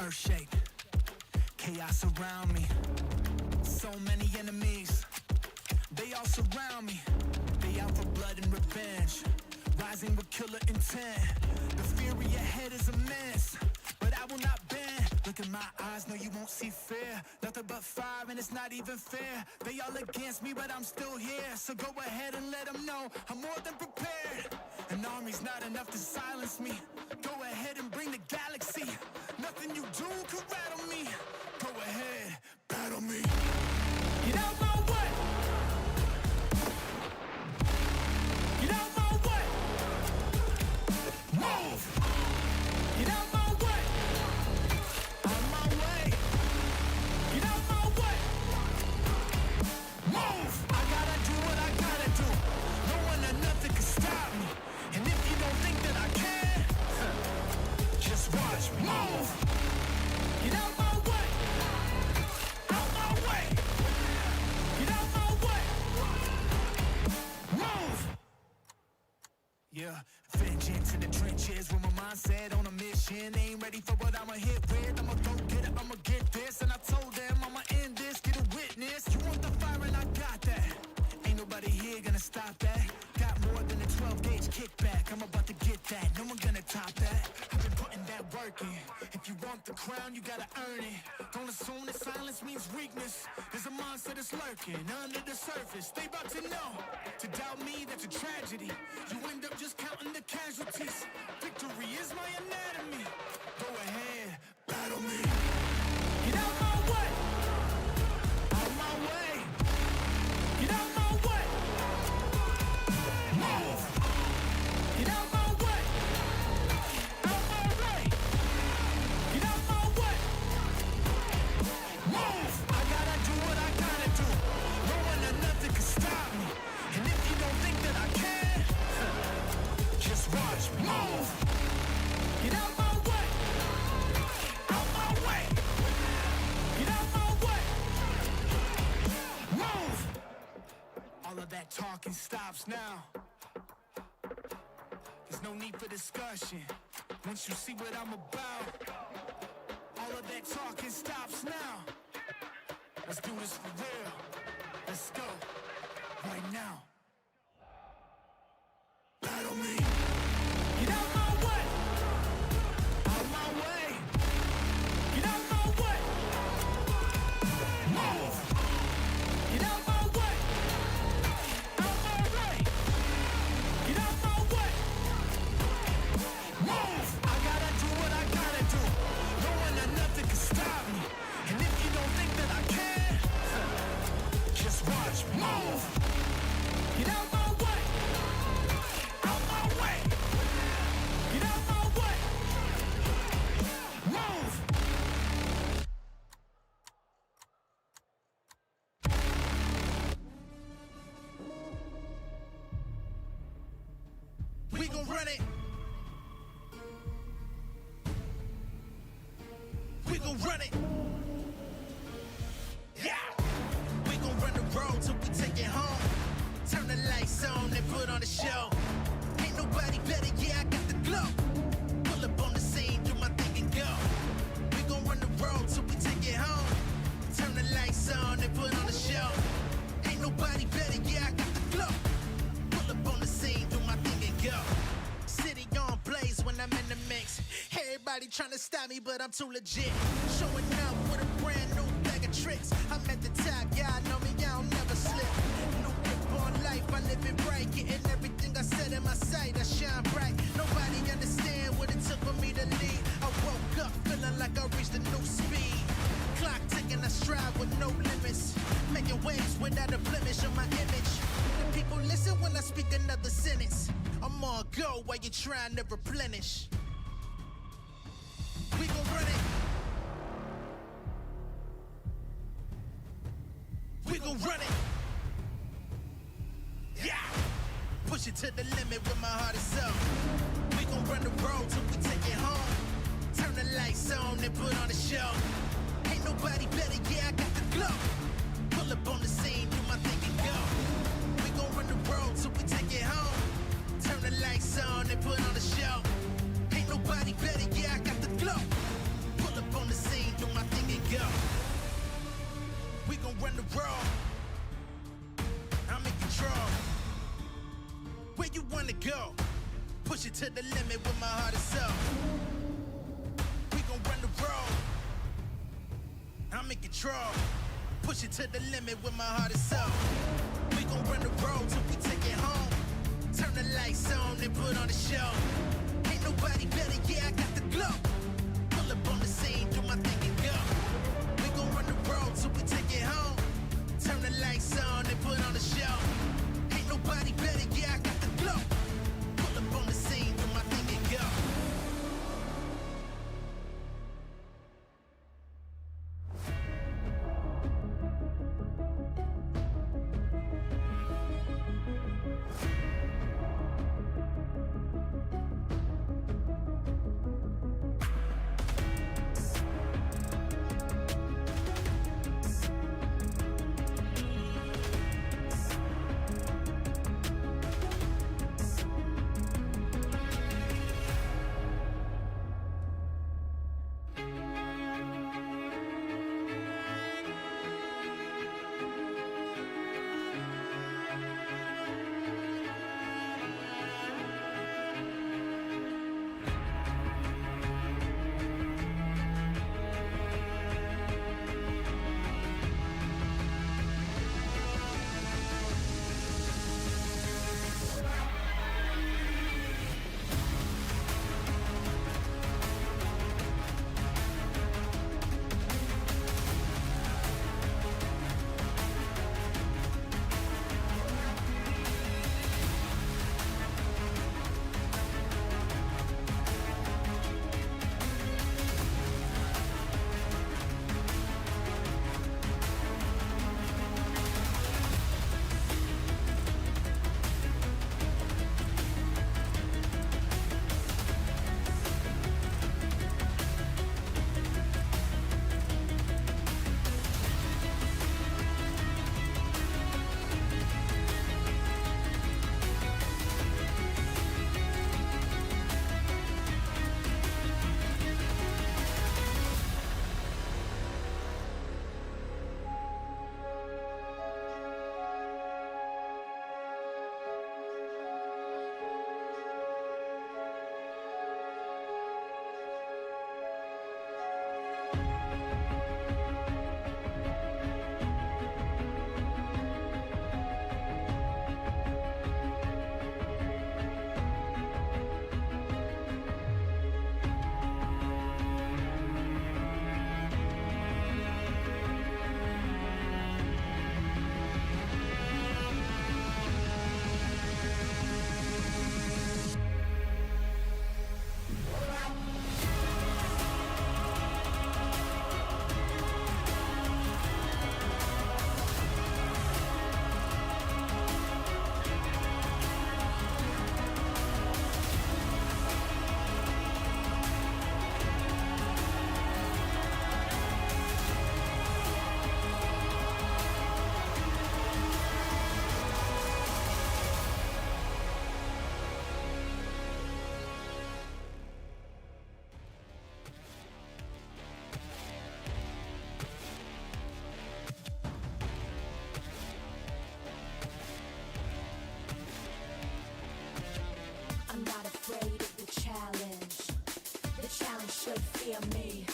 earth-shake. Chaos around me. So many enemies. They all surround me. They out for blood and revenge. Rising with killer intent. The fury ahead is immense, but I will not bend. Look in my eyes, no you won't see fear. Nothing but fire and it's not even fair. They all against me, but I'm still here. So go ahead and let them know I'm more than prepared. An army's not enough to silence me. Go ahead and bring the galaxy. Nothing you do can rattle me. Go ahead, battle me. Get out my way. Get out my way. Move. Get out my way. On my way. Get out my way. Move. I gotta do what I gotta do. No one or nothing can stop me. And if you don't think that I can, just watch me. Move. Get out my way. Out my way. Get out my way. Move. Yeah, vengeance in the trenches with my mindset on a mission. Ain't ready for what I'ma hit with. I'ma go get it, I'ma get this. And I told them I'ma end this, get a witness. You want the fire and I got that. Ain't nobody here gonna stop that. Got more than a 12 gauge kickback. I'm about to get that, no one gonna top that. I've been putting that work in. If you want the crown, you gotta earn it. Don't assume that silence means weakness. There's a monster that's lurking under the surface. They about to know. To doubt me, that's a tragedy. You end up just counting the casualties. Victory is my anatomy. Go ahead, battle me. Get out my way. Out my way. Get out my way. Move. Get out my way. Out my way. Get out my way. Move. I gotta do what I gotta do. No one or nothing can stop me. And if you don't think that I can, just watch me. Move. Get out my way. Out my way. Get out my way. Move. All of that talking stops now. There's no need for discussion. Once you see what I'm about, all of that talking stops now. Let's do this for real. Let's go. Right now. Battle me. Get out my way. Out my way. Get out my way. Move. Get out my way. Out my way. Get out my way. Move. I gotta do what I gotta do. No one or nothing can stop me. And if you don't think that I can, just watch me. Move. Get out my way. Out my way. Get out my way. Move. We gon' run it. We gon' run it. Yeah. We gon' run the road till we take it home. Turn the lights on and put on the show. Ain't nobody better, yeah, I got the glow. Pull up on the scene, do my thing and go. We gon' run the road till we take it home. Turn the lights on and put on the show. Ain't nobody better, yeah, I got the glow. Pull up on the scene, do my thing and go. City on blaze when I'm in the mix. Everybody tryna stop me, but I'm too legit. Showing up with a brand new bag of tricks. I'm at the top, y'all know me, y'all never slip. New grip on life, I live it right. Getting everything I said in my sight, I shine bright. Nobody understand what it took for me to lead. I woke up feeling like I reached a new speed. Clock ticking, I strive with no limits. Making waves without a blemish on my image. The people listen when I speak another sentence. I'm on go while you're trying to replenish. We gon' run it. We gon' run it. Yeah. Push it to the limit with my heart is up. We gon' run the road till we take it home. Turn the lights on and put on the show. Ain't nobody better, yeah, I got the glow. Pull up on the scene, do my thing and go. We gon' run the road till we take it home. Turn the lights on and put on the show. Ain't nobody better, yeah, I got the glow. Pull up on the Where you wanna go? Push it to the limit with my heart and soul. We gon' run the road. I'm in control. Push it to the limit with my heart and soul. We gon' run the road till we take it home. Turn the lights on and put on the show. Ain't nobody better, yeah, I got the glow. Pull up on the scene, do my thing and go. We gon' run the road till we take it home. Turn the lights on and put on the show. Ain't nobody better, yeah, I got the glow. Pull up on the scene, do my thing and go. I'm not afraid of the challenge. The challenge should fear me.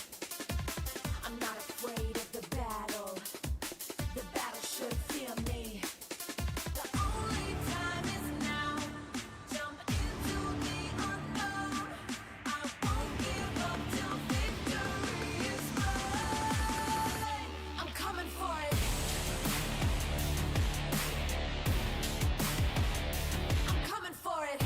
I'm not afraid of the battle. The battle should fear me. The only time is now. Jump into the unknown. I won't give up till victory is mine. I'm coming for it. I'm coming for it.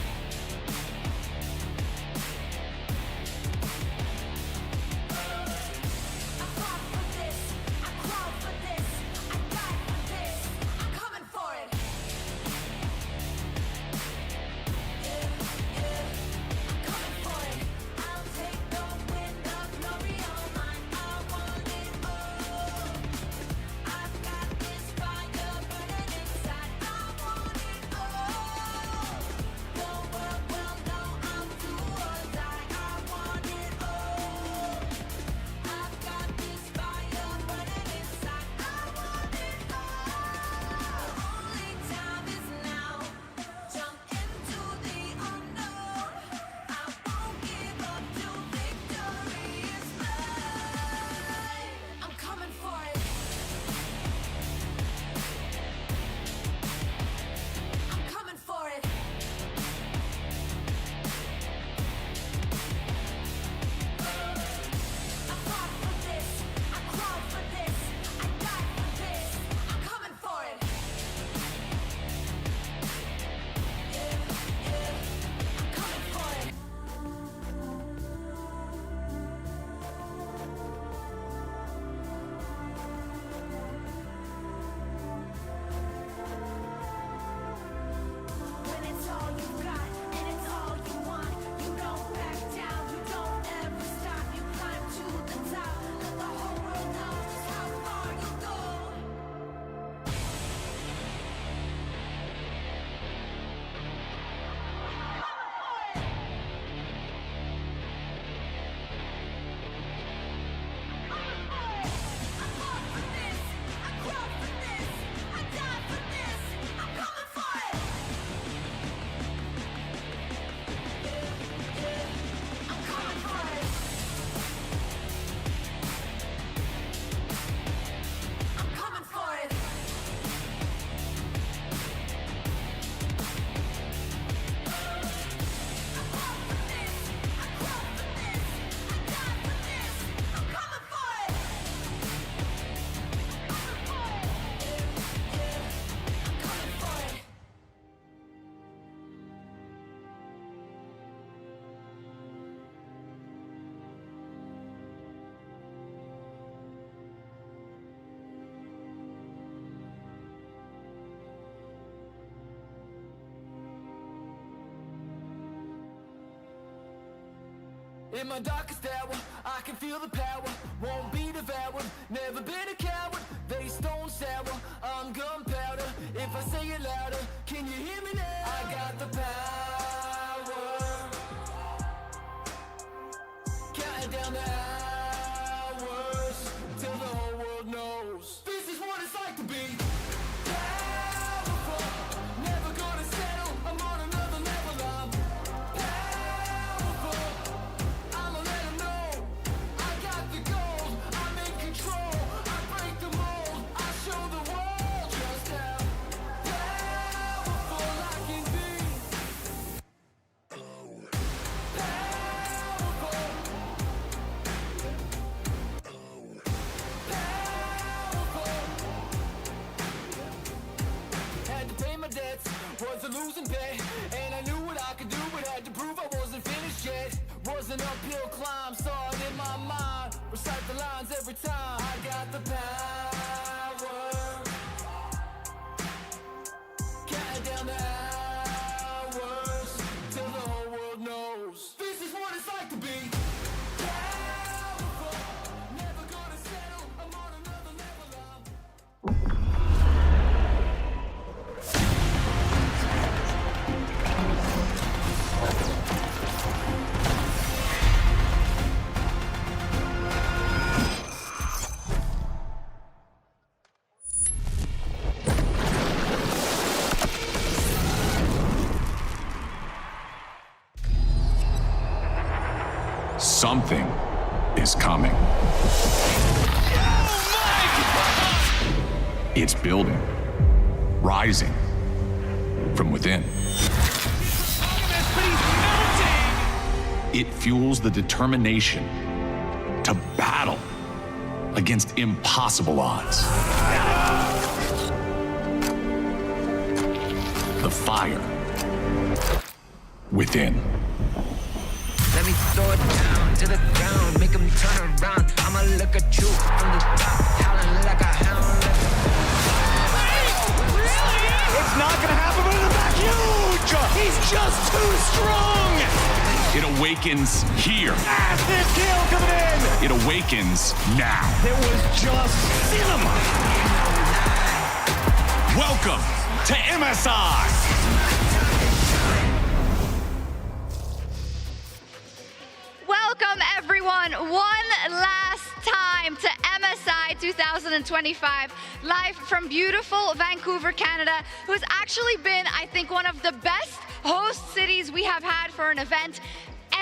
In my darkest hour, I can feel the power. Won't be devoured, never been a coward. They stone sour, I'm gunpowder. If I say it louder, can you hear me now? I got the power. Counting down the hours till the whole world knows. This is what it's like to be powerful. Never gonna settle, I'm on another level. I'm powerful. I'ma let 'em know I got the gold. I'm in control. I break the mold. I show the world just how powerful I can be. Powerful. Powerful. Had to pay my debts, was a losing bet, and I knew what I could do, but had to prove I wasn't finished yet. Was an uphill climb, saw it in my mind, recite the lines every time. I got the power, counting down the hours till the whole world knows. This is what it's like to be powerful. Never gonna settle, I'm on another level. Something is coming. It's building, rising from within. It fuels the determination to battle against impossible odds. The fire within. Let me throw it down to the ground, make 'em turn around. I'ma look at you from the top, howling like a hound. It's not gonna happen, but in the back, huge! He's just too strong! It awakens here. Massive kill coming in! It awakens now. It was just cinema! Welcome to MSI. Welcome, everyone, one last time to MSI 2025, live from beautiful Vancouver, Canada, who's actually been, I think, one of the best host cities we have had for an event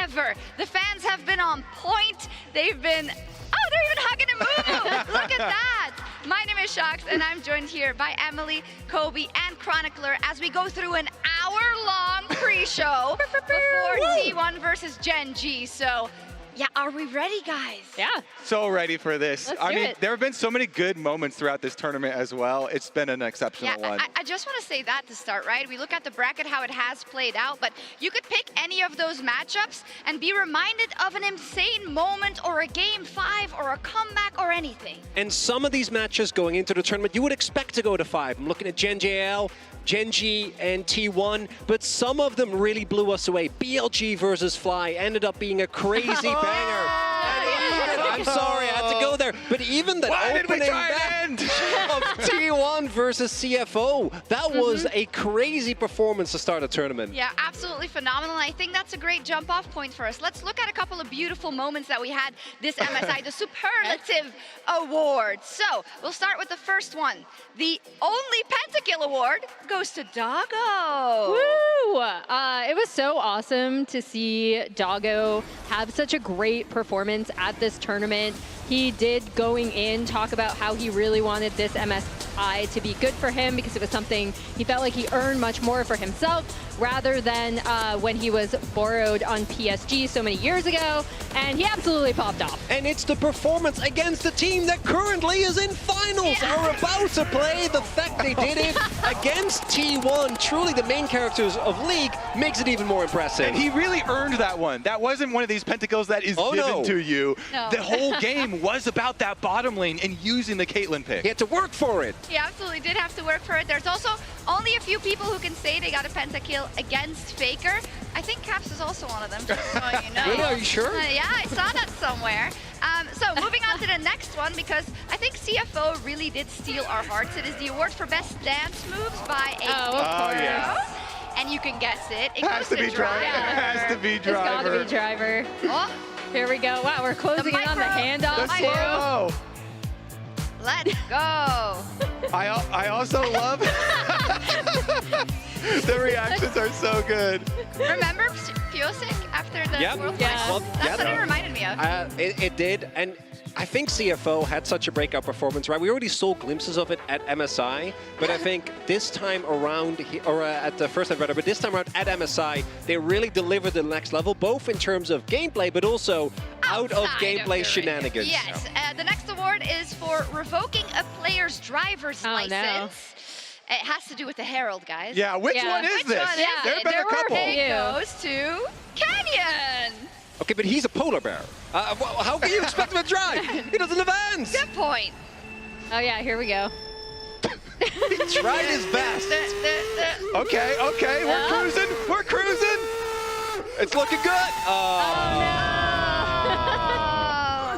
ever. The fans have been on point. They've been, oh, they're even hugging and moving. Look at that. My name is Shox, and I'm joined here by Emily, Chovy, and Chronicler as we go through an hour-long pre-show before T1 versus Gen G. So, yeah, are we ready, guys? Yeah. So ready for this. Let's I do mean, it. there have been so many good moments throughout this tournament as well. It's been an exceptional one. I just want to say that to start, right? We look at the bracket, how it has played out, but you could pick any of those matchups and be reminded of an insane moment or a game 5 or a comeback or anything. And some of these matches going into the tournament, you would expect to go to 5. I'm looking at Gen JL, Gen G, and T1, but some of them really blew us away. BLG versus Fly ended up being a crazy banger. I'm sorry, I had to go there. But even the Why did we opening try and match end? of T1 versus CFO, that was a crazy performance to start a tournament. Yeah, absolutely phenomenal. I think that's a great jump-off point for us. Let's look at a couple of beautiful moments that we had this MSI, the Superlative Award. So, we'll start with the first one. The only Pentakill Award goes to Doggo. Woo! It was so awesome to see Doggo have such a great performance at this tournament. He did, going in, talk about how he really wanted this MSI to be good for him because it was something he felt like he earned much more for himself rather than when he was borrowed on PSG so many years ago, and he absolutely popped off. And it's the performance against the team that currently is in finals, are about to play. The fact they did it against T1, truly the main characters of League, makes it it even more impressive. And he really earned that one. That wasn't one of these pentakills that is given to you. No. The whole game was about that bottom lane and using the Caitlyn pick. He had to work for it. He absolutely did have to work for it. There's also only a few people who can say they got a pentakill against Faker. I think Caps is also one of them, just so you know. Really? Are you sure? Yeah, I saw that somewhere. So moving on to the next one, because I think CFO really did steal our hearts. It is the award for best dance moves by a pro. yes. And you can guess it. It Has goes to be driver. Driver. Has to be It's got to driver. be driver. Oh, Here we go. Wow, we're closing in on the micro. handoff The too. slow. let's go. I also love the reactions are so good. Remember Piosik after the Yep. World Yeah. Finals? Well, That's yeah, what it no. reminded me of. It did, and I think CFO had such a breakout performance, right? We already saw glimpses of it at MSI, but I think this time around, at the first time rather, but this time around at MSI, they really delivered the next level, both in terms of gameplay, but also out of Outside gameplay the ring. shenanigans. Yes, the next award is for revoking a player's driver's Oh, no. license. It has to do with the Herald, guys. Yeah, which Yeah. one is Which this? one is There it? have been There a were couple. a few. It goes to Canyon. Okay, but he's a polar bear. How can you expect him to drive? He doesn't have hands. Good point. Oh yeah, here we go. He tried his best. Okay, okay, we're cruising. We're cruising. It's looking good.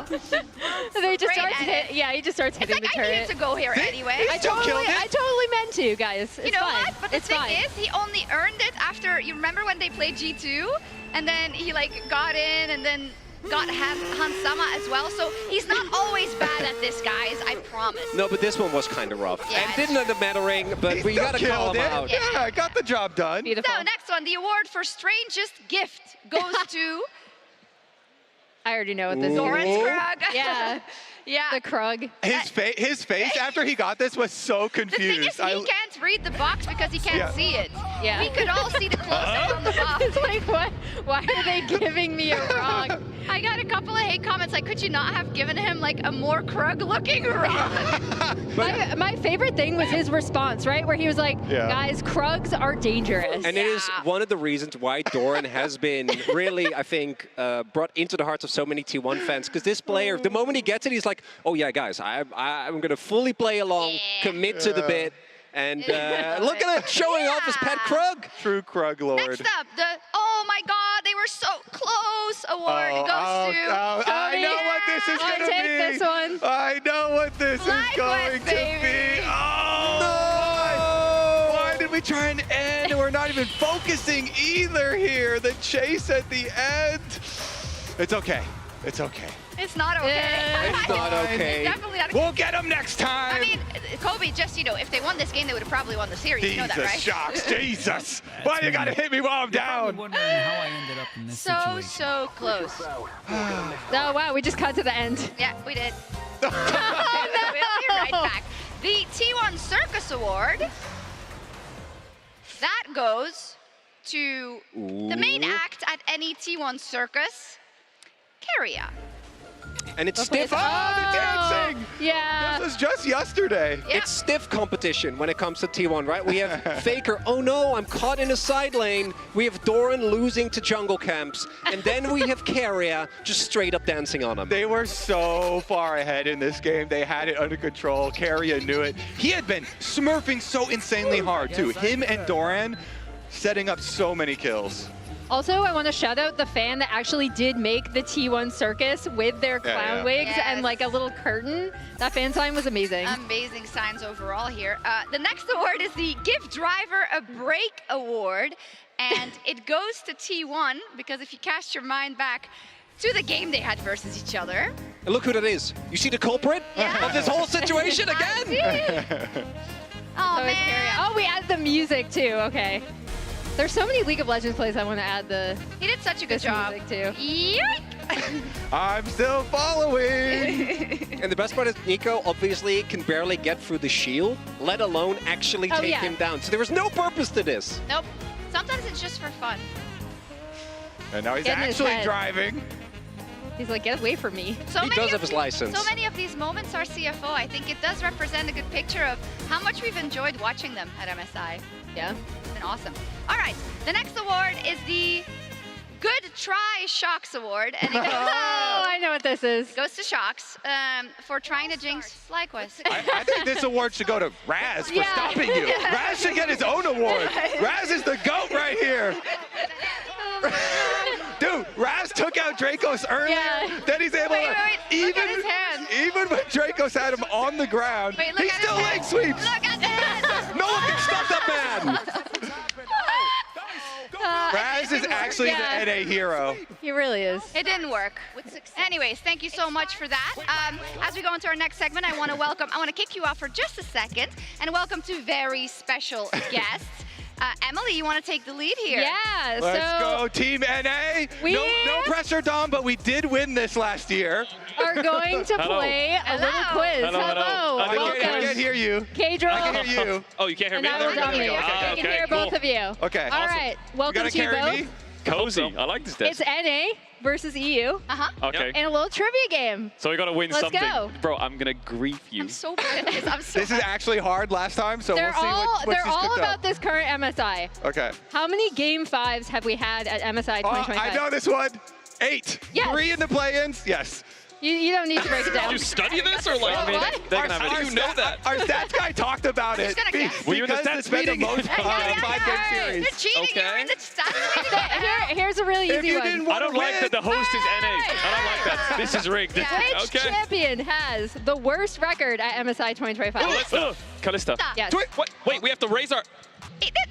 They just Great starts edit. he just starts It's hitting like the I turret. needed to go here anyway. I still totally, killed it. I totally meant to, guys. It's You know fine. what? But the it's thing fine. is, he only earned it after, you remember when they played G2? And then he like got in and then got Hansama as well. So he's not always bad at this, guys, I promise. No, but this one was kind of rough. Yeah, And didn't end up mattering, but we Still gotta call killed him it. out. Yeah, got the job done. Beautiful. So next one, the award for strangest gift goes to I already know what this Doran's is. Krug. Yeah, Yeah. the Krug. His face after he got this was so The thing is, confused. he can't read the box because he can't Yeah. see it. Yeah. We could all see the close-up on the box. It's like, what? Why are they giving me a Krug? I got a couple of hate comments like, could you not have given him like a more Krug-looking rod? My favorite thing was his response, right? Where he was like, Yeah. guys, Krugs are dangerous. And it is Yeah. one of the reasons why Doran has been really, I think, brought into the hearts of so many T1 fans. Because this player, the moment he gets it, he's like, oh yeah, guys, I'm going to fully play along, Yeah. commit to the bit. And look at it, showing off his pet Krug. True Krug Lord. Next up, the oh my god, they were so close award goes to I know what this is I'll going to be. take this one. I know what this is Live going West, to baby. be. Oh, why did we try and end? We're not even focusing either here. The chase at the end. It's okay. It's okay. It's not okay. It's not okay. It's definitely not okay. We'll get them next time. I mean, Chovy, just, you know, if they won this game, they would have probably won the series. You know Jesus, that, right? Shocks. Jesus. Why you got to hit me while I'm down? Wondering how I ended up in this situation. So close. Oh, wow, we just cut to the end. Yeah, we did. We'll be right back. The T1 Circus Award, that goes to the main act at any T1 Circus, Carrier. And it's stiff. Oh, the dancing. Yeah. This was just yesterday. Yeah. It's stiff competition when it comes to T1, right? We have Faker, oh no, I'm caught in a side lane. We have Doran losing to jungle camps. And then we have Carrier just straight up dancing on him. They were so far ahead in this game. They had it under control. Carrier knew it. He had been smurfing so insanely hard, too. Him and Doran setting up so many kills. Also, I want to shout out the fan that actually did make the T1 Circus with their clown yeah. wigs Yes. and like a little curtain. That fan sign was amazing. Amazing signs overall here. The next award is the Give Driver a Break Award. And it goes to T1 because if you cast your mind back to the game they had versus each other. And look who that is. You see the culprit Yeah. of this whole situation I again? see. Oh, Oh, it's Carrier. man. Oh, we added the music too. Okay. There's so many League of Legends plays I want to add the He did such a good this job. music too. Yoink! I'm still following. And the best part is Nico obviously can barely get through the shield, let alone actually Oh, take yeah. him down. So there was no purpose to this. Nope. Sometimes it's just for fun. And now he's Get in his actually head. driving. He's like, get away from me. So He many does of have his license. So many of these moments are CFO. I think it does represent a good picture of how much we've enjoyed watching them at MSI. Yeah. It's been awesome. All right, the next award is the Good Try Shocks Award. And it Oh, I know what this is. goes to Shocks for trying to jinx FlyQuest. I think this award should go to Raz for Yeah. stopping you. Raz should get his own award. Raz is the GOAT right here. Dude, Raz took out Dracos earlier. Yeah. Then he's able Wait, to, wait, look at his hand. even when Dracos had him on the ground, Wait, look he at still his leg hand. sweeps. Look at that! No one can stop that man. Raz is actually Yeah. the NA hero. He really is. It didn't work. Anyways, thank you so much for that. As we go into our next segment, I want to kick you off for just a second and welcome two very special guests. Emily, you want to take the lead here? Yeah. Let's go, Team NA. We- No pressure, Dom, but we did win this last year. Are going to play a little Hello. quiz. Hello. I Welcome. can't hear you. K-Dro. I can hear you. Oh, you can't hear And me? I will There we dominate. go. I can hear both of you. Okay. All right. Welcome You to gotta you carry both. me? Cozy. I like this It's desk. NA versus EU Okay. and a little trivia game. So we got to win Let's something. go. Bro, I'm going to grief you. I'm so bad at this. I'm so This is bad. actually hard last time, so They're we'll see all what she's cooked about up. this current MSI. Okay. How many game 5s have we had at MSI 2025? I know this one. 8. Yes. 3 in the play-ins. Yes. You don't need to break it down. Did you study this or like? I mean, what? They're gonna have Our it. You know that. Our stats guy talked about it. gonna guess. Were you in the because stats it's been the meeting? most Yeah. 5-game series. You're cheating. Okay. You're in the stats meeting. Here's a really If easy you one. didn't I want don't to like win, that the host is NA. I don't like that. This is rigged. Yeah. Which Okay. champion has the worst record at MSI 2025? Callista. Yes. What? Wait, we have to raise our.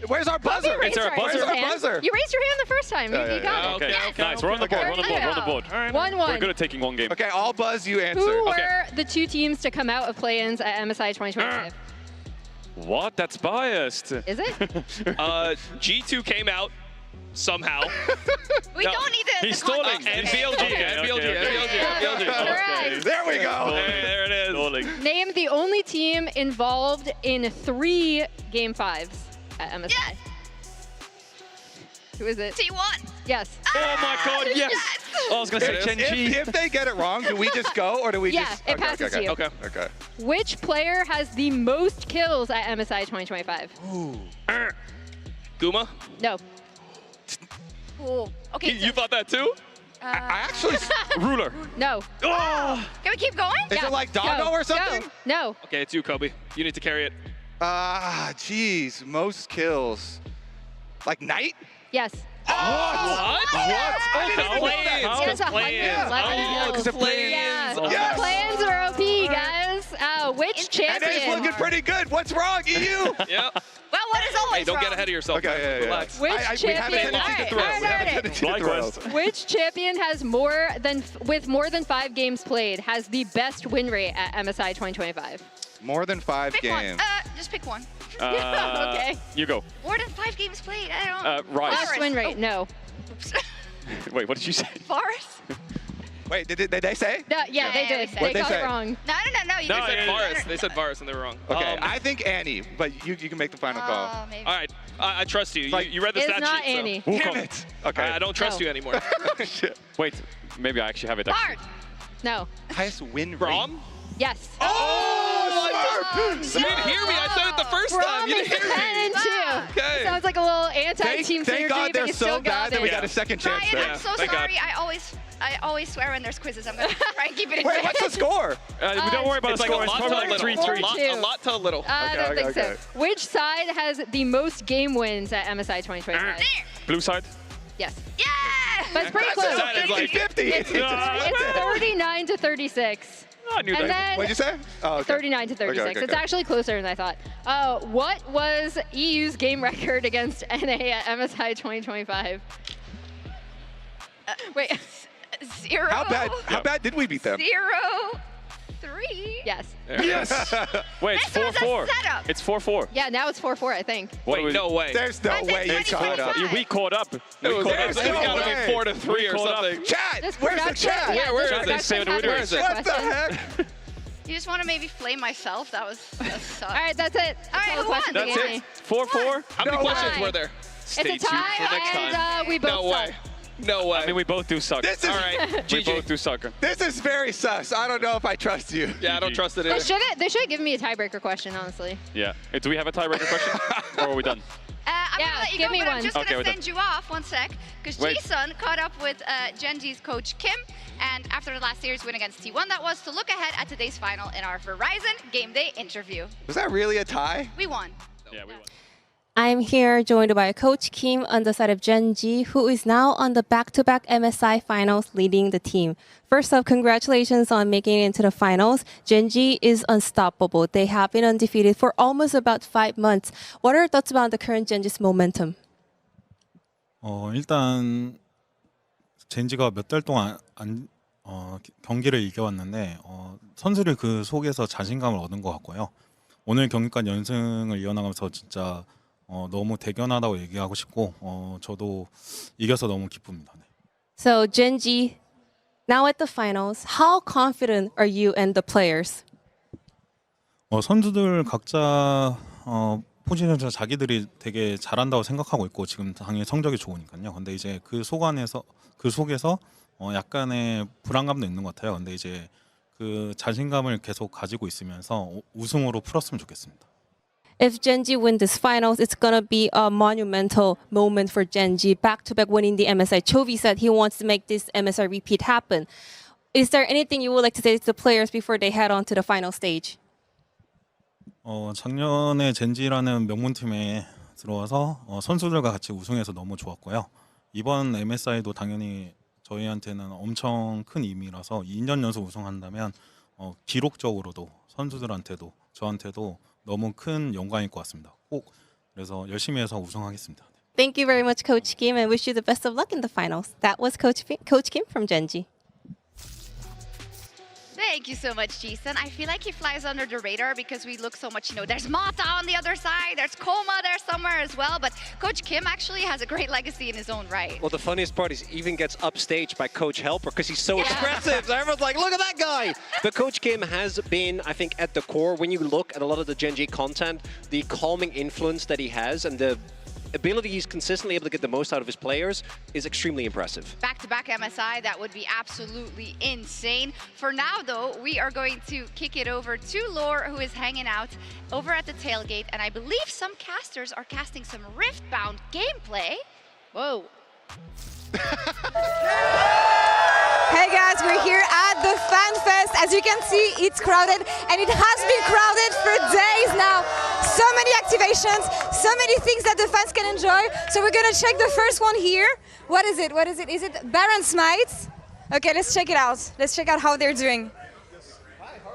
Where's our buzzer? Raise there a your buzzer? hand. Where's our buzzer? You raised your hand the first time. Yeah, You got yeah, it. Okay. Yeah. Nice. We're on the board. We're on the board. We're on the board. 1-1. We're good at taking one game. Okay, I'll buzz, you answer. Who were Okay. the two teams to come out of play-ins at MSI 2025? What? That's biased. Is it? G2 came out somehow. We No, don't need the he's the context. stalling. And Okay. BLG, and BLG. Correct. There we go. Hey, there it is. Stalling. Name the only team involved in 3 game 5s at MSI. Yes. Who is it? T1. Yes. Oh my God! Yes. Oh, I was gonna say Chen Chi. If they get it wrong, do we just go or do we Yeah, just? it passes to you. Okay. Okay. Which player has the most kills at MSI 2025? Guma? No. Cool. Okay. You thought that too? I actually. Ruler. No. Can we keep going? Is Yeah, it like go, Doggo or go. something? No. Okay, it's you, Kobe. You need to carry it. Jeez, most kills. Like Knight? Yes. What? I didn't know that. He has 111 Oh, 'cause kills. the play-ins. Yeah. Yes. Plans are OP, guys. Which And it's champion? looking pretty good. What's wrong, EU? Yep. Well, what is always Hey, don't wrong? get ahead of yourself. Okay, man. yeah, yeah. Relax. Which We have a champion? tendency to throw. Alright, We have a alright. tendency to throw. Likewise. Which champion has with more than 5 games played has the best win rate at MSI 2025? More than 5 Pick games. one. Just pick one. Okay. You go. More than 5 games played. I don't. Rice. Best win rate? No. Oops. Wait, what did you say? Forest? Wait, did they say? No, yeah, they did. What'd They they got say? it wrong. No. You No, just they said said Varus. They said Varus and they were wrong. Okay, I think Annie, but you can make the final call. Maybe. All right, I trust you. Like- You read the It's stat not sheet. so- Annie. Damn it. Okay. I don't trust No. you anymore. Shit. Wait, maybe I actually have it. Bard. No. Highest win rate. Brom? Yes. Oh, You didn't hear me. I said it the first time. Brom You is didn't hear 10 me. and 2. Okay. Sounds like a little anti-team Thank synergy, God but they're you so still got bad that we it. got a second chance Brian, there. I'm so thank God. sorry. I always swear when there's quizzes. I'm gonna try and keep it in. Wait, what's the score? Don't worry about It's the like a score. It's lot to probably a like little. 3-3. Four. A lot to a little. I don't Okay, think okay. so. Which side has the most game wins at MSI 2025? Blue side. Yes. Yeah. But it's pretty That's close. That is like- 50-50. It's 39 to 36. I knew And that. then What'd you say? Oh, okay. 39 to 36. Okay, It's okay. actually closer than I thought. What was EU's game record against NA at MSI 2025? Wait. 0. How bad did we beat them? 0-3. Yes. Yes. Wait, it's This was a 4-4. setup. It's 4-4. Yeah, now it's 4-4, I think. What Wait, no way. There's no I said way you caught up. 2025. We caught up. It was There's no got to way. be 4-3 or caught up. something. Chat, This where's the production- chat? yeah, Where this is it? production Say the has winner. an extra What the question. heck? You just want to maybe flame myself? That sucks. All right, that's it. That's All right, all the who won? questions That's we it. gave me. 4-4. How many No questions way. were there? It's Stay a tuned for tie, next time. and we both No way. suck. No way. I mean, we both do suck. This is All right, We GG. both do suck. This is very sus. I don't know if I trust you. Yeah, I don't trust it They either. should have given me a tiebreaker question, honestly. Yeah. Hey, do we have a tiebreaker question? Or are we done? I'm Yeah, gonna let you give go, me but I'm one. just Okay, gonna we're done. send you off 1 sec, because Wait. Jason caught up with Genji's coach Kim, and after the last series win against T1, that was to look ahead at today's final in our Verizon Game Day interview. Was that really a tie? We won. Yeah, we won. I'm here joined by Coach Kim on the side of Genji, who is now on the back-to-back MSI finals leading the team. First up, congratulations on making it into the finals. Genji is unstoppable. They have been undefeated for almost about 5 months. What are your thoughts about the current Genji's momentum? 일단 젠지가 몇 달 동안 경기를 이겨왔는데 선수들 그 속에서 자신감을 얻은 것 같고요. 오늘 경기까지 연승을 이어나가면서 진짜 너무 대견하다고 얘기하고 싶고 저도 이겨서 너무 기쁩니다. 네. So Genji, now at the finals, how confident are you and the players? 선수들 각자 포지션에서 자기들이 되게 잘한다고 생각하고 있고 지금 당연히 성적이 좋으니까요. 근데 이제 그 속에서 약간의 불안감도 있는 것 같아요. 근데 이제 그 자신감을 계속 가지고 있으면서 우승으로 풀었으면 좋겠습니다. If Genji win this finals, it's gonna be a monumental moment for Genji. Back-to-back winning the MSI. Chovy said he wants to make this MSI repeat happen. Is there anything you would like to say to the players before they head on to the final stage? 작년에 젠지라는 명문팀에 들어와서 선수들과 같이 우승해서 너무 좋았고요. 이번 MSI도 당연히 저희한테는 엄청 큰 의미라서 2년 연속 우승한다면 기록적으로도 선수들한테도 저한테도 너무 큰 영광일 것 같습니다. 꼭 그래서 열심히 해서 우승하겠습니다. Thank you very much, Coach Kim, and wish you the best of luck in the finals. That was Coach Kim from Genji. Thank you so much, Jason. I feel like he flies under the radar because we look so much, there's Mata on the other side, there's Koma there somewhere as well, but Coach Kim actually has a great legacy in his own right. Well, the funniest part is he even gets upstaged by Coach Helper because he's so expressive. So everyone's like, look at that guy. But Coach Kim has been, I think, at the core, when you look at a lot of the Genji content, the calming influence that he has and the ability he's consistently able to get the most out of his players is extremely impressive. Back-to-back MSI, that would be absolutely insane. For now, though, we are going to kick it over to Lore, who is hanging out over at the tailgate, and I believe some casters are casting some Rift-bound gameplay. Whoa. Hey guys, we're here at the FanFest. As you can see, it's crowded, and it has been crowded for days now. So many activations, so many things that the fans can enjoy. So we're gonna check the first one here. What is it? What is it? Is it Baron Smite? Okay, let's check it out. Let's check out how they're doing.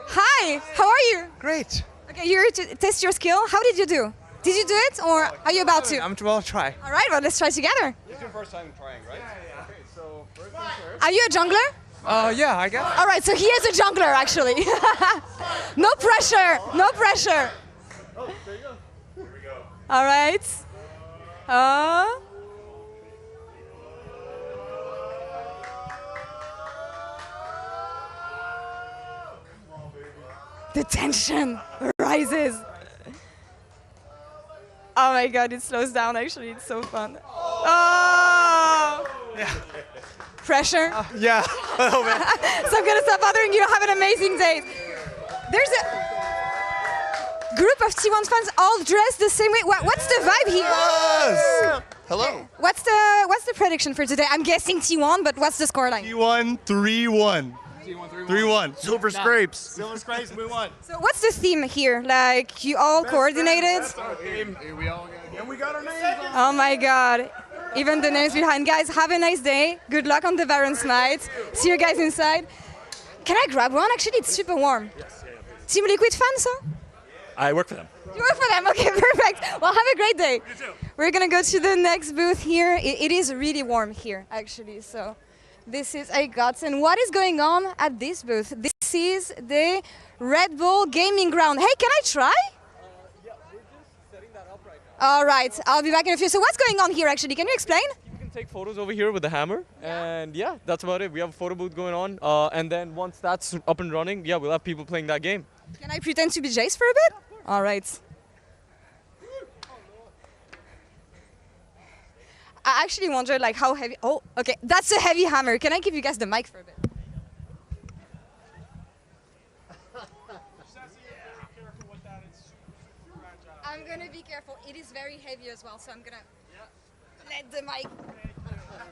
Hi, how are you? Great. Okay, you're here to test your skill. How did you do? Did you do it, or are you about to? I'll try. All right, well, let's try together. It's your first time trying, right? Yeah. Okay, so first things first. Are you a jungler? Yeah, I guess. All right, so he is a jungler, actually. No pressure, no pressure. Oh, there you go. Here we go. All right. The tension rises. Oh my god, it slows down actually, it's so fun. Oh! Yeah. Pressure? Yeah. Oh man. So I'm gonna stop bothering you, have an amazing day. There's a group of T1 fans all dressed the same way. What's the vibe here? Yes. Hello. What's the prediction for today? I'm guessing T1, but what's the scoreline? T1 3-1. 3-1. Silver Scrapes. Silver Scrapes, we won. So what's the theme here? Like you all coordinated? And we got our names on. Oh my god. Even the names behind. Guys, have a nice day. Good luck on the Baron's night. See you guys inside. Can I grab one? Actually, it's super warm. Yes. Team Liquid fan, so? I work for them. You work for them? Okay, perfect. Well, have a great day. You too. We're gonna go to the next booth here. It is really warm here, actually, so. This is a godsend. What is going on at this booth? This is the Red Bull Gaming Ground. Hey, can I try? Yeah, we're just setting that up right now. All right, I'll be back in a few. So what's going on here, actually? Can you explain? You can take photos over here with the hammer. And yeah, that's about it. We have a photo booth going on. And then once that's up and running, yeah, we'll have people playing that game. Can I pretend to be Jace for a bit? All right. I actually wondered like how heavy. Oh, okay, that's a heavy hammer. Can I give you guys the mic for a bit? I'm gonna be careful. It is very heavy as well, so I'm gonna let the mic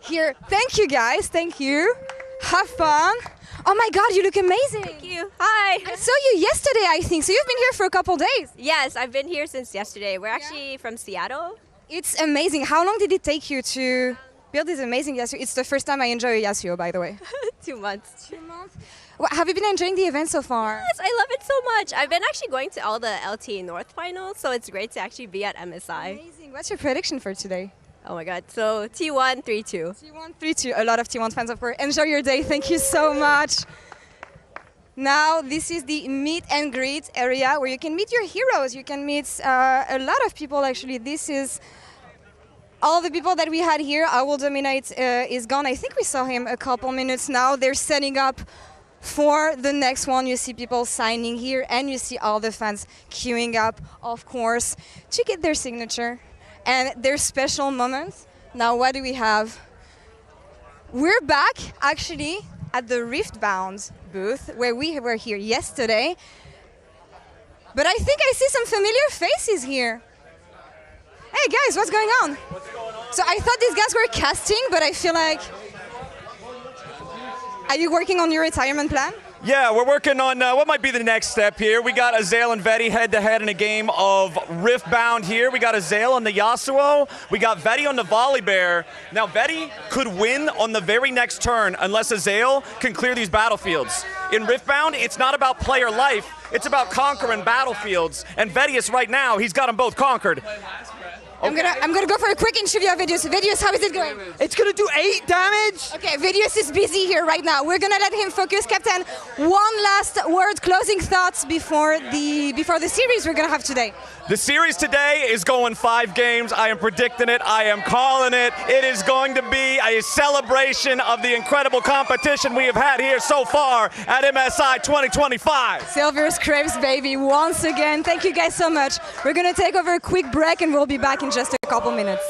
here. Thank you, guys. Thank you. Have fun. Oh my God, you look amazing. Thank you. Hi. I saw you yesterday, I think. So you've been here for a couple days. Yes, I've been here since yesterday. We're actually from Seattle. It's amazing. How long did it take you to build this amazing Yasuo? It's the first time I enjoy a Yasuo, by the way. 2 months. 2 months. Well, have you been enjoying the event so far? Yes, I love it so much. I've been actually going to all the LTA North finals, so it's great to actually be at MSI. Amazing. What's your prediction for today? Oh my God. So T1, 3-2. T1, 3-2. A lot of T1 fans, of course. Enjoy your day. Thank you so much. Now, this is the meet and greet area where you can meet your heroes. You can meet a lot of people, actually. This is all the people that we had here. I Will Dominate is gone. I think we saw him a couple minutes now. They're setting up for the next one. You see people signing here, and you see all the fans queuing up, of course, to get their signature and their special moments. Now, what do we have? We're back, actually, at the Riftbound booth, where we were here yesterday. But I think I see some familiar faces here. Hey, guys, what's going on? So I thought these guys were casting, but I feel like... Are you working on your retirement plan? Yeah, we're working on what might be the next step here. We got Azael and Veti head-to-head in a game of Riftbound here. We got Azael on the Yasuo. We got Veti on the Volibear. Now, Veti could win on the very next turn unless Azael can clear these battlefields. In Riftbound, it's not about player life. It's about conquering battlefields. And Vetius right now, he's got them both conquered. Okay. I'm gonna go for a quick interview of Vidius. Vidius, how is it going? It's gonna do 8 damage. Okay, Vidius is busy here right now. We're gonna let him focus. Captain, one last word, closing thoughts before the series we're gonna have today. The series today is going 5 games. I am predicting it. I am calling it. It is going to be a celebration of the incredible competition we have had here so far at MSI 2025. Silver Scrapes, baby, once again. Thank you guys so much. We're gonna take over a quick break and we'll be back in just a couple minutes.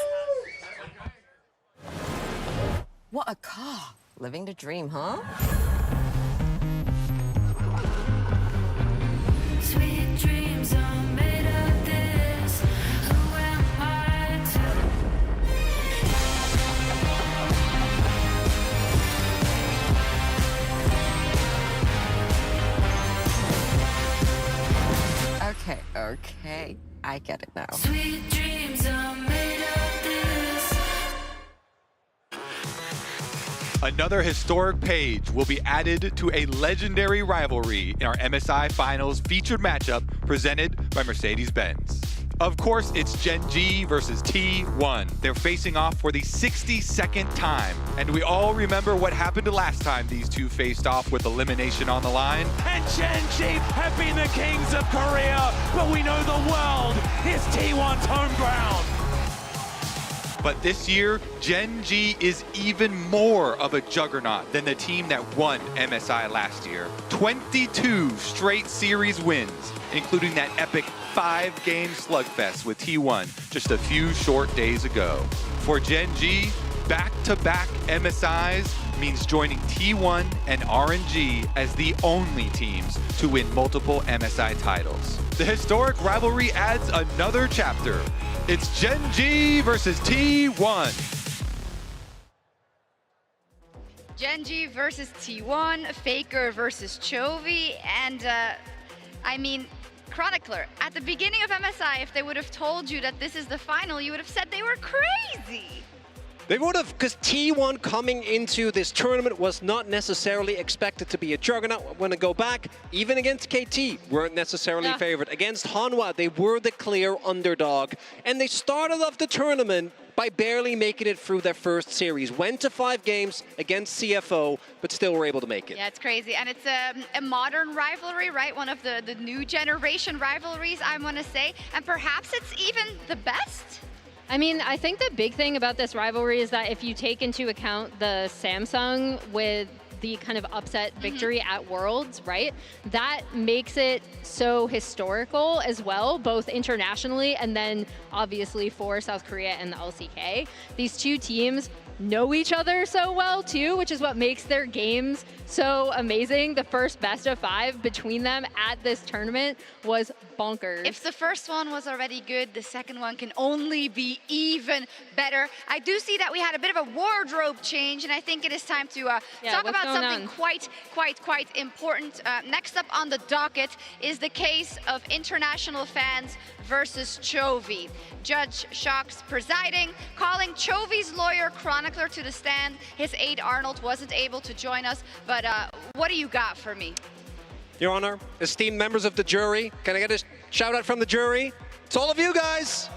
What a car. Living the dream, huh? Sweet dreams are made of this. Who am I Okay. I get it now. Sweet dreams are made of this. Another historic page will be added to a legendary rivalry in our MSI Finals featured matchup presented by Mercedes-Benz. Of course, it's Gen G versus T1. They're facing off for the 62nd time. And we all remember what happened last time these two faced off with elimination on the line. And Gen G have been the kings of Korea, but we know the world is T1's home ground. But this year, Gen G is even more of a juggernaut than the team that won MSI last year. 22 straight series wins, including that epic 5-game slugfest with T1 just a few short days ago. For Gen G, back-to-back MSIs means joining T1 and RNG as the only teams to win multiple MSI titles. The historic rivalry adds another chapter. It's Gen G versus T1. Gen G versus T1, Faker versus Chovy, and I mean, Chronicler, at the beginning of MSI, if they would have told you that this is the final, you would have said they were crazy. They would have, because T1 coming into this tournament was not necessarily expected to be a juggernaut. When I go back, even against KT, weren't necessarily favored. Against Hanwha, they were the clear underdog. And they started off the tournament by barely making it through their first series. Went to 5 games against CFO, but still were able to make it. Yeah, it's crazy. And it's a modern rivalry, right? One of the new generation rivalries, I want to say. And perhaps it's even the best. I mean, I think the big thing about this rivalry is that if you take into account the Samsung with the kind of upset victory at Worlds, right? That makes it so historical as well, both internationally and then obviously for South Korea and the LCK. These two teams know each other so well too, which is what makes their games so amazing. The first best of 5 between them at this tournament was bonkers. If the first one was already good, the second one can only be even better. I do see that we had a bit of a wardrobe change, and I think it is time to talk about something quite important. Next up on the docket is the case of international fans versus Chovy. Judge Shocks presiding, calling Chovy's lawyer chronicler to the stand. His aide Arnold wasn't able to join us, but what do you got for me? Your Honor, esteemed members of the jury, can I get a shout out from the jury? It's all of you guys.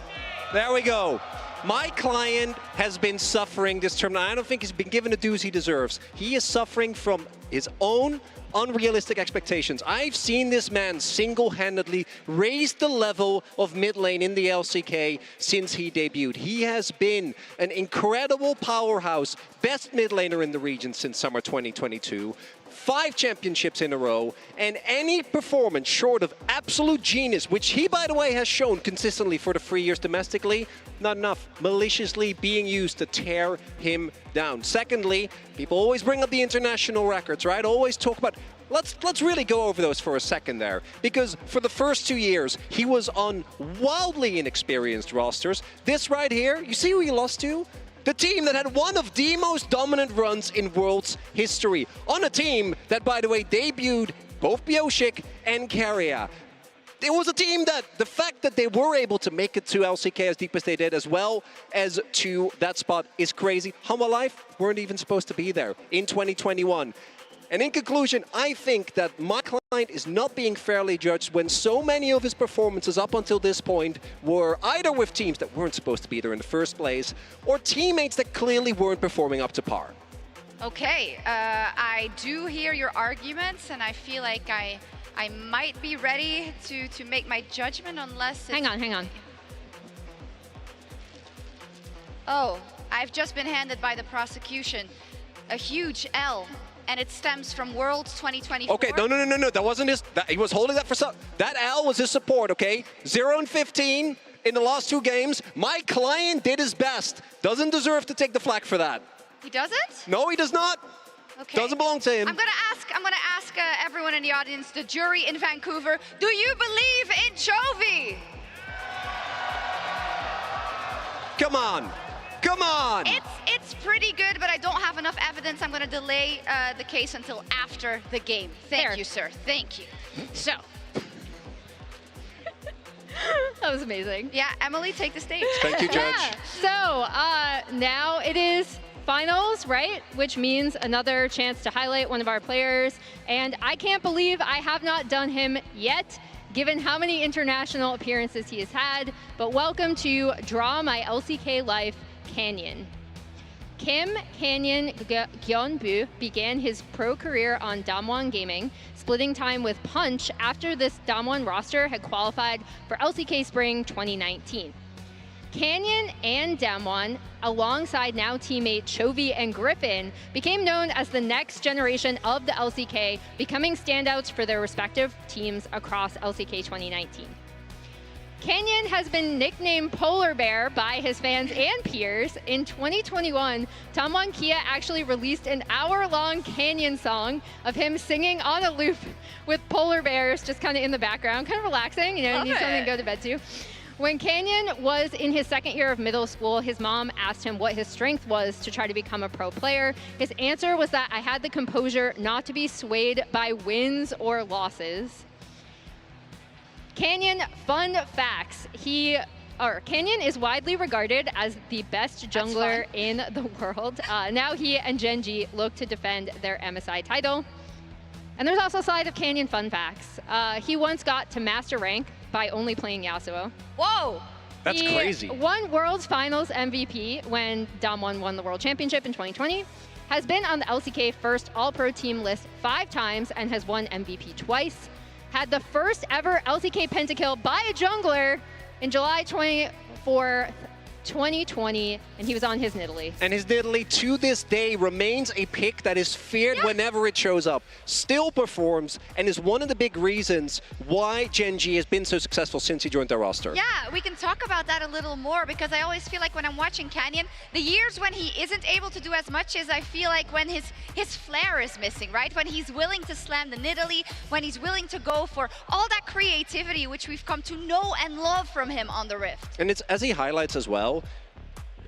There we go. My client has been suffering this tournament. I don't think he's been given the dues he deserves. He is suffering from his own unrealistic expectations. I've seen this man single-handedly raise the level of mid lane in the LCK since he debuted. He has been an incredible powerhouse, best mid laner in the region since summer 2022. 5 championships in a row, and any performance short of absolute genius, which he, by the way, has shown consistently for the 3 years domestically, not enough. Maliciously being used to tear him down. Secondly, people always bring up the international records, right? Always talk about... Let's really go over those for a second there, because for the first 2 years, he was on wildly inexperienced rosters. This right here, you see who he lost to? The team that had one of the most dominant runs in World's history. On a team that, by the way, debuted both Bioshik and Carrier. It was a team that, the fact that they were able to make it to LCK as deep as they did, as well as to that spot, is crazy. Humble Life weren't even supposed to be there in 2021. And in conclusion, I think that my client is not being fairly judged when so many of his performances up until this point were either with teams that weren't supposed to be there in the first place, or teammates that clearly weren't performing up to par. Okay, I do hear your arguments, and I feel like I might be ready to make my judgment unless it's... Hang on. Oh, I've just been handed by the prosecution a huge L. And it stems from Worlds 2024. Okay, no, that wasn't his, he was holding that for some, that L was his support, okay? 0 and 15 in the last 2 games. My client did his best. Doesn't deserve to take the flak for that. He doesn't? No, he does not. Okay. Doesn't belong to him. I'm gonna ask everyone in the audience, the jury in Vancouver, do you believe in Chovy? Come on. Come on! It's pretty good, but I don't have enough evidence. I'm going to delay the case until after the game. Thank you, sir. Thank you. So. That was amazing. Yeah, Emily, take the stage. Thank you, Judge. Yeah. So now it is finals, right? Which means another chance to highlight one of our players. And I can't believe I have not done him yet, given how many international appearances he has had. But welcome to Draw My LCK Life, Canyon. Kim Canyon Gyeonbu began his pro career on Damwon Gaming, splitting time with Punch after this Damwon roster had qualified for LCK Spring 2019. Canyon and Damwon, alongside now teammate Chovy and Griffin, became known as the next generation of the LCK, becoming standouts for their respective teams across LCK 2019. Canyon has been nicknamed Polar Bear by his fans and peers. In 2021, Damwon Kia actually released an hour-long Canyon song of him singing on a loop with polar bears just kind of in the background, kind of relaxing, you know, you need something to go to bed to. When Canyon was in his 2nd year of middle school, his mom asked him what his strength was to try to become a pro player. His answer was that I had the composure not to be swayed by wins or losses. Canyon, fun facts. Canyon is widely regarded as the best jungler in the world. Now he and Gen.G look to defend their MSI title. And there's also a side of Canyon fun facts. He once got to master rank by only playing Yasuo. Whoa! That's crazy. He won World's Finals MVP when Damwon won the World Championship in 2020. Has been on the LCK first All-Pro team list 5 times and has won MVP twice. Had the first ever LCK pentakill by a jungler in July 24th 2020, and he was on his Nidalee. And his Nidalee to this day remains a pick that is feared whenever it shows up, still performs, and is one of the big reasons why Gen G has been so successful since he joined their roster. Yeah, we can talk about that a little more, because I always feel like when I'm watching Canyon, the years when he isn't able to do as much is I feel like when his flair is missing, right? When he's willing to slam the Nidalee, when he's willing to go for all that creativity which we've come to know and love from him on the Rift. And it's, as he highlights as well,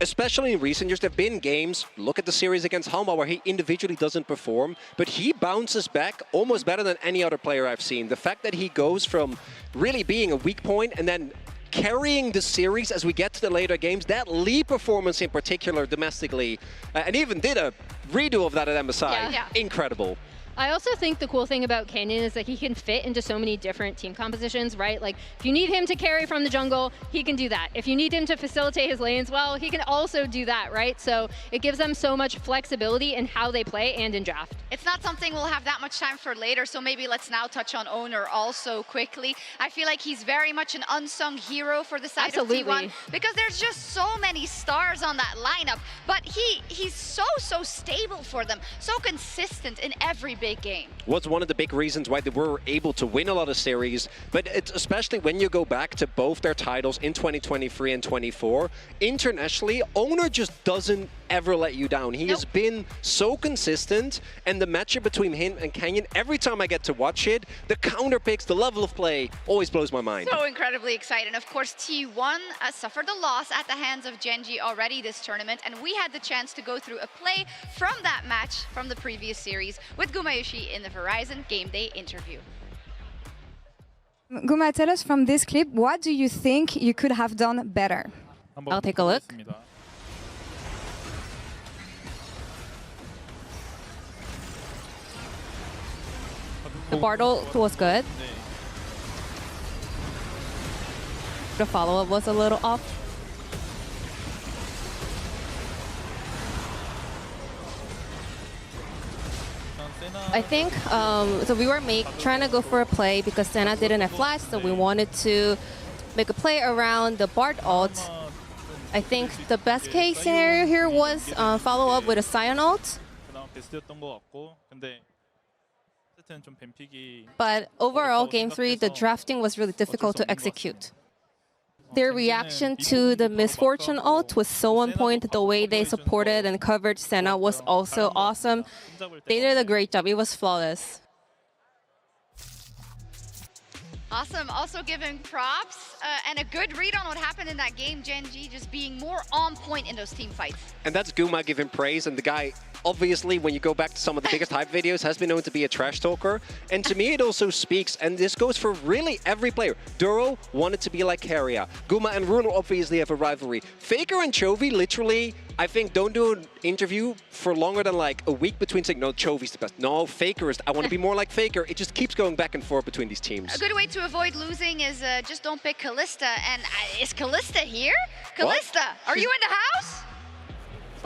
especially in recent years, there have been games, look at the series against Halma, where he individually doesn't perform, but he bounces back almost better than any other player I've seen. The fact that he goes from really being a weak point and then carrying the series as we get to the later games, that Lee performance in particular domestically, and even did a redo of that at MSI, incredible. I also think the cool thing about Canyon is that he can fit into so many different team compositions, right? Like, if you need him to carry from the jungle, he can do that. If you need him to facilitate his lanes, well, he can also do that, right? So it gives them so much flexibility in how they play and in draft. It's not something we'll have that much time for later, so maybe let's now touch on Owner also quickly. I feel like he's very much an unsung hero for the side of T1, because there's just so many stars on that lineup, but he's so stable for them, so consistent in every big game. Was one of the big reasons why they were able to win a lot of series, but it's especially when you go back to both their titles in 2023 and 24, internationally, Owner just doesn't ever let you down. He has been so consistent, and the matchup between him and Canyon, every time I get to watch it, the counter picks, the level of play, always blows my mind. So incredibly excited. And of course, T1 suffered a loss at the hands of Gen G already this tournament, and we had the chance to go through a play from that match from the previous series with Gumayushi in the Verizon Game Day interview. Guma, tell us from this clip, what do you think you could have done better? I'll take a look. The Bartle was good. The follow-up was a little off. I think, so we were trying to go for a play because Senna didn't have flash, so we wanted to make a play around the Bard ult. I think the best case scenario here was follow up with a Sion ult. But overall, Game 3, the drafting was really difficult to execute. Their reaction to the Misfortune ult was so on point. The way they supported and covered Senna was also awesome. They did a great job. It was flawless. Awesome. Also giving props and a good read on what happened in that game. Gen G just being more on point in those team fights. And that's Guma giving praise, and the guy, obviously, when you go back to some of the biggest hype videos, has been known to be a trash talker. And to me, it also speaks, and this goes for really every player. Duro wanted to be like Carrier. Guma and Ruler obviously have a rivalry. Faker and Chovy literally, I think, don't do an interview for longer than like a week between saying, no, Chovy's the best. No, Faker is, I want to be more like Faker. It just keeps going back and forth between these teams. A good way to avoid losing is just don't pick Callista. And is Callista here? Callista, are you in the house?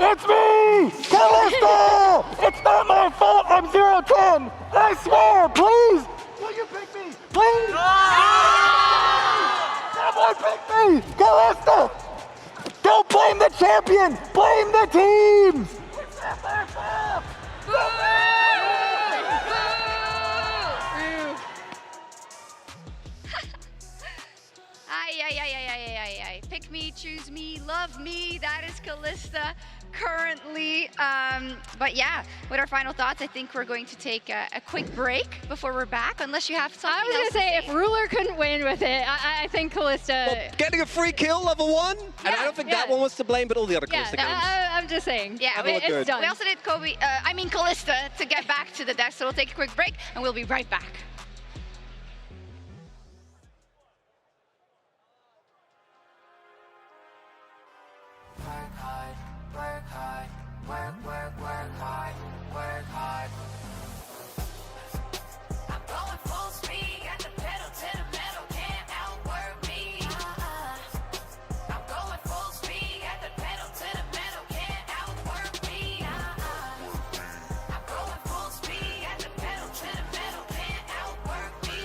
It's me! Callista! It's not my fault I'm 0-10! I swear, please! Will you pick me? Please! Someone pick me! Callista! Don't blame the champion! Blame the team! It's not their fault! Ay. Pick me, choose me, love me. That is Callista currently. But yeah, with our final thoughts, I think we're going to take a quick break before we're back, unless you have something else I was going to say, if Ruler couldn't win with it, I think Callista... Well, getting a free kill, level 1, and I don't think that one was to blame, but all the other Callista games. I'm just saying. Yeah, it's done. We also did Callista to get back to the deck, so we'll take a quick break, and we'll be right back. Work hard, work hard. I'm going full speed, got the pedal to the metal, can't outwork me. I'm going full speed, got the pedal to the metal, can't outwork me. I'm going full speed, got the pedal to the metal, can't outwork me.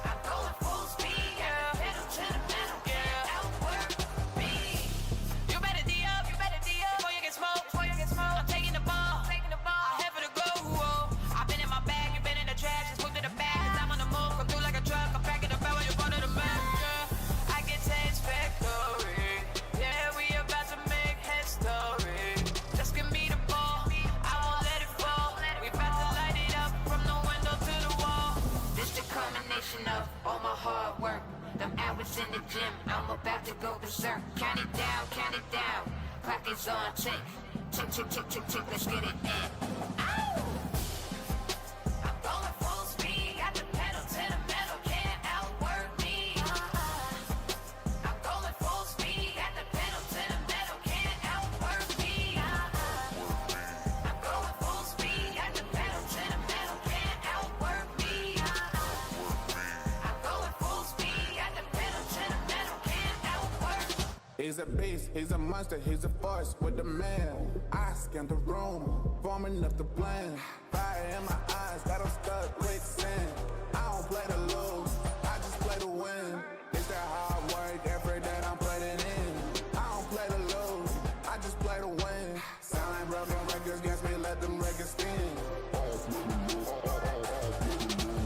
I'm going full speed, got the pedal to the metal, can't outwork me. hard work. Them hours in the gym, I'm about to go berserk. Count it down, clock is on tick. Tick, tick, tick, tick, tick, let's get it in. Ow! I'm going full speed, got the pedal to the metal, can't outwork me. I'm going full speed, got the pedal to the metal, can't outwork me. I'm going full speed, got the pedal to the metal, can't outwork me. I'm going full speed, got the pedal to the metal, can't outwork. He's a beast, he's a monster, he's a force with the man. I scanned the room, forming up the plan. Fire in my eyes, got him stuck quicksand. I don't play to lose, I just play to win. It's that hard work, every day I'm putting in. I don't play to lose, I just play to win. Sound like broken records against me, let them records spin.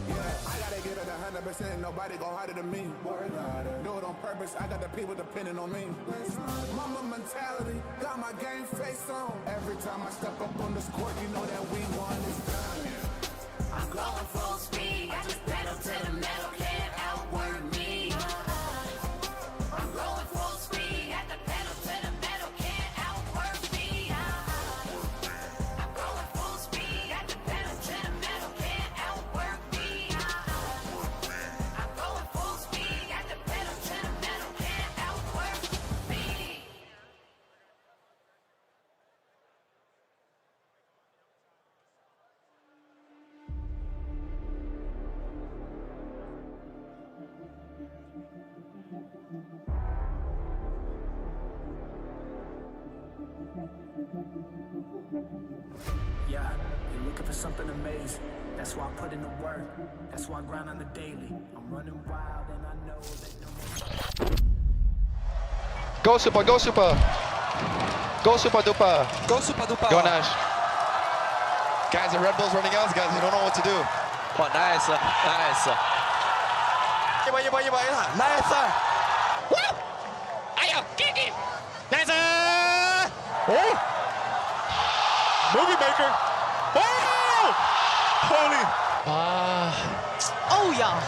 Yeah, I gotta get it 100%, nobody go harder than me. Do it on purpose, I got the people depending on me. Mama mentality, got my game face on. Every time I step up on this court, you know that we won this time. I'm going full speed, I just pedal to the metal, can't outwork me. I'm going full speed, at the pedal to the metal, can't outwork me. I'm going full speed, at the pedal to the metal, can't outwork me. I'm going full speed, at the pedal to the metal, can't outwork me. Yeah, you're looking for something amazing. That's why I put in the work. That's why I grind on the daily. I'm running wild and I know that no. Go super, go super. Go super duper. Go super duper. Go Nash. Guys, the Red Bull's running out, guys. You don't know what to do. Oh, nice, nice. Nice. Woo! Ayo, Kiki. Nice. Oh! Movie maker. Oh! Holy. Oh, yeah.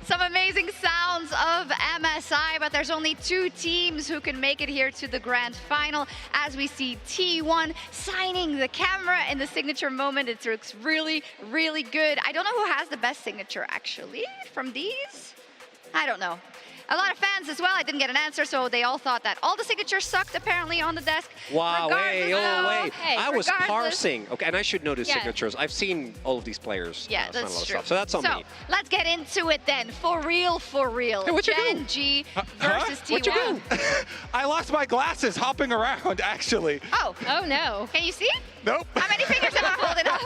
Some amazing sounds of MSI, but there's only 2 teams who can make it here to the grand final as we see T1 signing the camera in the signature moment. It looks really, really good. I don't know who has the best signature actually from these. I don't know. A lot of fans as well. I didn't get an answer, so they all thought that all the signatures sucked apparently on the desk. Wow, wait. Hey, I was parsing. Okay, and I should know the Yeah. signatures. I've seen all of these players. Yeah, sign a lot that's of true. stuff, so that's on me. Let's get into it then. For real, for real. Hey, what you Gen doing? G versus T1. What you doing? I lost my glasses hopping around, actually. Oh no. Can you see? Nope. How many fingers am I holding up?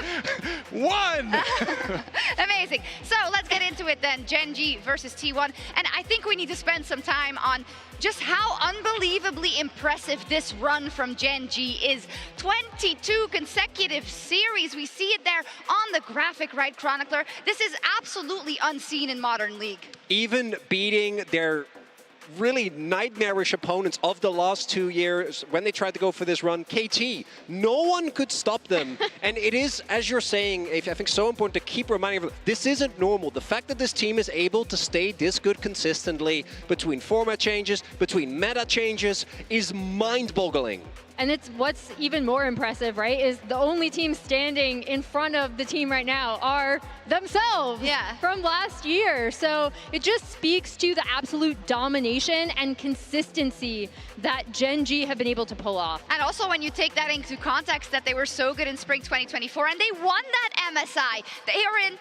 1! Amazing. So let's get into it then. Gen G versus T1. And I think we need to spend some time on just how unbelievably impressive this run from Gen G is. 22 consecutive series. We see it there on the graphic, right, Chronicler? This is absolutely unseen in Modern League. Even beating their really nightmarish opponents of the last 2 years when they tried to go for this run, KT, no one could stop them. And it is, as you're saying, I think so important to keep reminding everyone, this isn't normal. The fact that this team is able to stay this good consistently between format changes, between meta changes, is mind-boggling. And it's what's even more impressive, right, is the only team standing in front of the team right now are themselves from last year. So it just speaks to the absolute domination and consistency that Gen G have been able to pull off. And also when you take that into context that they were so good in Spring 2024 and they won that MSI, they are in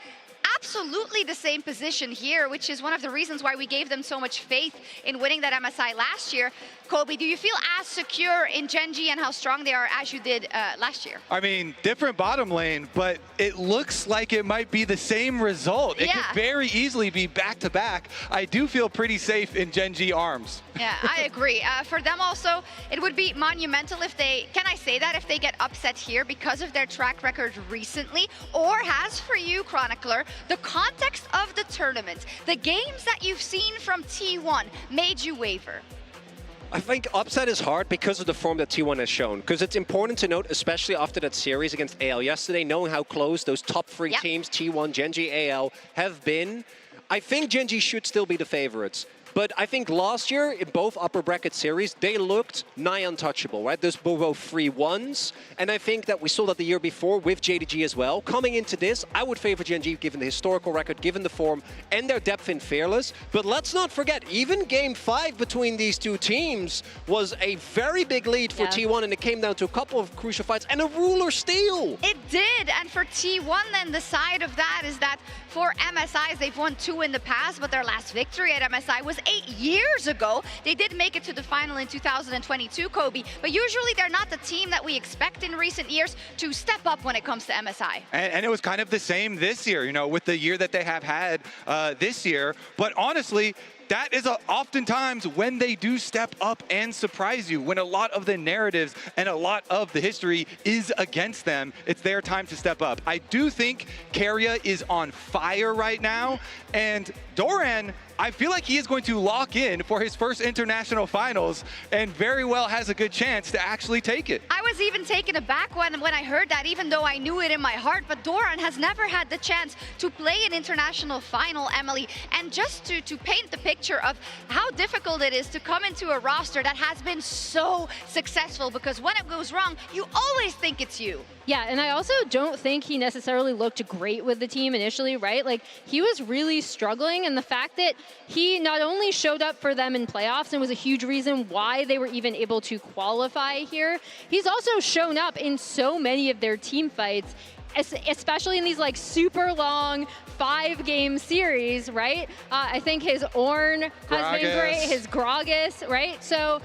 absolutely the same position here, which is one of the reasons why we gave them so much faith in winning that MSI last year. Kobe, do you feel as secure in Gen G and how strong they are as you did last year? I mean, different bottom lane, but it looks like it might be the same result. It could very easily be back-to-back. I do feel pretty safe in Gen G arms. Yeah, I agree. For them also, it would be monumental if they, can I say that, if they get upset here because of their track record recently, or has for you, Chronicler, the context of the tournament, the games that you've seen from T1 made you waver? I think upset is hard because of the form that T1 has shown. Because it's important to note, especially after that series against AL yesterday, knowing how close those top three teams, T1, Gen.G, AL, have been. I think Gen.G should still be the favorites. But I think last year, in both upper bracket series, they looked nigh untouchable, right? Those were both 3-1s. And I think that we saw that the year before with JDG as well. Coming into this, I would favor Gen.G given the historical record, given the form, and their depth in Fearless. But let's not forget, even Game 5 between these two teams was a very big lead for T1, and it came down to a couple of crucial fights and a ruler steal. It did, and for T1 then, the side of that is that for MSIs, they've won 2 in the past, but their last victory at MSI was 8 years ago. They did make it to the final in 2022, Chovy, but usually they're not the team that we expect in recent years to step up when it comes to MSI. And it was kind of the same this year, you know, with the year that they have had this year. But honestly, that is oftentimes when they do step up and surprise you, when a lot of the narratives and a lot of the history is against them, it's their time to step up. I do think Keria is on fire right now, and Doran, I feel like he is going to lock in for his first international finals and very well has a good chance to actually take it. I was even taken aback when I heard that, even though I knew it in my heart, but Doran has never had the chance to play an international final, Emily. And just to paint the picture of how difficult it is to come into a roster that has been so successful, because when it goes wrong, you always think it's you. Yeah, and I also don't think he necessarily looked great with the team initially, right? Like, he was really struggling, and the fact that he not only showed up for them in playoffs and was a huge reason why they were even able to qualify here, he's also shown up in so many of their team fights, especially in these like super long 5-game series, right? I think his Ornn has been great, his Gragas, right? So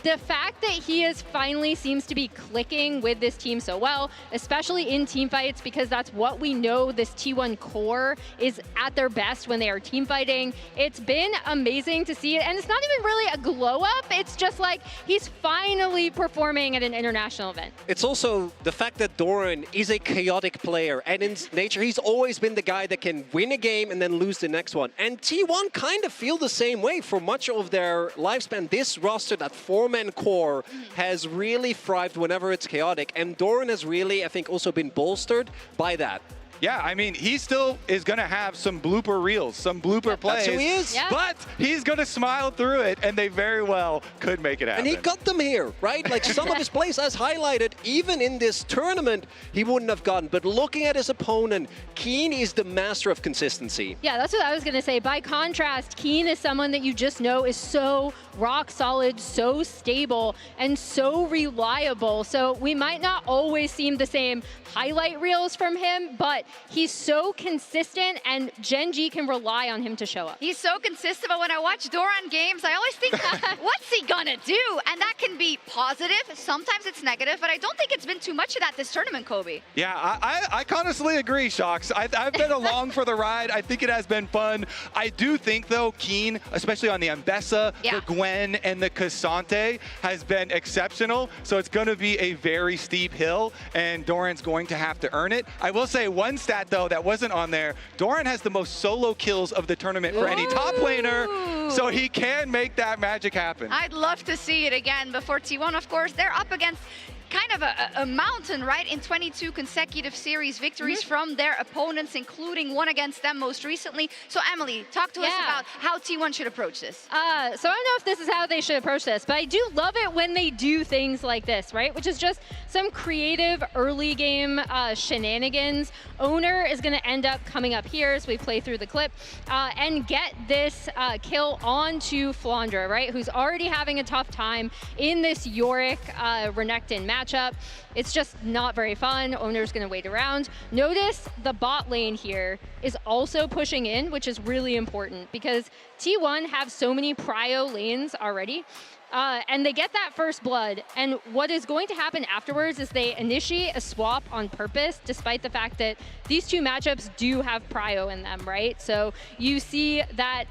the fact that he finally seems to be clicking with this team so well, especially in team fights, because that's what we know this T1 core is at their best when they are team fighting. It's been amazing to see it, and it's not even really a glow up. It's just like he's finally performing at an international event. It's also the fact that Doran is a chaotic player, and in nature, he's always been the guy that can win a game and then lose the next one. And T1 kind of feel the same way for much of their lifespan. This roster, that 4-man core, has really thrived whenever it's chaotic, and Doran has really, I think, also been bolstered by that. Yeah, I mean, he still is going to have some blooper reels, some blooper plays. That's who he is. But he's going to smile through it, and they very well could make it happen. And he got them here, right? Like some of his plays, as highlighted, even in this tournament, he wouldn't have gotten. But looking at his opponent, Keen is the master of consistency. Yeah, that's what I was going to say. By contrast, Keen is someone that you just know is so rock solid, so stable, and so reliable. So we might not always see the same highlight reels from him, but he's so consistent, and Gen.G can rely on him to show up. He's so consistent, but when I watch Doran games, I always think, what's he gonna do? And that can be positive, sometimes it's negative, but I don't think it's been too much of that this tournament, Chovy. Yeah, I honestly agree, Shox. I've been along for the ride. I think it has been fun. I do think, though, Keen, especially on the Ambessa, the Gwen, and the Cassante, has been exceptional. So it's going to be a very steep hill, and Doran's going to have to earn it. I will say one stat, though, that wasn't on there. Doran has the most solo kills of the tournament for any top laner, so he can make that magic happen. I'd love to see it again before T1, of course. They're up against kind of a mountain, right, in 22 consecutive series victories from their opponents, including one against them most recently. So Emily, talk to us about how T1 should approach this. So I don't know if this is how they should approach this, but I do love it when they do things like this, right? Which is just some creative early game shenanigans. Owner is going to end up coming up here as we play through the clip and get this kill onto Flandra, right? Who's already having a tough time in this Yorick Renekton matchup. It's just not very fun. Owner's going to wait around. Notice the bot lane here is also pushing in, which is really important because T1 have so many prio lanes already. And they get that first blood, and what is going to happen afterwards is they initiate a swap on purpose, despite the fact that these two matchups do have prio in them, right? So you see that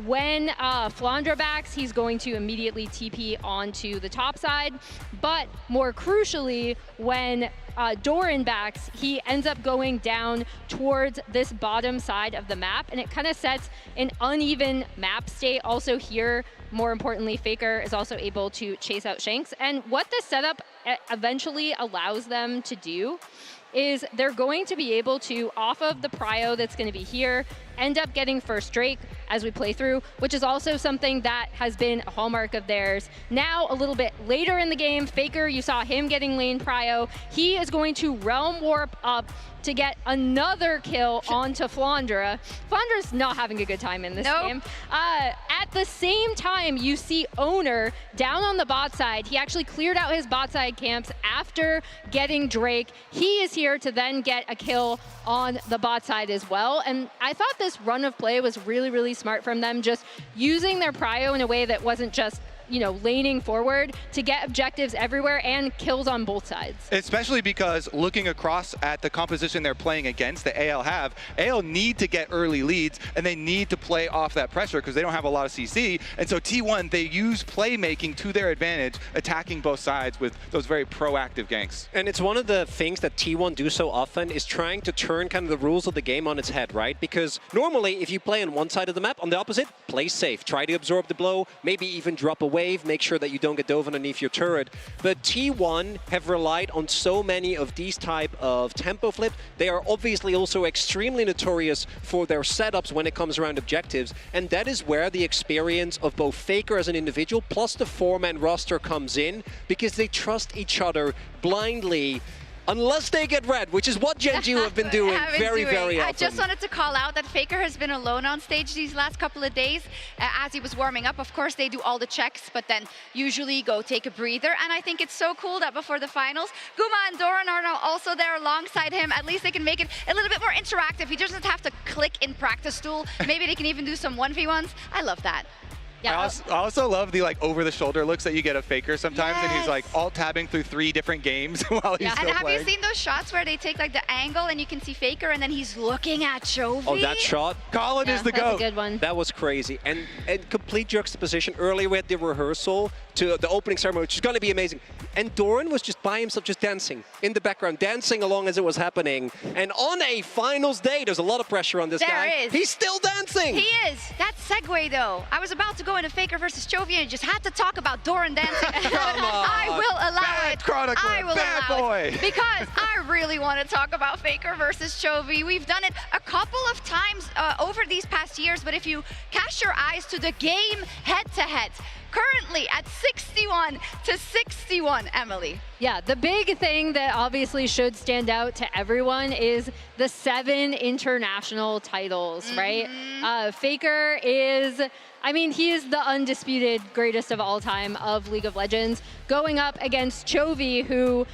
when Flandra backs, he's going to immediately TP onto the top side. But more crucially, when Doran backs, he ends up going down towards this bottom side of the map, and it kind of sets an uneven map state. Also here, more importantly, Faker is also able to chase out Shanks. And what this setup eventually allows them to do is they're going to be able to, off of the prio that's going to be here, end up getting first Drake as we play through, which is also something that has been a hallmark of theirs. Now, a little bit later in the game, Faker, you saw him getting lane prio. He is going to realm warp up to get another kill onto Flandra. Flandra's not having a good time in this game. At the same time, you see Owner down on the bot side. He actually cleared out his bot side camps after getting Drake. He is here to then get a kill on the bot side as well. And I thought this run of play was really, really smart from them, just using their prio in a way that wasn't just, you know, laning forward to get objectives everywhere and kills on both sides. Especially because looking across at the composition they're playing against, the AL have, AL need to get early leads and they need to play off that pressure because they don't have a lot of CC. And so T1, they use playmaking to their advantage, attacking both sides with those very proactive ganks. And it's one of the things that T1 do so often is trying to turn kind of the rules of the game on its head, right? Because normally if you play on one side of the map, on the opposite, play safe, try to absorb the blow, maybe even drop away. Make sure that you don't get dove underneath your turret. But T1 have relied on so many of these type of tempo flip. They are obviously also extremely notorious for their setups when it comes around objectives. And that is where the experience of both Faker as an individual plus the four-man roster comes in, because they trust each other blindly. Unless they get red, which is what Gen G have been doing very often. I just wanted to call out that Faker has been alone on stage these last couple of days as he was warming up. Of course, they do all the checks, but then usually go take a breather. And I think it's so cool that before the finals, Guma and Doran are now also there alongside him. At least they can make it a little bit more interactive. He doesn't have to click in practice tool. Maybe they can even do some 1v1s. I love that. Yeah. I also love the like over-the-shoulder looks that you get of Faker sometimes, and he's like alt-tabbing through 3 different games while he's still playing. And have you seen those shots where they take like the angle and you can see Faker and then he's looking at Chovy? Oh, that shot? Colin is the GOAT. That's a good one. That was crazy. And complete juxtaposition. Earlier we had the rehearsal to the opening ceremony, which is going to be amazing. And Doran was just by himself, just dancing in the background, dancing along as it was happening. And on a finals day, there's a lot of pressure on this guy. There is. He's still dancing. He is. That segue though. I was about to go into Faker versus Chovy and just had to talk about Doran dancing. Come on. I will allow it. Chronicler, I will bad allow boy. it. Because I really want to talk about Faker versus Chovy. We've done it a couple of times over these past years, but if you cast your eyes to the game head-to-head, currently at 61-61, Emily. Yeah, the big thing that obviously should stand out to everyone is the 7 international titles, right? Faker is, I mean, he is the undisputed greatest of all time of League of Legends, going up against Chovy, who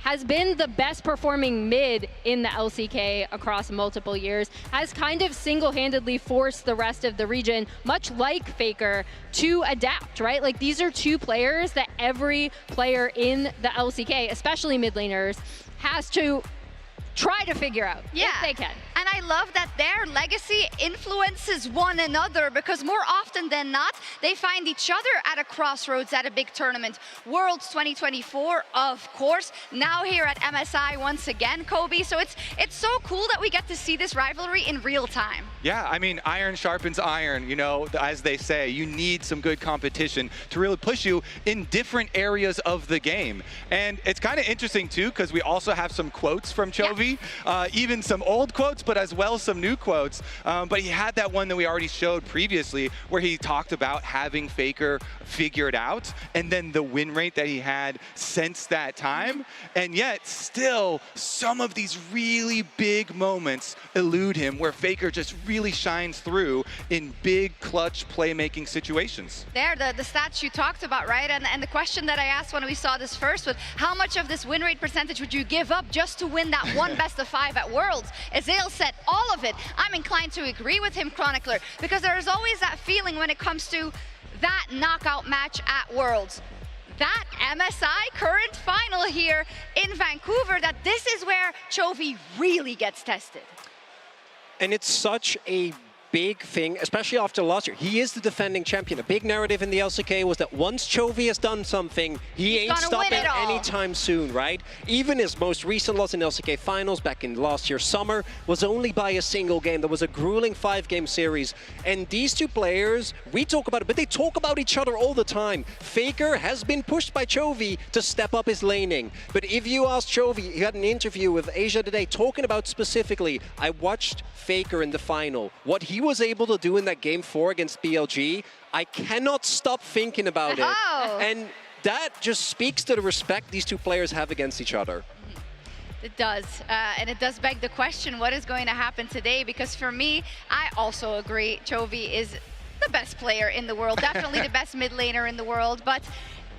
has been the best performing mid in the LCK across multiple years, has kind of single-handedly forced the rest of the region, much like Faker, to adapt, right? Like, these are 2 players that every player in the LCK, especially mid laners, has to try to figure out if they can. And I love that their legacy influences one another, because more often than not, they find each other at a crossroads at a big tournament. Worlds 2024, of course, now here at MSI once again, Kobe. So it's so cool that we get to see this rivalry in real time. Yeah, I mean, iron sharpens iron, you know, as they say. You need some good competition to really push you in different areas of the game. And it's kind of interesting, too, because we also have some quotes from Chovy, even some old quotes, but as well some new quotes. But he had that one that we already showed previously where he talked about having Faker figured out and then the win rate that he had since that time. And yet still some of these really big moments elude him where Faker just really shines through in big clutch playmaking situations. There, the stats you talked about, right? And the question that I asked when we saw this first was, how much of this win rate percentage would you give up just to win that one best of 5 at Worlds? Azale said all of it. I'm inclined to agree with him, Chronicler, because there's always that feeling when it comes to that knockout match at Worlds. That MSI current final here in Vancouver, that this is where Chovy really gets tested. And it's such a big thing, especially after last year. He is the defending champion. A big narrative in the LCK was that once Chovy has done something, he ain't stopping anytime soon, right? Even his most recent loss in LCK finals back in last year's summer was only by a single game. There was a grueling 5-game series. And these two players, we talk about it, but they talk about each other all the time. Faker has been pushed by Chovy to step up his laning. But if you ask Chovy, he had an interview with Asia today talking about specifically, I watched Faker in the final. What he was able to do in that game 4 against BLG, I cannot stop thinking about it. And that just speaks to the respect these two players have against each other. It does, and it does beg the question, what is going to happen today? Because for me, I also agree, Chovy is the best player in the world, definitely the best mid laner in the world, but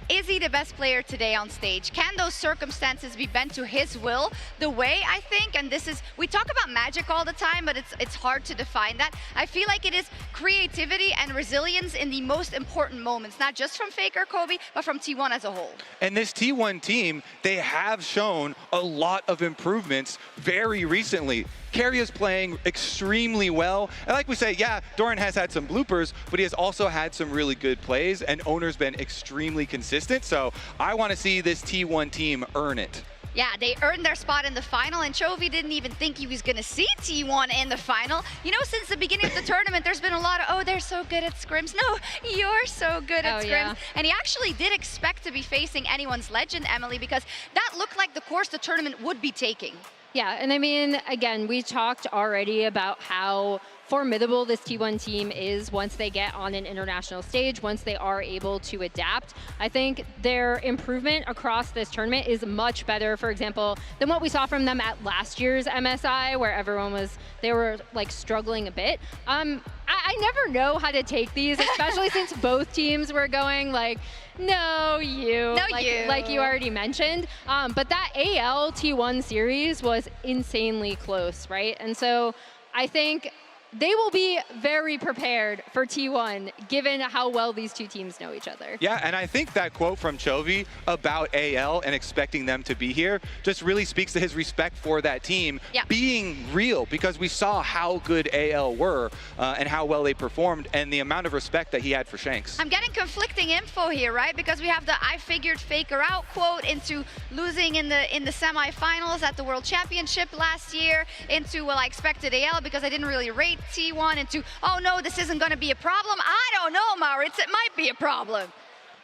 is he the best player today on stage? Can those circumstances be bent to his will? The way, I think, and this is, we talk about magic all the time, but it's hard to define that. I feel like it is creativity and resilience in the most important moments, not just from Faker, Chovy, but from T1 as a whole. And this T1 team, they have shown a lot of improvements very recently. Carry is playing extremely well. And like we say, yeah, Doran has had some bloopers, but he has also had some really good plays, and Owner's been extremely consistent. So I want to see this T1 team earn it. Yeah, they earned their spot in the final, and Chovy didn't even think he was going to see T1 in the final. You know, since the beginning of the tournament, there's been a lot of, oh, they're so good at scrims. No, you're so good at scrims. Yeah. And he actually did expect to be facing anyone's legend, Emily, because that looked like the course the tournament would be taking. Yeah, and I mean, again, we talked already about how formidable this T1 team is once they get on an international stage, once they are able to adapt. I think their improvement across this tournament is much better, for example, than what we saw from them at last year's MSI, where they were like struggling a bit. I never know how to take these, especially since both teams were going like, no, you. No, like you already mentioned. But that AL T1 series was insanely close, right? And so I think they will be very prepared for T1, given how well these two teams know each other. Yeah, and I think that quote from Chovy about AL and expecting them to be here just really speaks to his respect for that team being real, because we saw how good AL were and how well they performed and the amount of respect that he had for Shanks. I'm getting conflicting info here, right? Because we have the I figured Faker out quote into losing in the semifinals at the World Championship last year, into, well, I expected AL because I didn't really rate T1, into, oh no, this isn't going to be a problem. I don't know, Maurits, it might be a problem.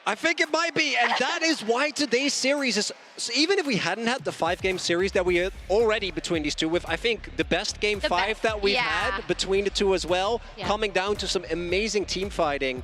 I think it might be, and that is why today's series is, so even if we hadn't had the 5-game series that we had already between these two, with I think the best game 5 that we've had between the two as well, coming down to some amazing team fighting.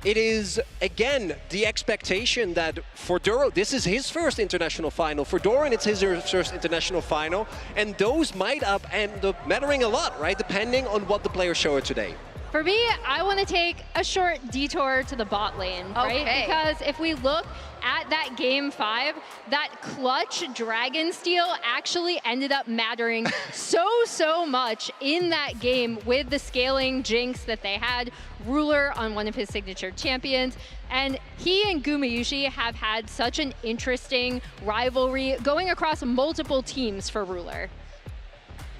It is, again, the expectation that for Duro, this is his first international final. For Doran, it's his first international final. And those might end up mattering a lot, right? Depending on what the players show it today. For me, I want to take a short detour to the bot lane, right? Because if we look at that game 5, that clutch Dragon Steal actually ended up mattering so much in that game with the scaling Jinx that they had, Ruler on one of his signature champions. And he and Gumayushi have had such an interesting rivalry going across multiple teams for Ruler.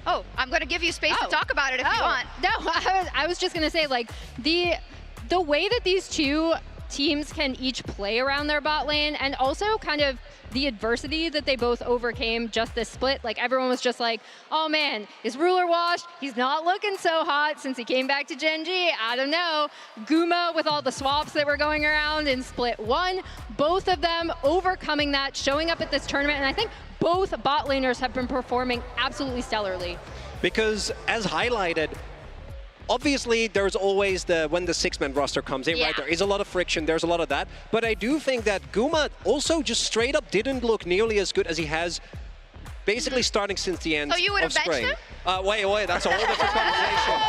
Oh, I'm going to give you space to talk about it if you want. No, I was just going to say, like, the way that these two teams can each play around their bot lane, and also kind of the adversity that they both overcame just this split. Like, everyone was just like, oh man, is Ruler washed? He's not looking so hot since he came back to Gen G. I don't know. Guma with all the swaps that were going around in split 1. Both of them overcoming that, showing up at this tournament, and I think both bot laners have been performing absolutely stellarly. Because, as highlighted, obviously there's always when the 6-man roster comes in, right? There is a lot of friction, there's a lot of that. But I do think that Guma also just straight up didn't look nearly as good as he has basically starting since the end of spring. So you would have benched him? Wait, that's a whole different conversation.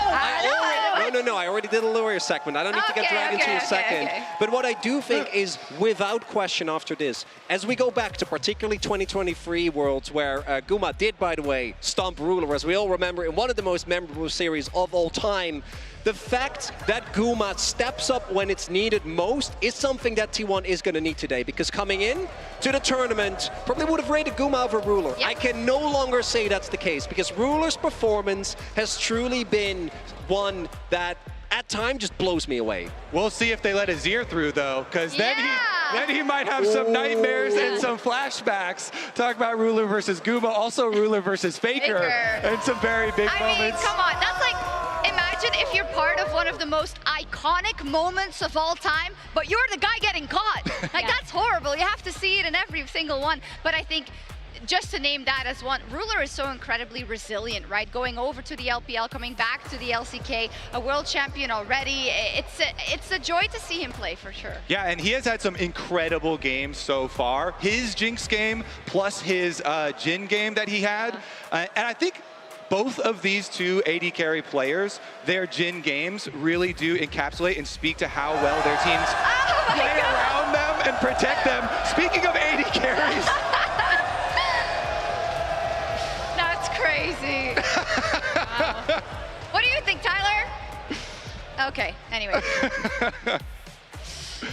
No, I already did a lawyer segment. I don't need to get dragged into a second. But what I do think is, without question after this, as we go back to particularly 2023 Worlds, where Guma did, by the way, stomp Ruler, as we all remember, in one of the most memorable series of all time, the fact that Guma steps up when it's needed most is something that T1 is going to need today, because coming in to the tournament, probably would have rated Guma over Ruler. I can no longer say that's the case, because Ruler's performance has truly been one that at times just blows me away. We'll see if they let Azir through though, because then he might have some nightmares and some flashbacks. Talk about Ruler versus Guma, also Ruler versus Faker, and some very big moments. I mean, come on, that's like, imagine if you're part of one of the most iconic moments of all time, but you're the guy getting caught. Like, that's horrible. You have to see it in every single one. But I think, just to name that as one, Ruler is so incredibly resilient, right? Going over to the LPL, coming back to the LCK, a world champion already. It's a joy to see him play, for sure. Yeah, and he has had some incredible games so far. His Jinx game plus his Jhin game that he had. And I think both of these two AD carry players, their Jhin games really do encapsulate and speak to how well their teams play around them and protect them. Speaking of AD carries. That's crazy. Wow. What do you think, Tyler? Okay, anyway.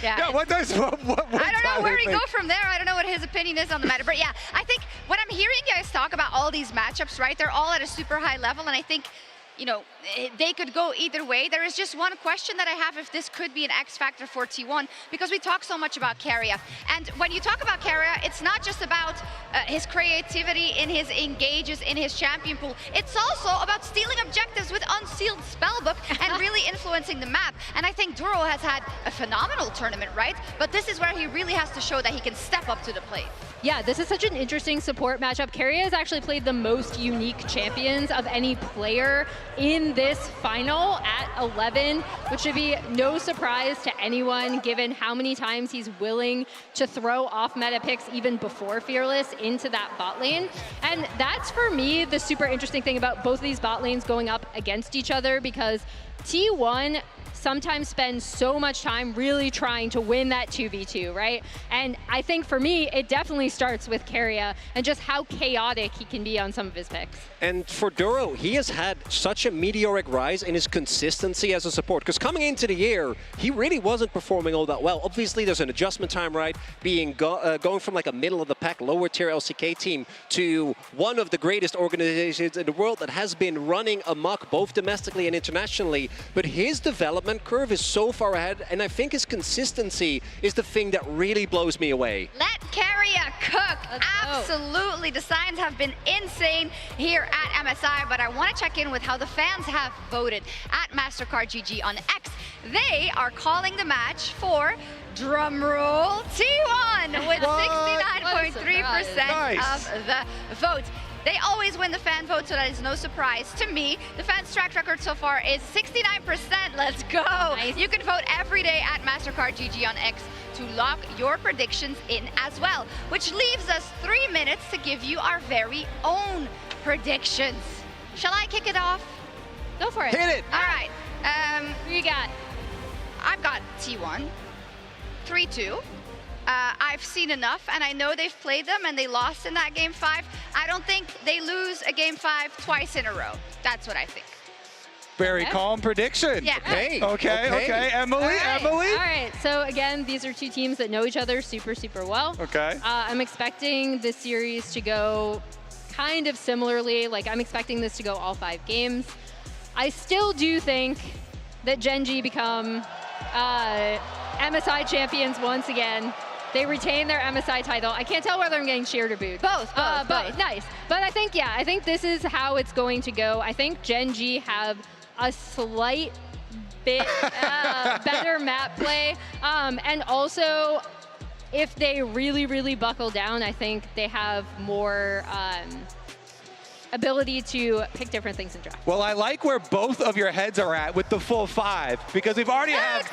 Yeah, what does what I don't know where we think? go from there. I don't know what his opinion is on the matter. But yeah, I think when I'm hearing you guys talk about all these matchups, right, they're all at a super high level. And I think, you know, they could go either way. There is just one question that I have if this could be an X factor for T1, because we talk so much about Keria. And when you talk about Keria, it's not just about his creativity in his engages, in his champion pool. It's also about stealing objectives with unsealed spellbook and really influencing the map. And I think Duro has had a phenomenal tournament, right? But this is where he really has to show that he can step up to the plate. Yeah, this is such an interesting support matchup. Keria has actually played the most unique champions of any player in this final at 11, which should be no surprise to anyone given how many times he's willing to throw off meta picks even before Fearless into that bot lane. And that's, for me, the super interesting thing about both of these bot lanes going up against each other, because T1 sometimes spends so much time really trying to win that 2v2, right? And I think for me, it definitely starts with Keria and just how chaotic he can be on some of his picks. And for Duro, he has had such a meteoric rise in his consistency as a support, because coming into the year, he really wasn't performing all that well. Obviously, there's an adjustment time, right? Being going from like a middle of the pack, lower tier LCK team to one of the greatest organizations in the world that has been running amok both domestically and internationally. But his development curve is so far ahead, and I think his consistency is the thing that really blows me away. Let Keria cook. Absolutely. The signs have been insane here at MSI, but I want to check in with how the fans have voted at MasterCard GG on X. They are calling the match for, drumroll, T1 with 69.3% of the vote. They always win the fan vote, so that is no surprise to me. The fans' track record so far is 69%. Let's go. Nice. You can vote every day at MasterCard GG on X to lock your predictions in as well, which leaves us 3 minutes to give you our very own predictions. Shall I kick it off? Go for it. Hit it. All right. Who you got? I've got T1, 3-2. I've seen enough, and I know they've played them, and they lost in that Game 5. I don't think they lose a Game 5 twice in a row. That's what I think. Very calm prediction. Yeah. Okay. Emily, All right, so again, these are two teams that know each other super, super well. Okay. I'm expecting this series to go kind of similarly. Like, I'm expecting this to go all 5 games. I still do think that Gen G become MSI champions once again. They retain their MSI title. I can't tell whether I'm getting cheered or booed. Both. Nice. But I think, I think this is how it's going to go. I think Gen G have a slight bit better map play. And also, if they really, really buckle down, I think they have more ability to pick different things in draft. Well, I like where both of your heads are at with the full 5, because we've already had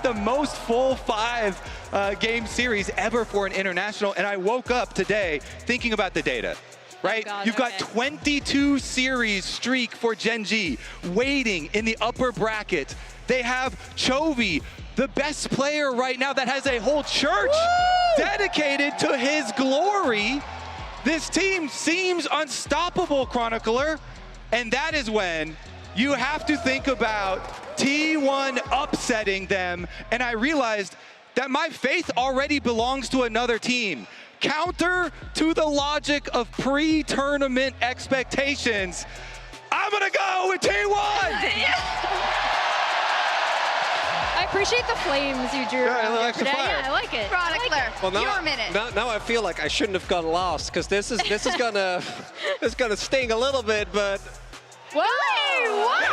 the most full 5 game series ever for an international, and I woke up today thinking about the data. Right? You've got 22 series streak for Gen G waiting in the upper bracket. They have Chovy, the best player right now that has a whole church dedicated to his glory. This team seems unstoppable, Chronicler, and that is when you have to think about T1 upsetting them, and I realized that my faith already belongs to another team. counter to the logic of pre-tournament expectations, I'm gonna go with T1! I appreciate the flames you drew around here today. Yeah, I like it. Chronicler, Well, now, your minute. now I feel like I shouldn't have gone last because this is gonna sting a little bit, but. Whoa! What?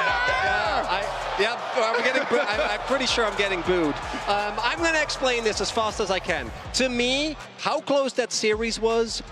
I'm pretty sure I'm getting booed. I'm going to explain this as fast as I can. To me, how close that series was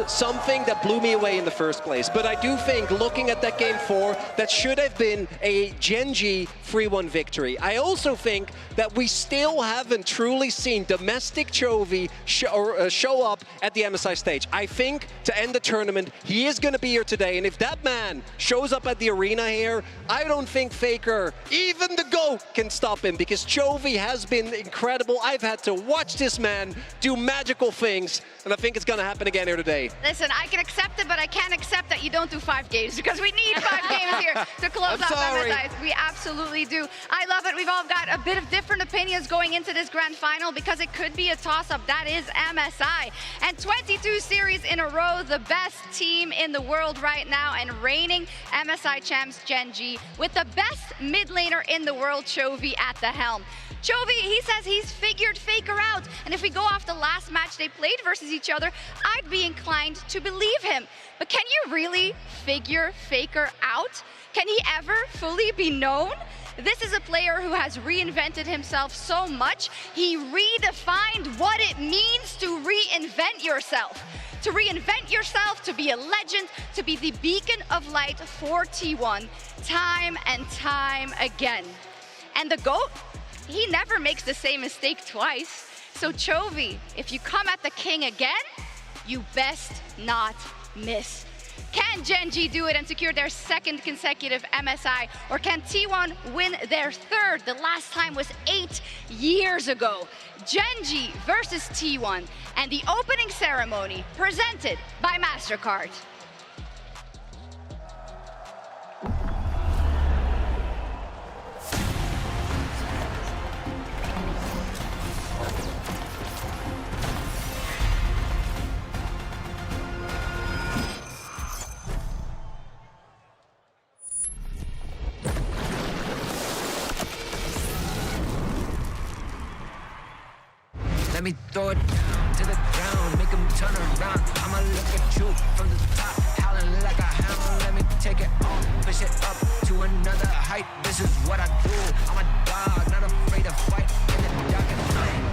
something that blew me away in the first place. But I do think, looking at that game 4, that should have been a Gen G 3-1 victory. I also think that we still haven't truly seen domestic Chovy show up at the MSI stage. I think to end the tournament, he is going to be here today. And if that man shows up at the arena here, I don't think Faker, even the GOAT, can stop him because Chovy has been incredible. I've had to watch this man do magical things, and I think it's going to happen again here today. Listen, I can accept it, but I can't accept that you don't do 5 games because we need 5 games here to close out MSI. We absolutely do. I love it. We've all got a bit of different opinions going into this grand final because it could be a toss-up. That is MSI. And 22 series in a row, the best team in the world right now and reigning MSI champs Gen G with the best mid laner in the world, Chovy, at the helm. Chovy, he says he's figured Faker out, and if we go off the last match they played versus each other, I'd be inclined to believe him. But can you really figure Faker out? Can he ever fully be known? This is a player who has reinvented himself so much, he redefined what it means to reinvent yourself. To reinvent yourself, to be a legend, to be the beacon of light for T1, time and time again. And the GOAT, he never makes the same mistake twice. So Chovy, if you come at the king again, you best not miss. Can Gen G do it and secure their 2nd consecutive MSI? Or can T1 win their 3rd? The last time was 8 years ago. Gen G versus T1 and the opening ceremony presented by MasterCard. Let me throw it down to the ground, make them turn around. I'ma look at you from the top, howling like a hound. Let me take it off, push it up to another height. This is what I do. I'm a dog, not afraid to fight in the dark at night.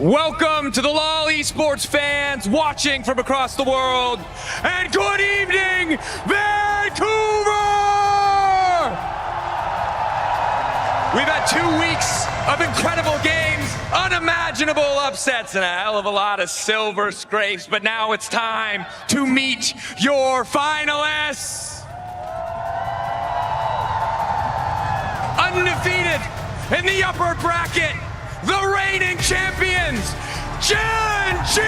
Welcome to the LoL Esports fans watching from across the world, and good evening, Vancouver! We've had 2 weeks of incredible games, unimaginable upsets, and a hell of a lot of silver scrapes, but now it's time to meet your finalists. Undefeated in the upper bracket, the reigning champions, Gen.G!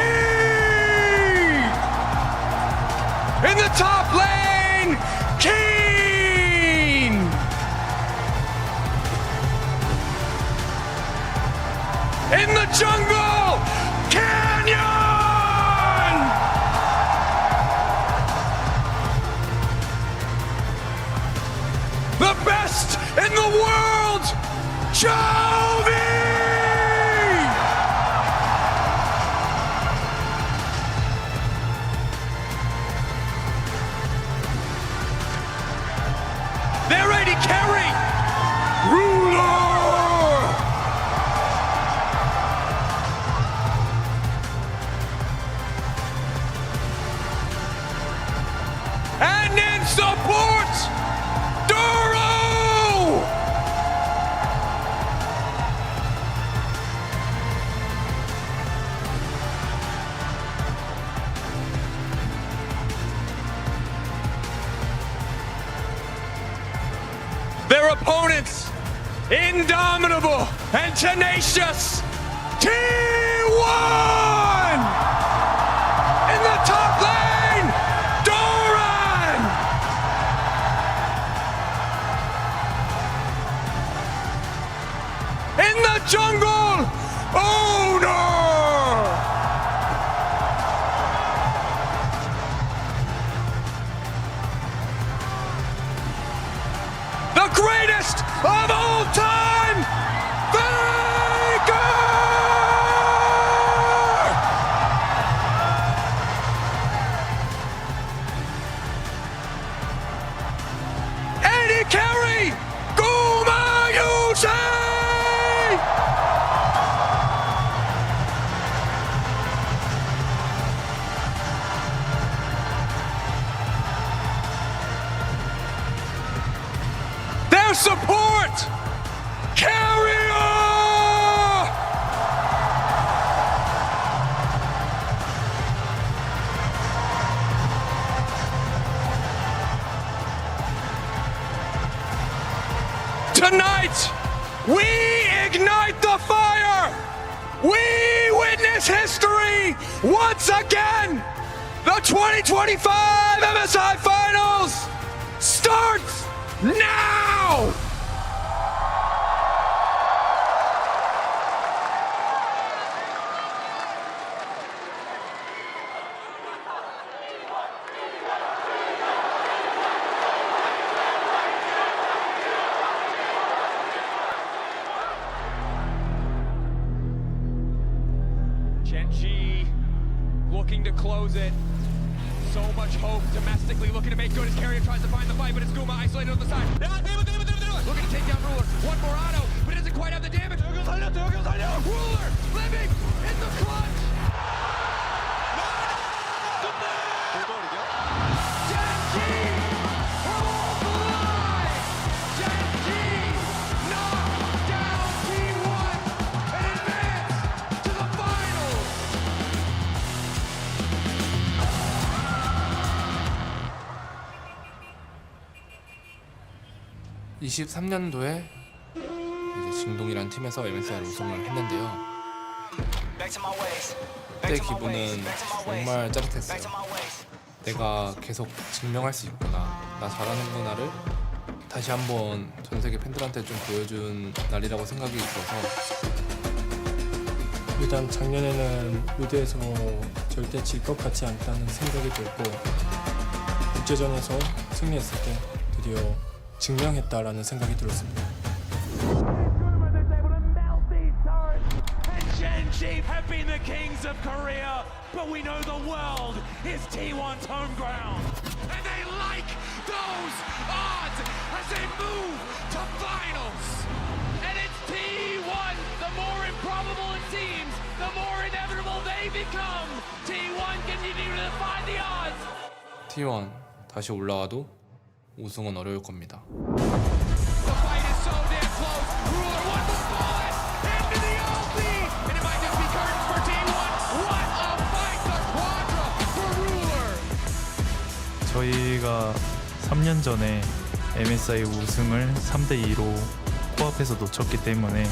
In the top lane, Keen! In the jungle, Canyon! The best in the world, Chovy! They're ready to carry Ruler! And in support, Duro! Their opponents, indomitable and tenacious, T1! In the top lane, Doran! In the jungle, Owner! The greatest of all time, Faker! Eddie Carey, Gumayushi! Their support, Carrier! Tonight, we ignite the fire! We witness history once again! The 2025 MSI Finals starts now! Gen.G looking to close it. So much hope domestically, looking to make good as Carrier tries to find the fight, but it's Guma isolated on the side. Looking to take down Ruler. One more auto, but it doesn't quite have the damage. Ruler living in the clutch. Gen.G holds the line. Gen.G knocks down T1 and advance to the finals. 23년도에 이제 진동이라는 팀에서 MSI 우승을 했는데요. 그때 기분은 정말 짜릿했어요. 내가 계속 증명할 수 있구나, 나 잘하는구나를 다시 한번 전 세계 팬들한테 좀 보여준 날이라고 생각이 들어서, 일단 작년에는 무대에서 절대 질 것 같지 않다는 생각이 들고, 국제전에서 승리했을 때 드디어 증명했다라는 생각이 들었습니다. Gen.G have been the kings of Korea, but we know the world is T1's home ground. And they like those odds as they move to finals. And it's T1, the more improbable it seems, the more inevitable they become. T1 continue to defy the odds. T1 다시 올라와도 우승은 어려울 겁니다. The fight is so damn close. Ruler one more bullet into the OP, and it might just be curtains for T1. What a fight, the quadra for Ruler. 저희가 3년 전에 MSI 우승을 3대2로 코앞에서 놓쳤기 때문에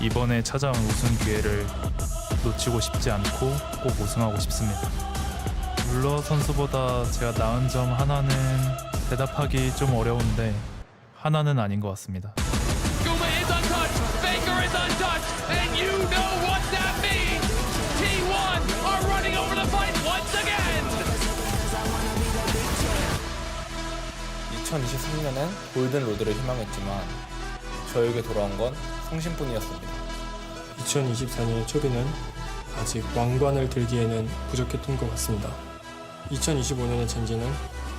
이번에 찾아온 우승 기회를 놓치고 싶지 않고 꼭 우승하고 싶습니다. 룰러 선수보다 제가 나은 점 하나는 대답하기 좀 어려운데 하나는 아닌 것 같습니다. Guma is untouched, Faker is untouched, and you know what that means. T1 are running over the fight once again. 2023년엔 골든 로드를 희망했지만 저에게 돌아온 건 성신뿐이었습니다. 2024년의 초비는 아직 왕관을 들기에는 부족했던 것 같습니다. 2025년의 젠지는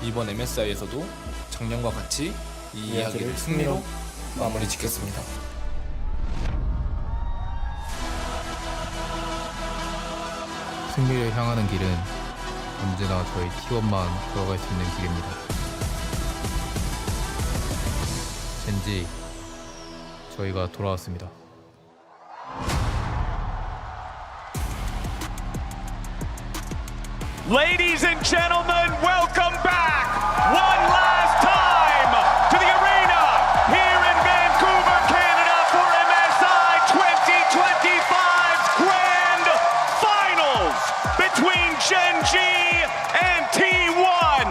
이번 MSI에서도 작년과 같이 이 이야기를 승리로 마무리 짓겠습니다. 승리를 향하는 길은 언제나 저희 T1만 걸어갈 수 있는 길입니다. 젠지, 저희가 돌아왔습니다. Ladies and gentlemen, welcome back one last time to the arena here in Vancouver, Canada for MSI 2025's Grand Finals between Gen G and T1.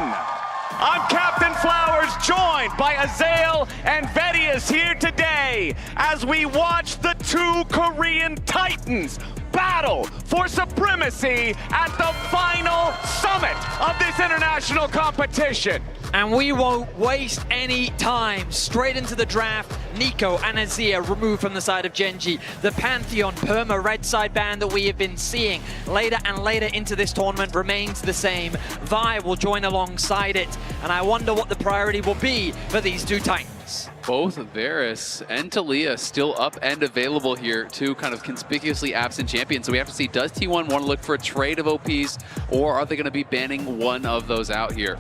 I'm Captain Flowers, joined by Azael and Vedius here today as we watch the two Korean Titans battle for supremacy at the final summit of this international competition. And we won't waste any time. Straight into the draft, Nico and Azir removed from the side of Genji. The Pantheon perma red side ban that we have been seeing later and later into this tournament remains the same. Vi will join alongside it, and I wonder what the priority will be for these two Titans. Both Varus and Talia still up and available here, two kind of conspicuously absent champions. So we have to see, does T1 want to look for a trade of OPs, or are they going to be banning one of those out here?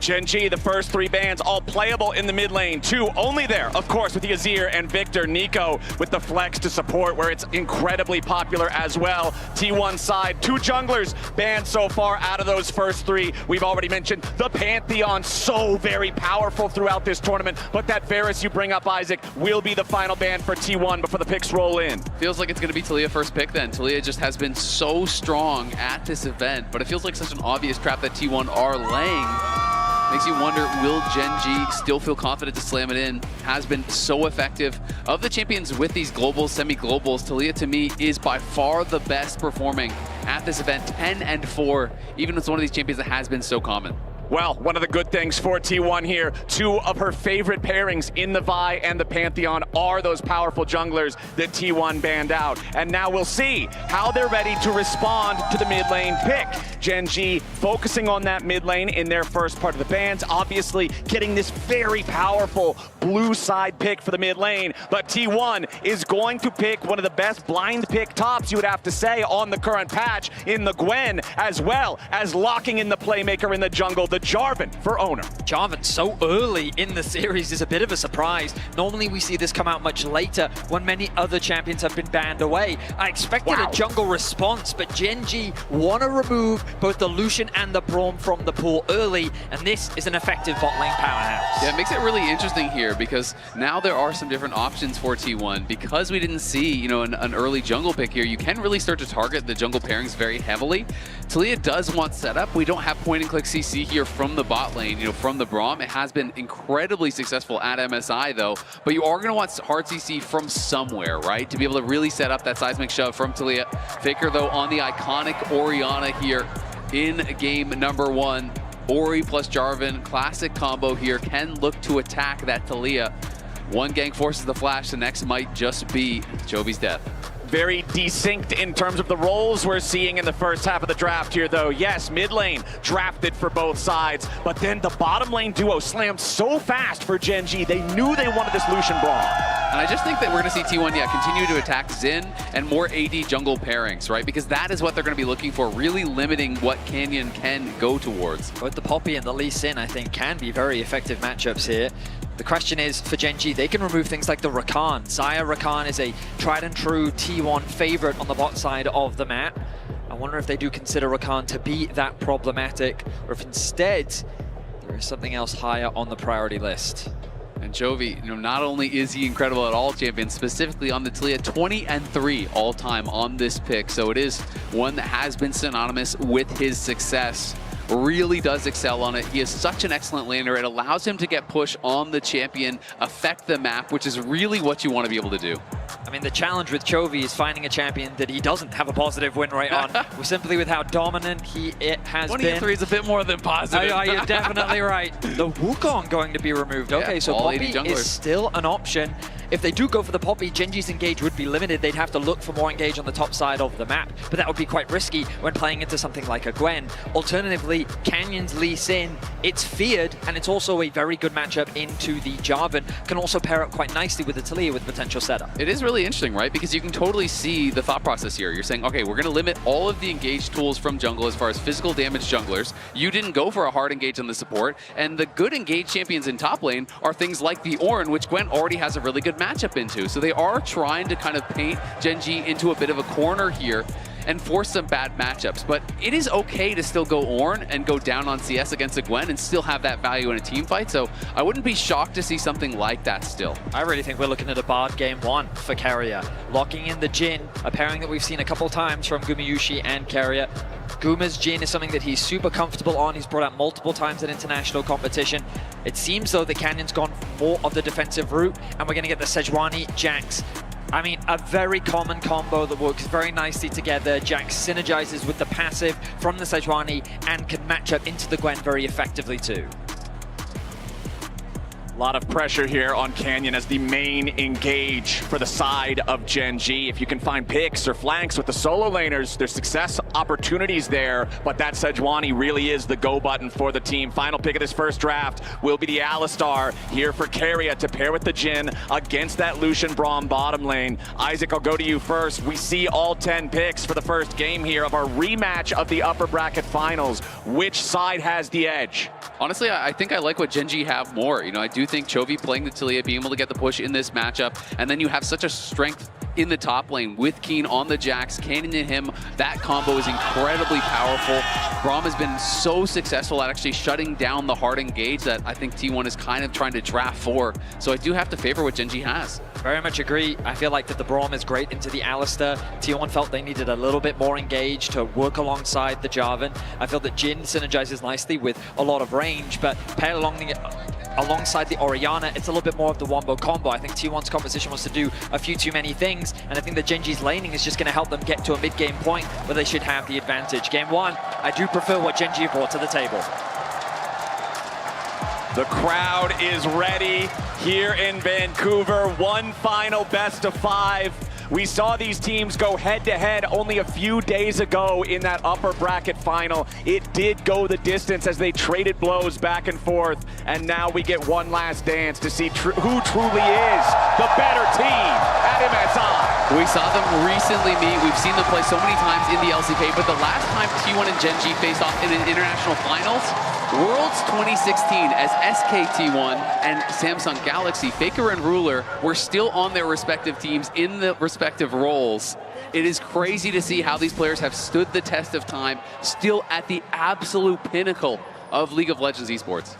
Gen G, the first three bans, all playable in the mid lane. Two only there, of course, with the Azir and Victor. Nico with the flex to support, where it's incredibly popular as well. T1 side, two junglers banned so far out of those first three. We've already mentioned the Pantheon, so very powerful throughout this tournament. But that Varus you bring up, Isaac, will be the final ban for T1 before the picks roll in. Feels like it's going to be Talia first pick then. Talia just has been so strong at this event, but it feels like such an obvious trap that T1 are laying. Makes you wonder, will Gen G still feel confident to slam it in? Has been so effective. Of the champions with these globals, semi-globals, Talia to me is by far the best performing at this event, 10-4, even as one of these champions that has been so common. Well, one of the good things for T1 here, two of her favorite pairings in the Vi and the Pantheon are those powerful junglers that T1 banned out. And now we'll see how they're ready to respond to the mid lane pick. Gen G focusing on that mid lane in their first part of the bans, obviously getting this very powerful blue side pick for the mid lane. But T1 is going to pick one of the best blind pick tops, you would have to say, on the current patch in the Gwen, as well as locking in the playmaker in the jungle, the Jarvan for owner. Jarvan so early in the series is a bit of a surprise. Normally we see this come out much later when many other champions have been banned away. I expected a jungle response, but Gen G want to remove both the Lucian and the Braum from the pool early, and this is an effective bot lane powerhouse. Yeah, it makes it really interesting here because now there are some different options for T1. Because we didn't see, you know, an early jungle pick here, you can really start to target the jungle pairings very heavily. Talia does want setup. We don't have point and click CC here from the bot lane, you know, from the Braum. It has been incredibly successful at MSI though, but you are going to want hard CC from somewhere, right? To be able to really set up that seismic shove from Talia. Faker though on the iconic Orianna here in game number one. Ori plus Jarvan, classic combo here, can look to attack that Talia. One gang forces the flash, the next might just be Chovy's death. Very desynced in terms of the roles we're seeing in the first half of the draft here, though. Yes, mid lane drafted for both sides, but then the bottom lane duo slammed so fast for Gen G. They knew they wanted this Lucian Braum. And I just think that we're going to see T1, continue to attack Xin and more AD jungle pairings, right? Because that is what they're going to be looking for, really limiting what Canyon can go towards. Both the Poppy and the Lee Sin, I think, can be very effective matchups here. The question is, for Gen G, they can remove things like the Rakan. Xayah Rakan is a tried and true T1 favorite on the bot side of the map. I wonder if they do consider Rakan to be that problematic, or if instead there is something else higher on the priority list. And Chovy, not only is he incredible at all champions, specifically on the Taliyah, 20-3 all-time on this pick. So it is one that has been synonymous with his success. Really does excel on it. He is such an excellent laner. It allows him to get push on the champion, affect the map, which is really what you want to be able to do. I mean, the challenge with Chovy is finding a champion that he doesn't have a positive win rate on. Simply with how dominant it has been. 20-3 is a bit more than positive. Oh, you're definitely right. The Wukong going to be removed. Okay, so Poppy is still an option. If they do go for the Poppy, Gen G's engage would be limited. They'd have to look for more engage on the top side of the map, but that would be quite risky when playing into something like a Gwen. Alternatively, Canyon's Lee Sin, it's feared, and it's also a very good matchup into the Jarvan. Can also pair up quite nicely with the Taliyah with potential setup. It is really interesting, right? Because you can totally see the thought process here. You're saying, okay, we're going to limit all of the engage tools from jungle as far as physical damage junglers. You didn't go for a hard engage on the support, and the good engage champions in top lane are things like the Ornn, which Gwen already has a really good matchup into. So they are trying to kind of paint Gen G into a bit of a corner here and force some bad matchups. But it is okay to still go Ornn and go down on CS against a Gwen and still have that value in a team fight. So I wouldn't be shocked to see something like that still. I really think we're looking at a Bard game 1 for Keria. Locking in the Jhin, a pairing that we've seen a couple times from Gumayusi and Keria. Guma's Jhin is something that he's super comfortable on. He's brought out multiple times in international competition. It seems though that Canyon's gone more of the defensive route, and we're going to get the Sejuani Jax. I mean, a very common combo that works very nicely together. Jax synergizes with the passive from the Sejuani and can match up into the Gwen very effectively too. A lot of pressure here on Canyon as the main engage for the side of Gen G. If you can find picks or flanks with the solo laners, there's success opportunities there, but that Sejuani really is the go button for the team. Final pick of this first draft will be the Alistar here for Keria to pair with the Jhin against that Lucian Braum bottom lane. Isaac, I'll go to you first. We see all 10 picks for the first game here of our rematch of the upper bracket finals. Which side has the edge? Honestly, I think I like what Gen G have more. I do think Chovy playing the Taliyah, being able to get the push in this matchup, and then you have such a strength in the top lane with Keen on the Jax, Cannon and him. That combo is incredibly powerful. Braum has been so successful at actually shutting down the hard engage that I think T1 is kind of trying to draft for. So I do have to favor what Gen G has. Very much agree. I feel like that the Braum is great into the Alistar. T1 felt they needed a little bit more engage to work alongside the Jarvan. I feel that Jhin synergizes nicely with a lot of range, but paired alongside the Orianna, it's a little bit more of the wombo combo. I think T1's composition wants to do a few too many things, and I think that Gen G's laning is just going to help them get to a mid-game point where they should have the advantage. Game 1, I do prefer what Gen G brought to the table. The crowd is ready here in Vancouver. One final best of 5. We saw these teams go head-to-head only a few days ago in that upper bracket final. It did go the distance as they traded blows back and forth, and now we get one last dance to see who truly is the better team at MSI. We saw them recently meet. We've seen them play so many times in the LCK, but the last time T1 and Gen G faced off in an international finals, Worlds 2016, as SKT1 and Samsung Galaxy, Faker and Ruler were still on their respective teams in the respective roles. It is crazy to see how these players have stood the test of time, still at the absolute pinnacle of League of Legends esports.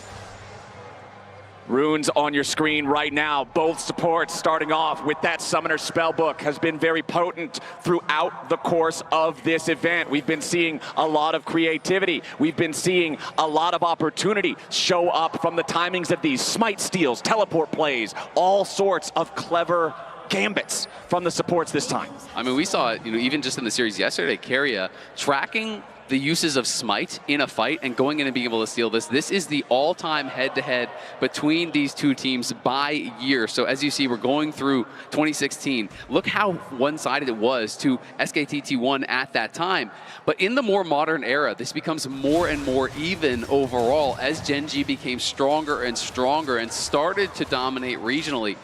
Runes on your screen right now. Both supports starting off with that Summoner Spellbook has been very potent throughout the course of this event. We've been seeing a lot of creativity. We've been seeing a lot of opportunity show up from the timings of these smite steals, teleport plays, all sorts of clever gambits from the supports this time. I mean, we saw it, even just in the series yesterday, Keria tracking the uses of smite in a fight and going in and being able to steal this. This is the all-time head-to-head between these two teams by year. So as you see, we're going through 2016. Look how one-sided it was to SKT1 at that time. But in the more modern era, this becomes more and more even overall as Gen G became stronger and stronger and started to dominate regionally.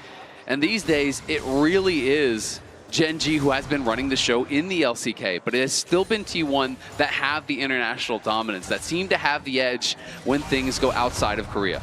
And these days, it really is Gen.G who has been running the show in the LCK, but it has still been T1 that have the international dominance, that seem to have the edge when things go outside of Korea.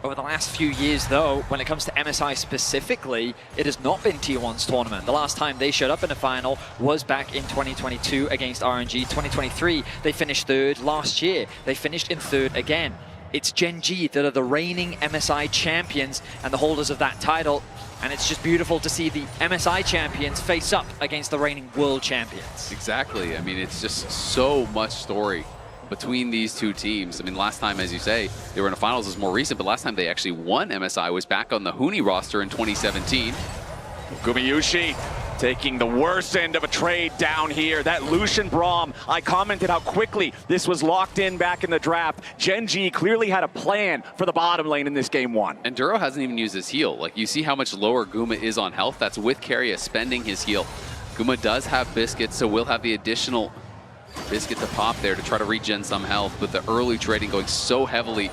Over the last few years, though, when it comes to MSI specifically, it has not been T1's tournament. The last time they showed up in a final was back in 2022 against RNG. 2023, they finished third. Last year, they finished in third again. It's Gen.G that are the reigning MSI champions and the holders of that title. And it's just beautiful to see the MSI champions face up against the reigning world champions. Exactly. I mean, it's just so much story between these two teams. I mean, last time, as you say, they were in the finals is more recent, but last time they actually won MSI was back on the Huni roster in 2017. Gumayushi taking the worst end of a trade down here. That Lucian Braum, I commented how quickly this was locked in back in the draft. Gen.G clearly had a plan for the bottom lane in this game one. And Duro hasn't even used his heal. Like, you see how much lower Guma is on health. That's with Keria spending his heal. Guma does have Biscuit, so we'll have the additional Biscuit to pop there to try to regen some health, but the early trading going so heavily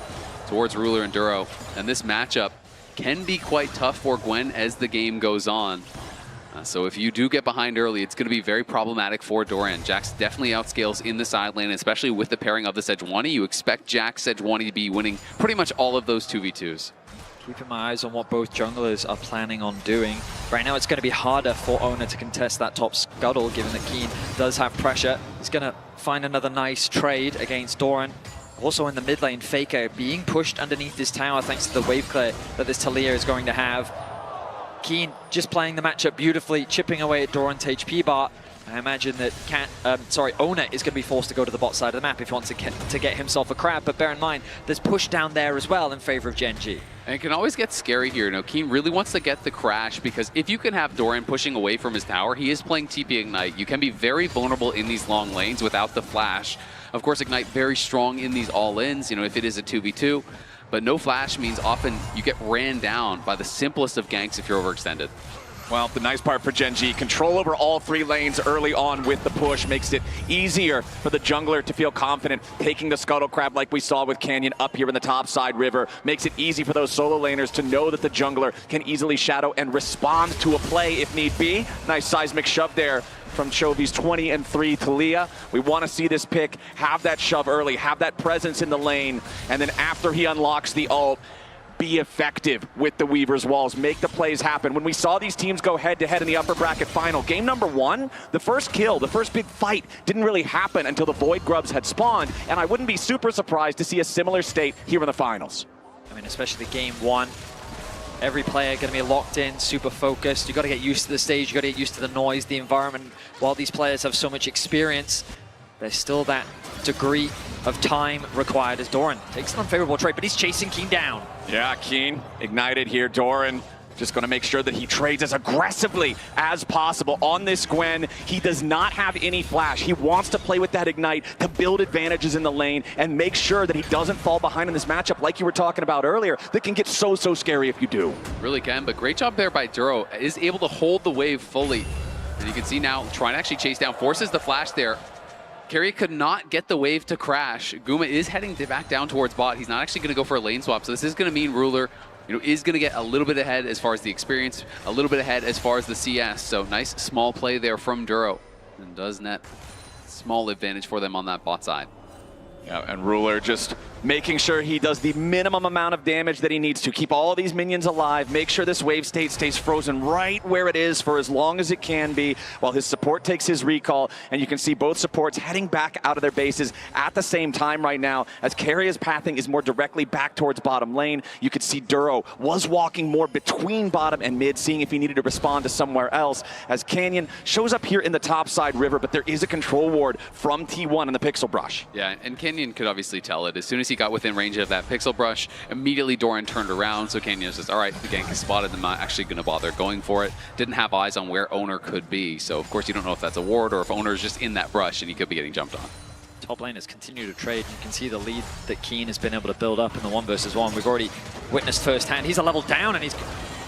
towards Ruler and Duro. And this matchup can be quite tough for Gwen as the game goes on. So if you do get behind early, it's going to be very problematic for Doran. Jax definitely outscales in the side lane, especially with the pairing of the Sejuani. You expect Jax Sejuani to be winning pretty much all of those 2v2s. Keeping my eyes on what both junglers are planning on doing. Right now it's going to be harder for Oner to contest that top scuttle, given that Keen does have pressure. He's going to find another nice trade against Doran. Also in the mid lane, Faker being pushed underneath this tower thanks to the wave clear that this Talia is going to have. Keen just playing the matchup beautifully, chipping away at Doran's HP bar. I imagine that Oner is going to be forced to go to the bot side of the map if he wants to get himself a crab, but bear in mind, there's push down there as well in favor of Gen.G. And it can always get scary here. You know, Keen really wants to get the crash because if you can have Doran pushing away from his tower, he is playing TP Ignite. You can be very vulnerable in these long lanes without the flash. Of course, Ignite very strong in these all-ins, you know, if it is a 2v2. But no flash means often you get ran down by the simplest of ganks if you're overextended. Well, the nice part for Gen.G, control over all three lanes early on with the push makes it easier for the jungler to feel confident taking the Scuttle Crab like we saw with Canyon up here in the top side river. Makes it easy for those solo laners to know that the jungler can easily shadow and respond to a play if need be. Nice seismic shove there from Chovy's 20-3 Talia. We want to see this pick have that shove early, have that presence in the lane, and then after he unlocks the ult, be effective with the Weaver's walls, make the plays happen. When we saw these teams go head-to-head in the upper bracket final, game number one, the first kill, the first big fight didn't really happen until the Void Grubs had spawned, and I wouldn't be super surprised to see a similar state here in the finals. I mean, especially game one. Every player going to be locked in, super focused. You got to get used to the stage, you got to get used to the noise, the environment. While these players have so much experience, there's still that degree of time required as Doran takes an unfavorable trade, but he's chasing Keen down. Yeah, Keen ignited here. Doran just going to make sure that he trades as aggressively as possible on this Gwen. He does not have any flash. He wants to play with that Ignite to build advantages in the lane and make sure that he doesn't fall behind in this matchup like you were talking about earlier that can get so scary if you do. Really can, but great job there by Duro. Is able to hold the wave fully. And you can see now trying to actually chase down, forces the flash there. Keria could not get the wave to crash. Guma is heading back down towards bot. He's not actually going to go for a lane swap, so this is going to mean Ruler, you know, is going to get a little bit ahead as far as the experience, a little bit ahead as far as the CS. So nice small play there from Duro, and does net small advantage for them on that bot side. Yeah, and Ruler just making sure he does the minimum amount of damage that he needs to. Keep all of these minions alive, make sure this wave state stays frozen right where it is for as long as it can be, while his support takes his recall. And you can see both supports heading back out of their bases at the same time right now, as Keria's pathing is more directly back towards bottom lane. You could see Duro was walking more between bottom and mid, seeing if he needed to respond to somewhere else, as Canyon shows up here in the top side river, but there is a control ward from T1 in the Pixel Brush. Yeah, and Canyon could obviously tell it. As soon as he got within range of that Pixel Brush, immediately Doran turned around, so Canyon says, all right, the gank is spotted, I'm not actually going to bother going for it. Didn't have eyes on where Oner could be, so of course you don't know if that's a ward or if Oner is just in that brush and he could be getting jumped on. Top lane has continued to trade. You can see the lead that Keen has been able to build up in the 1 versus 1. We've already witnessed firsthand. He's a level down and he's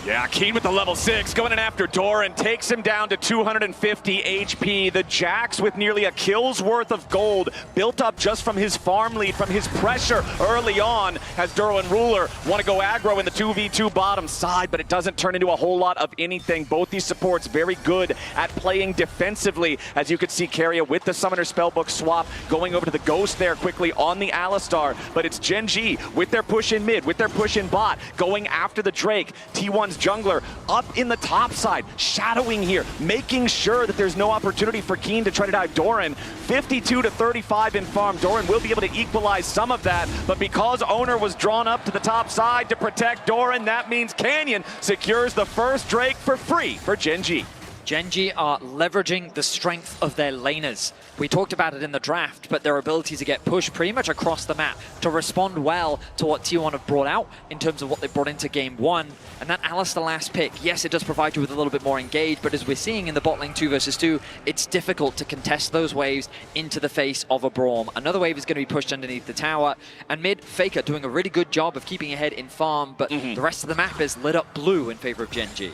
Yeah, Keen with the level 6, going in after Doran, takes him down to 250 HP. The Jax with nearly a kill's worth of gold, built up just from his farm lead, from his pressure early on, as Duro and Ruler want to go aggro in the 2v2 bottom side, but it doesn't turn into a whole lot of anything. Both these supports very good at playing defensively, as you could see Keria with the Summoner Spellbook swap, going over to the Ghost there quickly on the Alistar, but it's Gen G with their push in mid, with their push in bot, going after the Drake. T1's jungler up in the top side, shadowing here, making sure that there's no opportunity for Keen to try to dive Doran. 52 to 35 in farm. Doran will be able to equalize some of that, but because Owner was drawn up to the top side to protect Doran, that means Canyon secures the first Drake for free for Gen G. Gen G are leveraging the strength of their laners. We talked about it in the draft, but their ability to get pushed pretty much across the map, to respond well to what T1 have brought out in terms of what they brought into game 1. And that Alistar last pick, yes, it does provide you with a little bit more engage, but as we're seeing in the bot lane 2 versus 2, it's difficult to contest those waves into the face of a Braum. Another wave is going to be pushed underneath the tower, and mid, Faker doing a really good job of keeping ahead in farm, but the rest of the map is lit up blue in favor of Gen G.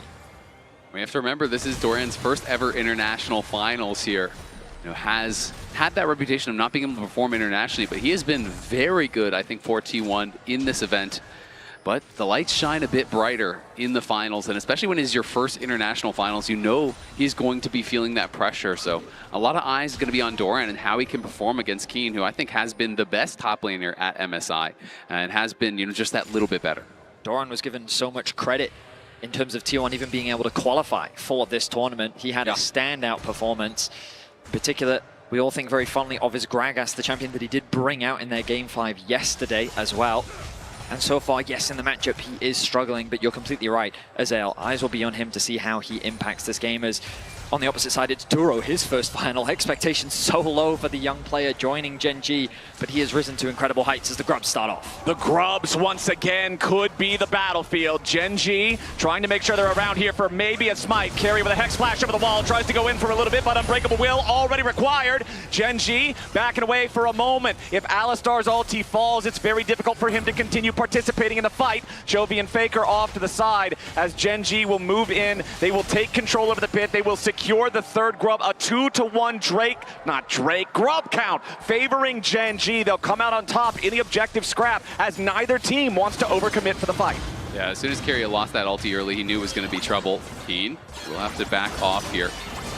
We have to remember this is Doran's first ever international finals here. You know, has had that reputation of not being able to perform internationally, but he has been very good, I think, for T1 in this event. But the lights shine a bit brighter in the finals, and especially when it's your first international finals, you know he's going to be feeling that pressure. So a lot of eyes are going to be on Doran and how he can perform against Keen, who I think has been the best top laner at MSI and has been, you know, just that little bit better. Doran was given so much credit in terms of T1 even being able to qualify for this tournament. He had a standout performance. In particular, we all think very fondly of his Gragas, the champion that he did bring out in their Game 5 yesterday as well. And so far, yes, in the matchup, he is struggling, but you're completely right, Azael. Eyes will be on him to see how he impacts this game, as on the opposite side, it's Duro, his first final. Expectations so low for the young player joining Gen G, but he has risen to incredible heights as the Grubs start off. The Grubs, once again, could be the battlefield. Gen G trying to make sure they're around here for maybe a smite. Keria with a Hex Flash over the wall, tries to go in for a little bit, but Unbreakable Will already required. Gen G backing away for a moment. If Alistar's ulti falls, it's very difficult for him to continue participating in the fight. Chovy and Faker off to the side as Gen G will move in. They will take control of the pit. They will secure the third Grub. A 2-to-1 Grub count favoring Gen G. They'll come out on top in the objective scrap as neither team wants to overcommit for the fight. Yeah, as soon as Keria lost that ulti early, he knew it was going to be trouble. Keen will have to back off here.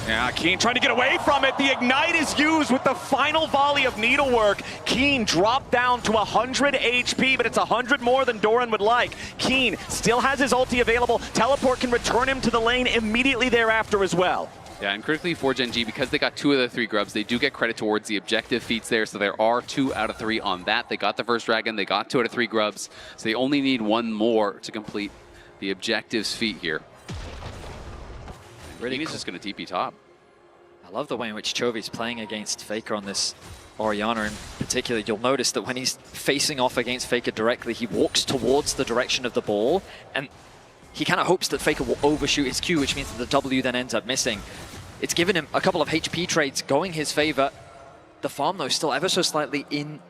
Yeah, Keen trying to get away from it. The Ignite is used with the final volley of needlework. Keen dropped down to 100 HP, but it's 100 more than Doran would like. Keen still has his ulti available. Teleport can return him to the lane immediately thereafter as well. Yeah, and critically for Gen G, because they got 2 of the 3 Grubs, they do get credit towards the objective feats there, so there are 2 out of 3 on that. They got the first Dragon, they got 2 out of 3 Grubs, so they only need 1 more to complete the objectives feat here. Really, he's just going to TP top. I love the way in which Chovy's playing against Faker on this Orianna in particular. You'll notice that when he's facing off against Faker directly, he walks towards the direction of the ball, and he kind of hopes that Faker will overshoot his Q, which means that the W then ends up missing. It's given him a couple of HP trades going his favor. The farm, though, still ever so slightly in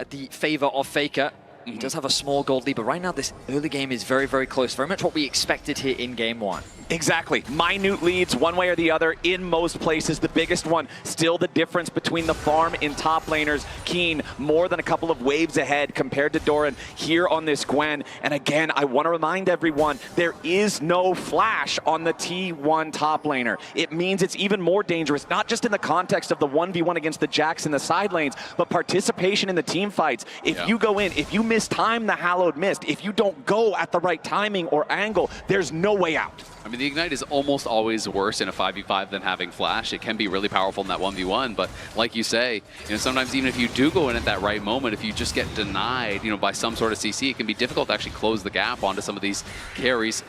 at the favor of Faker. He does have a small gold lead, but right now this early game is very, very close. Very much what we expected here in game 1. Exactly. Minute leads one way or the other in most places. The biggest one still the difference between the farm and top laners. Keen more than a couple of waves ahead compared to Doran here on this Gwen. And again, I want to remind everyone, there is no flash on the T1 top laner. It means it's even more dangerous, not just in the context of the 1v1 against the Jax in the side lanes, but participation in the team fights. If you go in, if you mistime the Hallowed Mist, if you don't go at the right timing or angle, there's no way out. I mean, the Ignite is almost always worse in a 5v5 than having Flash. It can be really powerful in that 1v1, but like you say, you know, sometimes even if you do go in at that right moment, if you just get denied, you know, by some sort of CC, it can be difficult to actually close the gap onto some of these carries,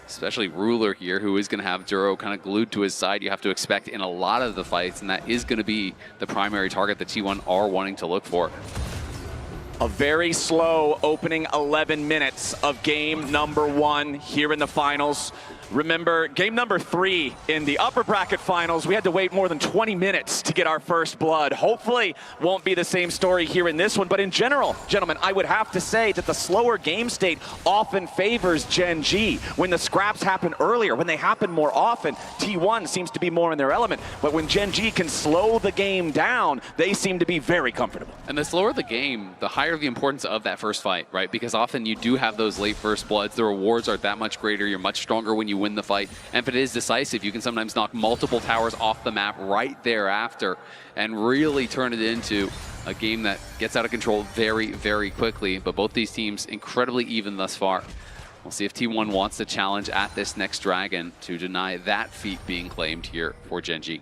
especially Ruler here, who is going to have Duro kind of glued to his side. You have to expect in a lot of the fights, and that is going to be the primary target that T1 are wanting to look for. A very slow opening 11 minutes of game number 1 here in the finals. Remember, game number 3 in the upper bracket finals, we had to wait more than 20 minutes to get our first blood. Hopefully, won't be the same story here in this one, but in general, gentlemen, I would have to say that the slower game state often favors Gen G. When the scraps happen earlier, when they happen more often, T1 seems to be more in their element, but when Gen G can slow the game down, they seem to be very comfortable. And the slower the game, the higher the importance of that first fight, right? Because often you do have those late first bloods, the rewards are that much greater, you're much stronger when you win the fight, and if it is decisive, you can sometimes knock multiple towers off the map right thereafter and really turn it into a game that gets out of control very, very quickly. But both these teams incredibly even thus far. We'll see if T1 wants to challenge at this next Dragon to deny that feat being claimed here for Gen G.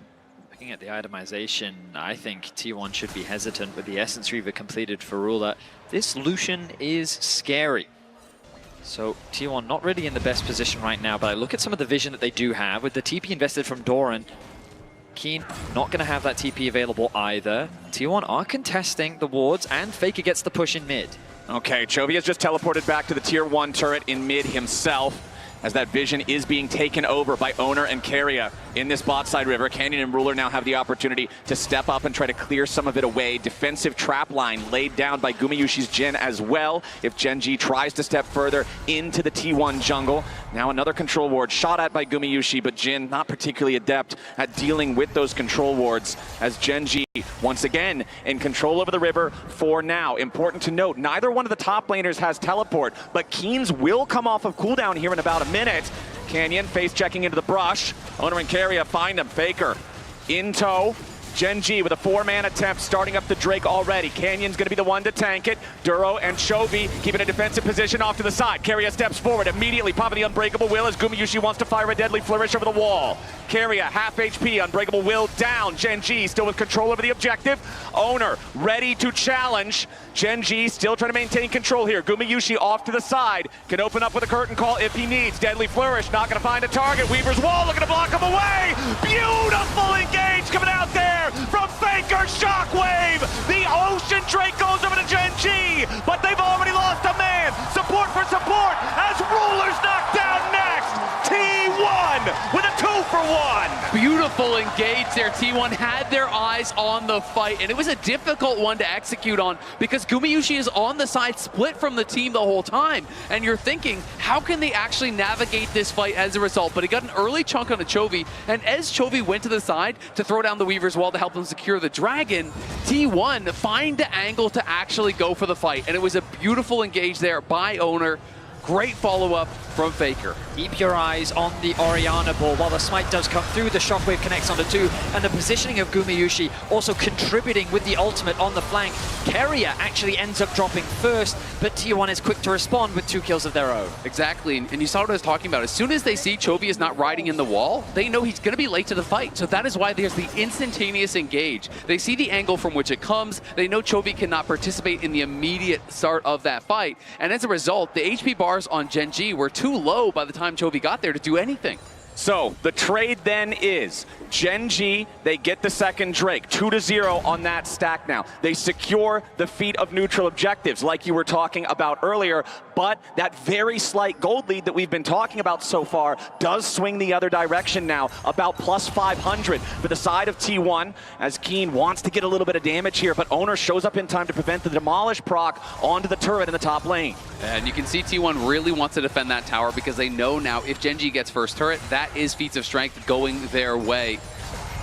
Looking at the itemization, I think T1 should be hesitant with the Essence Reaver completed for Ruler. This Lucian is scary. So T1 not really in the best position right now, but I look at some of the vision that they do have with the TP invested from Doran. Keen not going to have that TP available either. T1 are contesting the wards, and Faker gets the push in mid. Okay, Chovy has just teleported back to the tier 1 turret in mid himself, as that vision is being taken over by Owner and Keria in this bot side river. Canyon and Ruler now have the opportunity to step up and try to clear some of it away. Defensive trap line laid down by Gumayushi's Jhin as well, if Gen G tries to step further into the T1 jungle. Now another control ward shot at by Gumayushi, but Jhin not particularly adept at dealing with those control wards, as Gen G once again in control over the river for now. Important to note, neither one of the top laners has teleport, but Keens will come off of cooldown here in about a minute. Canyon face checking into the brush. Owner and Keria find him. Faker in tow. Gen G with a 4-man attempt, starting up the Drake already. Canyon's going to be the one to tank it. Duro and Chovy keeping a defensive position off to the side. Keria steps forward, immediately popping the Unbreakable Will as Gumayushi wants to fire a deadly flourish over the wall. Keria, half HP, Unbreakable Will down. Gen G still with control over the objective. Owner ready to challenge. Gen G still trying to maintain control here. Gumayushi off to the side. Can open up with a curtain call if he needs. Deadly flourish, not going to find a target. Weaver's wall looking to block him away. Beautiful engage coming out there from Faker. Shockwave. The Ocean Drake goes over to Gen G, but they've already lost a man. Support for support as Ruler's knocked down next. T1 with a 2-for-1. Beautiful engage there. T1 had their eyes on the fight, and it was a difficult one to execute on because Gumayushi is on the side, split from the team the whole time, and you're thinking, how can they actually navigate this fight as a result? But he got an early chunk on a Chovy, and as Chovy went to the side to throw down the Weaver's wall to help them secure the Dragon, T1 find the angle to actually go for the fight, and it was a beautiful engage there by Owner. Great follow-up from Faker. Keep your eyes on the Orianna ball. While the smite does come through, the shockwave connects onto 2, and the positioning of Gumayushi also contributing with the ultimate on the flank. Keria actually ends up dropping first, but T1 is quick to respond with 2 kills of their own. Exactly, and you saw what I was talking about. As soon as they see Chovy is not riding in the wall, they know he's going to be late to the fight. So that is why there's the instantaneous engage. They see the angle from which it comes. They know Chovy cannot participate in the immediate start of that fight. And as a result, the HP bars on Gen G were too low by the time Chovy got there to do anything. So the trade then is Gen G, they get the second Drake, 2-0 on that stack now. They secure the feat of neutral objectives like you were talking about earlier, but that very slight gold lead that we've been talking about so far does swing the other direction now, about plus 500 for the side of T1, as Keen wants to get a little bit of damage here, but Owner shows up in time to prevent the demolish proc onto the turret in the top lane. And you can see T1 really wants to defend that tower because they know now if Gen G gets first turret, that is feats of strength going their way.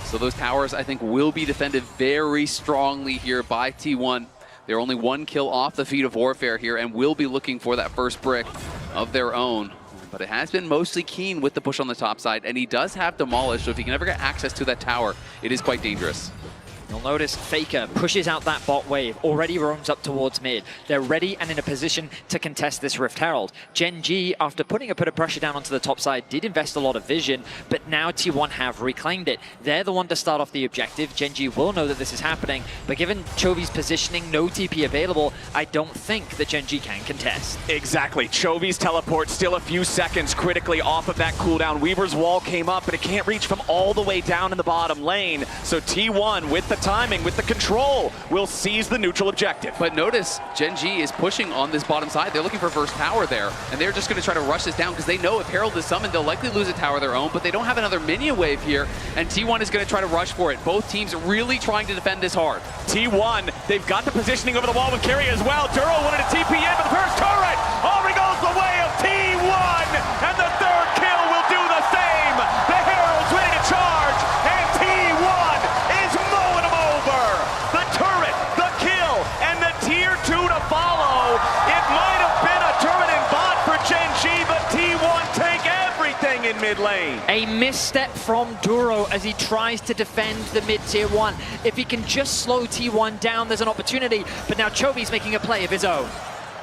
So those towers, I think, will be defended very strongly here by T1. They're only 1 kill off the feat of warfare here and will be looking for that first brick of their own. But it has been mostly Keen with the push on the top side, and he does have Demolish, so if he can ever get access to that tower, it is quite dangerous. You'll notice Faker pushes out that bot wave, already roams up towards mid. They're ready and in a position to contest this Rift Herald. Gen G, after putting a bit of pressure down onto the top side, did invest a lot of vision, but now T1 have reclaimed it. They're the one to start off the objective. Gen G will know that this is happening, but given Chovy's positioning, no TP available, I don't think that Gen G can contest. Exactly. Chovy's teleport still a few seconds critically off of that cooldown. Weaver's wall came up, but it can't reach from all the way down in the bottom lane. So T1 with the the timing with the control will seize the neutral objective. But notice, Gen G is pushing on this bottom side. They're looking for first tower there, and they're just going to try to rush this down because they know if Herald is summoned, they'll likely lose a tower of their own, but they don't have another minion wave here, and T1 is going to try to rush for it. Both teams really trying to defend this hard. T1, they've got the positioning over the wall with Carry as well. Duro wanted a TP in, but the first turret already goes the way of T1, and the third kill will do the same. The Herald's ready to charge, and T1 is mowing them over. The turret, the kill, and the tier 2 to follow. It might have been a turret and bot for Gen G, but T1 take everything in mid lane. A misstep from Duro as he tries to defend the mid-tier 1. If he can just slow T1 down, there's an opportunity, but now Chovy's making a play of his own.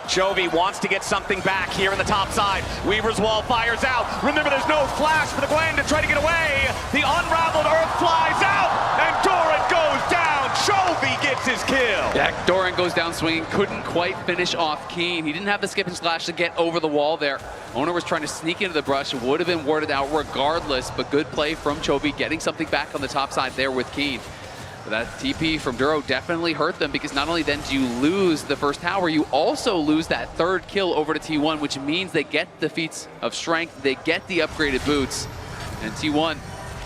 Chovy wants to get something back here in the top side. Weaver's Wall fires out. Remember, there's no flash for the Gwen to try to get away. The unraveled Earth flies out, and Doran goes down. Chovy gets his kill. Yeah, Doran goes down swinging, couldn't quite finish off Keen. He didn't have the skip and slash to get over the wall there. Owner was trying to sneak into the brush, would have been warded out regardless, but good play from Chovy, getting something back on the top side there with Keen. But that TP from Duro definitely hurt them because not only then do you lose the first tower, you also lose that third kill over to T1, which means they get the feats of strength, they get the upgraded boots, and T1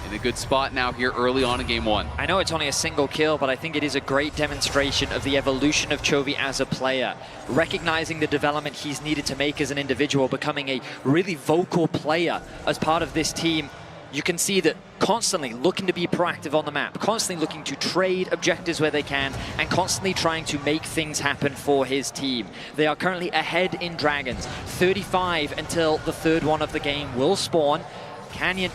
in a good spot now here early on in game 1. I know it's only a single kill, but I think it is a great demonstration of the evolution of Chovy as a player, recognizing the development he's needed to make as an individual, becoming a really vocal player as part of this team. You can see that constantly looking to be proactive on the map, constantly looking to trade objectives where they can, and constantly trying to make things happen for his team. They are currently ahead in Dragons, 35 until the third one of the game will spawn. Canyon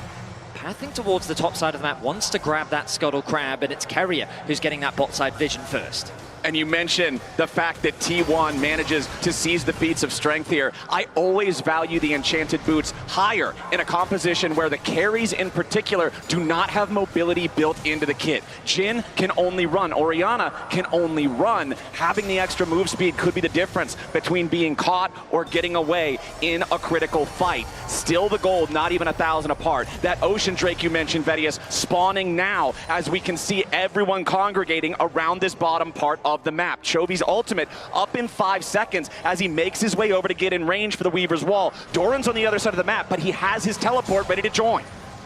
pathing towards the top side of the map, wants to grab that Scuttle Crab, and it's Carrier who's getting that bot side vision first. And you mentioned the fact that T1 manages to seize the feats of strength here. I always value the enchanted boots higher in a composition where the carries in particular do not have mobility built into the kit. Jhin can only run, Orianna can only run. Having the extra move speed could be the difference between being caught or getting away in a critical fight. Still the gold, not even 1,000 apart. That Ocean Drake you mentioned, Vedius, spawning now as we can see everyone congregating around this bottom part of the map. Chovy's ultimate up in 5 seconds as he makes his way over to get in range for the Weaver's Wall. Doran's on the other side of the map, but he has his teleport ready to join.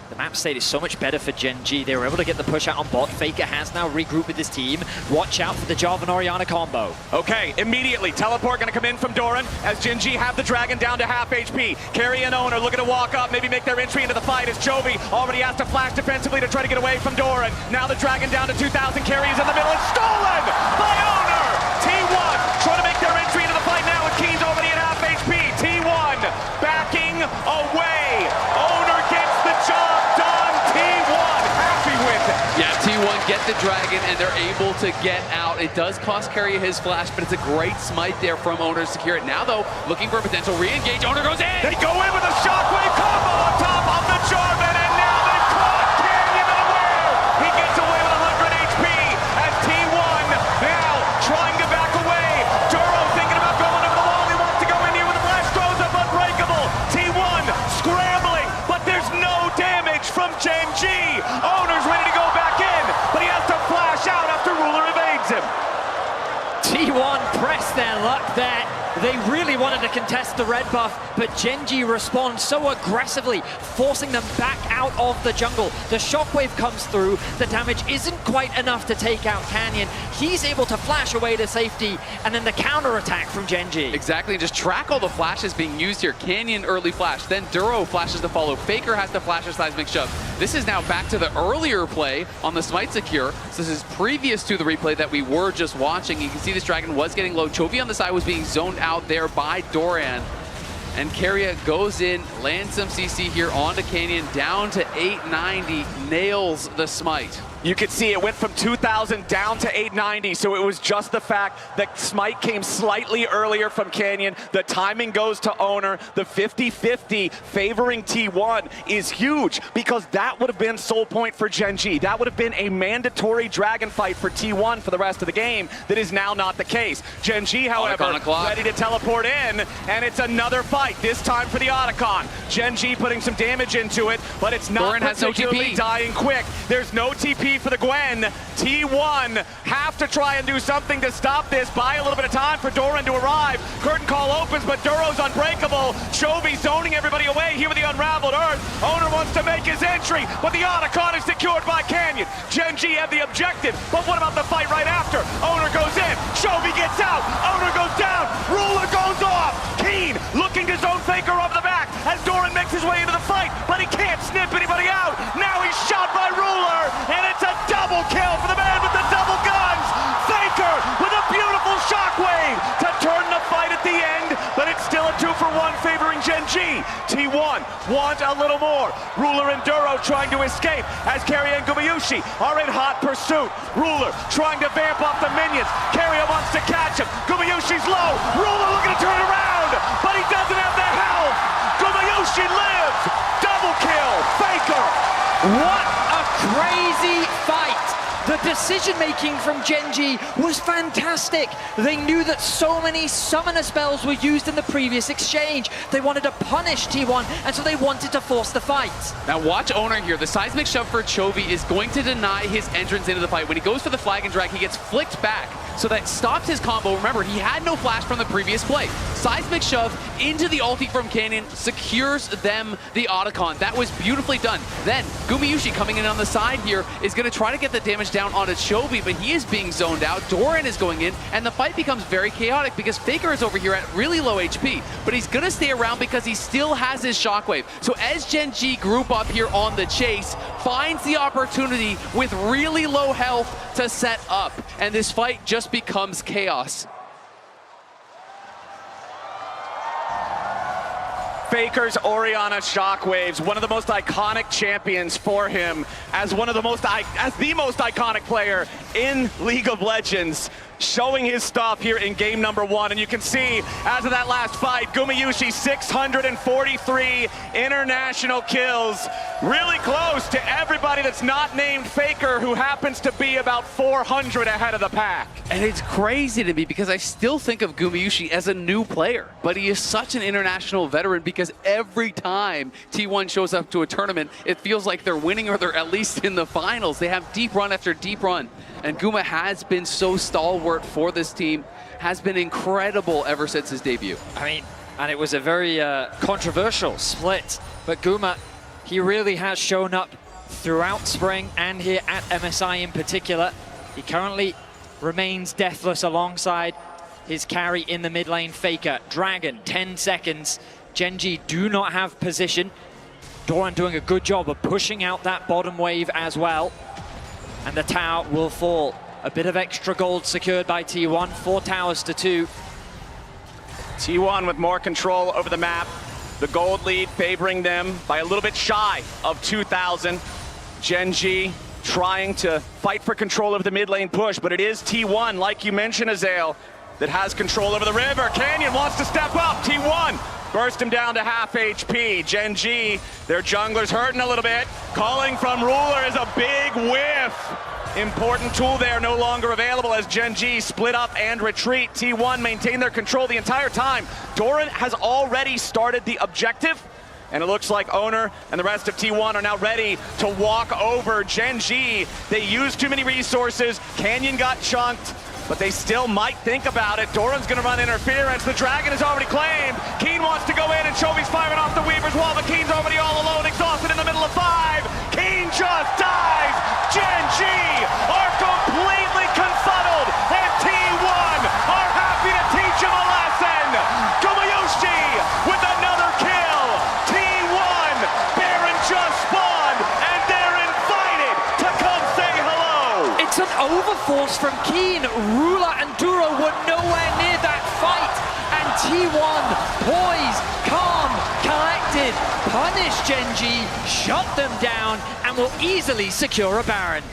The map state is so much better for Gen G. They were able to get the push out on bot. Faker has now regrouped with his team. Watch out for the Jarvan Orianna combo. Okay, immediately, teleport gonna come in from Doran as Gen G have the dragon down to half HP. Carry and Owner looking to walk up, maybe make their entry into the fight as Chovy already has to flash defensively to try to get away from Doran. Now the dragon down to 2,000, Carry is in the middle, it's stolen by Owner! T1 trying to make their entry into the fight now with Keen's already at half HP. T1 backing away. Owner gets the job done. T1 happy with it. Yeah, T1 get the dragon and they're able to get out. It does cost Carry his flash, but it's a great smite there from Owner to secure it. Now though, looking for a potential re-engage. Owner goes in! They go in with a shockwave combo on top of the Jarvan, and now they've caught Canyon unaware. He gets away with 100 HP as T1 now trying to back away. Duro thinking about going over the wall. He wants to go in here with a flash, throws up Unbreakable. T1 scrambling, but there's no damage from Gen G. Owner's ready to go back in, but he has to flash out after Ruler evades him. T1 pressed their luck there. They really wanted to contest the red buff, but Gen G responds so aggressively, forcing them back out of the jungle. The shockwave comes through, the damage isn't quite enough to take out Canyon. He's able to flash away to safety, and then the counter-attack from Gen G. Exactly, just track all the flashes being used here. Canyon early flash, then Duro flashes to follow. Faker has to flash a seismic shove. This is now back to the earlier play on the Smite Secure. So this is previous to the replay that we were just watching. You can see this dragon was getting low. Chovy on the side was being zoned out there by Doran. And Carrier goes in, lands some CC here onto Canyon, down to 890, nails the smite. You could see it went from 2,000 down to 890, so it was just the fact that Smite came slightly earlier from Canyon. The timing goes to Owner. The 50-50 favoring T1 is huge because that would have been soul point for Gen G. That would have been a mandatory dragon fight for T1 for the rest of the game. That is now not the case. Gen G, however, ready to teleport in, and it's another fight, this time for the Otacon. Gen G putting some damage into it, but it's not particularly dying quick. There's no TP HP for the Gwen. T1 have to try and do something to stop this. Buy a little bit of time for Doran to arrive. Curtain call opens, but Duro's unbreakable. Chovy zoning everybody away here with the unraveled Earth. Owner wants to make his entry, but the Otacon is secured by Canyon. Gen G have the objective, but what about the fight right after? Owner goes in, Chovy gets out, Owner goes down, Ruler goes off. Keen looking to zone Faker off the back as Doran makes his way into the fight, but he can't snip anybody out. Now he's shot by Ruler, and it's a double kill for the man with the double guns. Faker with a beautiful shockwave to turn the fight at the end, but it's still a 2-for-1 favoring Gen G. T1 want a little more. Ruler and Duro trying to escape as Keria and Gumayushi are in hot pursuit. Ruler trying to vamp off the minions. Keria wants to catch him. Gumayushi's low. Ruler looking to turn around, but he doesn't have the health. Gumayushi lives. Double kill. Faker. What a crazy fight! The decision-making from Gen G was fantastic. They knew that so many summoner spells were used in the previous exchange. They wanted to punish T1, and so they wanted to force the fight. Now watch Owner here. The seismic shove for Chovy is going to deny his entrance into the fight. When he goes for the flag and drag, he gets flicked back. So that stops his combo. Remember, he had no flash from the previous play. Seismic shove into the ulti from Canyon secures them the Otacon. That was beautifully done. Then Gumayushi coming in on the side here is going to try to get the damage down onto Chovy, but he is being zoned out. Doran is going in, and the fight becomes very chaotic because Faker is over here at really low HP, but he's going to stay around because he still has his shockwave. So as Gen G group up here on the chase, finds the opportunity with really low health to set up, and this fight just becomes chaos. Faker's Orianna Shockwaves, one of the most iconic champions for him, as the most iconic player in League of Legends, showing his stuff here in game number 1. And you can see, as of that last fight, Gumayushi 643 international kills, really close to everybody that's not named Faker, who happens to be about 400 ahead of the pack. And it's crazy to me because I still think of Gumayushi as a new player, but he is such an international veteran because every time T1 shows up to a tournament, it feels like they're winning or they're at least in the finals. They have deep run after deep run, and Guma has been so stalwart for this team, has been incredible ever since his debut. I mean, and it was a very controversial split, but Guma, he really has shown up throughout spring and here at MSI in particular. He currently remains deathless alongside his carry in the mid lane, Faker. Dragon, 10 seconds. Gen G do not have position. Doran doing a good job of pushing out that bottom wave as well. And the tower will fall. A bit of extra gold secured by T1, 4 towers to 2. T1 with more control over the map. The gold lead favoring them by a little bit shy of 2,000. Gen G trying to fight for control of the mid lane push, but it is T1, like you mentioned, Azael, that has control over the river. Canyon wants to step up. T1 burst him down to half HP. Gen G, their jungler's hurting a little bit. Calling from Ruler is a big whiff. Important tool there, no longer available as Gen G split up and retreat. T1 maintain their control the entire time. Doran has already started the objective, and it looks like Owner and the rest of T1 are now ready to walk over Gen G. They used too many resources. Canyon got chunked, but they still might think about it. Doran's gonna run interference. The Dragon is already claimed. Keen wants to go in, and Chovy's firing off the Weaver's wall, but Keen's already all alone, exhausted in the middle of 5. Keen just dies. Gen G are completely confuddled, and T1 are happy to teach him a lesson. Gumayushi with another kill. T1, Baron just spawned, and they're invited to come say hello. It's an overforce from Keen. Ruler and Duro were nowhere near that fight. And T1, poised, calm, collected, punish Gen G, shut them down, and will easily secure a Baron.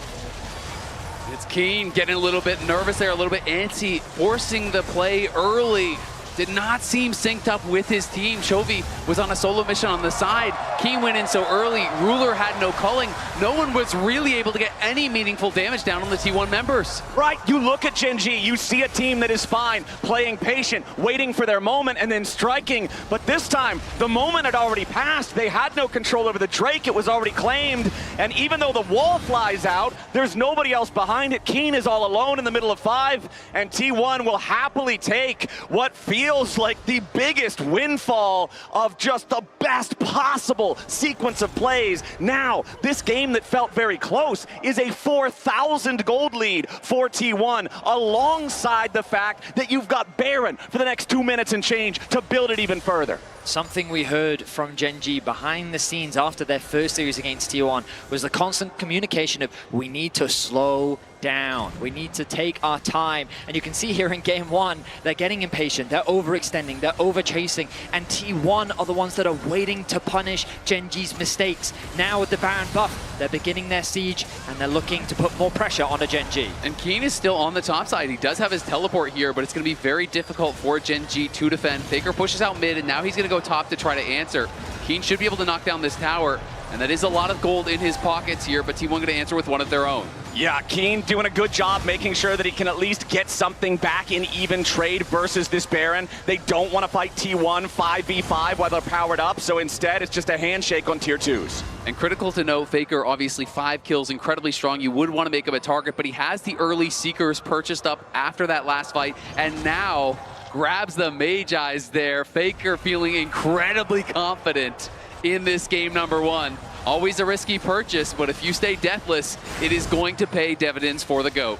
It's Keen getting a little bit nervous there, a little bit antsy, forcing the play early. did not seem synced up with his team. Chovy was on a solo mission on the side. Keen went in so early. Ruler had no culling. No one was really able to get any meaningful damage down on the T1 members. Right, you look at Gen G, you see a team that is fine, playing patient, waiting for their moment and then striking. But this time, the moment had already passed. They had no control over the Drake. It was already claimed. And even though the wall flies out, there's nobody else behind it. Keen is all alone in the middle of 5, and T1 will happily take what feels like the biggest windfall of just the best possible sequence of plays. Now, this game that felt very close is a 4,000 gold lead for T1, alongside the fact that you've got Baron for the next 2 minutes and change to build it even further. Something we heard from Gen G behind the scenes after their first series against T1 was the constant communication of, we need to slow down. We need to take our time. And you can see here in game 1, they're getting impatient, they're overextending, they're over-chasing, and T1 are the ones that are waiting to punish Gen G's mistakes. Now with the Baron buff, they're beginning their siege, and they're looking to put more pressure onto Gen G. And Keen is still on the top side. He does have his teleport here, but it's going to be very difficult for Gen G to defend. Faker pushes out mid, and now he's going to go top to try to answer. Keen should be able to knock down this tower, and that is a lot of gold in his pockets here, but T1 going to answer with one of their own. Yeah, Keen doing a good job making sure that he can at least get something back in even trade versus this Baron. They don't want to fight T1 5v5 while they're powered up, so instead it's just a handshake on tier 2s. And critical to note, Faker, obviously 5 kills, incredibly strong. You would want to make him a target, but he has the early Seekers purchased up after that last fight, and now grabs the Mage Eyes there. Faker feeling incredibly confident in this game number 1. Always a risky purchase, but if you stay deathless, it is going to pay dividends for the GOAT.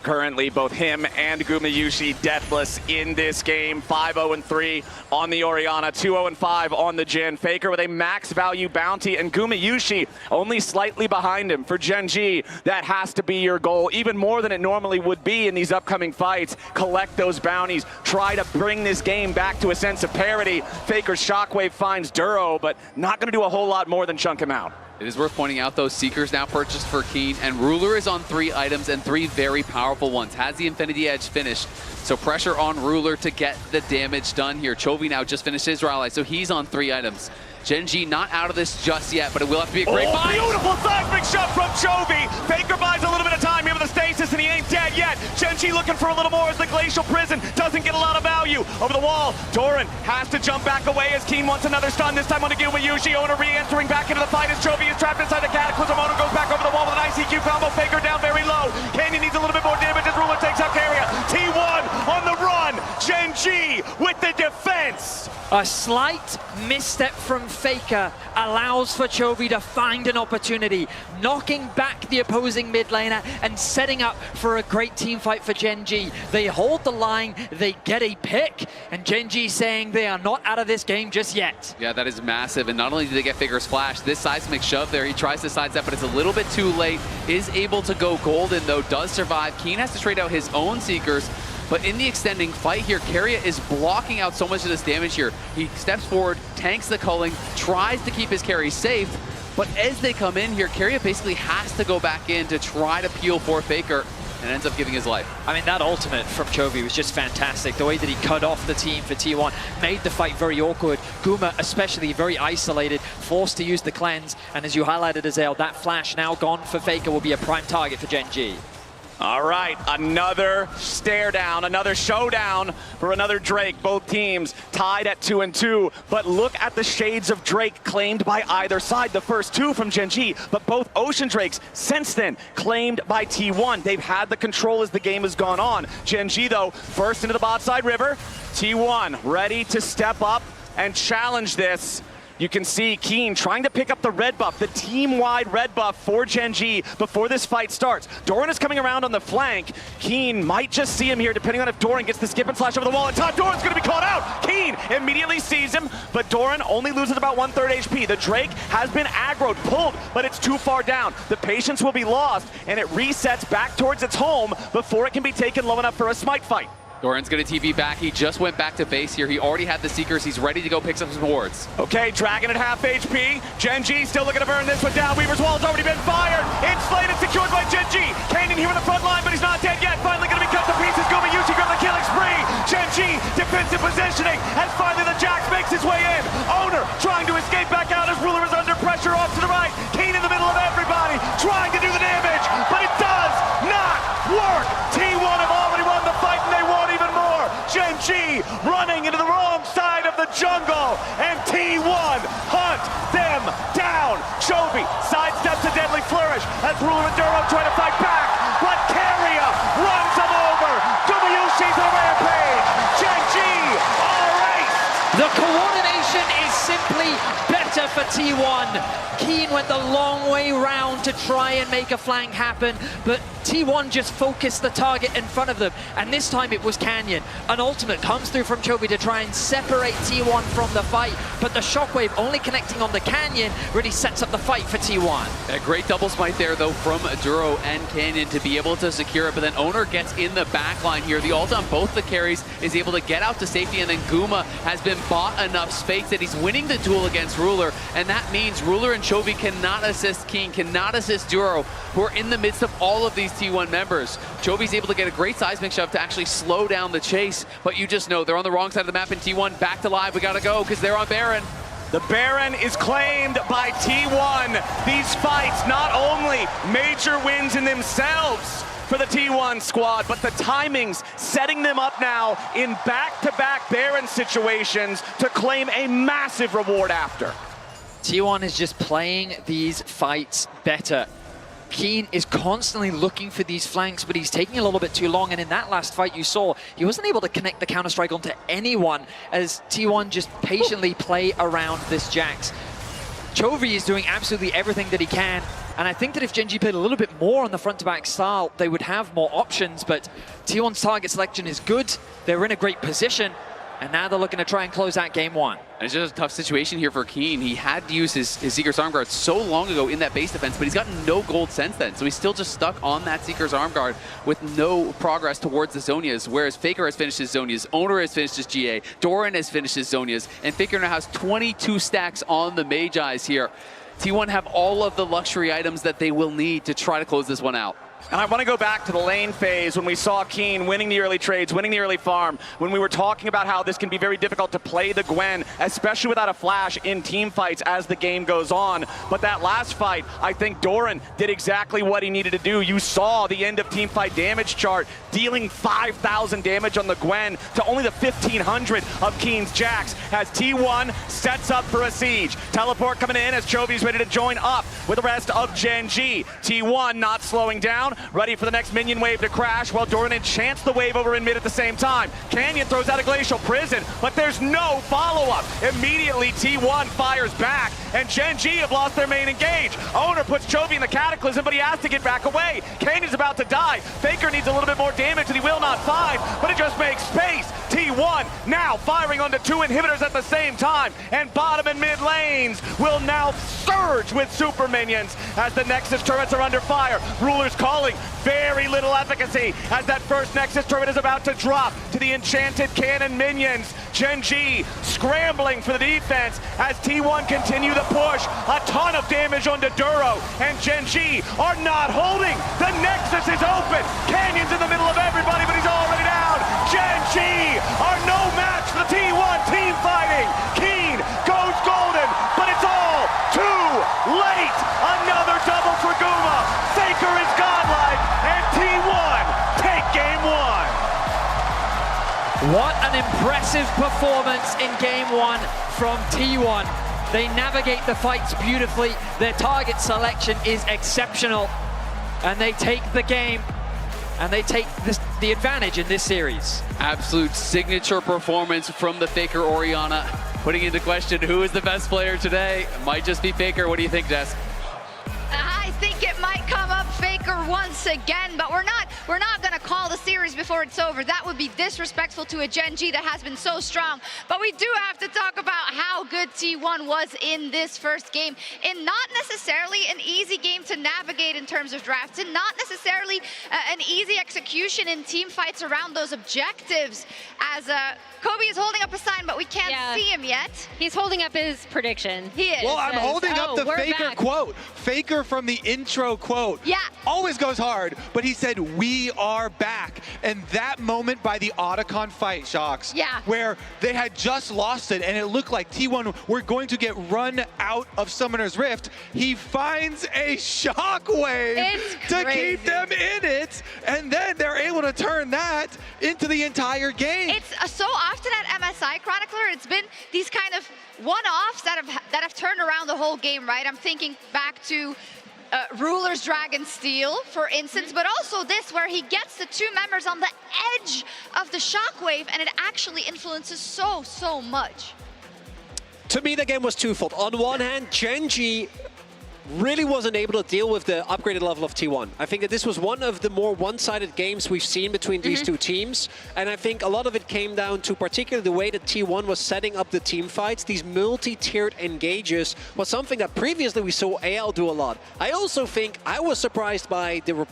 Currently, both him and Gumayusi deathless in this game. 5-0-3 on the Orianna, 2-0-5 on the Jhin. Faker with a max value bounty, and Gumayusi only slightly behind him. For Gen G, that has to be your goal, even more than it normally would be in these upcoming fights. Collect those bounties, try to bring this game back to a sense of parity. Faker's Shockwave finds Duro, but not going to do a whole lot more than chunk him out. It is worth pointing out, those Seekers now purchased for Keen, and Ruler is on 3 items and 3 very powerful ones. Has the Infinity Edge finished, so pressure on Ruler to get the damage done here. Chovy now just finished his rally, so he's on 3 items. Gen G not out of this just yet, but it will have to be a great fight. Beautiful seismic shot from Chovy. Faker buys a little bit of time here with the stasis, and he ain't dead yet. Gen G looking for a little more as the Glacial Prison doesn't get a lot of value. Over the wall, Doran has to jump back away as Keen wants another stun, this time on the Gumayusi. Owner re-entering back into the fight as Chovy is trapped inside the Cataclysm. Owner goes back over the wall with an ICQ combo. Faker down very low. Canyon needs a little bit more damage as Ruler takes out Carrier. T1 on the run. Gen G with the defense. A slight misstep from Faker allows for Chovy to find an opportunity, knocking back the opposing mid laner and setting up for a great team fight for Gen G. They hold the line, they get a pick, and Gen G saying they are not out of this game just yet. Yeah, that is massive, and not only did they get Faker's flash, this seismic shove there, he tries to sidestep, but it's a little bit too late. Is able to go golden though, does survive. Keen has to trade out his own Seekers, but in the extending fight here, Carrier is blocking out so much of this damage here. He steps forward, tanks the culling, tries to keep his carry safe, but as they come in here, Carrier basically has to go back in to try to peel for Faker, and ends up giving his life. I mean, that ultimate from Chovy was just fantastic. The way that he cut off the team for T1 made the fight very awkward. Guma especially very isolated, forced to use the cleanse, and as you highlighted, Azale, that flash now gone for Faker will be a prime target for Gen G. All right, another stare down, another showdown for another Drake. Both teams tied at 2-2, but look at the shades of Drake claimed by either side. The first 2 from Gen G, but both Ocean Drakes since then claimed by T1. They've had the control as the game has gone on. Gen G, though, first into the bot side river. T1 ready to step up and challenge this. You can see Keen trying to pick up the red buff, the team-wide red buff for Gen G before this fight starts. Doran is coming around on the flank. Keen might just see him here, depending on if Doran gets the skip and slash over the wall. And top Doran's going to be caught out. Keen immediately sees him, but Doran only loses about 1/3 HP. The Drake has been aggroed, pulled, but it's too far down. The patience will be lost, and it resets back towards its home before it can be taken low enough for a smite fight. Doran's going to TP back. He just went back to base here. He already had the Seekers. He's ready to go pick up some wards. Okay, Dragon at half HP. Gen G still looking to burn this one down. Weaver's wall's already been fired. Enslaved and secured by Gen G. Canyon here in the front line, but he's not dead yet. Finally going to be cut to pieces. Gumayusi grab the killing spree. G running into the wrong side of the jungle, and T1 hunt them down. Chovy sidesteps a deadly flourish as Ruler and Duro try to fight back, but Carrier runs him over. Gumayushi's on a rampage. Gen G all right. The coordination is simply better for T1. Keen went the long way round to try and make a flank happen, but T1 just focused the target in front of them, and this time it was Canyon. An ultimate comes through from Chovy to try and separate T1 from the fight, but the shockwave only connecting on the Canyon really sets up the fight for T1. A great double smite there, though, from Duro and Canyon to be able to secure it, but then Owner gets in the back line here. The ult on both the carries is able to get out to safety, and then Guma has been bought enough space that he's winning the duel against Ruler, and that means Ruler and Chovy cannot assist Keen, cannot assist Duro, who are in the midst of all of these T1 members. Chovy's able to get a great seismic shove to actually slow down the chase, but you just know they're on the wrong side of the map, and T1 back to live. We gotta go because they're on Baron. The Baron is claimed by T1. These fights not only major wins in themselves for the T1 squad, but the timings setting them up now in back-to-back Baron situations to claim a massive reward after. T1 is just playing these fights better. Keen is constantly looking for these flanks, but he's taking a little bit too long, and in that last fight you saw, he wasn't able to connect the counter-strike onto anyone as T1 just patiently play around this Jax. Chovy is doing absolutely everything that he can, and I think that if Gen G played a little bit more on the front-to-back style, they would have more options, but T1's target selection is good, they're in a great position, and now they're looking to try and close out game one. And it's just a tough situation here for Keen. He had to use his Seeker's Arm Guard so long ago in that base defense, but he's gotten no gold since then. So he's still just stuck on that Seeker's Arm Guard with no progress towards the Zonias, whereas Faker has finished his Zonias, Owner has finished his GA, Doran has finished his Zonias, and Faker now has 22 stacks on the Magi's here. T1 have all of the luxury items that they will need to try to close this one out. And I want to go back to the lane phase when we saw Keen winning the early trades, winning the early farm, when we were talking about how this can be very difficult to play the Gwen, especially without a flash in team fights as the game goes on. But that last fight, I think Doran did exactly what he needed to do. You saw the end of team fight damage chart, dealing 5,000 damage on the Gwen to only the 1,500 of Keen's Jax, as T1 sets up for a siege. Teleport coming in as Chovy's ready to join up with the rest of Gen G. T1 not slowing down, ready for the next minion wave to crash, while Doran enchants the wave over in mid at the same time. Canyon throws out a Glacial Prison, but there's no follow-up. Immediately T1 fires back, and Gen G have lost their main engage. Owner puts Chovy in the Cataclysm, but he has to get back away. Canyon's about to die. Faker needs a little bit more damage that he will not find, but it just makes space. T1 now firing onto two inhibitors at the same time, and bottom and mid lanes will now surge with super minions as the Nexus turrets are under fire. Ruler's calling, very little efficacy as that first Nexus turret is about to drop to the enchanted cannon minions. Gen G scrambling for the defense as T1 continue the push. A ton of damage onto Duro, and Gen G are not holding. The Nexus is open. Canyon's in the middle of everybody, but he's already down. Gen G are no match for the T1 team fighting. Keen goes golden, but it's all too late. Another double for Guma. Faker is godlike, and T1 take game one. What an impressive performance in game one from T1. They navigate the fights beautifully. Their target selection is exceptional, and they take the game, and they take the advantage in this series. Absolute signature performance from the Faker Orianna, putting into question who is the best player today. Might just be Faker. What do you think, Jess? I think it might come up Faker once again, but we're not going to call the series before it's over. That would be disrespectful to a Gen G that has been so strong. But we do have to talk about how good T1 was in this first game, in not necessarily an easy game to navigate in terms of drafts, and not necessarily an easy execution in team fights around those objectives, as Kobe is holding up a sign, but we can't see him yet. He's holding up his prediction. He is. Well, I'm holding up the Faker quote. Faker from the intro quote. Yeah. Always goes hard, but he said, we are back. And that moment by the Otacon fight, Shocks, where they had just lost it and it looked like T1 were going to get run out of Summoner's Rift, he finds a shockwave to keep them in it, and then they're able to turn that into the entire game. It's so often at MSI Chronicler, it's been these kind of one-offs that have turned around the whole game, right? I'm thinking back to Ruler's Dragon Steel, for instance, but also this, where he gets the two members on the edge of the shockwave, and it actually influences so much. To me, the game was twofold. On one hand, Gen.G really wasn't able to deal with the upgraded level of T1. I think that this was one of the more one-sided games we've seen between these two teams, and I think a lot of it came down to particularly the way that T1 was setting up the team fights. These multi-tiered engages was something that previously we saw AL do a lot. I also think I was surprised by the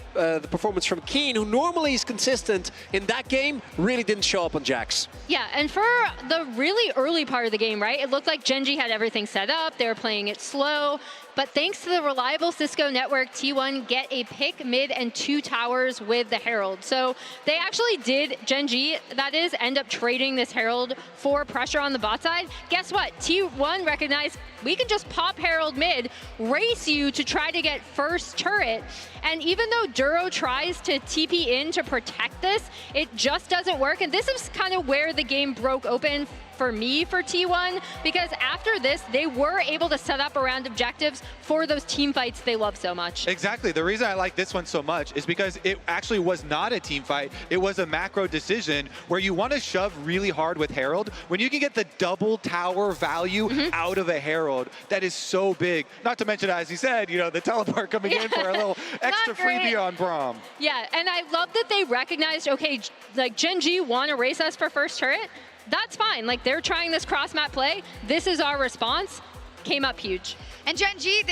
performance from Keen, who normally is consistent in that game, really didn't show up on Jax. Yeah, and for the really early part of the game, right, it looked like Gen.G had everything set up, they were playing it slow, but thanks to the reliable Cisco network, T1 get a pick, mid, and 2 towers with the Herald. So they actually did, Gen.G, that is, end up trading this Herald for pressure on the bot side. Guess what? T1 recognized we can just pop Herald mid, race you to try to get first turret. And even though Duro tries to TP in to protect this, it just doesn't work. And this is kind of where the game broke open for me for T1, because after this, they were able to set up around objectives for those team fights they love so much. Exactly. The reason I like this one so much is because it actually was not a team fight. It was a macro decision where you want to shove really hard with Herald. When you can get the double tower value out of a Herald, that is so big. Not to mention, as you said, you know, the teleport coming in for a little extra freebie on Braum. Yeah, and I love that they recognized, okay, like Gen.G want to race us for first turret. That's fine. Like, they're trying this cross-map play. This is our response. Came up huge. And Gen.G,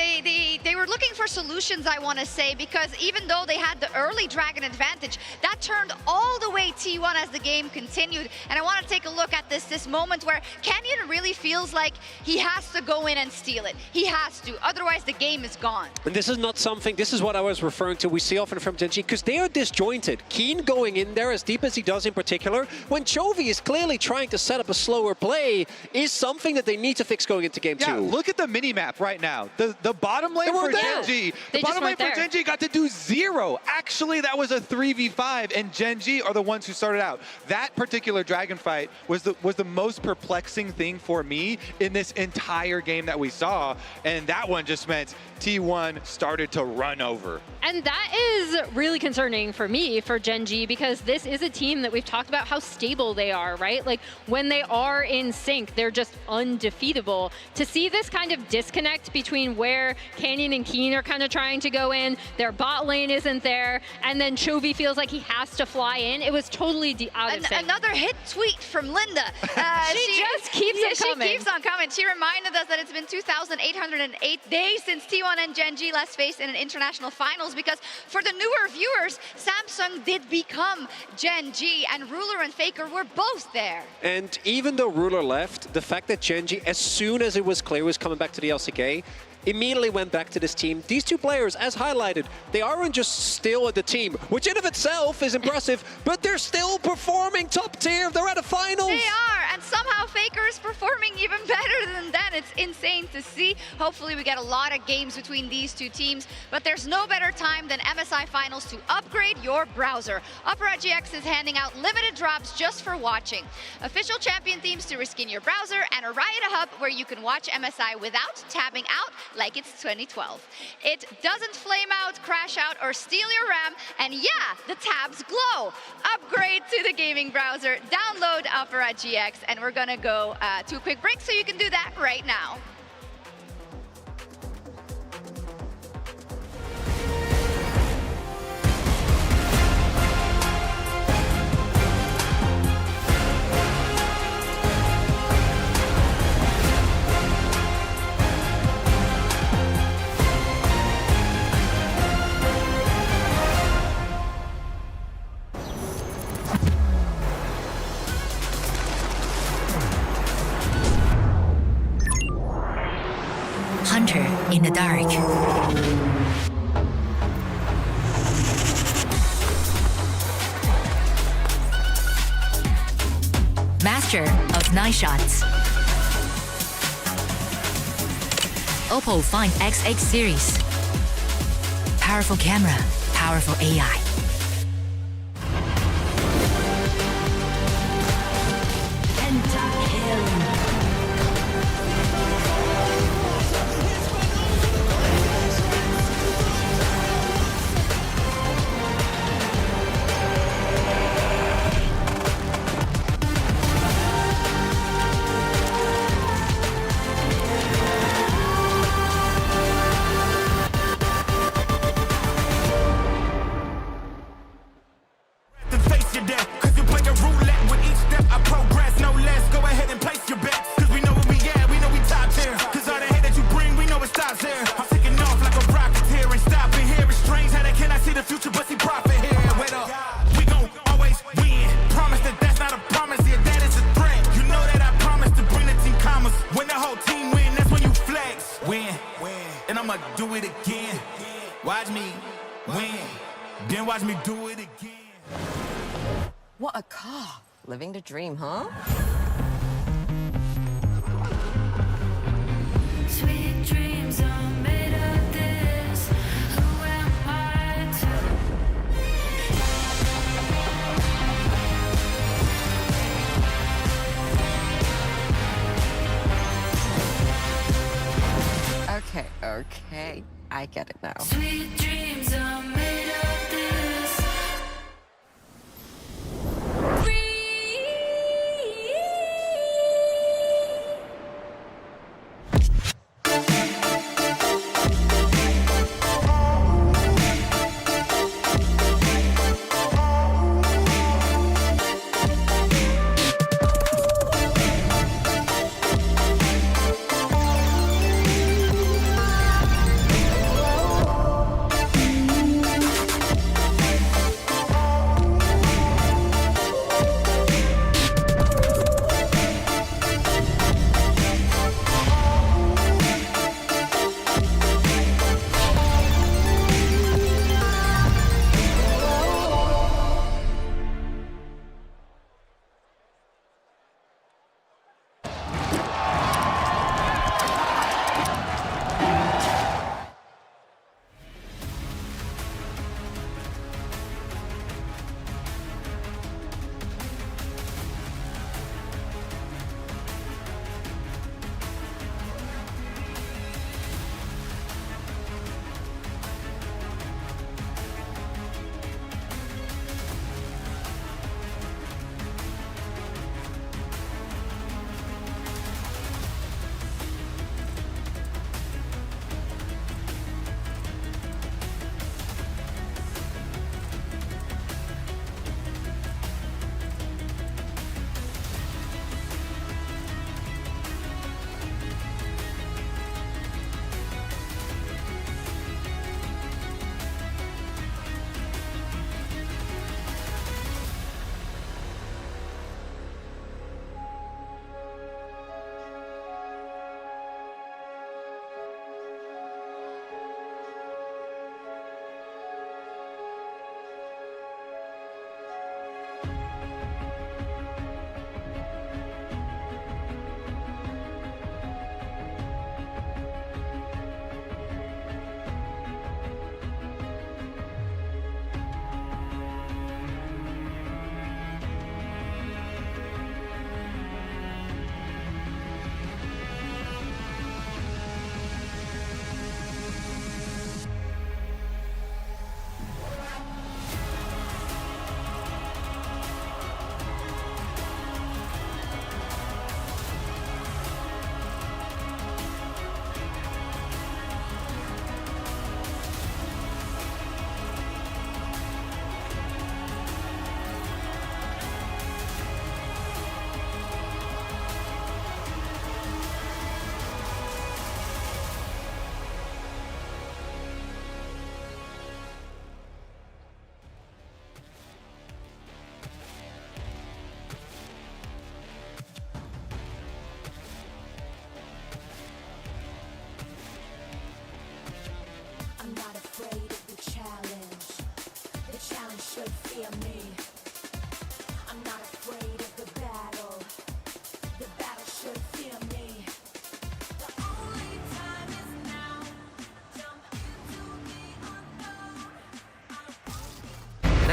they were looking for solutions, I want to say, because even though they had the early Dragon advantage, that turned all the way T1 as the game continued. And I want to take a look at this moment where Canyon really feels like he has to go in and steal it. He has to, otherwise the game is gone. And this is not something, this is what I was referring to, we see often from Gen.G, because they are disjointed. Keen going in there as deep as he does in particular, when Chovy is clearly trying to set up a slower play, is something that they need to fix going into game 2. Yeah, look at the mini-map right now. The bottom lane for Gen.G, got to do 0. Actually, that was a 3v5, and Gen.G are the ones who started out. That particular dragon fight was the most perplexing thing for me in this entire game that we saw, and that one just meant T1 started to run over. And that is really concerning for me, for Gen.G, because this is a team that we've talked about how stable they are, right? Like, when they are in sync, they're just undefeatable. To see this kind of disconnect between where Canyon and Keen are kind of trying to go in, their bot lane isn't there, and then Chovy feels like he has to fly in, it was totally out of sync. Another hit tweet from Linda. She just keeps it coming. She keeps on coming. She reminded us that it's been 2,808 days since T1 and Gen.G last faced in an international finals, because for the newer viewers, Samsung did become Gen.G, and Ruler and Faker were both there. And even though Ruler left, the fact that Gen.G, as soon as it was clear he was coming back to the LCK, immediately went back to this team. These two players, as highlighted, they aren't just still at the team, which in of itself is impressive, but they're still performing top tier. They're at a finals. They are, and somehow Faker is performing even better than that. It's insane to see. Hopefully we get a lot of games between these two teams, but there's no better time than MSI Finals to upgrade your browser. UpperGX is handing out limited drops just for watching. Official champion themes to reskin your browser, and a Riot Hub where you can watch MSI without tabbing out like it's 2012. It doesn't flame out, crash out, or steal your RAM, and yeah, the tabs glow. Upgrade to the gaming browser, download UpperGX, and we're gonna go to a quick break so you can do that right now. Hunter in the dark. Master of 9 shots. Oppo Find X8 series. Powerful camera, powerful AI. What a car. Living the dream, huh? Sweet dreams are made of this. Who am I Okay. I get it now. Sweet dreams are made of this.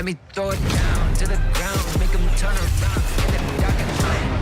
Let me throw it down to the ground, make them turn around in the dark and light.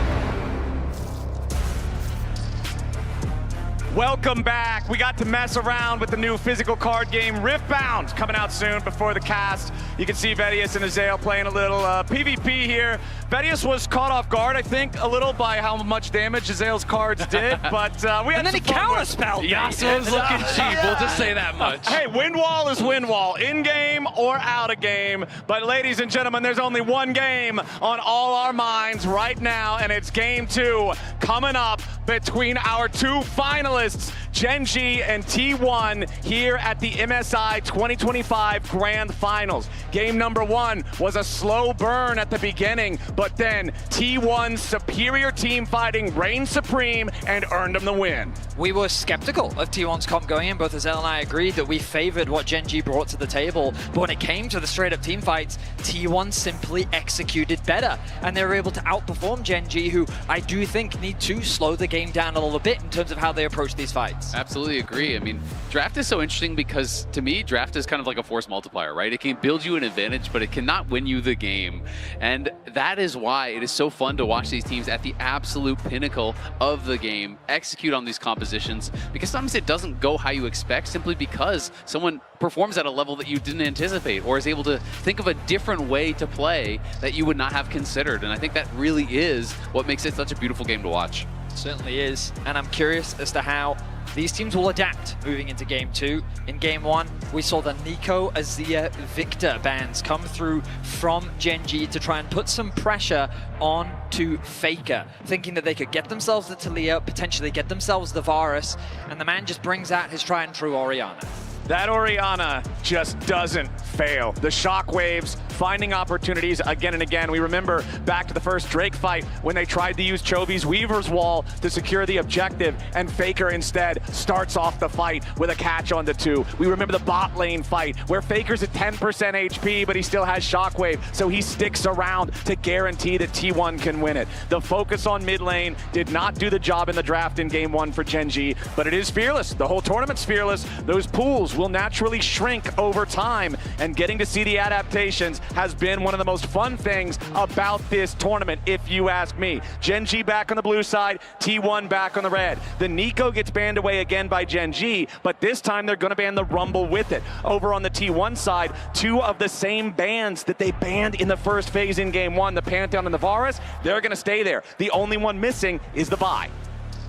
Welcome back. We got to mess around with the new physical card game, Riftbound, coming out soon before the cast. You can see Vedius and Azael playing a little PvP here. Vedius was caught off guard, I think, a little by how much damage Azael's cards did, but we had and then he counterspelled. Yasuo's looking cheap, we'll just say that much. Hey, win wall is win wall, in-game or out of game. But ladies and gentlemen, there's only one game on all our minds right now, and it's game 2 coming up between our 2 finalists, Gen.G and T1, here at the MSI 2025 Grand Finals. Game number 1 was a slow burn at the beginning, but then T1's superior team fighting reigned supreme and earned them the win. We were skeptical of T1's comp going in. Both Azael and I agreed that we favored what Gen.G brought to the table, but when it came to the straight-up team fights, T1 simply executed better, and they were able to outperform Gen.G, who I do think need to slow the game down a little bit in terms of how they approach these fights. Absolutely agree. I mean, draft is so interesting because, to me, draft is kind of like a force multiplier, right? It can build you an advantage, but it cannot win you the game. And that is why it is so fun to watch these teams at the absolute pinnacle of the game execute on these compositions, because sometimes it doesn't go how you expect simply because someone performs at a level that you didn't anticipate or is able to think of a different way to play that you would not have considered. And I think that really is what makes it such a beautiful game to watch. Certainly is, and I'm curious as to how these teams will adapt moving into Game 2. In Game 1, we saw the Nico, Azia, Victor bands come through from Gen.G to try and put some pressure on to Faker, thinking that they could get themselves the Talia, potentially get themselves the Varus, and the man just brings out his tried and true Orianna. That Orianna just doesn't fail. The shockwaves, finding opportunities again and again. We remember back to the first Drake fight when they tried to use Chovy's Weaver's Wall to secure the objective, and Faker instead starts off the fight with a catch on the 2. We remember the bot lane fight where Faker's at 10% HP, but he still has shockwave, so he sticks around to guarantee that T1 can win it. The focus on mid lane did not do the job in the draft in Game 1 for Gen.G, but it is fearless. The whole tournament's fearless. Those pools will naturally shrink over time, and getting to see the adaptations has been one of the most fun things about this tournament, if you ask me. Gen.G back on the blue side, T1 back on the red. The Nico gets banned away again by Gen.G, but this time they're going to ban the Rumble with it. Over on the T1 side, 2 of the same bans that they banned in the first phase in Game 1, the Pantheon and the Varus, they're going to stay there. The only one missing is the Vi.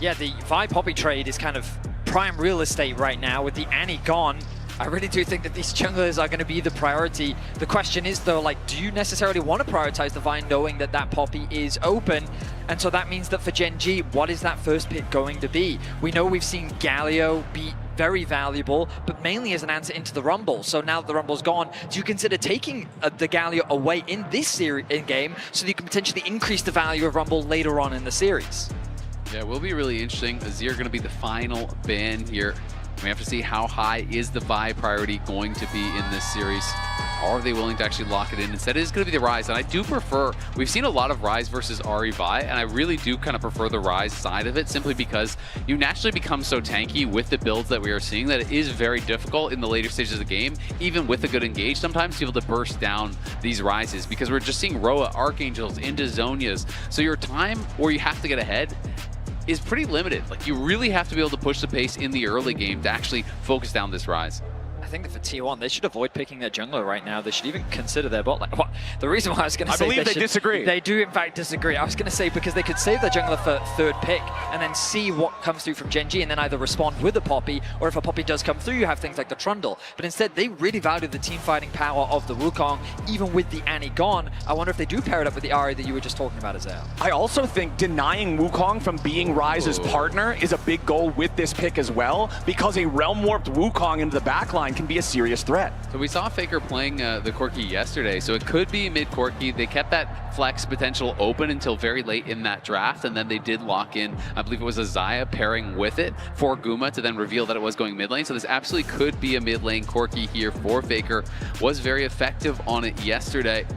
Yeah, the Vi Poppy trade is kind of prime real estate right now with the Annie gone. I really do think that these junglers are going to be the priority. The question is, though, like, do you necessarily want to prioritize the Vine knowing that that Poppy is open? And so that means that for Gen.G, what is that first pick going to be? We know we've seen Galio be very valuable, but mainly as an answer into the Rumble. So now that the Rumble's gone, do you consider taking the Galio away in this series in game so that you can potentially increase the value of Rumble later on in the series? Yeah, it will be really interesting. Azir going to be the final ban here. We have to see how high is the Vi priority going to be in this series. Or are they willing to actually lock it in? Instead, it is going to be the Ryze, and I do prefer, we've seen a lot of Ryze versus Ahri Vi, and I really do kind of prefer the Ryze side of it, simply because you naturally become so tanky with the builds that we are seeing that it is very difficult in the later stages of the game, even with a good engage, sometimes to be able to burst down these Ryzes, because we're just seeing Roa, Archangels into Zonias. So your time where you have to get ahead is pretty limited. Like, you really have to be able to push the pace in the early game to actually focus down this Ryze. I think that for T1, they should avoid picking their jungler right now. They should even consider their bot lane. What? The reason why I was going to say... I believe they disagree. They do, in fact, disagree. I was going to say because they could save their jungler for third pick and then see what comes through from Gen.G and then either respond with a Poppy, or if a Poppy does come through, you have things like the Trundle. But instead, they really value the team fighting power of the Wukong, even with the Annie gone. I wonder if they do pair it up with the Ahri that you were just talking about, Azael. I also think denying Wukong from being Ryze's partner is a big goal with this pick as well, because a Realm-warped Wukong into the backline can be a serious threat. So we saw Faker playing the Corki yesterday, so it could be mid-Corki. They kept that flex potential open until very late in that draft, and then they did lock in, I believe it was Azaya pairing with it for Guma to then reveal that it was going mid lane. So this absolutely could be a mid lane Corki here for Faker. Was very effective on it yesterday.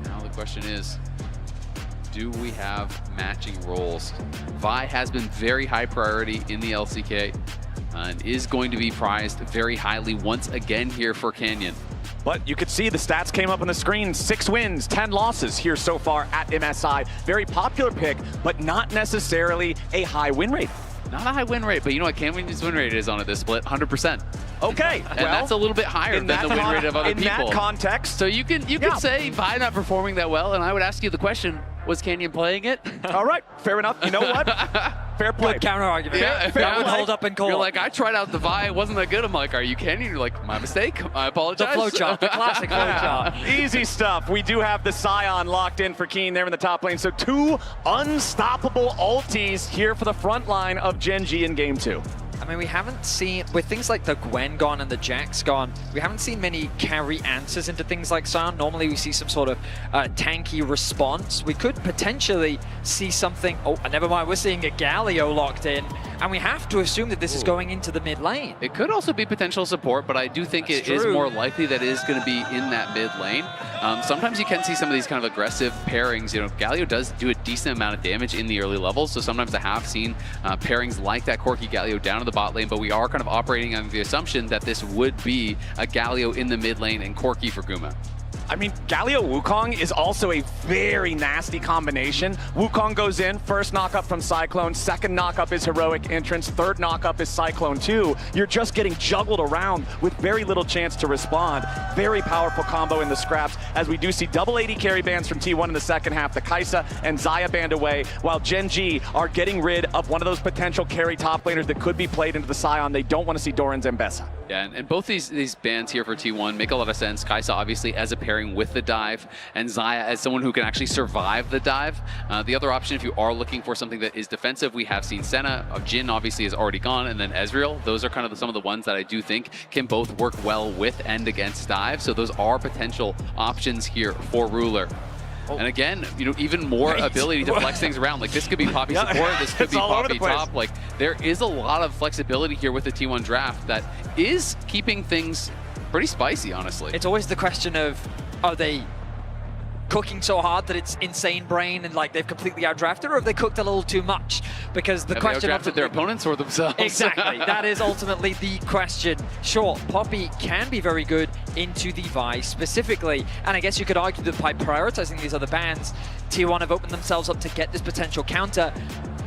Now the question is, do we have matching roles? Vi has been very high priority in the LCK and is going to be prized very highly once again here for Canyon. But you could see the stats came up on the screen. 6 wins, 10 losses here so far at MSI. Very popular pick, but not necessarily a high win rate. Not a high win rate, but you know what Camden's win rate is on it this split? 100%. Okay, and that's a little bit higher than the win rate of other people. In that context. So you could say Vi not performing that well, and I would ask you the question, was Canyon playing it? All right, fair enough. You know what? Fair play. Good counter argument. Yeah, that would hold up in court. You're like, I tried out the Vi, it wasn't that good. I'm like, are you Canyon? You're like, my mistake. I apologize. The flowchart, the classic flowchart. Easy stuff. We do have the Scion locked in for Keen there in the top lane. So 2 unstoppable ultis here for the front line of Gen G in game 2. I mean, we haven't seen, with things like the Gwen gone and the Jax gone, we haven't seen many carry answers into things like Scion. Normally we see some sort of tanky response. We could potentially see something, oh, never mind, we're seeing a Galio locked in, and we have to assume that this is going into the mid lane. It could also be potential support, but I do think it is more likely that it is going to be in that mid lane. Sometimes you can see some of these kind of aggressive pairings. You know, Galio does do a decent amount of damage in the early levels, so sometimes I have seen pairings like that Corki Galio down to the bot lane, but we are kind of operating on the assumption that this would be a Galio in the mid lane and Corki for Guma. I mean, Galio Wukong is also a very nasty combination. Wukong goes in, first knockup from Cyclone, second knockup is Heroic Entrance, third knockup is Cyclone 2. You're just getting juggled around with very little chance to respond. Very powerful combo in the scraps, as we do see double AD carry bans from T1 in the second half. The Kai'Sa and Xayah banned away, while Gen G are getting rid of one of those potential carry top laners that could be played into the Scion. They don't want to see Doran Zambesa. Yeah, and both these bans here for T1 make a lot of sense. Kai'Sa obviously as a pairing with the dive, and Xayah as someone who can actually survive the dive. The other option, if you are looking for something that is defensive, we have seen Senna. Jhin obviously is already gone, and then Ezreal. Those are kind of some of the ones that I do think can both work well with and against dive. So those are potential options here for Ruler. And again, you know, even more ability to flex things around. Like this could be Poppy support, this could be Poppy top. Like there is a lot of flexibility here with the T1 draft that is keeping things pretty spicy, honestly. It's always the question of, are they cooking so hard that it's insane brain and like they've completely outdrafted, or have they cooked a little too much? Because the question have they outdrafted their opponents or themselves? Exactly, that is ultimately the question. Sure, Poppy can be very good into the Vi specifically, and I guess you could argue that by prioritizing these other bans, T1 have opened themselves up to get this potential counter.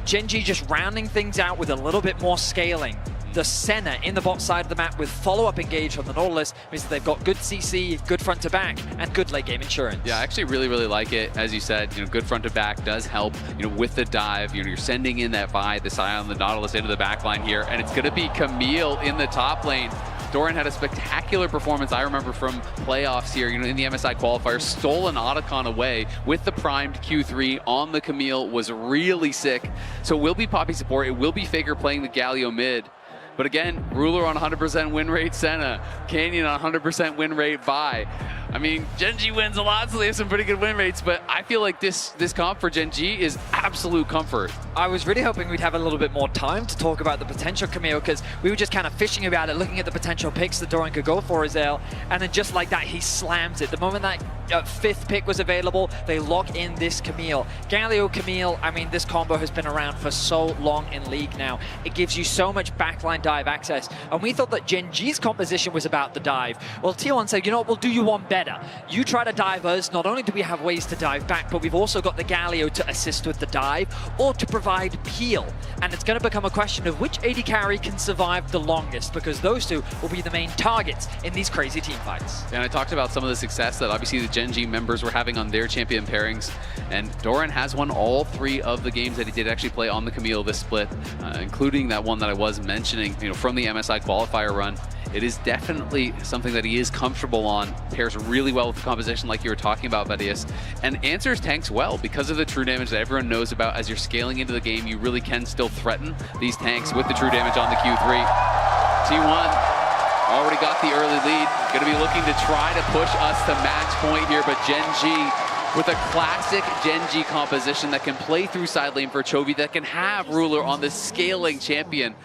Gen G just rounding things out with a little bit more scaling. The Senna in the bot side of the map with follow-up engage from the Nautilus means that they've got good CC, good front to back, and good late game insurance. Yeah, I actually really like it. As you said, you know, good front to back does help, you know, with the dive. You know, you're sending in that Vi, the Scion, the Nautilus into the back line here, and it's going to be Camille in the top lane. Doran had a spectacular performance, I remember, from playoffs here, you know, in the MSI qualifier, stole an Otacon away with the primed Q3 on the Camille, was really sick. So it will be Poppy support, it will be Faker playing the Galio mid. But again, Ruler on 100% win rate Senna, Canyon on 100% win rate Vi. I mean, Gen G wins a lot, so they have some pretty good win rates, but I feel like this comp for Gen G is absolute comfort. I was really hoping we'd have a little bit more time to talk about the potential Camille, because we were just kind of fishing about it, looking at the potential picks that Doran could go for Azael, and then just like that, he slams it. The moment that 5th pick was available, they lock in this Camille. Galio Camille, I mean, this combo has been around for so long in League now. It gives you so much backline dive access, and we thought that Gen G's composition was about the dive. Well, T1 said, you know what, we'll do you one better. You try to dive us, not only do we have ways to dive back, but we've also got the Galio to assist with the dive or to provide peel. And it's going to become a question of which AD carry can survive the longest, because those two will be the main targets in these crazy team fights. And I talked about some of the success that obviously the Gen G members were having on their champion pairings, and Doran has won all 3 of the games that he did actually play on the Camille this split, including that one that I was mentioning, you know, from the MSI qualifier run. It is definitely something that he is comfortable on, pairs really well with the composition like you were talking about, Vedius, and answers tanks well because of the true damage that everyone knows about. As you're scaling into the game, you really can still threaten these tanks with the true damage on the Q3. T1 already got the early lead, going to be looking to try to push us to match point here, but Gen G with a classic Gen G composition that can play through side lane for Chovy, that can have Ruler on this scaling champion.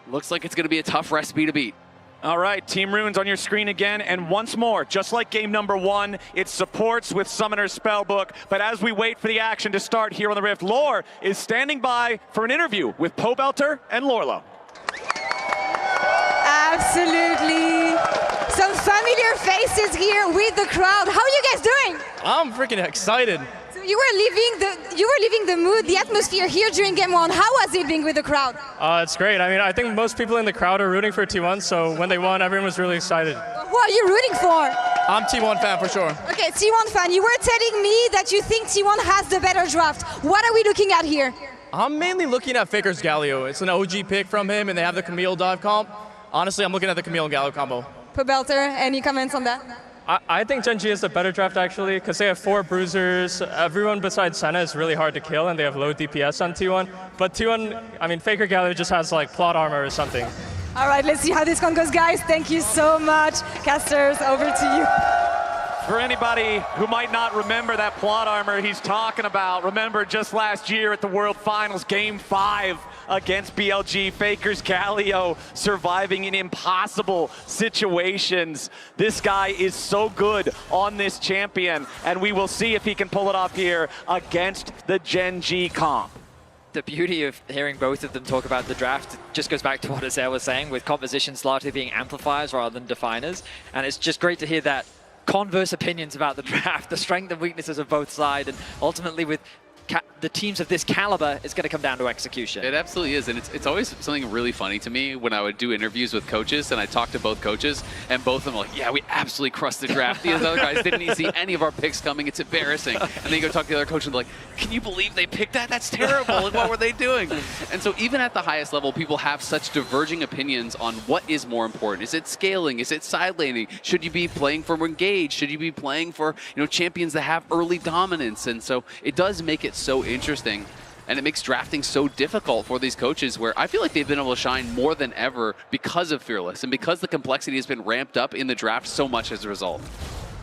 Looks like it's going to be a tough recipe to beat. All right, Team Runes on your screen again, and once more, just like game number 1, it supports with Summoner's Spellbook, but as we wait for the action to start here on the Rift, Lore is standing by for an interview with Pobelter and Lorlo. Absolutely. So some familiar faces here with the crowd. How are you guys doing? I'm freaking excited. So you were leaving the mood, the atmosphere here during game 1. How was it being with the crowd? It's great. I mean, I think most people in the crowd are rooting for T1, so when they won, everyone was really excited. Who are you rooting for? I'm T1 fan for sure. Okay, T1 fan. You were telling me that you think T1 has the better draft. What are we looking at here? I'm mainly looking at Faker's Galio. It's an OG pick from him, and they have the Camille dive comp. Honestly, I'm looking at the Camille and Galio combo. Belter, any comments on that? I think Gen G is the better draft, actually, because they have 4 bruisers. Everyone besides Senna is really hard to kill, and they have low DPS on T1. But T1, I mean, Faker Galio just has, like, plot armor or something. All right, let's see how this one goes, guys. Thank you so much. Casters, over to you. For anybody who might not remember that plot armor he's talking about, remember just last year at the World Finals, Game 5 against BLG, Faker's Galio surviving in impossible situations. This guy is so good on this champion, and we will see if he can pull it off here against the Gen G comp. The beauty of hearing both of them talk about the draft just goes back to what Azael was saying, with compositions largely being amplifiers rather than definers. And it's just great to hear that converse opinions about the draft, the strengths and weaknesses of both sides, and ultimately with the teams of this caliber, it's going to come down to execution. It absolutely is, and it's always something really funny to me when I would do interviews with coaches and I talk to both coaches, and both of them are like, yeah, we absolutely crushed the draft. These other guys didn't even see any of our picks coming. It's embarrassing. And then you go talk to the other coach and they're like, can you believe they picked that? That's terrible. Like, what were they doing? And so even at the highest level, people have such diverging opinions on what is more important. Is it scaling? Is it side laning? Should you be playing for engage? Should you be playing for, you know, champions that have early dominance? And so it does make it so interesting, and it makes drafting so difficult for these coaches, where I feel like they've been able to shine more than ever because of Fearless and because the complexity has been ramped up in the draft so much as a result.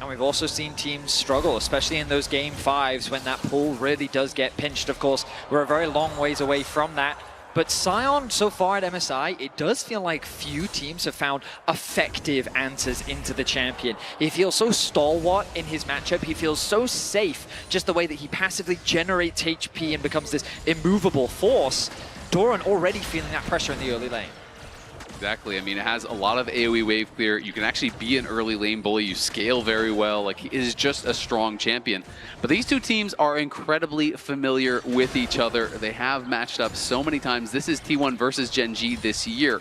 And we've also seen teams struggle, especially in those game 5s when that pool really does get pinched. Of course, we're a very long ways away from that. But Sion, so far at MSI, it does feel like few teams have found effective answers into the champion. He feels so stalwart in his matchup. He feels so safe, just the way that he passively generates HP and becomes this immovable force. Doran already feeling that pressure in the early lane. Exactly. I mean, it has a lot of AoE wave clear. You can actually be an early lane bully. You scale very well. Like, he is just a strong champion. But these two teams are incredibly familiar with each other. They have matched up so many times. This is T1 versus Gen G this year.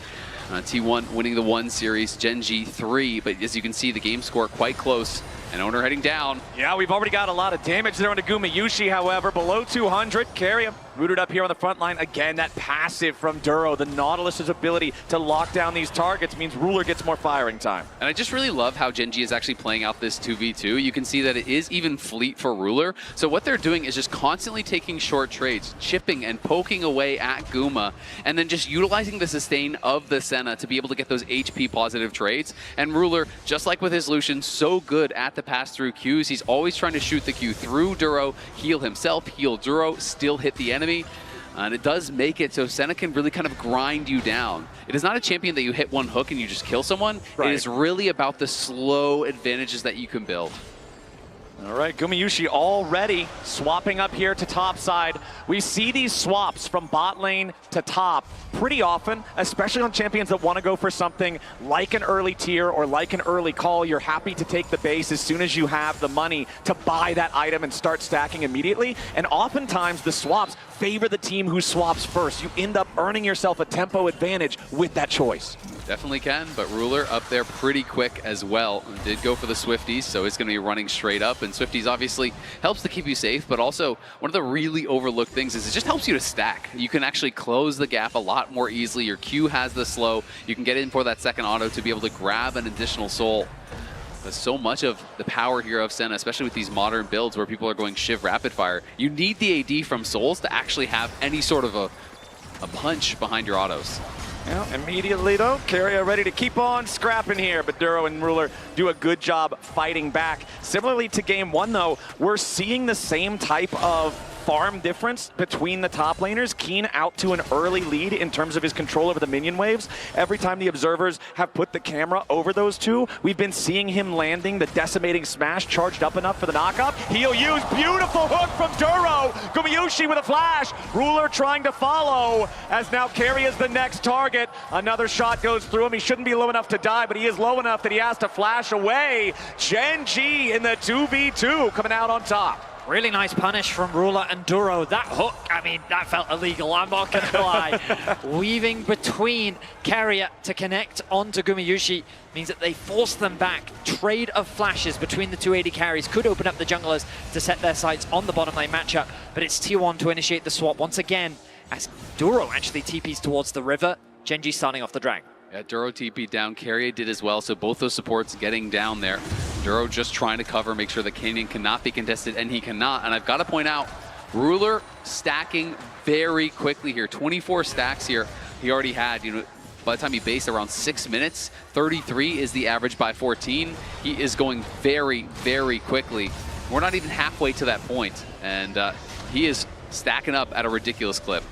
T1 winning the 1 series, Gen G 3. But as you can see, the game score quite close. And Owner heading down. Yeah, we've already got a lot of damage there on Gumayushi, however, below 200. Carry him. Rooted up here on the front line. Again, that passive from Duro. The Nautilus's ability to lock down these targets means Ruler gets more firing time. And I just really love how Gen G is actually playing out this 2v2. You can see that it is even fleet for Ruler. So what they're doing is just constantly taking short trades, chipping and poking away at Guma, and then just utilizing the sustain of the Senna to be able to get those HP positive trades. And Ruler, just like with his Lucian, so good at the pass-through Qs. He's always trying to shoot the Q through Duro, heal himself, heal Duro, still hit the enemy. And it does make it so Senna can really kind of grind you down. It is not a champion that you hit one hook and you just kill someone. Right. It is really about the slow advantages that you can build. All right, Gumayushi already swapping up here to top side. We see these swaps from bot lane to top pretty often, especially on champions that want to go for something like an early tier or like an early call. You're happy to take the base as soon as you have the money to buy that item and start stacking immediately. And oftentimes the swaps favor the team who swaps first. You end up earning yourself a tempo advantage with that choice. Definitely can, but Ruler up there pretty quick as well. Did go for the Swifties, so it's going to be running straight up. And Swifties obviously helps to keep you safe, but also one of the really overlooked things is it just helps you to stack. You can actually close the gap a lot more easily. Your Q has the slow. You can get in for that second auto to be able to grab an additional soul. But so much of the power here of Senna, especially with these modern builds where people are going Shiv rapid fire, you need the AD from souls to actually have any sort of a punch behind your autos. Well, immediately though, Keria ready to keep on scrapping here, but Duro and Ruler do a good job fighting back. Similarly to game 1 though, we're seeing the same type of farm difference between the top laners. Keen out to an early lead in terms of his control over the minion waves. Every time the observers have put the camera over those two, we've been seeing him landing the decimating smash charged up enough for the knockup. He'll use beautiful hook from Duro. Gumayusi with a flash. Ruler trying to follow as now Carry is the next target. Another shot goes through him. He shouldn't be low enough to die, but he is low enough that he has to flash away. Gen.G in the 2v2 coming out on top. Really nice punish from Ruler and Duro. That hook, I mean, that felt illegal, I'm not going to lie. Weaving between Carrier to connect onto Gumayusi means that they force them back. Trade of flashes between the two AD carries could open up the junglers to set their sights on the bottom lane matchup, but it's T1 to initiate the swap once again as Duro actually TPs towards the river. Gen.G starting off the drag. Yeah, Duro TP down, Carrier did as well, so both those supports getting down there. Duro just trying to cover, make sure the Canyon cannot be contested, and he cannot. And I've got to point out, Ruler stacking very quickly here. 24 stacks here he already had. You know, by the time he based around 6 minutes, 33 is the average by 14. He is going very, very quickly. We're not even halfway to that point, and he is stacking up at a ridiculous clip.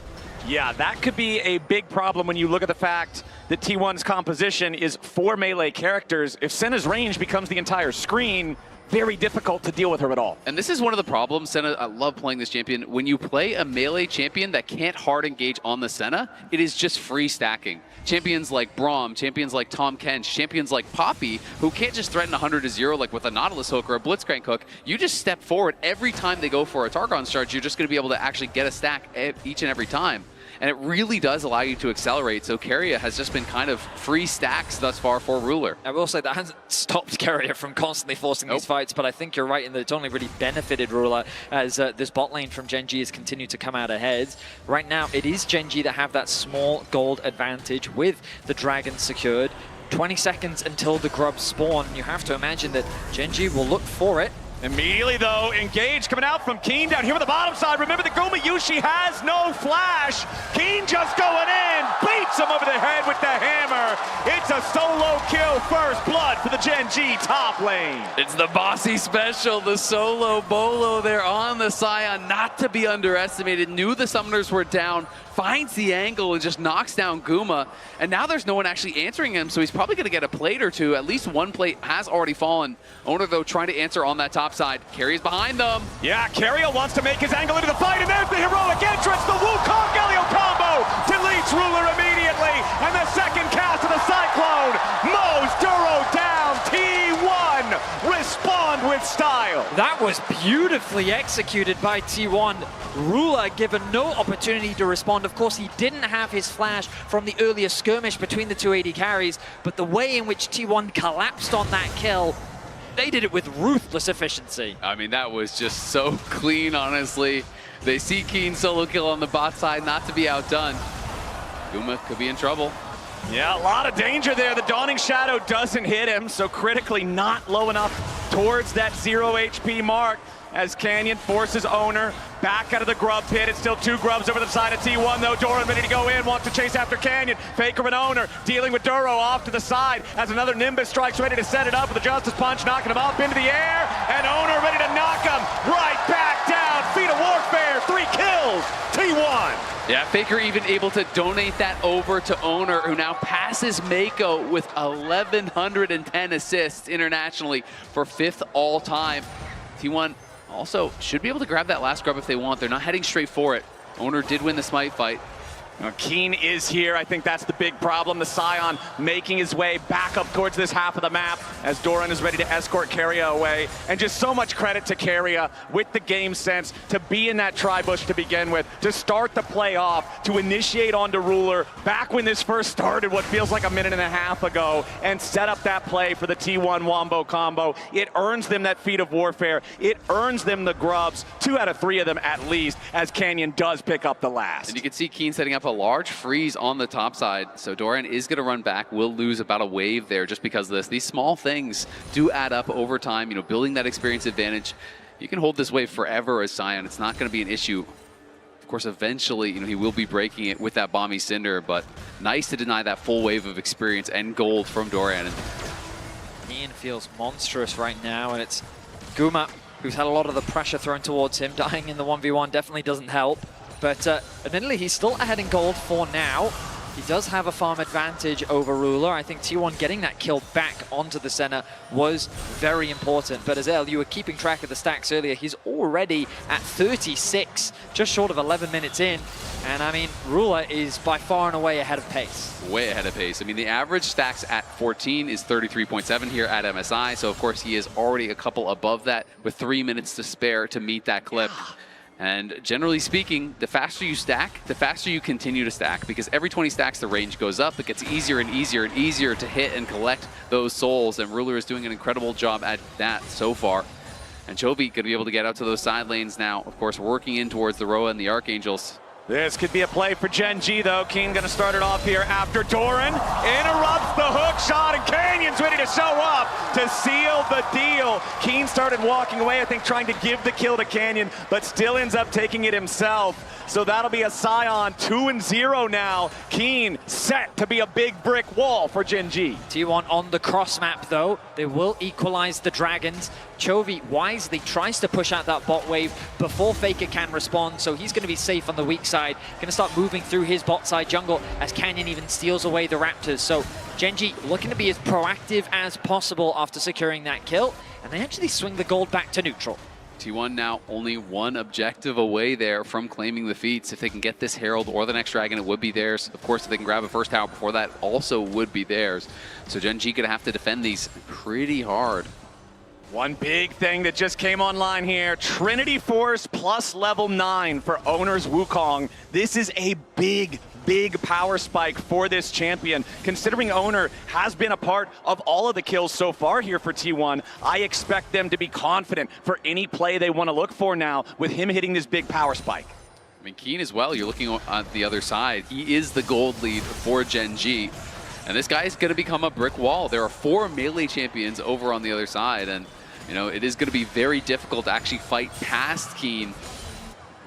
Yeah, that could be a big problem when you look at the fact that T1's composition is 4 melee characters. If Senna's range becomes the entire screen, very difficult to deal with her at all. And this is one of the problems, Senna, I love playing this champion. When you play a melee champion that can't hard engage on the Senna, it is just free stacking. Champions like Braum, champions like Tom Kench, champions like Poppy, who can't just threaten 100-0 like with a Nautilus hook or a Blitzcrank hook. You just step forward every time they go for a Targon charge, you're just going to be able to actually get a stack each and every time. And it really does allow you to accelerate. So Carrier has just been kind of free stacks thus far for Ruler. I will say that hasn't stopped Carrier from constantly forcing these fights, but I think you're right in that it's only really benefited Ruler as this bot lane from Gen.G has continued to come out ahead. Right now, it is Gen.G that have that small gold advantage with the dragon secured. 20 seconds until the grubs spawn. You have to imagine that Gen.G will look for it. Immediately, though, engage coming out from Keen down here on the bottom side. Remember that Gumayusi has no flash. Keen just going in, beats him over the head with the hammer. It's a solo kill, first blood for the Gen.G top lane. It's the bossy special, the solo bolo there on the Scion, not to be underestimated. Knew the summoners were down, finds the angle and just knocks down Guma. And now there's no one actually answering him, so he's probably going to get a plate or two. At least one plate has already fallen. Owner, though, trying to answer on that top side. Carrier's behind them. Yeah, Carrier wants to make his angle into the fight, and there's the heroic entrance. The Wukong Galio combo deletes Ruler immediately, and the second cast of the Cyclone mows Duro down. T1 respond with style. That was beautifully executed by T1. Ruler given no opportunity to respond. Of course, he didn't have his flash from the earlier skirmish between the two AD carries, but the way in which T1 collapsed on that kill, they did it with ruthless efficiency. I mean, that was just so clean, honestly. They see Keen solo kill on the bot side, not to be outdone. Guma could be in trouble. Yeah, a lot of danger there. The Dawning Shadow doesn't hit him, so critically not low enough towards that 0 HP mark. As Canyon forces Owner back out of the grub pit. It's still 2 grubs over the side of T1, though. Doran ready to go in, wants to chase after Canyon. Faker and Owner dealing with Duro off to the side as another Nimbus strikes, ready to set it up with a Justice Punch, knocking him up into the air. And Owner ready to knock him right back down. Feet of Warfare, 3 kills. T1. Yeah, Faker even able to donate that over to Owner, who now passes Mako with 1,110 assists internationally for 5th all time. T1 also should be able to grab that last grub if they want. They're not heading straight for it. Owner did win the smite fight. Keen is here. I think that's the big problem. The Scion making his way back up towards this half of the map as Doran is ready to escort Carrier away. And just so much credit to Carrier with the game sense to be in that tri-bush to begin with, to start the play off, to initiate onto Ruler back when this first started, what feels like a minute and a half ago, and set up that play for the T1 Wombo combo. It earns them that Feat of Warfare. It earns them the grubs, 2 out of 3 of them at least, as Canyon does pick up the last. And you can see Keen setting up a large freeze on the top side, so Doran is going to run back. Will lose about a wave there just because of this. These small things do add up over time, you know, building that experience advantage. You can hold this wave forever as Scion. It's not going to be an issue. Of course, eventually, you know, he will be breaking it with that Bomby Cinder, but nice to deny that full wave of experience and gold from Doran. Ian feels monstrous right now, and it's Guma who's had a lot of the pressure thrown towards him. Dying in the 1v1 definitely doesn't help. But admittedly, he's still ahead in gold for now. He does have a farm advantage over Ruler. I think T1 getting that kill back onto the center was very important. But Azael, you were keeping track of the stacks earlier. He's already at 36, just short of 11 minutes in. And I mean, Ruler is by far and away ahead of pace. Way ahead of pace. I mean, the average stacks at 14 is 33.7 here at MSI. So, of course, he is already a couple above that with 3 minutes to spare to meet that clip. And generally speaking, the faster you stack, the faster you continue to stack, because every 20 stacks, the range goes up. It gets easier and easier and easier to hit and collect those souls, and Ruler is doing an incredible job at that so far. And Chovy going to be able to get out to those side lanes now, of course, working in towards the Roa and the Archangels. This could be a play for Gen G, though. Keen going to start it off here after Doran interrupts the hook shot, and Canyon's ready to show up to seal the deal. Keen started walking away, I think, trying to give the kill to Canyon, but still ends up taking it himself. So that'll be a Scion 2-0 now. Keen set to be a big brick wall for Gen G. T1 on the cross map, though. They will equalize the Dragons. Chovy wisely tries to push out that bot wave before Faker can respond, so he's going to be safe on the weak side. Going to start moving through his bot side jungle as Canyon even steals away the Raptors. So Gen G looking to be as proactive as possible after securing that kill, and they actually swing the gold back to neutral. T1 now only one objective away there from claiming the feats. If they can get this Herald or the next Dragon, it would be theirs. Of course, if they can grab a first tower before that, also would be theirs. So Gen G gonna have to defend these pretty hard. One big thing that just came online here, Trinity Force plus level 9 for Owners Wukong. This is a big power spike for this champion. Considering Owner has been a part of all of the kills so far here for T1, I expect them to be confident for any play they want to look for now with him hitting this big power spike. I mean, Keen as well, you're looking at the other side. He is the gold lead for Gen G. And this guy is going to become a brick wall. There are 4 melee champions over on the other side. And, you know, it is going to be very difficult to actually fight past Keen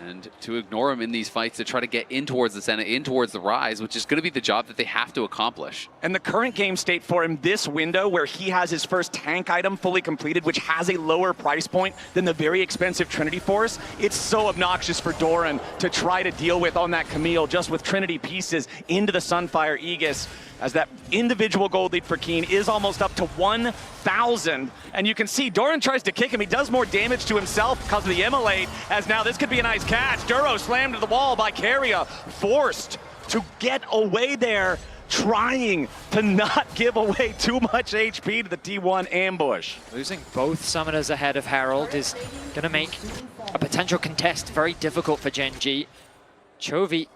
and to ignore him in these fights, to try to get in towards the Senna, in towards the Rise, which is going to be the job that they have to accomplish. And the current game state for him, this window where he has his first tank item fully completed, which has a lower price point than the very expensive Trinity Force, it's so obnoxious for Doran to try to deal with on that Camille, just with Trinity pieces into the Sunfire Aegis, as that individual gold lead for Keen is almost up to 1,000. And you can see Doran tries to kick him. He does more damage to himself because of the immolate, as now this could be a nice catch. Duro slammed to the wall by Keria, forced to get away there, trying to not give away too much HP to the T1 ambush. Losing both summoners ahead of Herald is going to make a potential contest very difficult for Gen G. Chovy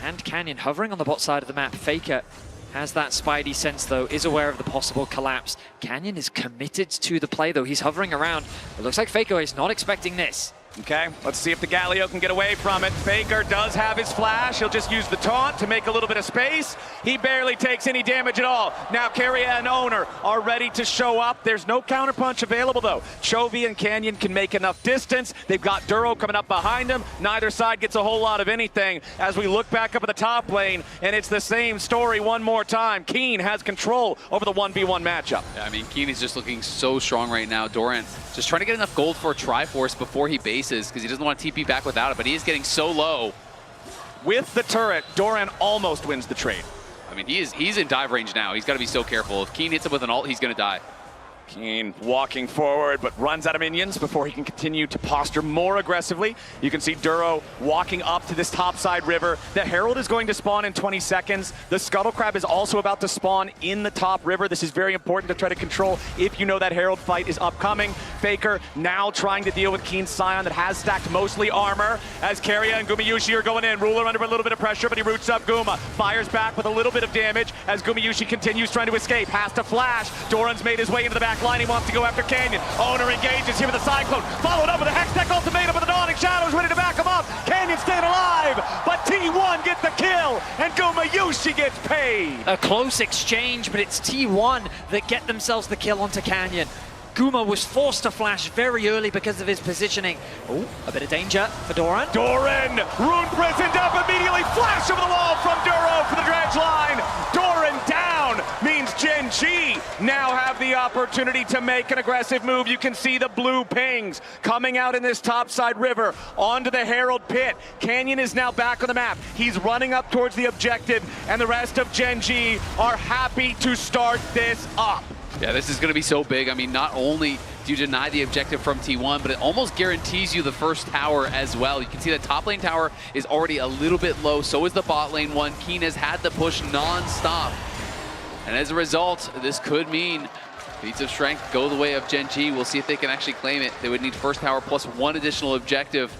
and Canyon hovering on the bot side of the map. Faker has that spidey sense, though, is aware of the possible collapse. Canyon is committed to the play, though. He's hovering around. It looks like Faker is not expecting this. Okay, let's see if the Galio can get away from it. Faker does have his flash. He'll just use the taunt to make a little bit of space. He barely takes any damage at all. Now Keria and Owner are ready to show up. There's no counterpunch available, though. Chovy and Canyon can make enough distance. They've got Duro coming up behind them. Neither side gets a whole lot of anything. As we look back up at the top lane, and it's the same story one more time. Keen has control over the 1v1 matchup. Yeah, I mean, Keen is just looking so strong right now. Doran just trying to get enough gold for a Triforce before he bases, because he doesn't want to TP back without it, but he is getting so low. With the turret, Doran almost wins the trade. I mean, he's in dive range now. He's got to be so careful. If Keen hits him with an ult, he's going to die. Keen walking forward, but runs out of minions before he can continue to posture more aggressively. You can see Duro walking up to this topside river. The Herald is going to spawn in 20 seconds. The Scuttle Crab is also about to spawn in the top river. This is very important to try to control if you know that Herald fight is upcoming. Faker now trying to deal with Keen's Scion that has stacked mostly armor, as Keria and Gumayusi are going in. Ruler under a little bit of pressure, but he roots up Guma. Fires back with a little bit of damage as Gumayusi continues trying to escape. Has to flash. Doran's made his way into the back line. He wants to go after Canyon. Owner engages here with a Cyclone, followed up with a Hextech ultimatum with the Dawning Shadows, ready to back him up. Canyon staying alive, but T1 gets the kill, and Gumayusi gets paid. A close exchange, but it's T1 that get themselves the kill onto Canyon. Guma was forced to flash very early because of his positioning. Oh, a bit of danger for Doran. Doran, rune prisoned up immediately, flash over the wall from Duro for the dredge line. Doran down means Gen G now have the opportunity to make an aggressive move. You can see the blue pings coming out in this topside river onto the Herald pit. Canyon is now back on the map. He's running up towards the objective, and the rest of Gen G are happy to start this up. Yeah, this is going to be so big. I mean, not only do you deny the objective from T1, but it almost guarantees you the first tower as well. You can see that top lane tower is already a little bit low. So is the bot lane one. Keen has had the push non-stop. And as a result, this could mean feats of strength go the way of Gen G. We'll see if they can actually claim it. They would need first tower plus one additional objective.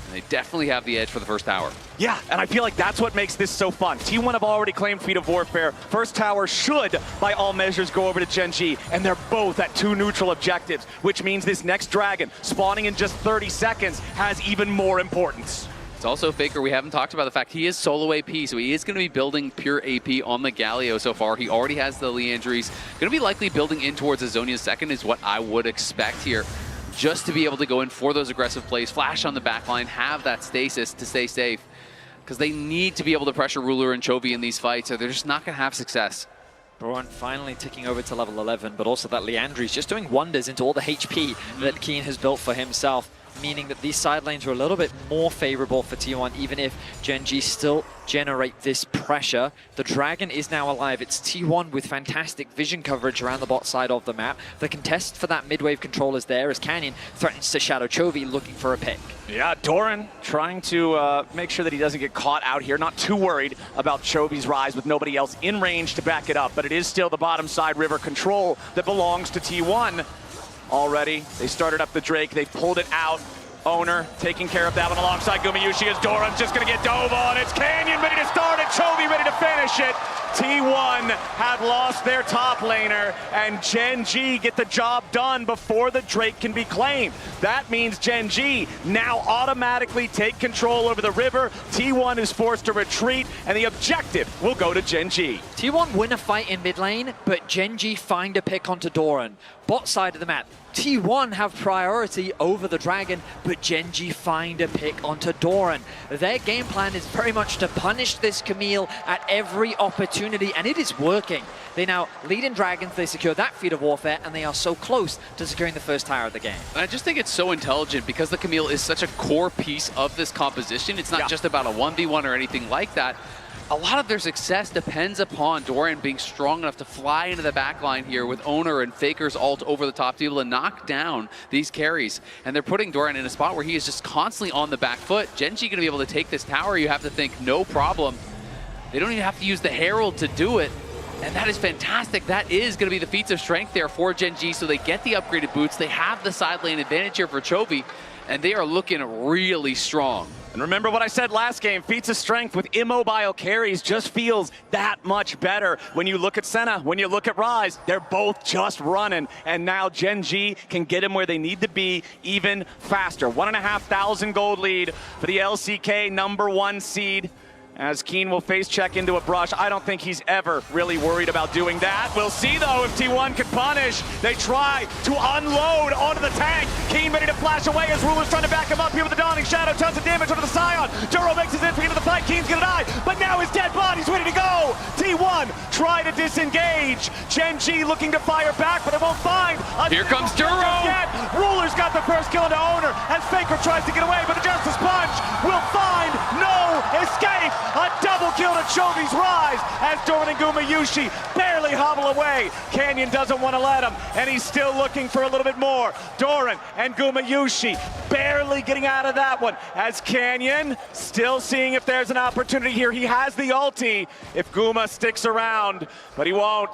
And they definitely have the edge for the first tower. Yeah, and I feel like that's what makes this so fun. T1 have already claimed Feat of Warfare. First tower should, by all measures, go over to Gen G, and they're both at 2 neutral objectives, which means this next dragon, spawning in just 30 seconds, has even more importance. It's also Faker. We haven't talked about the fact he is solo AP, so he is going to be building pure AP on the Galio so far. He already has the Leandries. Going to be likely building in towards a Zonia second is what I would expect here, just to be able to go in for those aggressive plays, flash on the backline, have that stasis to stay safe, because they need to be able to pressure Ruler and Chovy in these fights, or they're just not going to have success. Braun finally ticking over to level 11, but also that Leandry's just doing wonders into all the HP that Keen has built for himself, meaning that these side lanes are a little bit more favorable for T1, even if Gen G still generate this pressure. The Dragon is now alive. It's T1 with fantastic vision coverage around the bot side of the map. The contest for that mid-wave control is there as Canyon threatens to shadow Chovy, looking for a pick. Yeah, Doran trying to make sure that he doesn't get caught out here. Not too worried about Chovy's rise with nobody else in range to back it up, but it is still the bottom side river control that belongs to T1. Already, they started up the Drake, they pulled it out. Owner taking care of that one alongside Gumayushi as Doran's just gonna get dove on. It's Canyon ready to start it, Chovy ready to finish it. T1 have lost their top laner, and Gen G get the job done before the Drake can be claimed. That means Gen G now automatically take control over the river. T1 is forced to retreat, and the objective will go to Gen G. T1 win a fight in mid lane, but Gen G find a pick onto Doran. Bot side of the map, T1 have priority over the Dragon, but Gen G find a pick onto Doran. Their game plan is very much to punish this Camille at every opportunity, and it is working. They now lead in Dragons, they secure that Feat of Warfare, and they are so close to securing the first tower of the game. And I just think it's so intelligent because the Camille is such a core piece of this composition. It's not just about a 1v1 or anything like that. A lot of their success depends upon Doran being strong enough to fly into the backline here with Owner and Faker's ult over the top to be able to knock down these carries. And they're putting Doran in a spot where he is just constantly on the back foot. Gen G going to be able to take this tower, you have to think, no problem. They don't even have to use the Herald to do it. And that is fantastic. That is going to be the feats of strength there for Gen G. So they get the upgraded boots. They have the side lane advantage here for Chovy. And they are looking really strong. And remember what I said last game, feats of strength with immobile carries just feels that much better. When you look at Senna, when you look at Rise, they're both just running. And now Gen G can get them where they need to be even faster. 1,500 gold lead for the LCK #1 seed. As Keen will face check into a brush. I don't think he's ever really worried about doing that. We'll see though if T1 can punish. They try to unload onto the tank. Keen ready to flash away as Ruler's trying to back him up here with the Dawning Shadow. Tons of damage onto the Scion. Duro makes his entry into the fight. Keen's gonna die, but now his dead body's ready to go. T1 try to disengage. Gen G looking to fire back, but it won't find. Here comes Duro. Ruler's got the first kill into Owner, and Faker tries to get away, but the Justice Punch will find no escape. A double kill to Chovy's Rise as Doran and Gumayushi barely hobble away. Canyon doesn't want to let him, and he's still looking for a little bit more. Doran and Gumayushi barely getting out of that one as Canyon still seeing if there's an opportunity here. He has the ulti if Guma sticks around, but he won't.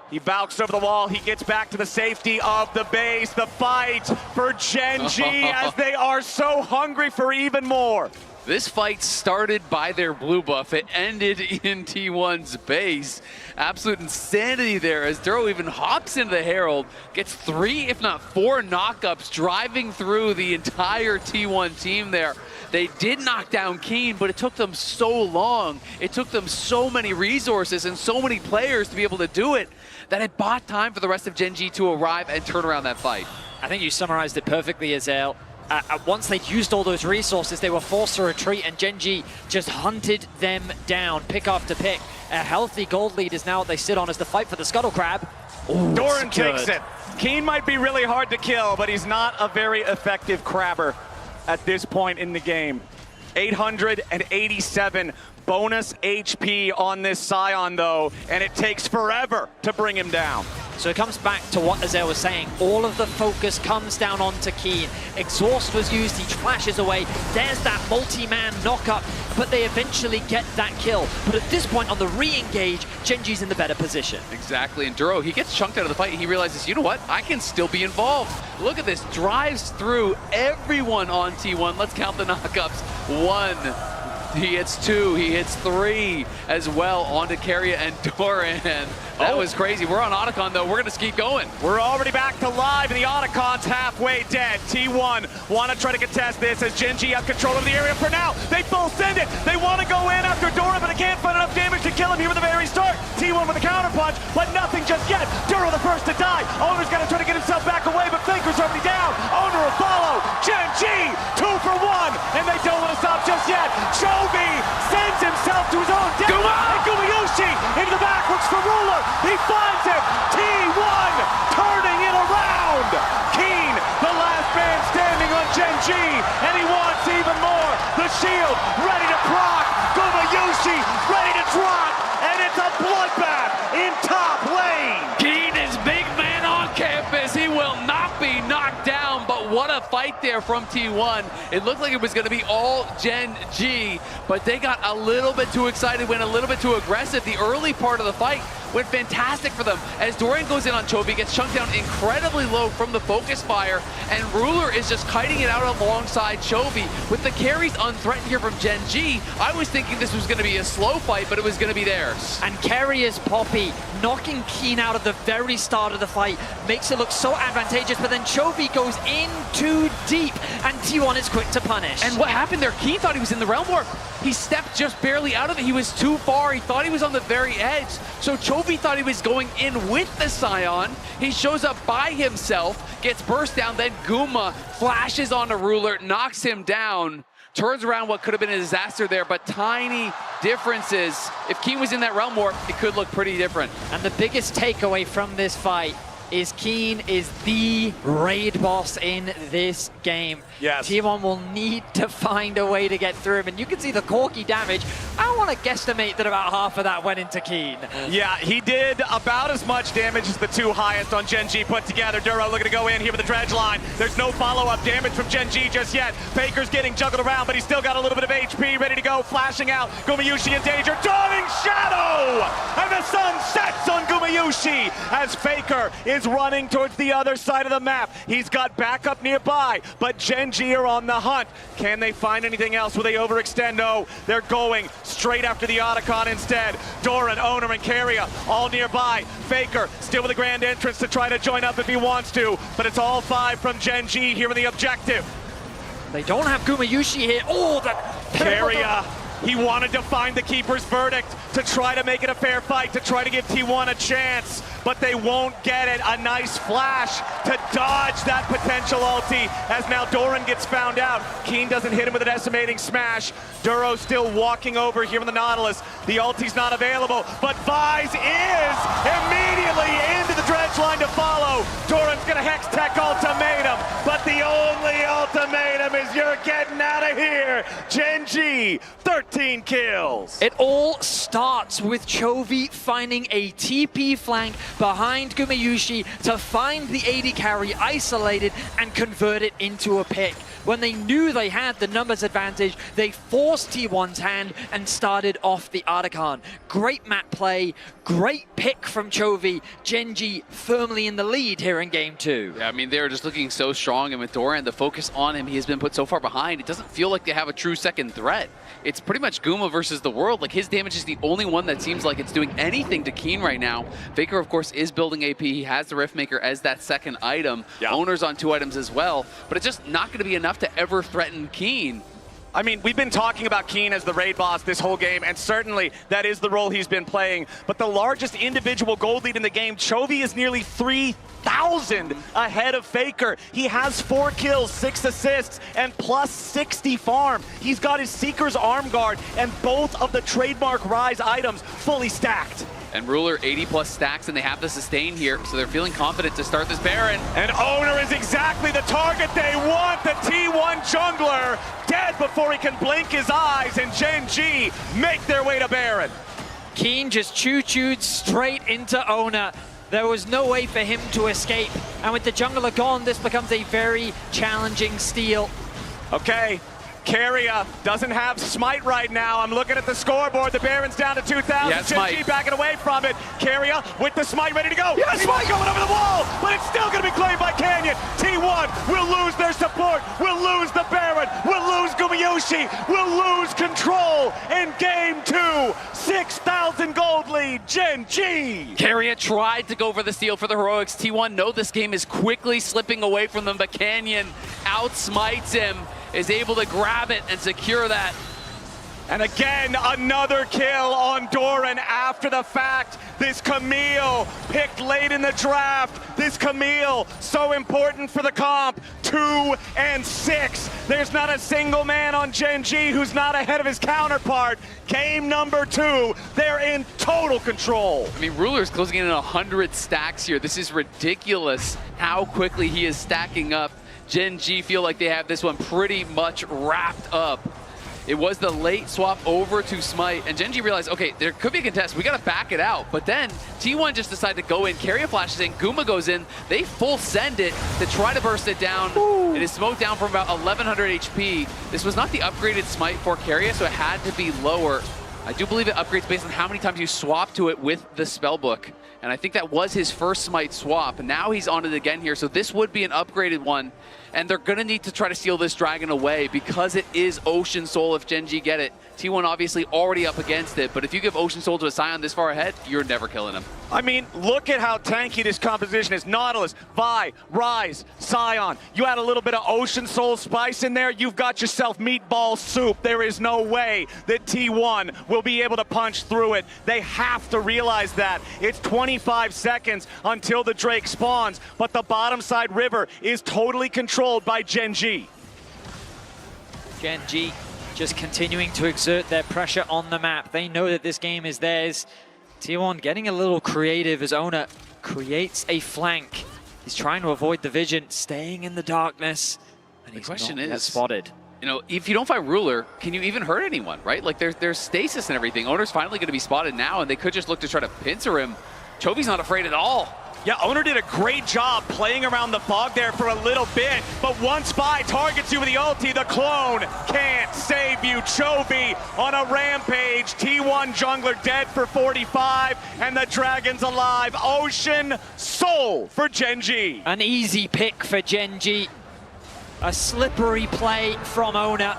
He bounced over the wall. He gets back to the safety of the base. The fight for Gen G as they are so hungry for even more. This fight started by their blue buff. It ended in T1's base. Absolute insanity there as Duro even hops into the Herald, gets 3, if not 4 knockups driving through the entire T1 team there. They did knock down Keen, but it took them so long. It took them so many resources and so many players to be able to do it that it bought time for the rest of Gen G to arrive and turn around that fight. I think you summarized it perfectly, Azael. once they'd used all those resources, they were forced to retreat, and Gen G just hunted them down, pick after pick. A healthy gold lead is now what they sit on as the fight for the Scuttle Crab. Ooh, Doran takes it. Keen might be really hard to kill, but he's not a very effective crabber at this point in the game. 887 bonus HP on this Scion, though, and it takes forever to bring him down. So it comes back to what Azael was saying. All of the focus comes down onto Keen. Exhaust was used, he flashes away. There's that multi-man knockup, but they eventually get that kill. But at this point on the re-engage, Gen G's in the better position. Exactly, and Duro, he gets chunked out of the fight and he realizes, you know what, I can still be involved. Look at this, drives through everyone on T1. Let's count the knockups. 1. He hits 2, he hits 3 as well onto Keria and Doran. That was crazy. We're on Otacon though, we're gonna keep going. We're already back to live, and the Otacon's halfway dead. T1 want to try to contest this as Gen G have control of the area for now. They full send it. They want to go in after Doran, but they can't find enough damage to kill him here at the very start. T1 with a counter punch, but nothing just yet. Duro the first to die. Owner's gonna try to get himself back away, but Faker's already down. Owner will follow. Gen G, 2 for 1, and they don't want to stop just yet. Chovy sends himself to his own death. And Gumayushi into the back, looks for Ruler. He finds him. T1 turning it around. Keen, the last man standing on Gen G, and he wants even more. The shield ready to proc. Gumayushi ready to drop, and it's a bloodbath in top lane. Keen is big man on campus. He will not be knocked down, but what a fight there from T1. It looked like it was going to be all Gen G, but they got a little bit too excited, went a little bit too aggressive. The early part of the fight went fantastic for them as Doran goes in on Chovy, gets chunked down incredibly low from the focus fire, and Ruler is just kiting it out alongside Chovy. With the carries unthreatened here from Gen G, I was thinking this was going to be a slow fight, but it was going to be theirs. And Carrier's Poppy knocking Keen out at the very start of the fight makes it look so advantageous, but then Chovy goes in too deep, and T1 is quick to punish. And what happened there? Keen thought he was in the realm warp. He stepped just barely out of it. He was too far. He thought he was on the very edge. So Chovy thought he was going in with the Scion. He shows up by himself, gets burst down, then Guma flashes onto Ruler, knocks him down, turns around what could have been a disaster there, but tiny differences. If Keen was in that realm warp, it could look pretty different. And the biggest takeaway from this fight is Keen is the raid boss in this game. Yes. T1 will need to find a way to get through him, and you can see the Corki damage. I want to guesstimate that about half of that went into Keen. Yeah, he did about as much damage as the 2 highest on Gen G put together. Duro looking to go in here with the dredge line. There's no follow-up damage from Gen G just yet. Faker's getting juggled around, but he's still got a little bit of HP ready to go, flashing out. Gumayushi in danger, dawning shadow! And the sun sets on Gumayushi as Faker is running towards the other side of the map. He's got backup nearby, but Gen G are on the hunt. Can they find anything else? Will they overextend? No, they're going straight after the Otacon instead. Doran, Owner, and Keria all nearby. Faker still with a grand entrance to try to join up if he wants to, but it's all 5 from Gen G here in the objective. They don't have Gumayushi here. Oh, the Keria. He wanted to find the Keeper's verdict to try to make it a fair fight, to try to give T1 a chance, but they won't get it. A nice flash to dodge that potential ulti as now Doran gets found out. Keen doesn't hit him with an decimating smash. Duro still walking over here in the Nautilus. The ulti's not available, but Vise is immediately into the dredge line to follow. Doran's gonna Hex Tech ultimatum, but the only ultimatum is you're getting out of here. Gen G, 13 kills. It all starts with Chovy finding a TP flank behind Gumayushi to find the AD carry isolated and convert it into a pick. When they knew they had the numbers advantage, they forced T1's hand and started off the Otacon. Great map play, great pick from Chovy. Gen G firmly in the lead here in game 2. Yeah, I mean, they're just looking so strong, and with Doran, the focus on him, he has been put so far behind, it doesn't feel like they have a true second threat. It's pretty much Guma versus the world. Like, his damage is the only one that seems like it's doing anything to Keen right now. Faker, of course, is building AP. He has the Riftmaker as that second item. Yeah. Owner's on 2 items as well, but it's just not going to be enough to ever threaten Keen. I mean, we've been talking about Keen as the raid boss this whole game, and certainly that is the role he's been playing. But the largest individual gold lead in the game, Chovy is nearly 3,000 ahead of Faker. He has 4 kills, 6 assists, and plus 60 farm. He's got his Seeker's arm guard and both of the trademark Rise items fully stacked. And Ruler 80+ stacks, and they have the sustain here, so they're feeling confident to start this Baron. And Owner is exactly the target they want. The T1 jungler dead before he can blink his eyes, and Gen G make their way to Baron. Keen just choo-chooed straight into Owner. There was no way for him to escape. And with the jungler gone, this becomes a very challenging steal. Okay. Keria doesn't have Smite right now. I'm looking at the scoreboard. The Baron's down to 2,000. Yeah, Gen G backing away from it. Keria with the Smite ready to go. Yeah, Smite going over the wall, but it's still going to be claimed by Canyon. T1 will lose their support. Will lose the Baron. Will lose Gumayushi. Will lose control in game 2. 6,000 gold lead, Gen G. Keria tried to go for the steal for the Heroics. T1 know this game is quickly slipping away from them, but Canyon outsmites him, is able to grab it and secure that. And again, another kill on Doran after the fact. This Camille picked late in the draft. This Camille, so important for the comp. 2 and 6. There's not a single man on Gen G who's not ahead of his counterpart. Game number 2, they're in total control. I mean, Ruler's closing in on 100 stacks here. This is ridiculous how quickly he is stacking up. Gen G feel like they have this one pretty much wrapped up. It was the late swap over to Smite, and Gen G realized, okay, there could be a contest. We got to back it out. But then T1 just decided to go in. Keria flashes in. Guma goes in. They full send it to try to burst it down. Ooh. It is smoked down from about 1,100 HP. This was not the upgraded Smite for Keria, so it had to be lower. I do believe it upgrades based on how many times you swap to it with the spellbook. And I think that was his first Smite swap. And now he's on it again here. So this would be an upgraded one. And they're going to need to try to steal this dragon away because it is Ocean Soul if Gen G get it. T1 obviously already up against it, but if you give Ocean Soul to a Scion this far ahead, you're never killing him. I mean, look at how tanky this composition is. Nautilus, Vi, Rise, Scion. You add a little bit of Ocean Soul spice in there, you've got yourself meatball soup. There is no way that T1 will be able to punch through it. They have to realize that. It's 25 seconds until the Drake spawns, but the bottom side river is totally controlled by Gen G. Gen G just continuing to exert their pressure on the map. They know that this game is theirs. T1 getting a little creative as Owner creates a flank. He's trying to avoid the vision, staying in the darkness, and The he's question not yet is, spotted. You know, if you don't fight Ruler, can you even hurt anyone, right? Like there's stasis and everything. Owner's finally going to be spotted now, and they could just look to try to pincer him. Chovy's not afraid at all. Yeah, Owner did a great job playing around the fog there for a little bit, but once Spy targets you with the ulti, the clone can't save you. Chovy on a rampage. T1 jungler dead for 45, and the dragon's alive. Ocean Soul for Gen G. An easy pick for Gen G. A slippery play from Owner.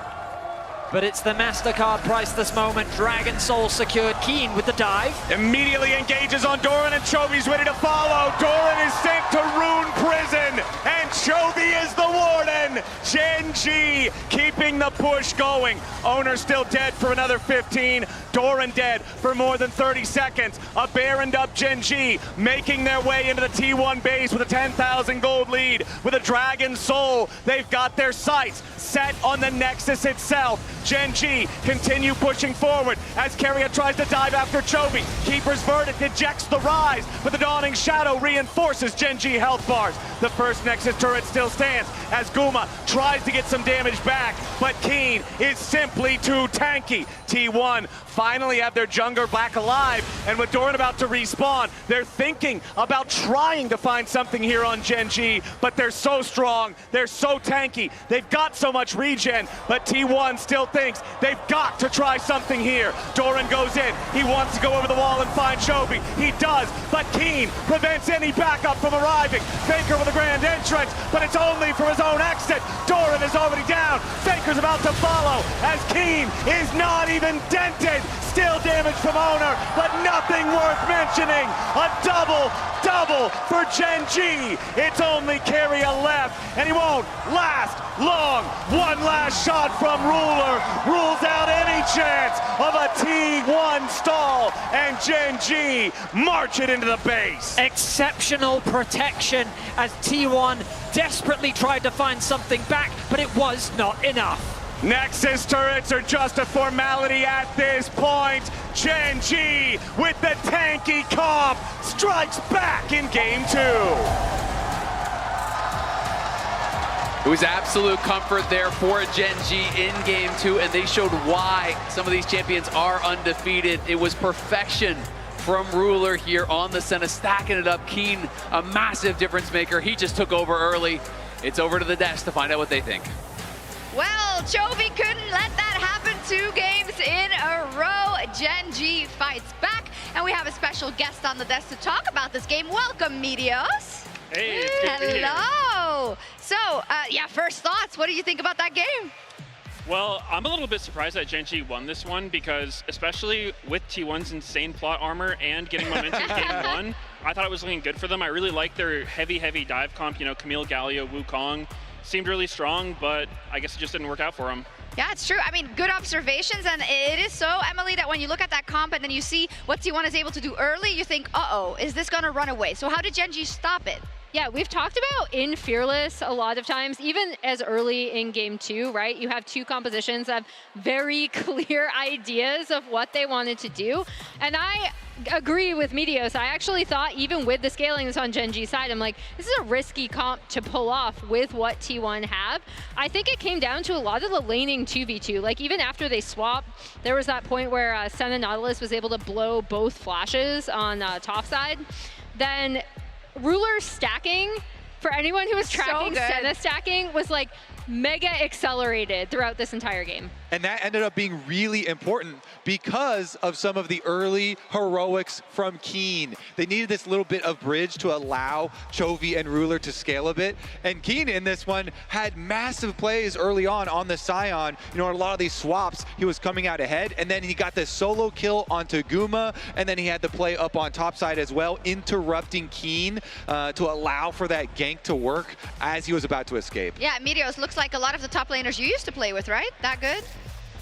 But it's the MasterCard priceless moment. Dragon Soul secured. Keen with the dive. Immediately engages on Doran, and Chovy's ready to follow. Doran is sent to Rune Prison, and Chovy is the warden. Gen G keeping the push going. Owner still dead for another 15. Doran dead for more than 30 seconds. A Baroned up Gen G making their way into the T1 base with a 10,000 gold lead. With a Dragon Soul, they've got their sights set on the Nexus itself. Gen G continue pushing forward as Keria tries to dive after Chovy. Keeper's Verdict ejects the Rise, but the Dawning Shadow reinforces Gen G health bars. The first Nexus turret still stands as Guma tries to get some damage back, but Keen is simply too tanky. T1 finally have their jungler back alive, and with Doran about to respawn, they're thinking about trying to find something here on Gen G, but they're so strong, they're so tanky, they've got so much regen, but T1 still thinks they've got to try something here. Doran goes in, he wants to go over the wall and find Chovy, he does, but Keen prevents any backup from arriving. Faker with a grand entrance, but it's only for his own exit. Doran is already down, Faker's about to follow as Keen is not even dented. Still damage from Owner, but nothing worth mentioning. A double for Gen G. It's only Keria left, and he won't last long. One last shot from Ruler rules out any chance of a T1 stall, and Gen G march it into the base. Exceptional protection as T1 desperately tried to find something back, but it was not enough. Nexus turrets are just a formality at this point. Gen G with the tanky comp strikes back in game 2. It was absolute comfort there for Gen G in game 2, and they showed why some of these champions are undefeated. It was perfection from Ruler here on the Senna, stacking it up. Keen, a massive difference maker. He just took over early. It's over to the desk to find out what they think. Well, Chovy couldn't let that happen 2 games in a row. Gen G fights back, and we have a special guest on the desk to talk about this game. Welcome, Meteos. Hey, it's good to be here. Hello. So, yeah, first thoughts. What do you think about that game? Well, I'm a little bit surprised that Gen G won this one because, especially with T1's insane plot armor and getting momentum in game 1, I thought it was looking good for them. I really liked their heavy dive comp. You know, Camille, Galio, Wukong seemed really strong, but I guess it just didn't work out for them. Yeah, it's true. I mean, good observations, and it is so, Emily, that when you look at that comp and then you see what T1 is able to do early, you think, uh-oh, is this going to run away? So how did Gen G stop it? Yeah, we've talked about in Fearless a lot of times, even as early in game 2, right? You have 2 compositions that have very clear ideas of what they wanted to do. And I agree with Meteos. I actually thought, even with the scaling that's on Gen G's side, I'm like, this is a risky comp to pull off with what T1 have. I think it came down to a lot of the laning 2v2. Like, even after they swapped, there was that point where Senna Nautilus was able to blow both flashes on top side. Then Ruler stacking, for anyone who was tracking Senna stacking, was like mega accelerated throughout this entire game. And that ended up being really important because of some of the early heroics from Keen. They needed this little bit of bridge to allow Chovy and Ruler to scale a bit. And Keen in this one had massive plays early on the Scion. You know, a lot of these swaps, he was coming out ahead, and then he got this solo kill onto Guma, and then he had the play up on top side as well, interrupting Keen to allow for that gank to work as he was about to escape. Yeah, Meteos looks like a lot of the top laners you used to play with, right? That good?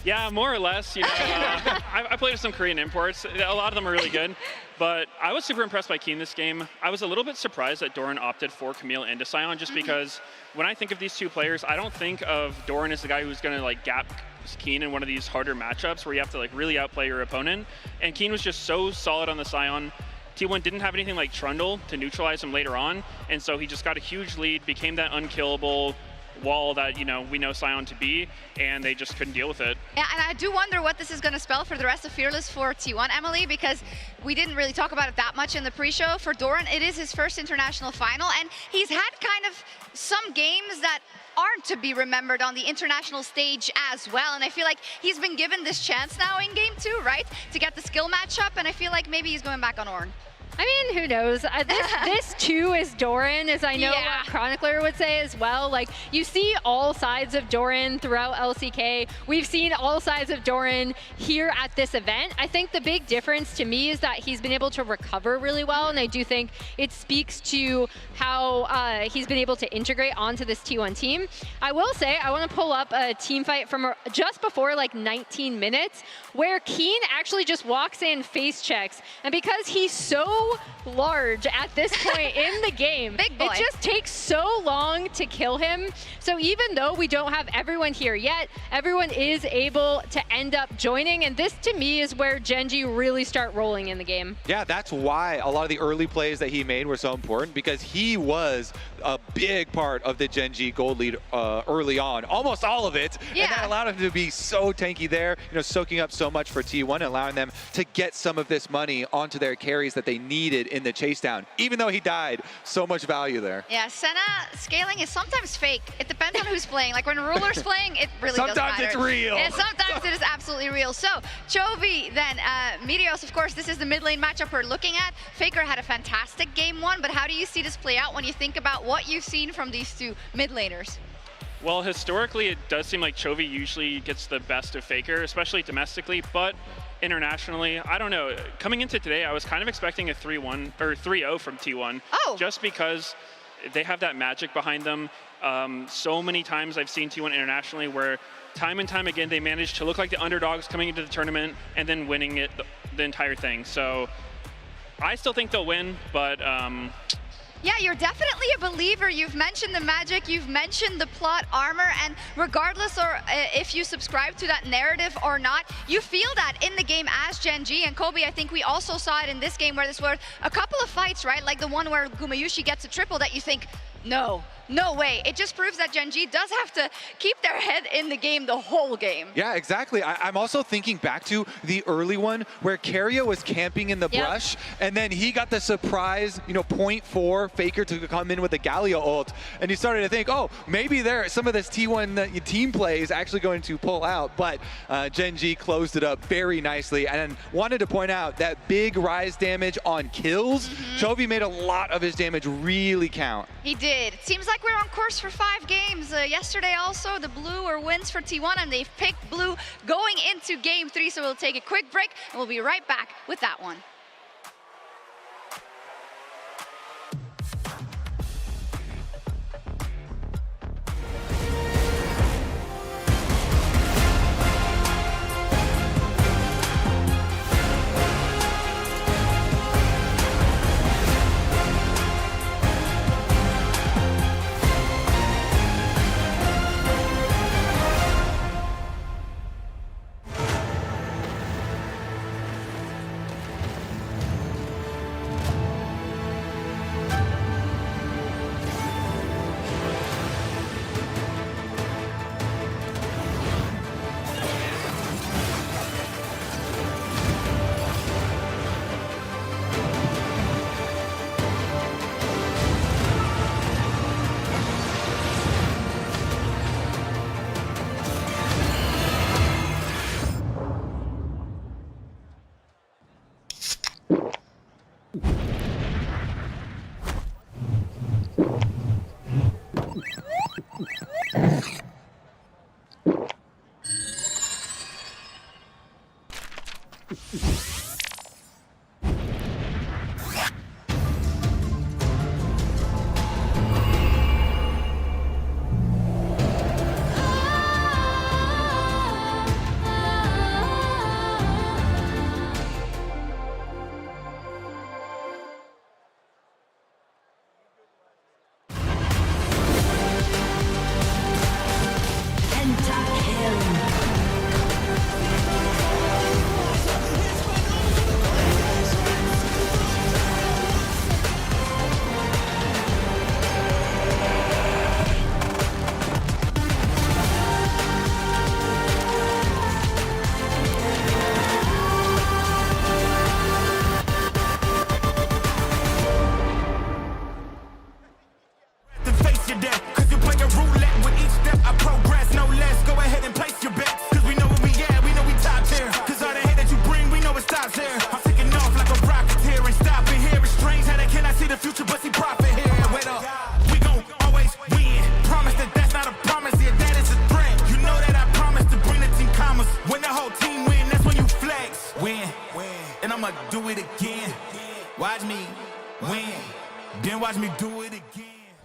Yeah, more or less. You know, I played with some Korean imports. A lot of them are really good, but I was super impressed by Keen this game. I was a little bit surprised that Doran opted for Camille and Scion, just because when I think of these 2 players, I don't think of Doran as the guy who's going to like gap Keen in one of these harder matchups where you have to like really outplay your opponent. And Keen was just so solid on the Scion. T1 didn't have anything like Trundle to neutralize him later on, and so he just got a huge lead, became that unkillable wall that, you know, we know Scion to be, and they just couldn't deal with it. Yeah, and I do wonder what this is going to spell for the rest of Fearless for T1, Emily, because we didn't really talk about it that much in the pre-show. For Doran, it is his first international final, and he's had kind of some games that aren't to be remembered on the international stage as well, and I feel like he's been given this chance now in game 2, right, to get the skill matchup, and I feel like maybe he's going back on Ornn. I mean, who knows? This too is Doran, as I know what Chronicler would say as well. Like, you see all sides of Doran throughout LCK. We've seen all sides of Doran here at this event. I think the big difference to me is that he's been able to recover really well, and I do think it speaks to how he's been able to integrate onto this T1 team. I will say, I want to pull up a team fight from just before like 19 minutes, where Keen actually just walks in, face checks, and because he's so large at this point in the game, Big boy. It just takes so long to kill him. So even though we don't have everyone here yet, everyone is able to end up joining, and this to me is where Gen G really start rolling in the game. Yeah, that's why a lot of the early plays that he made were so important, because he was a big part of the Gen G gold lead early on, almost all of it. Yeah. And that allowed him to be so tanky there, you know, soaking up so much for T1 and allowing them to get some of this money onto their carries that they needed in the chase down. Even though he died, so much value there. Yeah, Senna scaling is sometimes fake. It depends on who's playing. Like when Ruler's playing, it really doesn't matter. Sometimes it's real. And sometimes it is absolutely real. So, Chovy then, Meteos, of course, this is the mid lane matchup we're looking at. Faker had a fantastic game 1, but how do you see this play out when you think about what you've seen from these 2 mid laners? Well, historically, it does seem like Chovy usually gets the best of Faker, especially domestically, but internationally, I don't know. Coming into today, I was kind of expecting a 3-1 or 3-0 from T1. Oh. Just because they have that magic behind them. So many times I've seen T1 internationally where time and time again they manage to look like the underdogs coming into the tournament and then winning it the entire thing. So I still think they'll win, but yeah, you're definitely a believer. You've mentioned the magic, you've mentioned the plot armor, and regardless or if you subscribe to that narrative or not, you feel that in the game as Gen G. And Chovy, I think we also saw it in this game where this were a couple of fights, right? Like the one where Gumayushi gets a triple that you think, no way. It just proves that Gen G does have to keep their head in the game the whole game. Yeah, exactly. I'm also thinking back to the early one where Keria was camping in the brush, and then he got the surprise, 0.4 Faker to come in with the Galio ult, and you started to think, oh, maybe some of this T1 team play is actually going to pull out, but Gen G closed it up very nicely, and wanted to point out that big rise damage on kills. Chovy made a lot of his damage really count. He did. It seems like we're on course for 5 games. Yesterday also, the blue were wins for T1, and they've picked blue going into game 3, so we'll take a quick break, and we'll be right back with that one.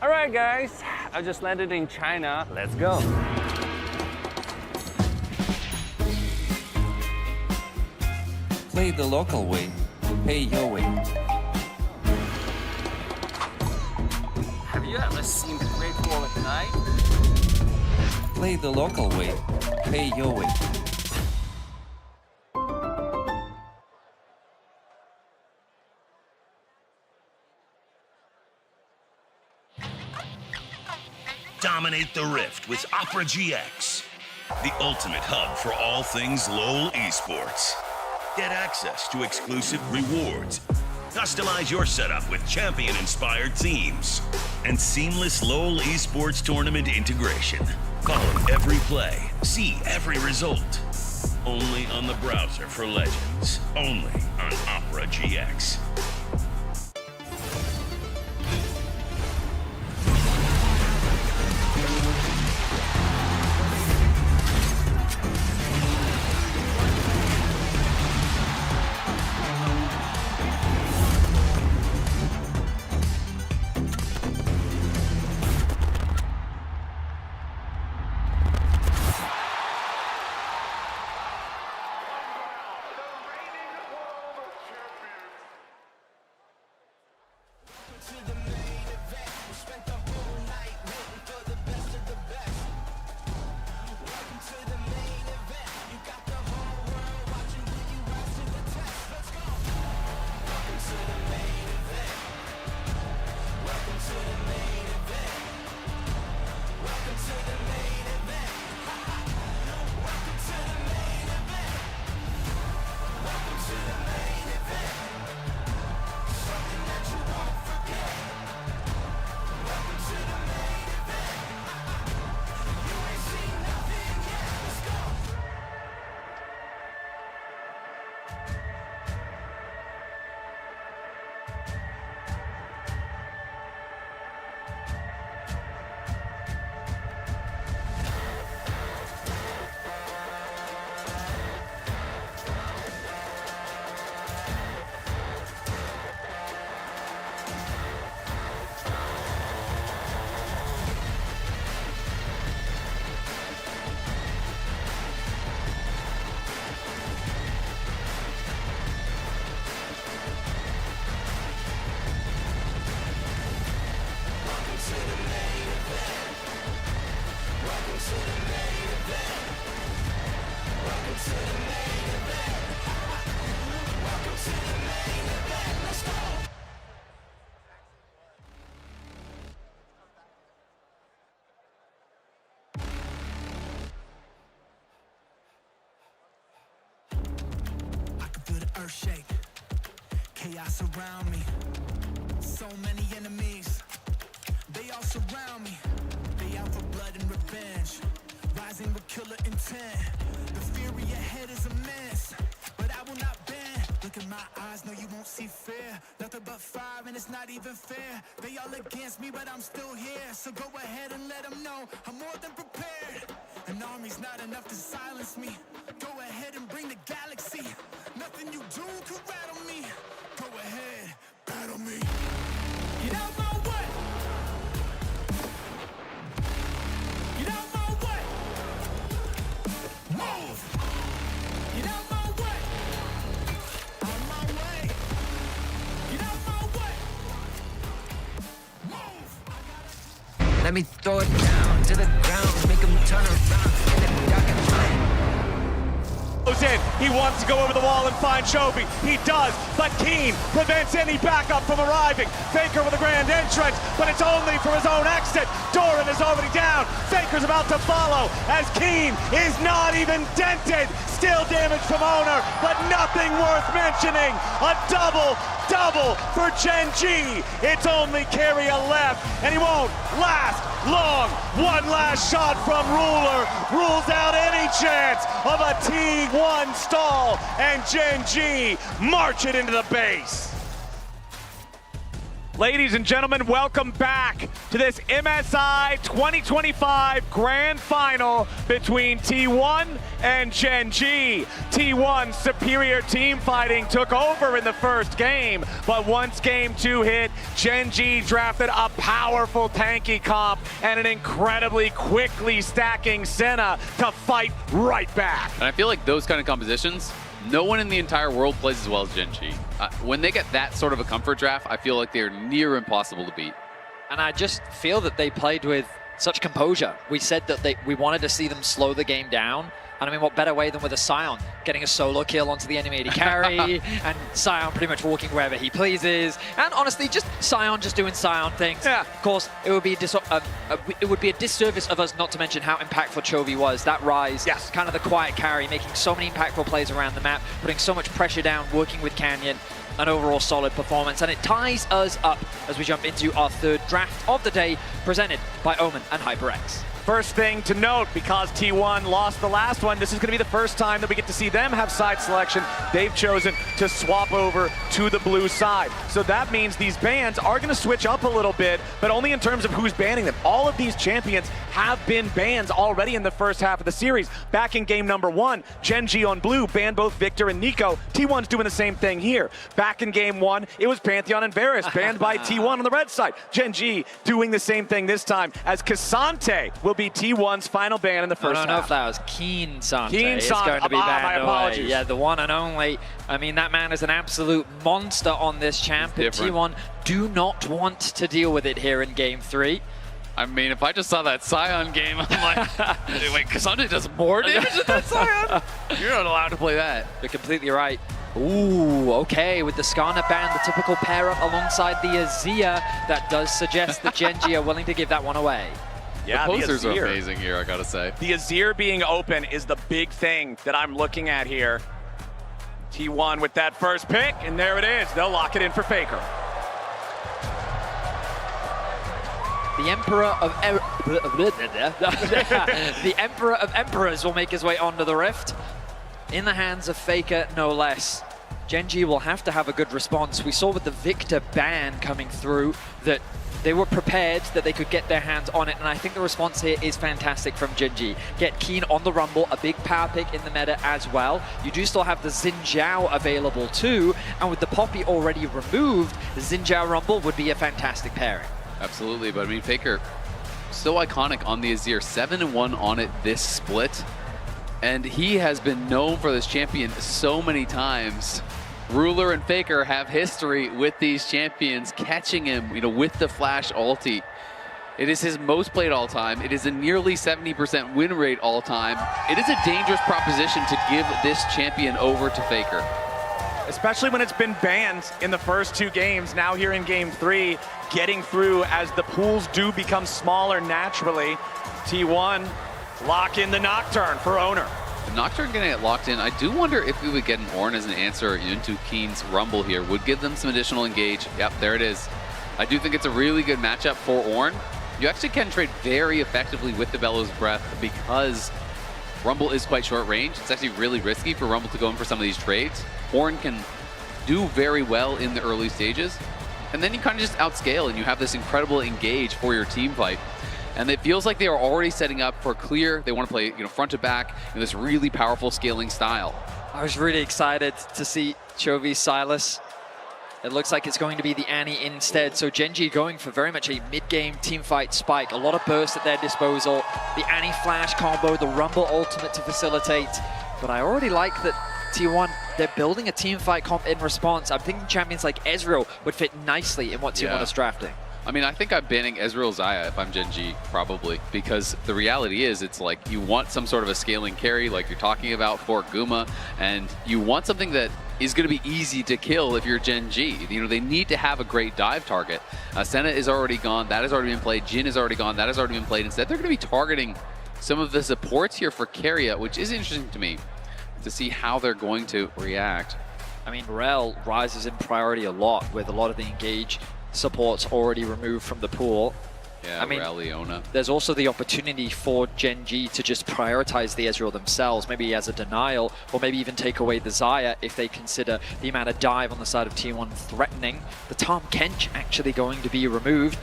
Alright guys, I just landed in China. Let's go. Play the local way, pay your way. Have you ever seen the Great Wall at night? Play the local way, pay your way. Dominate the Rift with Opera GX, the ultimate hub for all things LoL Esports. Get access to exclusive rewards, customize your setup with champion-inspired teams, and seamless LoL Esports tournament integration. Follow every play, see every result. Only on the browser for Legends, only on Opera GX. earth shake. Chaos around me. So many enemies. They all surround me. They out for blood and revenge. Rising with killer intent. The fury ahead is immense. But I will not bend. Look in my eyes, no you won't see fear. Nothing but fire and it's not even fair. They all against me but I'm still here. So go ahead and let them know I'm more than prepared. An army's not enough to silence me. Go ahead and bring the galaxy. Nothing you do can rattle me. Go ahead, battle me. Get out my way. Get out my way. Move. Get out my way. On my way. Get out my way. Move. Let me throw it down to the ground, make them turn around in the dark and light. Goes in. He wants to go over the wall and find Chovy. He does, but Keen prevents any backup from arriving. Faker with a grand entrance, but it's only for his own exit. Doran is already down. Faker's about to follow as Keen is not even dented. Still damage from Owner, but nothing worth mentioning. A double for Gen G. It's only Carrier left, and he won't last long. One last shot from Ruler rules out any chance of a T1 stall, and Gen G march it into the base. Ladies and gentlemen, welcome back to this MSI 2025 Grand Final between T1 and Gen G. T1's superior team fighting took over in the first game, but once game 2 hit, Gen G drafted a powerful tanky comp and an incredibly quickly stacking Senna to fight right back. And I feel like those kind of compositions, no one in the entire world plays as well as Gen G. When they get that sort of a comfort draft, I feel like they're near impossible to beat. And I just feel that they played with such composure. We said that we wanted to see them slow the game down. And I mean, what better way than with a Sion getting a solo kill onto the enemy AD carry, and Sion pretty much walking wherever he pleases. And honestly, just Sion just doing Sion things. Yeah. Of course, it would be a disservice of us not to mention how impactful Chovy was. That Rise, yes, kind of the quiet carry, making so many impactful plays around the map, putting so much pressure down, working with Canyon. An overall solid performance, and it ties us up as we jump into our third draft of the day, presented by Omen and HyperX. First thing to note, because T1 lost the last one, this is going to be the first time that we get to see them have side selection. They've chosen to swap over to the blue side. So that means these bans are going to switch up a little bit, but only in terms of who's banning them. All of these champions have been banned already in the first half of the series. Back in game number 1, Gen G on blue banned both Victor and Nico. T1's doing the same thing here. Back in game 1, it was Pantheon and Varus banned by T1 on the red side. Gen G doing the same thing this time, as Cassante will be T1's final ban in the first half. I don't know if that was Keen Sante. Keen Sante, going to be banned my apologies. Away. Yeah, the one and only. I mean, that man is an absolute monster on this champ. T1 do not want to deal with it here in game 3. I mean, if I just saw that Sion game, I'm like, wait, Cassandra does more damage than that Sion? You're not allowed to play that. You're completely right. Ooh, okay, with the Skarner ban, the typical pair up alongside the Azir, that does suggest that Gen G are willing to give that one away. Yeah, the posters are amazing here, I gotta say. The Azir being open is the big thing that I'm looking at here. T1 with that first pick, and there it is. They'll lock it in for Faker. The Emperor of the Emperor of Emperors will make his way onto the Rift. In the hands of Faker, no less. Gen G will have to have a good response. We saw with the Victor ban coming through that they were prepared that they could get their hands on it, and I think the response here is fantastic from Gen G. Get Keen on the Rumble, a big power pick in the meta as well. You do still have the Xin Zhao available too, and with the Poppy already removed, the Xin Zhao Rumble would be a fantastic pairing. Absolutely, but I mean, Faker, so iconic on the Azir, 7-1 on it this split, and he has been known for this champion so many times. Ruler and Faker have history with these champions, catching him, with the flash ulti. It is his most played all time. It is a nearly 70% win rate all time. It is a dangerous proposition to give this champion over to Faker. Especially when it's been banned in the first 2 games. Now here in game 3, getting through as the pools do become smaller naturally. T1 lock in the Nocturne for Owner. Nocturne getting it locked in. I do wonder if we would get an Ornn as an answer into Keen's Rumble here. Would give them some additional engage. Yep, there it is. I do think it's a really good matchup for Ornn. You actually can trade very effectively with the Bellows Breath because Rumble is quite short range. It's actually really risky for Rumble to go in for some of these trades. Ornn can do very well in the early stages, and then you kind of just outscale and you have this incredible engage for your team fight. And it feels like they are already setting up for clear. They want to play, front to back in this really powerful scaling style. I was really excited to see Chovy Silas. It looks like it's going to be the Annie instead. So Gen.G going for very much a mid-game teamfight spike. A lot of burst at their disposal. The Annie flash combo, the Rumble ultimate to facilitate. But I already like that T1, they're building a teamfight comp in response. I'm thinking champions like Ezreal would fit nicely in what T1 is drafting. I mean, I think I'm banning Ezreal Xayah if I'm Gen.G, probably, because the reality is it's like you want some sort of a scaling carry like you're talking about for Guma, and you want something that is going to be easy to kill if you're Gen.G. They need to have a great dive target. Senna is already gone. That has already been played. Jhin is already gone. That has already been played. Instead, they're going to be targeting some of the supports here for Keria, which is interesting to me to see how they're going to react. I mean, Rel rises in priority a lot with a lot of the engage supports already removed from the pool. Yeah, I mean, Leona. There's also the opportunity for Gen.G to just prioritize the Ezreal themselves, maybe as a denial, or maybe even take away the Xayah if they consider the amount of dive on the side of T1 threatening. The Tahm Kench actually going to be removed.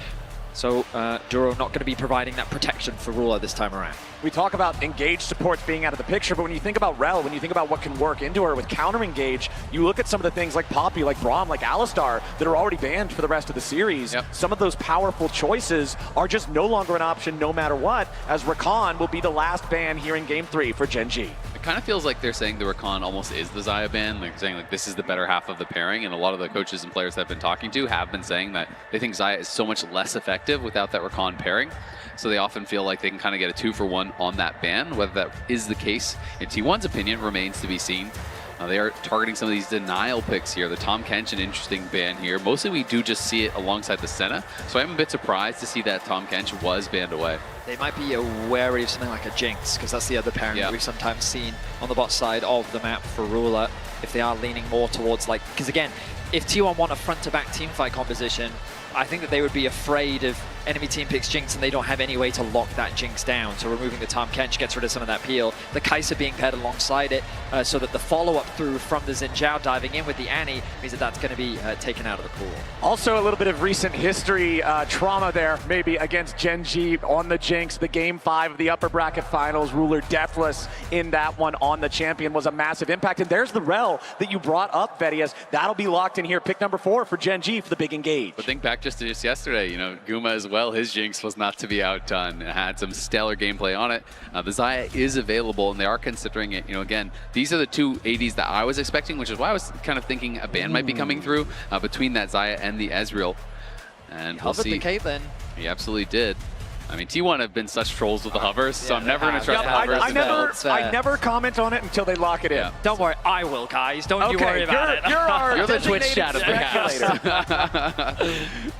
So Duro not going to be providing that protection for Ruler this time around. We talk about engage supports being out of the picture, but when you think about Rel, when you think about what can work into her with counter engage, you look at some of the things like Poppy, like Braum, like Alistar that are already banned for the rest of the series. Yep. Some of those powerful choices are just no longer an option no matter what, as Rakan will be the last ban here in Game 3 for Gen.G. It kind of feels like they're saying the Rakan almost is the Xayah ban, like saying like this is the better half of the pairing, and a lot of the coaches and players that I've been talking to have been saying that they think Xayah is so much less effective without that Rakan pairing. So they often feel like they can kind of get a 2-for-1 on that ban. Whether that is the case, in T1's opinion, remains to be seen. They are targeting some of these denial picks here. The Tahm Kench, an interesting ban here. Mostly we do just see it alongside the Senna, so I'm a bit surprised to see that Tahm Kench was banned away. They might be wary of something like a Jinx, because that's the other pairing that we've sometimes seen on the bot side of the map for Ruler, if they are leaning more towards like, because again, if T1 want a front-to-back teamfight composition, I think that they would be afraid of enemy team picks Jinx and they don't have any way to lock that Jinx down. So removing the Tahm Kench gets rid of some of that peel. The Kai'Sa being paired alongside it so that the follow-up through from the Xin Zhao diving in with the Annie means that that's going to be taken out of the pool. Also a little bit of recent history trauma there, maybe against Gen.G on the Jinx. The Game 5 of the upper bracket finals, Ruler deathless in that one on the champion was a massive impact. And there's the Rel that you brought up, Vetty, as that'll be locked in here. Pick number 4 for Gen.G for the big engage. But think back just yesterday, Guma as well, his Jinx was not to be outdone. It had some stellar gameplay on it. The Xayah is available, and they are considering it. Again, these are the two ADs that I was expecting, which is why I was kind of thinking a ban might be coming through between that Xayah and the Ezreal. And we'll see. The Caitlyn. He absolutely did. I mean, T1 have been such trolls with the hovers, so I'm never going to trust the hovers. I never comment on it until they lock it in. Don't worry, I will, guys. Don't you worry about it. You're the Twitch chat of the house.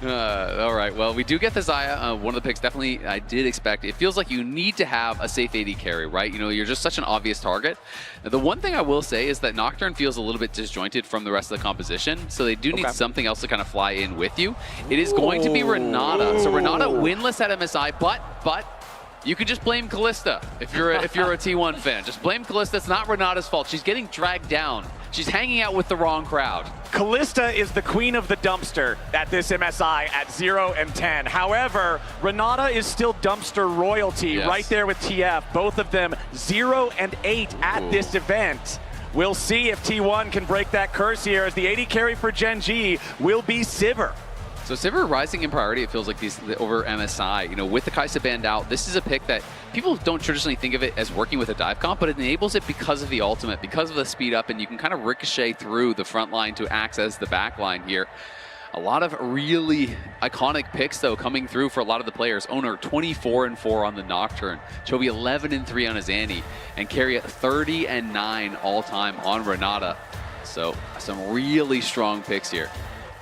All right, well, we do get the Xayah. One of the picks definitely I did expect. It feels like you need to have a safe AD carry, right? You're just such an obvious target. The one thing I will say is that Nocturne feels a little bit disjointed from the rest of the composition, so they do need something else to kind of fly in with you. It is going to be Renata. So Renata winless at MSI, but you could just blame Kalista if you're a T1 fan. Just blame Kalista. It's not Renata's fault. She's getting dragged down. She's hanging out with the wrong crowd. Kalista is the queen of the dumpster at this MSI at 0 and 10. However, Renata is still dumpster royalty right there with TF. Both of them 0 and 8 at this event. We'll see if T1 can break that curse here, as the AD carry for Gen.G will be Sivir. So Sivir rising in priority, it feels like over MSI. With the Kai'Sa banned out, this is a pick that people don't traditionally think of it as working with a dive comp, but it enables it because of the ultimate, because of the speed up, and you can kind of ricochet through the front line to access the back line here. A lot of really iconic picks, though, coming through for a lot of the players. Owner 24-4 on the Nocturne, Chovy 11-3 on his Annie, and Keria 30-9 all-time on Renata. So some really strong picks here.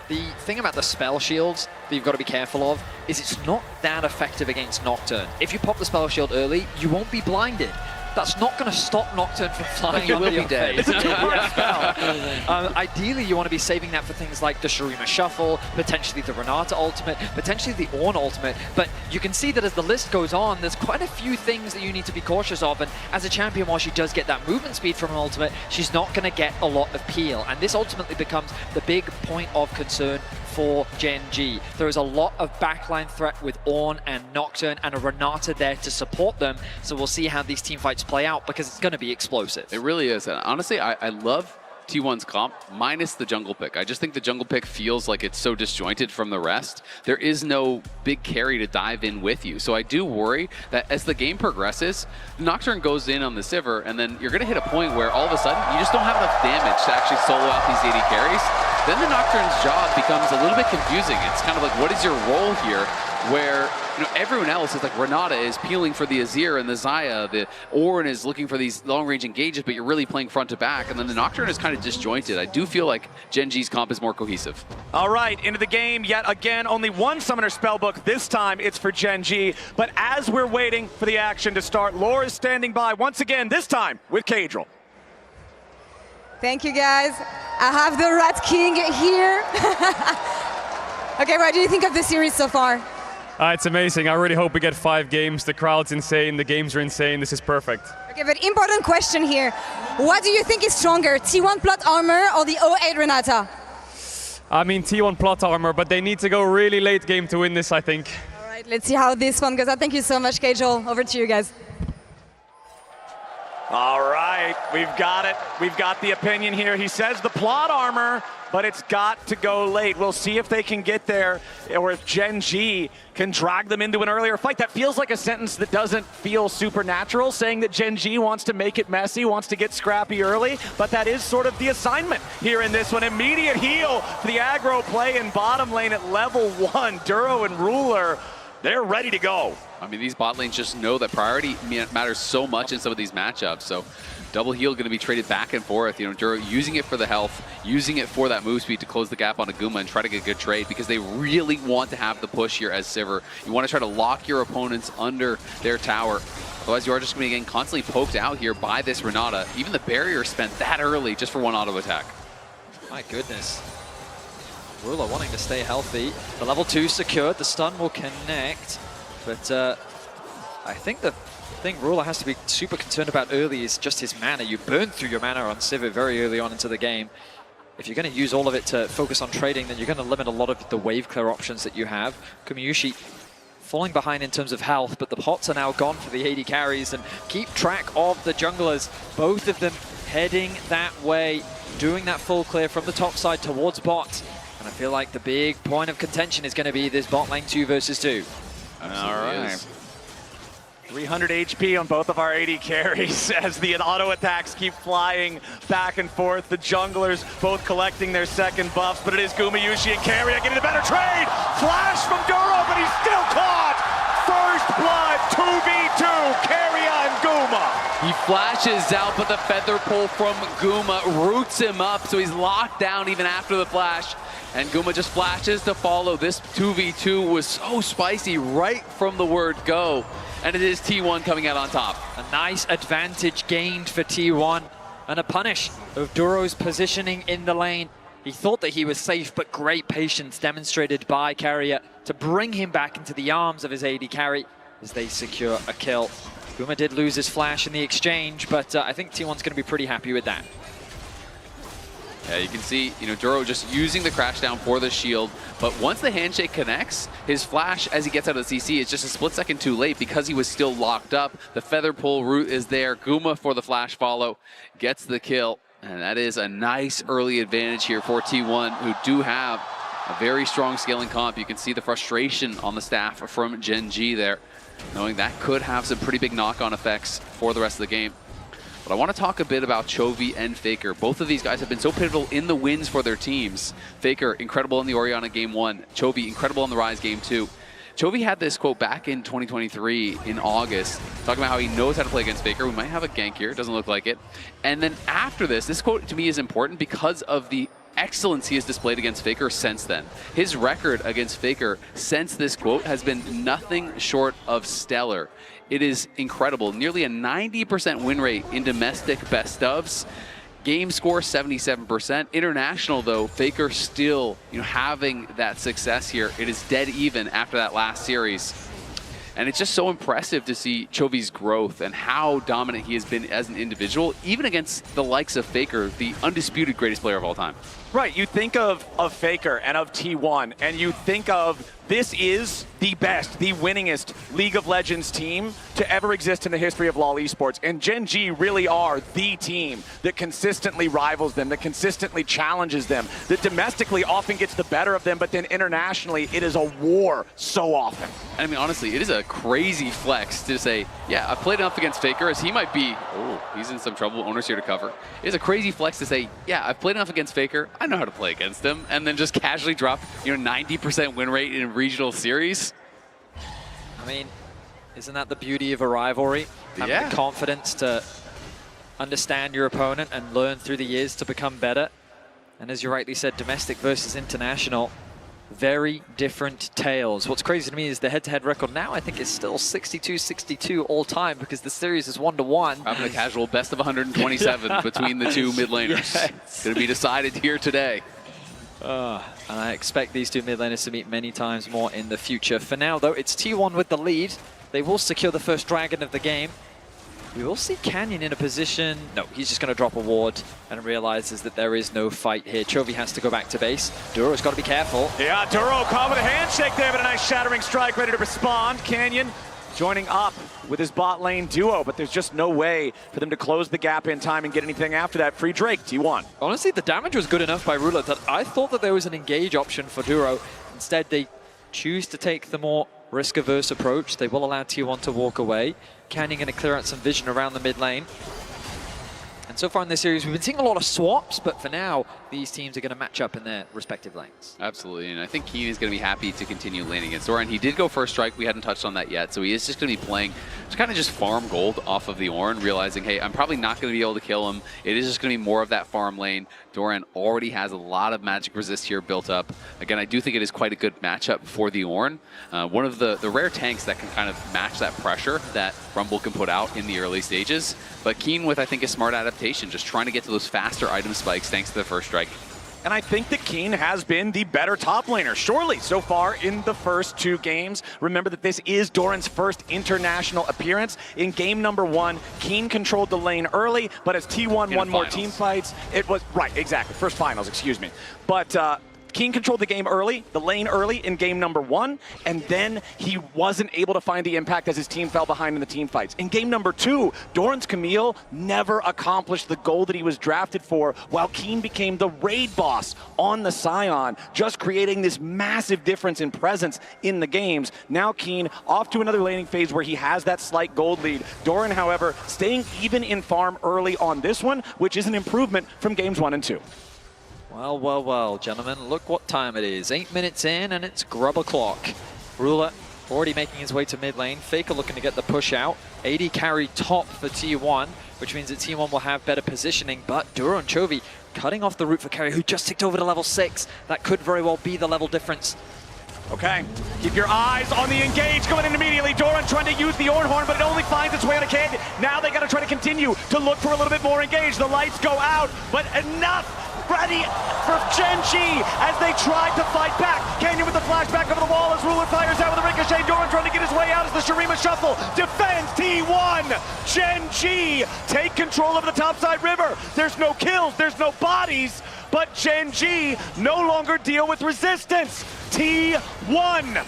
The thing about the spell shields that you've got to be careful of is it's not that effective against Nocturne. If you pop the spell shield early, you won't be blinded. That's not going to stop Nocturne from flying He under will be your dead. face. It's a 2-part spell. Ideally, you want to be saving that for things like the Shurima Shuffle, potentially the Renata ultimate, potentially the Ornn ultimate. But you can see that as the list goes on, there's quite a few things that you need to be cautious of. And as a champion, while she does get that movement speed from an ultimate, she's not going to get a lot of peel. And this ultimately becomes the big point of concern for Gen G. There is a lot of backline threat with Ornn and Nocturne and a Renata there to support them. So we'll see how these team fights play out because it's going to be explosive. It really is. And honestly, I love T1's comp minus the jungle pick. I just think the jungle pick feels like it's so disjointed from the rest. There is no big carry to dive in with you. So I do worry that as the game progresses, Nocturne goes in on the Sivir, and then you're going to hit a point where all of a sudden you just don't have enough damage to actually solo out these AD carries. Then the Nocturne's job becomes a little bit confusing. It's kind of like, what is your role here? Where everyone else is like, Renata is peeling for the Azir and the Xayah, the Ornn is looking for these long-range engages, but you're really playing front to back, and then the Nocturne is kind of disjointed. I do feel like Gen G's comp is more cohesive. All right, into the game yet again. Only one Summoner Spellbook. This time it's for Gen G. But as we're waiting for the action to start, Laura is standing by once again, this time with Kadril. Thank you, guys. I have the Rat King here. Okay, what do you think of the series so far? It's amazing. I really hope we get 5 games. The crowd's insane. The games are insane. This is perfect. Okay, but important question here. What do you think is stronger, T1 plot armor or the 08 Renata? I mean, T1 plot armor, but they need to go really late game to win this, I think. All right, let's see how this one goes. Thank you so much, Kajol. Over to you guys. All right, we've got it. We've got the opinion here. He says the plot armor, but it's got to go late. We'll see if they can get there, or if Gen G can drag them into an earlier fight. That feels like a sentence that doesn't feel supernatural, saying that Gen G wants to make it messy, wants to get scrappy early, but that is sort of the assignment here in this one. Immediate heal for the aggro play in bottom lane at level 1. Duro and Ruler, they're ready to go. I mean, these bot lanes just know that priority matters so much in some of these matchups. So double heal going to be traded back and forth. Duro using it for the health, using it for that move speed to close the gap on Aguma and try to get a good trade because they really want to have the push here as Sivir. You want to try to lock your opponents under their tower. Otherwise, you are just going to be getting constantly poked out here by this Renata. Even the barrier spent that early just for one auto attack. My goodness. Ruler wanting to stay healthy. The level 2 secured. The stun will connect. But I think the thing Ruler has to be super concerned about early is just his mana. You burn through your mana on Sivir very early on into the game. If you're going to use all of it to focus on trading, then you're going to limit a lot of the wave clear options that you have. Kumiyushi falling behind in terms of health, but the pots are now gone for the AD carries. And keep track of the junglers. Both of them heading that way, doing that full clear from the top side towards bot. And I feel like the big point of contention is going to be this bot lane 2 versus 2. All right. 300 HP on both of our AD carries as the auto attacks keep flying back and forth. The junglers both collecting their second buffs, but it is Gumayushi and Carrier getting a better trade. Flash from Duro, but he's still caught. First blood, 2v2, Carrier and Guma. He flashes out, but the feather pull from Guma roots him up, so he's locked down even after the flash. And Guma just flashes to follow. This 2v2 was so spicy right from the word go. And it is T1 coming out on top. A nice advantage gained for T1. And a punish of Duro's positioning in the lane. He thought that he was safe, but great patience demonstrated by Carrier to bring him back into the arms of his AD carry as they secure a kill. Guma did lose his flash in the exchange, but I think T1's going to be pretty happy with that. Yeah, you can see, Duro just using the crash down for the shield, but once the handshake connects, his flash as he gets out of the CC is just a split second too late because he was still locked up. The feather pull route is there. Guma for the flash follow gets the kill, and that is a nice early advantage here for T1, who do have a very strong scaling comp. You can see the frustration on the staff from Gen G there, knowing that could have some pretty big knock-on effects for the rest of the game. But I want to talk a bit about Chovy and Faker. Both of these guys have been so pivotal in the wins for their teams. Faker, incredible in the Orianna Game 1. Chovy, incredible in the Rise Game 2. Chovy had this quote back in 2023 in August, talking about how he knows how to play against Faker. We might have a gank here, doesn't look like it. And then after this quote to me is important because of the excellence he has displayed against Faker since then. His record against Faker since this quote has been nothing short of stellar. It is incredible. Nearly a 90% win rate in domestic best ofs. Game score 77%. International though, Faker still having that success here. It is dead even after that last series. And it's just so impressive to see Chovy's growth and how dominant he has been as an individual, even against the likes of Faker, the undisputed greatest player of all time. Right, you think of Faker and of T1, and you think of this is the best, the winningest League of Legends team to ever exist in the history of LoL Esports. And Gen G really are the team that consistently rivals them, that consistently challenges them, that domestically often gets the better of them, but then internationally it is a war so often. I mean, honestly, it is a crazy flex to say, yeah, I've played enough against Faker as he might be, he's in some trouble, Owner's here to cover. It is a crazy flex to say, yeah, I've played enough against Faker, I know how to play against him, and then just casually drop 90% win rate in regional series. I mean, isn't that the beauty of a rivalry? Having the confidence to understand your opponent and learn through the years to become better. And as you rightly said, domestic versus international, very different tales. What's crazy to me is the head-to-head record now, I think, is still 62-62 all time because the series is 1-1. Having a casual best of 127 between the two mid laners. It's going to be decided here today. And I expect these two mid laners to meet many times more in the future. For now, though, it's T1 with the lead. They will secure the first dragon of the game. We will see Canyon in a position... No, he's just going to drop a ward and realizes that there is no fight here. Chovy has to go back to base. Duro's got to be careful. Yeah, Duro caught with a handshake there, but a nice shattering strike ready to respond. Canyon joining up with his bot lane duo, but there's just no way for them to close the gap in time and get anything after that. Free Drake, T1. Honestly, the damage was good enough by Ruler that I thought that there was an engage option for Duro. Instead, they choose to take the more risk-averse approach. They will allow T1 to walk away. Canyon going to clear out some vision around the mid lane. And so far in this series, we've been seeing a lot of swaps, but for now, these teams are going to match up in their respective lanes. Absolutely, and I think Keen is going to be happy to continue laning against Ornn. He did go first strike. We hadn't touched on that yet, so he is just going to be playing to kind of just farm gold off of the Ornn, realizing, hey, I'm probably not going to be able to kill him. It is just going to be more of that farm lane. Doran already has a lot of magic resist here built up. Again, I do think it is quite a good matchup for the Ornn. One of the rare tanks that can kind of match that pressure that Rumble can put out in the early stages. But Keen with, I think, a smart adaptation, just trying to get to those faster item spikes thanks to the first strike. And I think that Keen has been the better top laner, surely, so far in the first two games. Remember that this is Doran's first international appearance. In game number 1, Keen controlled the lane early, but as T1 won more team fights, it was, right, exactly, first finals, excuse me. But Keen controlled the game early, the lane early in game number 1, and then he wasn't able to find the impact as his team fell behind in the team fights. In game number 2, Doran's Camille never accomplished the goal that he was drafted for, while Keen became the raid boss on the Scion, just creating this massive difference in presence in the games. Now Keen off to another laning phase where he has that slight gold lead. Doran, however, staying even in farm early on this one, which is an improvement from games 1 and 2. Well, well, well, gentlemen, look what time it is. 8 minutes in, and it's grub o'clock. Ruler already making his way to mid lane. Faker looking to get the push out. 80 carry top for T1, which means that T1 will have better positioning, but Duro and Chovy cutting off the route for carry, who just ticked over to level 6. That could very well be the level difference. Okay, keep your eyes on the engage going in immediately. Doran trying to use the Ornn Horn, but it only finds its way on a cannon. Now they got to try to continue to look for a little bit more engage. The lights go out, but enough. Ready for Gen G as they tried to fight back. Canyon with the flashback over the wall as Ruler fires out with a ricochet. Doran trying to get his way out as the Shurima shuffle defends T1. Gen G take control of the topside river. There's no kills, there's no bodies, but Gen G no longer deal with resistance. T1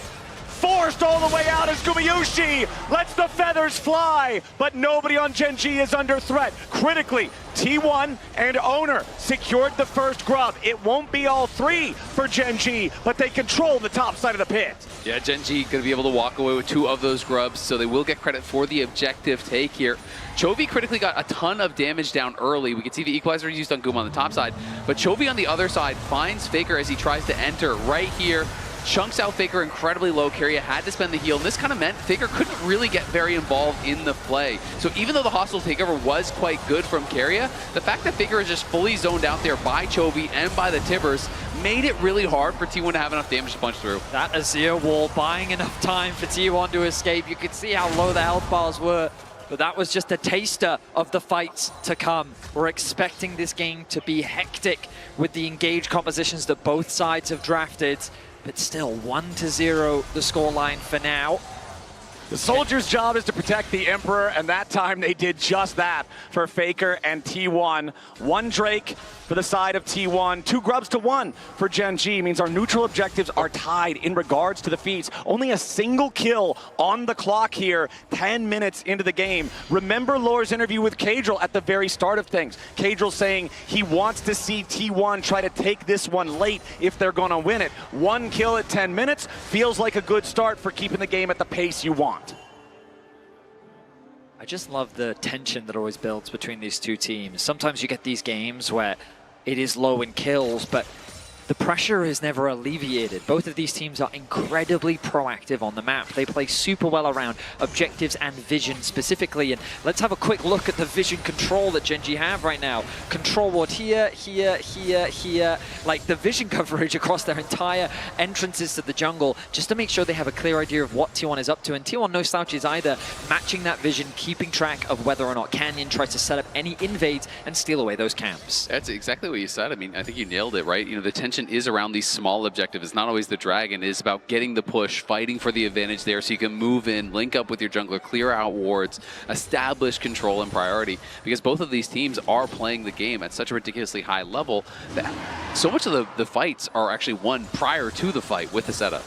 forced all the way out as Gumayushi lets the feathers fly, but nobody on Gen G is under threat. Critically, T1 and Owner secured the first grub. It won't be all 3 for Gen G, but they control the top side of the pit. Yeah, Gen G going to be able to walk away with 2 of those grubs, so they will get credit for the objective take here. Chovy critically got a ton of damage down early. We can see the equalizer used on Guma on the top side, but Chovy on the other side finds Faker as he tries to enter right here. chunks out Faker incredibly low. Keria had to spend the heal, and this kind of meant Faker couldn't really get very involved in the play. So even though the hostile takeover was quite good from Keria, the fact that Faker is just fully zoned out there by Chovy and by the Tibbers made it really hard for T1 to have enough damage to punch through. That Azir wall buying enough time for T1 to escape. You could see how low the health bars were, but that was just a taster of the fights to come. We're expecting this game to be hectic with the engaged compositions that both sides have drafted, but still 1-0 the scoreline for now. The Soldiers' job is to protect the Emperor, and that time they did just that for Faker and T1. 1 Drake for the side of T1, 2 Grubs to 1 for Gen G. Means our neutral objectives are tied in regards to the feats. Only a single kill on the clock here, 10 minutes into the game. Remember Lore's interview with Cadril at the very start of things. Cadril saying he wants to see T1 try to take this one late if they're going to win it. 1 kill at 10 minutes feels like a good start for keeping the game at the pace you want. I just love the tension that always builds between these two teams. Sometimes you get these games where it is low in kills, but the pressure is never alleviated. Both of these teams are incredibly proactive on the map. They play super well around objectives and vision specifically. And let's have a quick look at the vision control that Gen G have right now. Control ward here, here, here, here. Like the vision coverage across their entire entrances to the jungle, just to make sure they have a clear idea of what T1 is up to. And T1 no slouches either, matching that vision, keeping track of whether or not Canyon tries to set up any invades and steal away those camps. That's exactly what you said. I mean, I think you nailed it, right? You know, the tension is around these small objectives. It's not always the dragon. It is about getting the push, fighting for the advantage there so you can move in, link up with your jungler, clear out wards, establish control and priority, because both of these teams are playing the game at such a ridiculously high level that so much of the fights are actually won prior to the fight with the setup.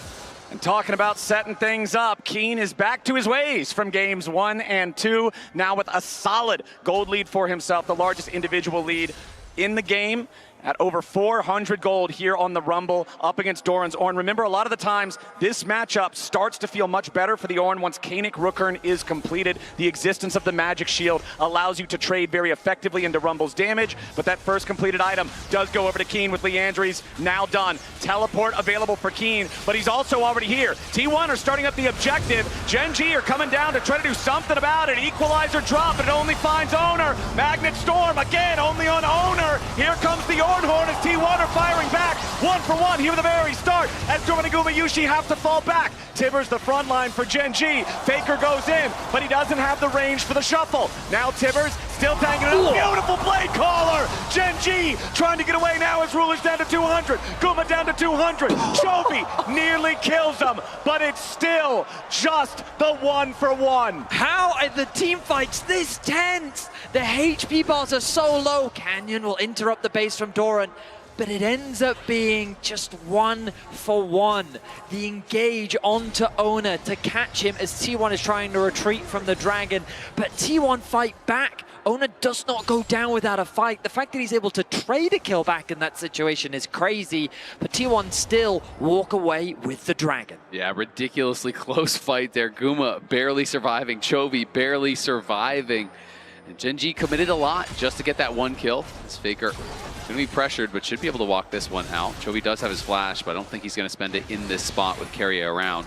And talking about setting things up, Keen is back to his ways from games 1 and 2, now with a solid gold lead for himself, the largest individual lead in the game, at over 400 gold here on the Rumble up against Doran's Ornn. Remember, a lot of the times this matchup starts to feel much better for the Ornn once Kaenic Rookern is completed. The existence of the Magic Shield allows you to trade very effectively into Rumble's damage, but that first completed item does go over to Keen with Leandry's now done. Teleport available for Keen, but he's also already here. T1 are starting up the objective. Gen G are coming down to try to do something about it. Equalizer drop, but it only finds Owner. Magnet Storm again, only on Owner. Here comes the Horn as T1 are firing back. 1 for 1 here at the very start as Doranaguma Yushi have to fall back. Tibbers the front line for Gen G. Faker goes in, but he doesn't have the range for the shuffle. Now Tibbers still tanking it up. Beautiful blade caller. Gen G trying to get away now as Ruler's down to 200. Guma down to 200. Chovy nearly kills him, but it's still just the 1 for 1. How are the team fights this tense? The HP bars are so low. Canyon will interrupt the base from Doran, but it ends up being just 1 for 1. The engage onto Owner to catch him as T1 is trying to retreat from the dragon, but T1 fight back. Owner does not go down without a fight. The fact that he's able to trade a kill back in that situation is crazy, but T1 still walk away with the dragon. Yeah, ridiculously close fight there. Guma barely surviving, Chovy barely surviving. And Gen G committed a lot just to get that 1 kill. This Faker going to be pressured, but should be able to walk this one out. Chovy does have his flash, but I don't think he's going to spend it in this spot with Keria around.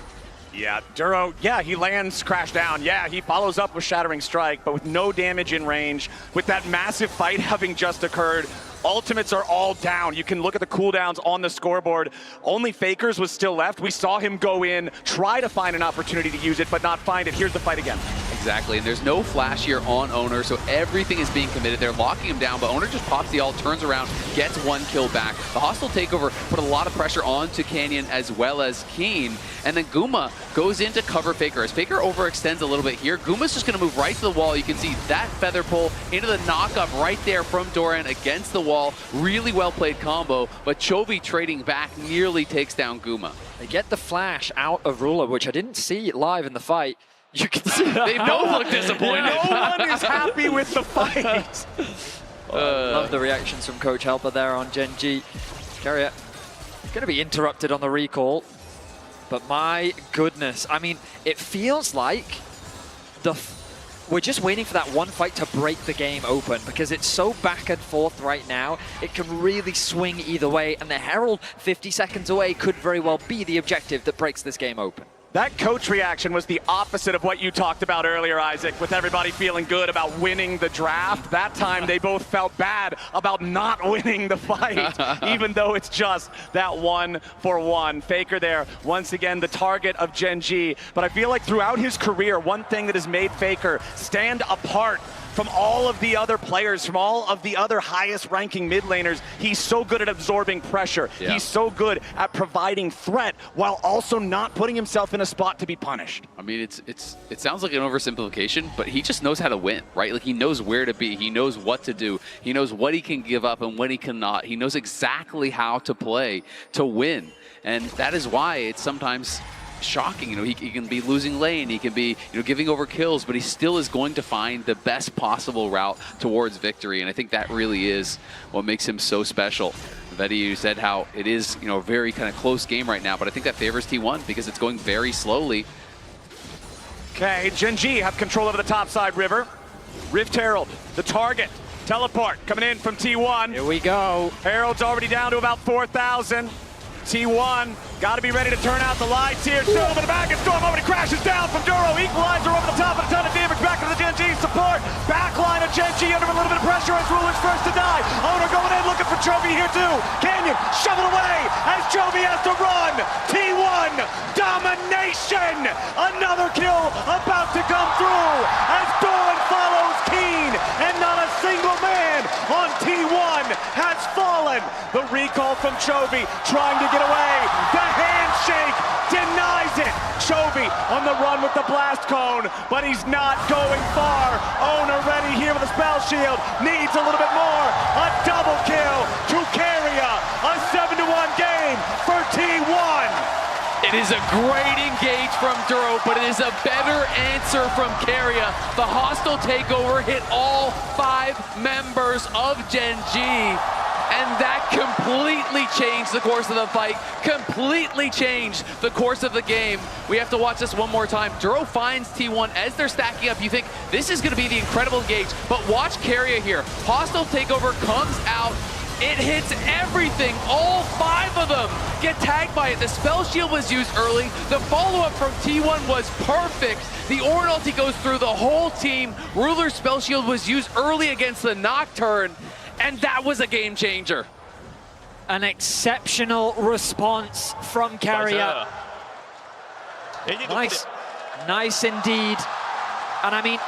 Yeah, Duro, yeah, he lands crash down. Yeah, he follows up with Shattering Strike, but with no damage in range, with that massive fight having just occurred, ultimates are all down. You can look at the cooldowns on the scoreboard. Only Faker's was still left. We saw him go in, try to find an opportunity to use it, but not find it. Here's the fight again. Exactly, and there's no flash here on Owner, so everything is being committed. They're locking him down, but Owner just pops the ult, turns around, gets 1 kill back. The hostile takeover put a lot of pressure onto Canyon as well as Keen, and then Guma goes in to cover Faker. As Faker overextends a little bit here, Guma's just going to move right to the wall. You can see that feather pull into the knockup right there from Doran against the wall. Really well played combo, but Chovy trading back nearly takes down Guma. They get the flash out of Ruler, which I didn't see live in the fight. You can see they both look disappointed. No one is happy with the fight. Love the reactions from Coach Helper there on Gen G. Keria going to be interrupted on the recall, but my goodness, I mean, it feels like we're just waiting for that one fight to break the game open because it's so back and forth right now. It can really swing either way, and the Herald 50 seconds away could very well be the objective that breaks this game open. That coach reaction was the opposite of what you talked about earlier, Isaac, with everybody feeling good about winning the draft. That time they both felt bad about not winning the fight, even though it's just that 1-for-1. Faker there, once again, the target of Gen G. But I feel like throughout his career, one thing that has made Faker stand apart from all of the other players, from all of the other highest ranking mid laners, he's so good at absorbing pressure. Yeah. He's so good at providing threat while also not putting himself in a spot to be punished. I mean, it sounds like an oversimplification, but he just knows how to win, right? Like, he knows where to be. He knows what to do. He knows what he can give up and when he cannot. He knows exactly how to play to win. And that is why it's sometimes shocking. You know, he can be losing lane, he can be, you know, giving over kills, but he still is going to find the best possible route towards victory. And I think that really is what makes him so special. Vetty, you said how it is, you know, a very kind of close game right now, but I think that favors T1 because it's going very slowly. Okay, Gen G have control over the top side river. Rift Herald, the target. Teleport coming in from T1. Here we go. Herald's already down to about 4,000. T1, got to be ready to turn out the lights here. Still over the back and Storm over, he crashes down from Duro. Equalizer over the top, and a ton of damage back to the Gen G support. Backline of Gen G under a little bit of pressure as Ruler's first to die. Owner going in, looking for Chovy here too. Canyon shovel away as Chovy has to run. T1, domination. Another kill about to come through as Doran follows Keen, and not a single man on T1 has fallen. The recall from Chovy trying to get away. The handshake denies it. Chovy on the run with the blast cone, but he's not going far. Owner ready here with a spell shield. Needs a little bit more. A double kill to Carrier. A 7-1 game for T1. It is a great engage from Duro, but it is a better answer from Carrier. The hostile takeover hit all 5 members of Gen G. And that completely changed the course of the fight, completely changed the course of the game. We have to watch this one more time. Duro finds T1 as they're stacking up. You think this is going to be the incredible engage, but watch Carrier here. Hostile takeover comes out. It hits everything. All 5 of them get tagged by it. The spell shield was used early. The follow-up from T1 was perfect. The Ornn ulti goes through the whole team. Ruler's spell shield was used early against the Nocturne. And that was a game changer. An exceptional response from Carrier. Nice indeed. And I mean,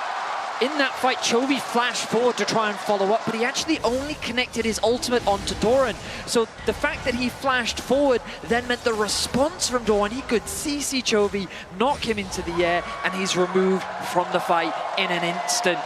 in that fight, Chovy flashed forward to try and follow up, but he actually only connected his ultimate onto Doran. So the fact that he flashed forward then meant the response from Doran, he could CC Chovy, knock him into the air, and he's removed from the fight in an instant.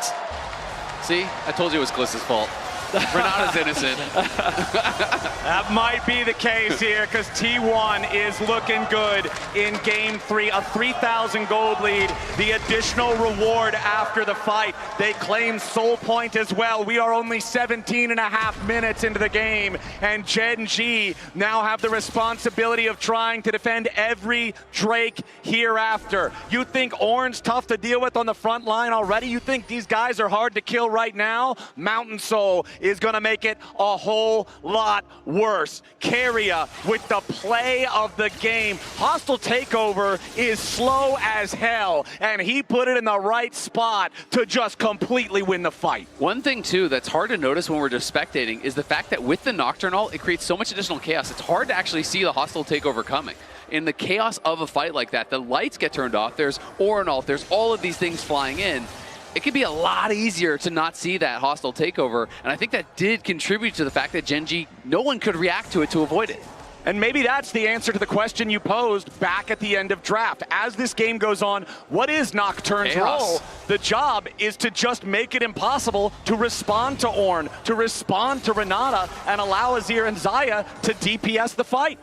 See, I told you it was Gliss's fault. Renata's innocent. That might be the case here because T1 is looking good in game 3. A 3,000 gold lead. The additional reward after the fight. They claim soul point as well. We are only 17.5 minutes into the game, and Gen G now have the responsibility of trying to defend every Drake hereafter. You think Ornn's tough to deal with on the front line already? You think these guys are hard to kill right now? Mountain Soul is going to make it a whole lot worse. Carrier with the play of the game. Hostile takeover is slow as hell, and he put it in the right spot to just completely win the fight. One thing, too, that's hard to notice when we're just spectating is the fact that with the Nocturne ult, it creates so much additional chaos. It's hard to actually see the hostile takeover coming. In the chaos of a fight like that, the lights get turned off, there's Ornn ult, there's all of these things flying in. It could be a lot easier to not see that hostile takeover, and I think that did contribute to the fact that Gen G, no one could react to it to avoid it. And maybe that's the answer to the question you posed back at the end of draft. As this game goes on, what is Nocturne's role? The job is to just make it impossible to respond to Ornn, to respond to Renata, and allow Azir and Xayah to DPS the fight.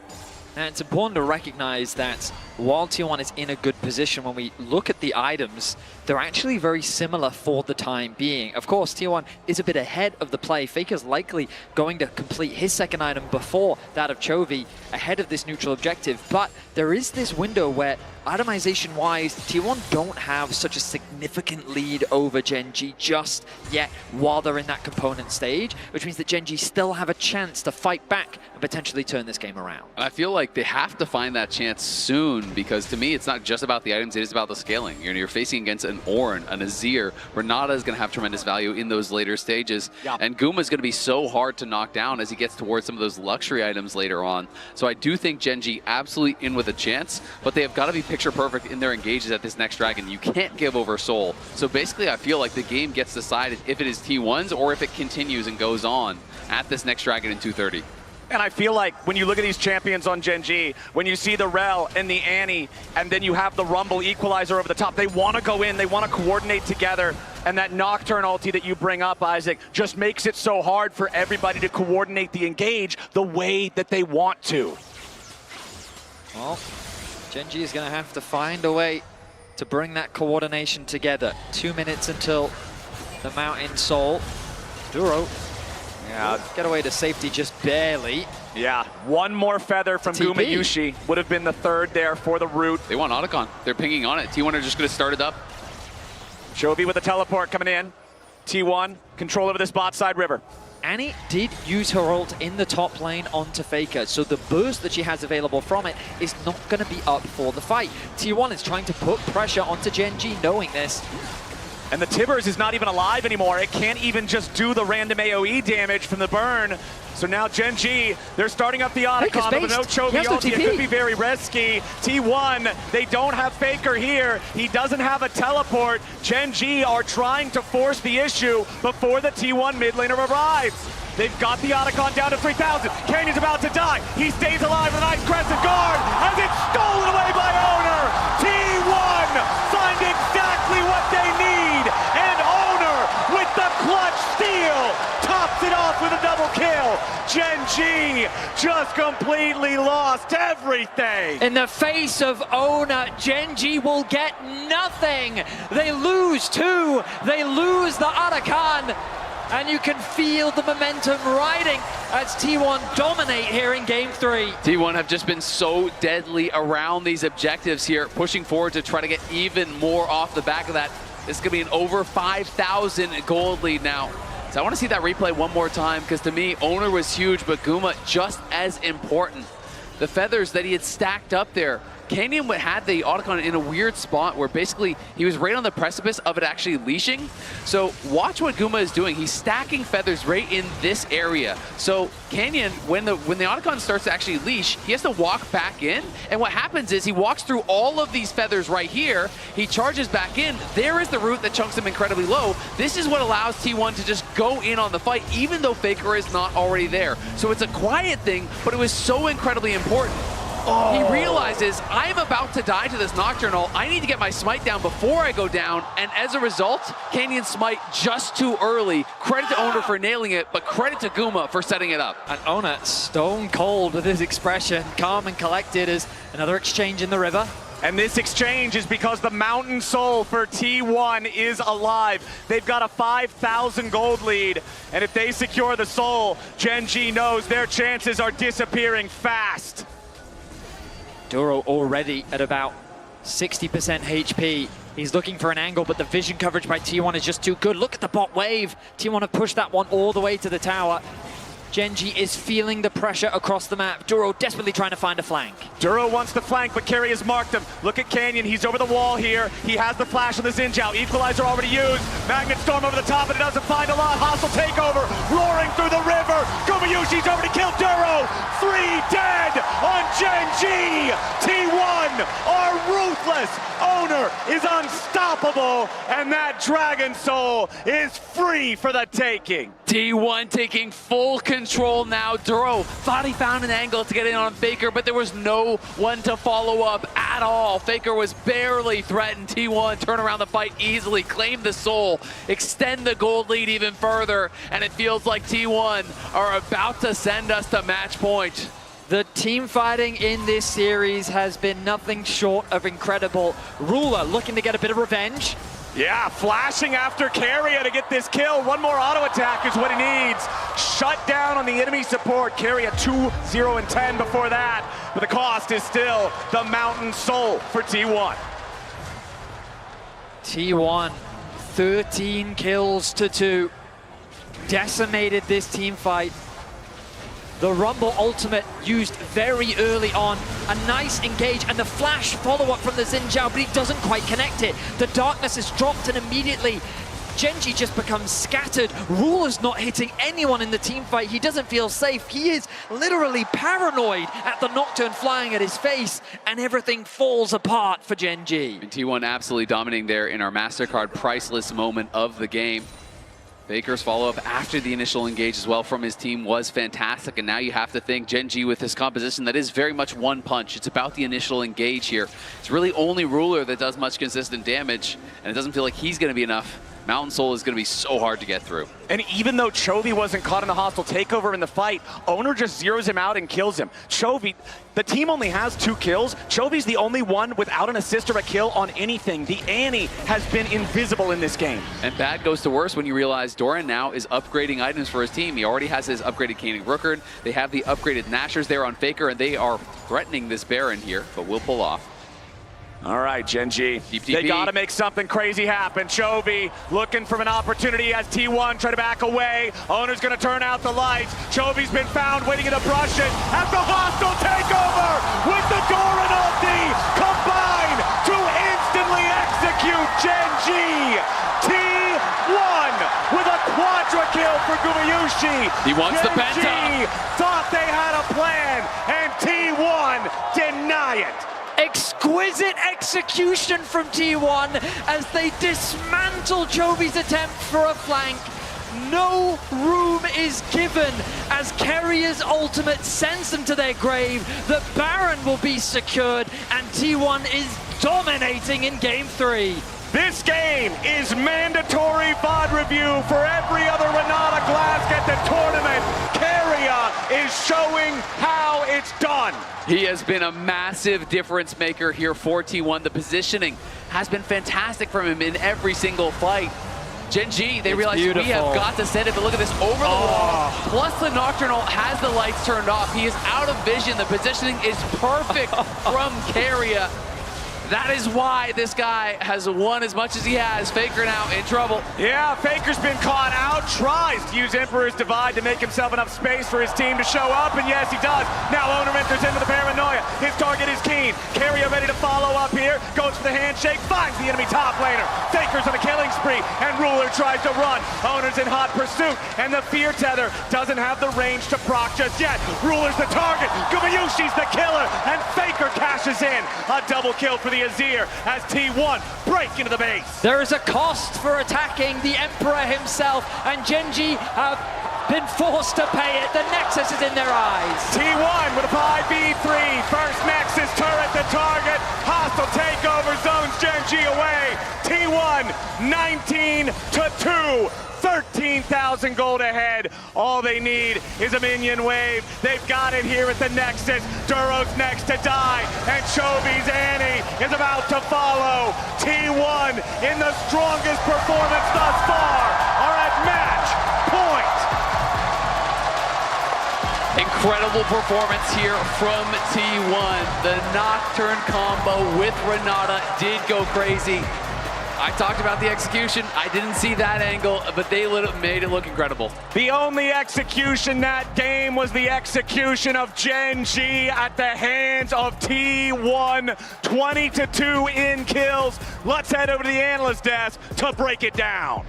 And it's important to recognize that while T1 is in a good position, when we look at the items, they're actually very similar for the time being. Of course, T1 is a bit ahead of the play. Faker's likely going to complete his second item before that of Chovy, ahead of this neutral objective. But there is this window where itemization-wise, T1 don't have such a significant lead over Gen G just yet while they're in that component stage, which means that Gen G still have a chance to fight back and potentially turn this game around. And I feel like they have to find that chance soon, because to me, it's not just about the items, it is about the scaling. You're facing against an Ornn, an Azir. Renata is going to have tremendous value in those later stages. Yep. And Guma is going to be so hard to knock down as he gets towards some of those luxury items later on. So I do think Gen G absolutely in with a chance, but they have got to be picture perfect in their engages at this next dragon. You can't give over soul. So basically, I feel like the game gets decided if it is T1's or if it continues and goes on at this next dragon in 230. And I feel like when you look at these champions on Gen G, when you see the Rel and the Annie, and then you have the Rumble equalizer over the top, they want to go in, they want to coordinate together. And that Nocturne ulti that you bring up, Isaac, just makes it so hard for everybody to coordinate the engage the way that they want to. Well, Gen G is going to have to find a way to bring that coordination together. 2 minutes until the Mountain Soul. Duro. Yeah, get away to safety just barely. Yeah, one more feather from Guma Yushi would have been the third there for the root. They want Otacon. They're pinging on it. T1 are just going to start it up. Chovy with a teleport coming in. T1, control over this bot side river. Annie did use her ult in the top lane onto Faker, so the burst that she has available from it is not going to be up for the fight. T1 is trying to put pressure onto Gen G knowing this. And the Tibbers is not even alive anymore. It can't even just do the random AoE damage from the burn. So now Gen G, they're starting up the Otacon, but with no Chovy ulti, it could be very risky. T1, they don't have Faker here. He doesn't have a teleport. Gen G are trying to force the issue before the T1 mid laner arrives. They've got the Otacon down to 3,000. Canyon's about to die. He stays alive with a nice crescent guard as it's stolen away by Owner. T1 find exactly what they need. And Owner with the clutch steal tops it off with a double kill. Gen G just completely lost everything. In the face of Owner, Gen G will get nothing. They lose two. They lose the Otacon. And you can feel the momentum riding as T1 dominate here in Game 3. T1 have just been so deadly around these objectives here, pushing forward to try to get even more off the back of that. This is going to be an over 5,000 gold lead now. So I want to see that replay one more time, because to me, Owner was huge, but Guma just as important. The feathers that he had stacked up there. Canyon had the Otacon in a weird spot where basically he was right on the precipice of it actually leashing. So watch what Guma is doing. He's stacking feathers right in this area. So Canyon, when the Otacon starts to actually leash, he has to walk back in. And what happens is he walks through all of these feathers right here. He charges back in. There is the root that chunks him incredibly low. This is what allows T1 to just go in on the fight, even though Faker is not already there. So it's a quiet thing, but it was so incredibly important. He realizes, I'm about to die to this Nocturnal. I need to get my smite down before I go down. And as a result, Canyon smite just too early. Credit to Owner for nailing it, but credit to Guma for setting it up. And Owner stone cold with his expression, calm and collected as another exchange in the river. And this exchange is because the Mountain Soul for T1 is alive. They've got a 5,000 gold lead. And if they secure the Soul, Gen G knows their chances are disappearing fast. Duro already at about 60% HP. He's looking for an angle, but the vision coverage by T1 is just too good. Look at the bot wave. T1 have pushed that one all the way to the tower. Gen G is feeling the pressure across the map. Duro desperately trying to find a flank. Duro wants the flank, but Carry has marked him. Look at Canyon, he's over the wall here. He has the flash on the Xinjiao. Equalizer already used. Magnet Storm over the top, but it doesn't find a lot. Hostile takeover, roaring through the river. Gumayushi's already killed Duro. 3 dead on Gen G. T1 are ruthless. Owner is unstoppable, and that Dragon Soul is free for the taking. T1 taking full control now. Duro thought he found an angle to get in on Faker, but there was no one to follow up at all. Faker was barely threatened. T1 turn around the fight easily, claim the Soul, extend the gold lead even further, and it feels like T1 are about to send us to match point. The team fighting in this series has been nothing short of incredible. Ruler looking to get a bit of revenge. Yeah, flashing after Carrier to get this kill. One more auto attack is what he needs. Shut down on the enemy support. Carrier 2-0-10 before that. but the cost is still the Mountain Soul for T1. T1, 13 kills to 2. Decimated this team fight. The Rumble ultimate used very early on. A nice engage and the flash follow-up from the Xin Zhao, but he doesn't quite connect it. The darkness is dropped and immediately Gen.G just becomes scattered. Ruler's not hitting anyone in the team fight. He doesn't feel safe. He is literally paranoid at the Nocturne flying at his face, and everything falls apart for Gen.G. And T1 absolutely dominating there in our MasterCard priceless moment of the game. Faker's follow-up after the initial engage as well from his team was fantastic, and now you have to think Gen.G with this composition that is very much one punch. It's about the initial engage here. It's really only Ruler that does much consistent damage, and it doesn't feel like he's going to be enough. Mountain Soul is going to be so hard to get through. And even though Chovy wasn't caught in the hostile takeover in the fight, Owner just zeroes him out and kills him. Chovy, the team only has 2 kills. Chovy's the only one without an assist or a kill on anything. The Annie has been invisible in this game. And bad goes to worse when you realize Doran now is upgrading items for his team. He already has his upgraded Caning Rookard. They have the upgraded Nashers there on Faker, and they are threatening this Baron here, but will pull off. All right, Gen.G, Deep they TP. gotta make something crazy happen. Chovy looking for an opportunity as T1 try to back away. Owner's gonna turn out the lights. Chovy's been found waiting in a brush it at the hostile takeover with the Doran ulti combined to instantly execute Gen.G. T1 with a quadra kill for Gumayusi. He wants the Gen.G penta. thought they had a plan and T1 deny it. Exquisite execution from T1 as they dismantle Chovy's attempt for a flank. No room is given as Carrier's ultimate sends them to their grave. The Baron will be secured and T1 is dominating in Game 3. This game is mandatory VOD review for every other Renata Glask at the tournament. Carrier is showing how it's done. He has been a massive difference maker here for T1. The positioning has been fantastic from him in every single fight. Gen.G, they realize we have got to send it, but look at this over the wall. Plus the Nocturnal has the lights turned off. He is out of vision. The positioning is perfect from Carrier. That is why this guy has won as much as he has. Faker now in trouble. Yeah, Faker's been caught out, tries to use Emperor's Divide to make himself enough space for his team to show up, and yes, he does. Now Owner enters into the paranoia. His target is Keen. Carrier ready to follow up here, goes for the handshake, finds the enemy top laner. Faker's on a killing spree, and Ruler tries to run. Owner's in hot pursuit, and the Fear Tether doesn't have the range to proc just yet. Ruler's the target, Gumayusi's the killer, and Faker cashes in. A double kill for the Azir as T1 break into the base. There is a cost for attacking the Emperor himself, and Gen.G have been forced to pay it. The Nexus is in their eyes. T1 with a 5v3. First Nexus turret the target. Hostile takeover zones Gen.G away. T1 19-2. 13,000 gold ahead. All they need is a minion wave. They've got it here at the Nexus. Duro's next to die, and Chovy's Annie is about to follow. T1 in the strongest performance thus far are at match point. Incredible performance here from T1. The Nocturne combo with Renata did go crazy. I talked about the execution. I didn't see that angle, but they made it look incredible. The only execution that game was the execution of Gen.G at the hands of T1. 20-2 in kills. Let's head over to the analyst desk to break it down.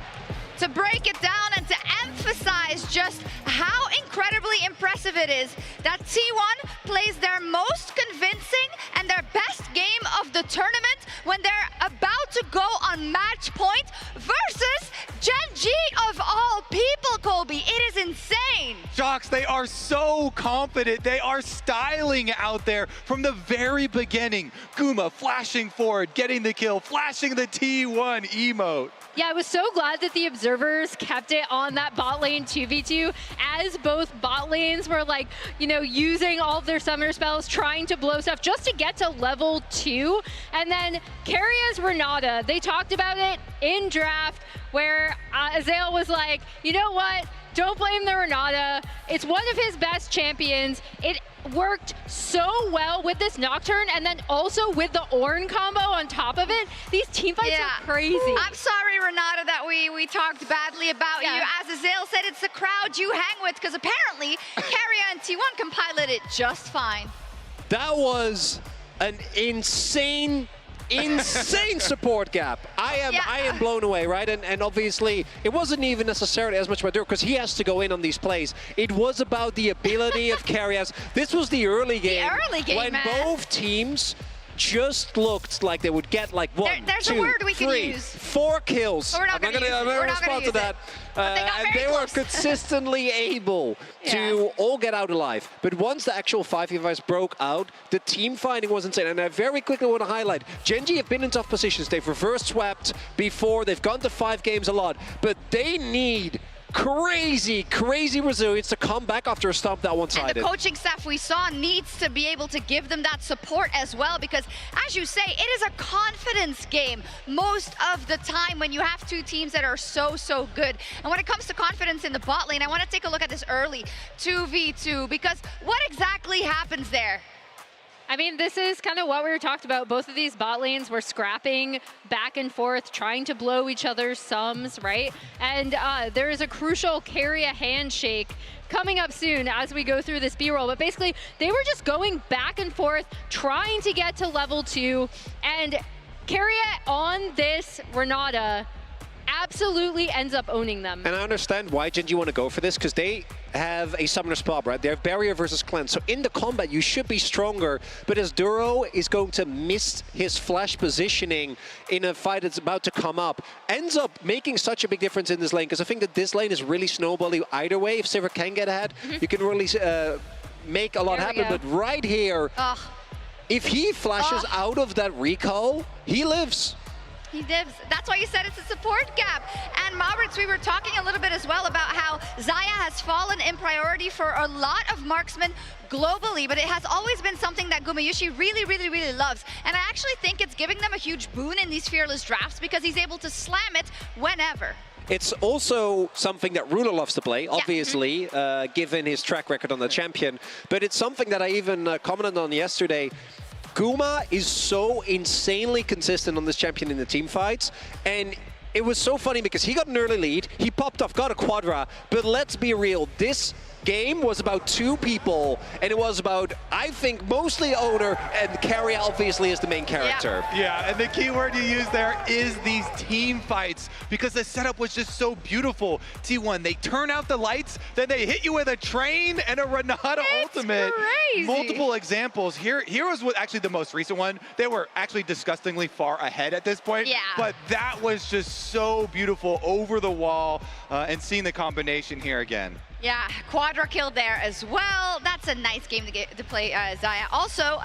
To break it down and to emphasize just how incredibly impressive it is that T1 plays their most convincing and their best game of the tournament when they're about to go on match point versus Gen.G of all people, Colby. It is insane. Jocks, they are so confident. They are styling out there from the very beginning. Guma flashing forward, getting the kill, flashing the T1 emote. Yeah, I was so glad that the observers kept it on that bot lane 2v2 as both bot lanes were like, you know, using all of their summoner spells, trying to blow stuff just to get to level 2. And then Carrier's Renata, they talked about it in draft where Azael was like, you know what? don't blame the Renata. It's one of his best champions. It worked so well with this Nocturne and then also with the Ornn combo on top of it. These team fights are crazy. I'm sorry, Renata, that we talked badly about you. As Azale said, it's the crowd you hang with, because apparently Carrier and T1 can pilot it just fine. That was an insane support gap. I am blown away, right? And obviously, it wasn't even necessarily as much about Duro, because he has to go in on these plays. It was about the ability of Carrias. This was the early game. When both teams just looked like they would get like one, there's two, a word we can three, use. 4 kills. We're not going to respond to that. And they were consistently able to all get out alive. But once the actual 5v5s broke out, the team fighting was insane. And I very quickly want to highlight, Gen.G have been in tough positions. They've reverse swept before. They've gone to 5 games a lot. But they need crazy resilience to come back after a stomp that one-sided. And the coaching staff we saw needs to be able to give them that support as well, because as you say, it is a confidence game most of the time when you have two teams that are so good. And when it comes to confidence in the bot lane, I want to take a look at this early 2v2, because what exactly happens there? I mean, this is kind of what we were talking about. Both of these bot lanes were scrapping back and forth, trying to blow each other's sums, right? And there is a crucial Carrier handshake coming up soon as we go through this B-roll. But basically, they were just going back and forth, trying to get to level 2. And Carrier on this Renata absolutely ends up owning them. And I understand why Gen.G want to go for this, because they have a summoner spell, right? They have barrier versus cleanse. So in the combat, you should be stronger. But as Duro is going to miss his flash positioning in a fight that's about to come up, ends up making such a big difference in this lane, because I think that this lane is really snowballing either way. If Sivir can get ahead, you can really make a lot happen. But right here, if he flashes out of that recall, he lives. He dips. That's why you said it's a support gap. And Mavericks, we were talking a little bit as well about how Xayah has fallen in priority for a lot of marksmen globally, but it has always been something that Gumayusi really loves. And I actually think it's giving them a huge boon in these fearless drafts, because he's able to slam it whenever. It's also something that Ruler loves to play, obviously, given his track record on the champion. But it's something that I even commented on yesterday. Guma is so insanely consistent on this champion in the team fights, and it was so funny because he got an early lead, he popped off, got a quadra, but let's be real, this game was about 2 people, and it was about, I think, mostly Owner, and Carrier obviously is the main character. Yeah, and the key word you use there is these team fights, because the setup was just so beautiful. T1, they turn out the lights, then they hit you with a train and a Renata ultimate. Crazy. Multiple examples. Here was what actually the most recent one. They were actually disgustingly far ahead at this point, but that was just so beautiful over the wall, and seeing the combination here again. Yeah, quadra kill there as well. That's a nice game to play Xayah. Also,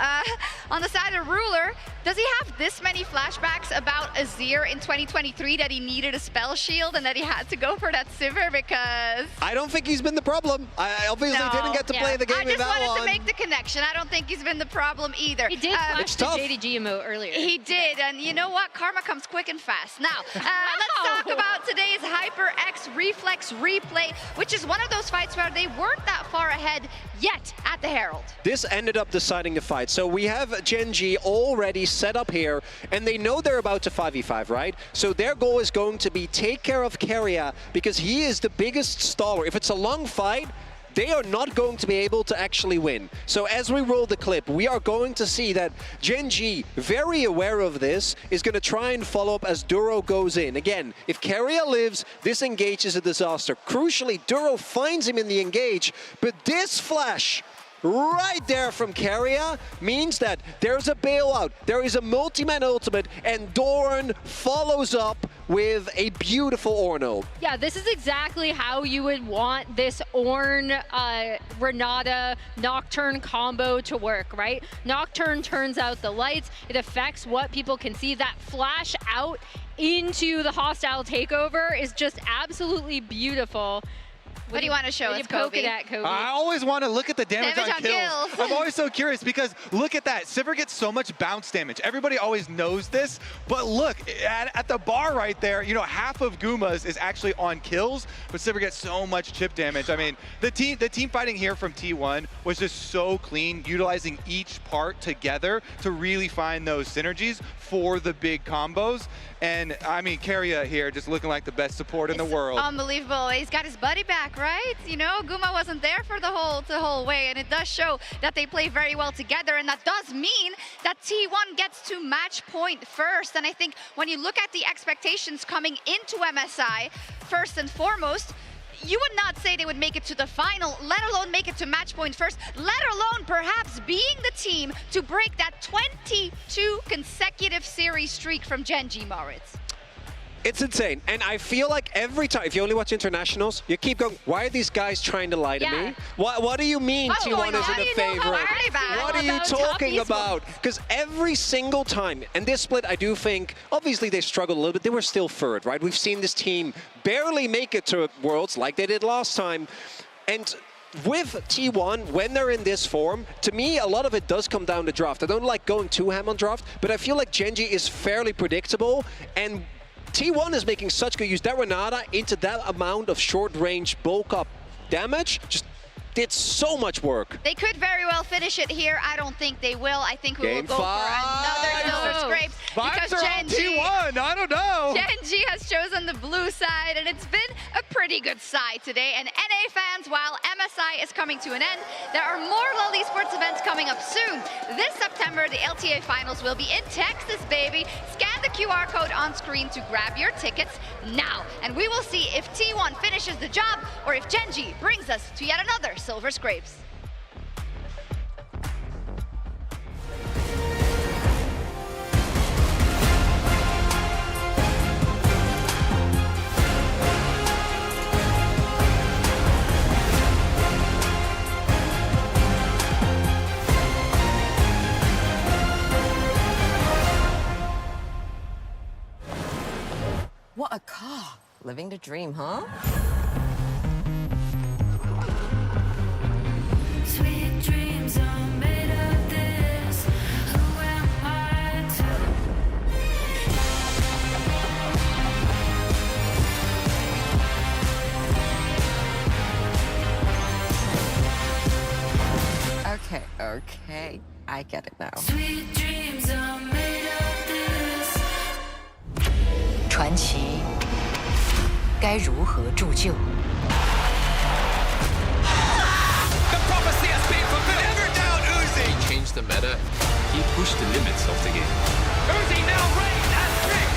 on the side of Ruler, does he have this many flashbacks about Azir in 2023 that he needed a spell shield and that he had to go for that Sivir? Because I don't think he's been the problem. I obviously didn't get to play the game in that one. I just wanted to make the connection. I don't think he's been the problem either. He did flash the JDG emote earlier. He did, and you know what? Karma comes quick and fast. Now, let's talk about today's HyperX Reflex Replay, which is one of those fights where they weren't that far ahead yet at the Herald. This ended up deciding the fight. So we have Gen.G already set up here, and they know they're about to 5v5, right? So their goal is going to be take care of Carrier, because he is the biggest staller. If it's a long fight, they are not going to be able to actually win. So as we roll the clip, we are going to see that Gen.G, very aware of this, is going to try and follow up as Duro goes in. Again, if Carrier lives, this engage is a disaster. Crucially, Duro finds him in the engage, but this flash right there from Carrier means that there's a bailout, there is a multi-man ultimate, and Dorn follows up with a beautiful Ornn. Yeah, this is exactly how you would want this Ornn Renata Nocturne combo to work, right? Nocturne turns out the lights, it affects what people can see. That flash out into the hostile takeover is just absolutely beautiful. What do you want to show us, poke it Chovy? at, Chovy? I always want to look at the damage on kills. I'm always so curious because look at that. Sivir gets so much bounce damage. Everybody always knows this, but look, at the bar right there, you know, half of Guma's is actually on kills, but Sivir gets so much chip damage. I mean, the team fighting here from T1 was just so clean, utilizing each part together to really find those synergies for the big combos. And I mean, Keria here just looking like the best support in the world. Unbelievable. He's got his buddy back, right? You know, Guma wasn't there for the whole way, and it does show that they play very well together, and that does mean that T1 gets to match point first. And I think when you look at the expectations coming into MSI, first and foremost, you would not say they would make it to the final, let alone make it to match point first, let alone perhaps being the team to break that 22 consecutive series streak from Gen.G, Moritz. It's insane. And I feel like every time, if you only watch internationals, you keep going, why are these guys trying to lie to me? What do you mean T1 isn't a favorite? What are you talking about? Because every single time, and this split, I do think, obviously they struggled a little bit, they were still third, right? We've seen this team barely make it to Worlds like they did last time. And with T1, when they're in this form, to me, a lot of it does come down to draft. I don't like going too ham on draft, but I feel like Gen.G is fairly predictable, and T1 is making such good use. That Renata into that amount of short-range bulk-up damage just did so much work. They could very well finish it here. I don't think they will. I think we will go for another Silver Scrapes. Because Gen.G, T1, I don't know. Gen.G has chosen the blue side, and it's been a pretty good side today. And NA fans, while MSI is coming to an end, there are more LoL Esports events coming up soon. This September, the LTA Finals will be in Texas, baby. Scan the QR code on screen to grab your tickets now. And we will see if T1 finishes the job or if Gen.G brings us to yet another Silver Scrapes. What a car. Living the dream, huh? Sweet dreams are made of this. Who am I Okay, I get it now. Sweet dreams are made of this. 传奇该如何铸就？ The prophecy has been fulfilled. Never doubt Uzi. He changed the meta. He pushed the limits of the game. Uzi now reigns as king.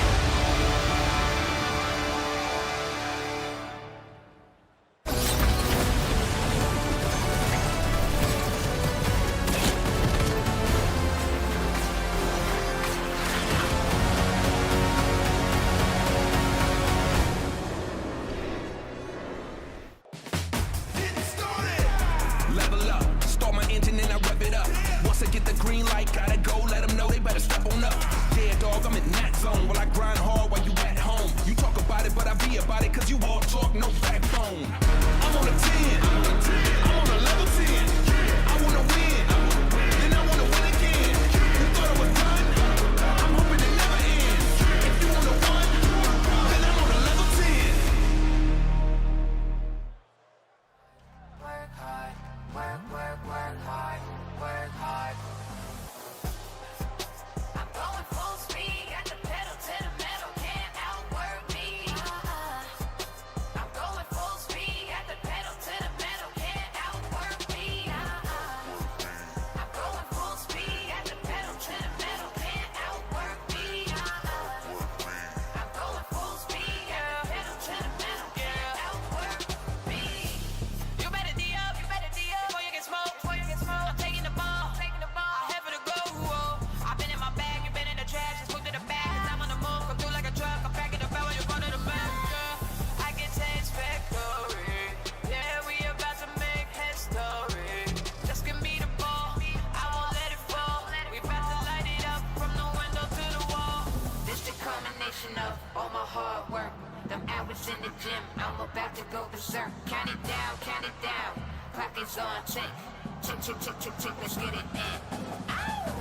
Level up, start my engine and I rev it up. Once I get the green light, gotta go, let them know they better step on up. Yeah, dog, I'm in that zone. While I grind hard while you at home. You talk about it, but I be about it, cause you all talk, no backbone. I'm on a 10, I'm on a level 10. I wanna win, then I wanna win again. You thought it was done? I'm hoping it never ends. If you wanna one, then I'm on a level 10. Work hard, work hard, work hard. I'm going full speed, got the pedal to the metal, can't outwork me. I'm going full speed, got the pedal to the metal, can't outwork me. I'm going full speed, got the pedal to the metal, can't outwork me. I'm going full speed, got the pedal to the metal, can't outwork me. You better D up, before you get smoked, I'm taking the ball, I have it to go. I've been in my bag, you've been in the trash, just move to the back, 'cause I'm on the move, come through like a truck, I'm packing the barrel, you're running the back, yeah. I can taste victory, yeah, we about to make history. Just give me the ball, I won't let it fall, we about to light it up from the window to the wall. This the culmination of all my hard work. Them hours in the gym, I'm about to go berserk. Count it down, pockets on check. Check, let's get it in. Ow!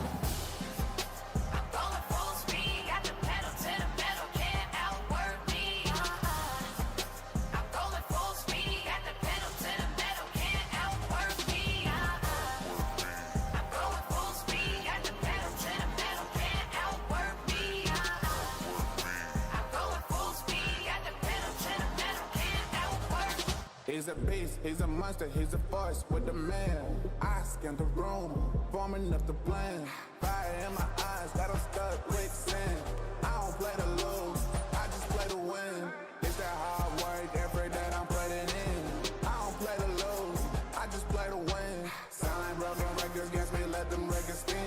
I'm going full speed, got the pedal to the metal, can't outwork me. I'm going full speed, got the pedal to the metal, can't outwork me. I'm going full speed, got the pedal to the metal, can't outwork me. I'm going full speed, got the pedal to the metal, can't outwork me. He's a beast, he's a monster, he's a force with the man. I scan the room, forming up the plan. Fire in my eyes, got him stuck quicksand. I don't play to lose, I just play to win. It's that hard work every day I'm putting in. I don't play to lose, I just play to win. Sign broken records against me, let them records spin.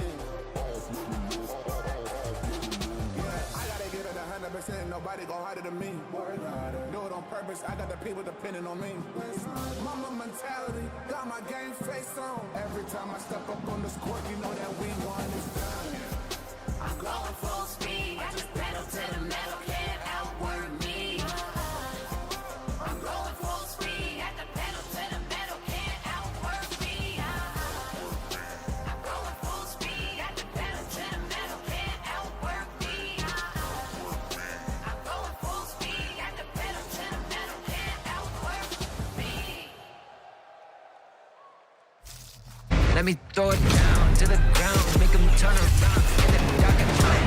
I gotta give it 100%, nobody go harder than me. Do it on purpose, I got the people depending on me. Mama mentality, got my game face on. Every time I step up on this court, you know that we won this done. I'm going full speed, I just pedal to the metal, can't outwork me. I'm going full speed, got the pedal to the metal, can't outwork me. I'm going full speed, got the pedal to the metal, can't outwork me. I'm going full speed, got the pedal to the metal, can't outwork me. Let me throw it down to the ground, make them turn around in the dark and light.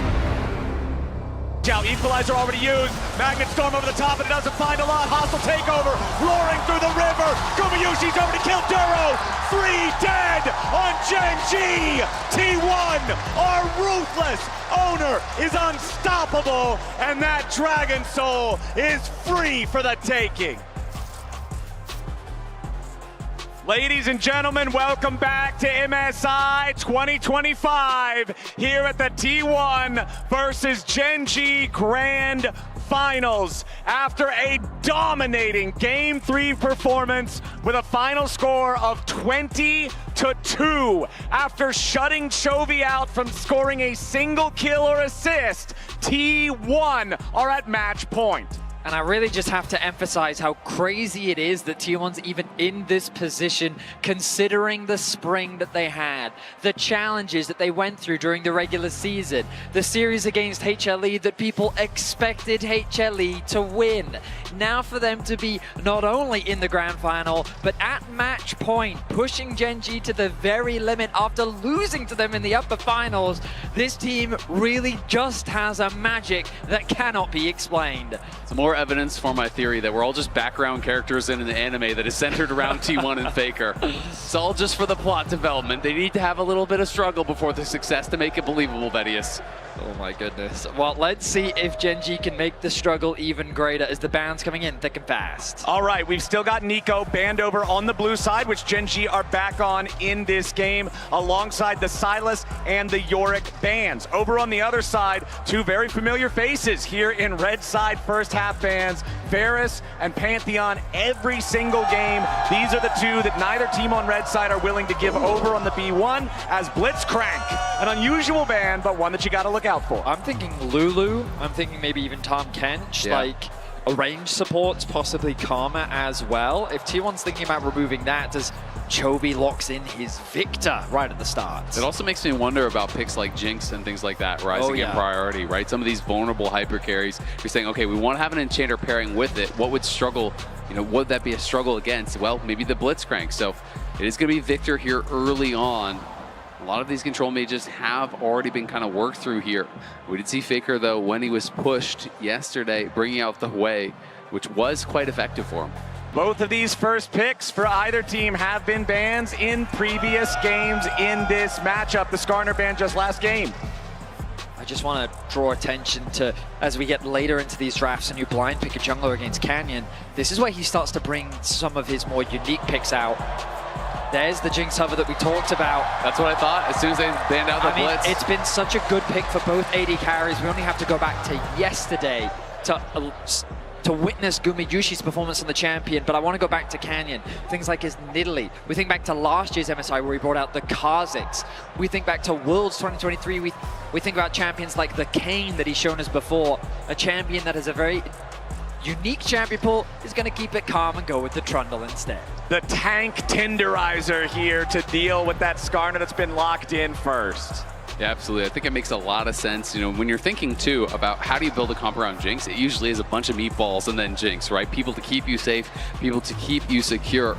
Now equalizer already used. Magnet Storm over the top, and it doesn't find a lot. Hostile takeover, roaring through the river. Gumayushi's over to kill Duro. 3 dead on Gen G. T1, our ruthless owner, is unstoppable, and that Dragon Soul is free for the taking. Ladies and gentlemen, welcome back to MSI 2025 here at the T1 versus Gen G Grand Finals. After a dominating Game 3 performance with a final score of 20-2, after shutting Chovy out from scoring a single kill or assist, T1 are at match point. And I really just have to emphasize how crazy it is that T1's even in this position, considering the spring that they had, the challenges that they went through during the regular season, the series against HLE that people expected HLE to win. Now for them to be not only in the grand final, but at match point, pushing Gen G to the very limit after losing to them in the upper finals, this team really just has a magic that cannot be explained. Some more evidence for my theory that we're all just background characters in an anime that is centered around T1 and Faker. It's all just for the plot development. They need to have a little bit of struggle before the success to make it believable, Vedius. Oh my goodness. Well, let's see if Gen G can make the struggle even greater as the ban's coming in thick and fast. All right, we've still got Nico banned over on the blue side, which Gen G are back on in this game, alongside the Silas and the Yorick bans. Over on the other side, two very familiar faces here in red side first half bans, Varus and Pantheon every single game. These are the two that neither team on red side are willing to give over on the B1 as Blitzcrank. An unusual ban, but one that you got to look out for. I'm thinking Lulu. I'm thinking maybe even Tom Kench. Yeah. Like a range supports, possibly Karma as well. If T1's thinking about removing that, does Chovy locks in his Victor right at the start? It also makes me wonder about picks like Jinx and things like that rising in priority, right? Some of these vulnerable hyper carries, you're saying, okay, we want to have an enchanter pairing with it. What would struggle, would that be a struggle against? Well, maybe the Blitzcrank. So it is going to be Victor here early on. A lot of these control mages have already been kind of worked through here. We did see Faker, though, when he was pushed yesterday, bringing out the Hwei, which was quite effective for him. Both of these first picks for either team have been bans in previous games in this matchup. The Skarner ban just last game. I just want to draw attention to, as we get later into these drafts, and you blind pick a jungler against Canyon, this is where he starts to bring some of his more unique picks out. There's the Jinx hover that we talked about. That's what I thought, as soon as they banned out the Blitz. It's been such a good pick for both AD carries. We only have to go back to yesterday to witness Gumayushi's performance on the champion, but I want to go back to Canyon. Things like his Nidalee. We think back to last year's MSI where he brought out the Kha'Zix. We think back to Worlds 2023. We think about champions like the Kayn that he's shown us before. A champion that has a very unique champion pool is going to keep it calm and go with the Trundle instead. The tank tenderizer here to deal with that Skarner that's been locked in first. Yeah, absolutely. I think it makes a lot of sense. You know, when you're thinking too about how do you build a comp around Jinx, it usually is a bunch of meatballs and then Jinx, right? People to keep you safe, people to keep you secure.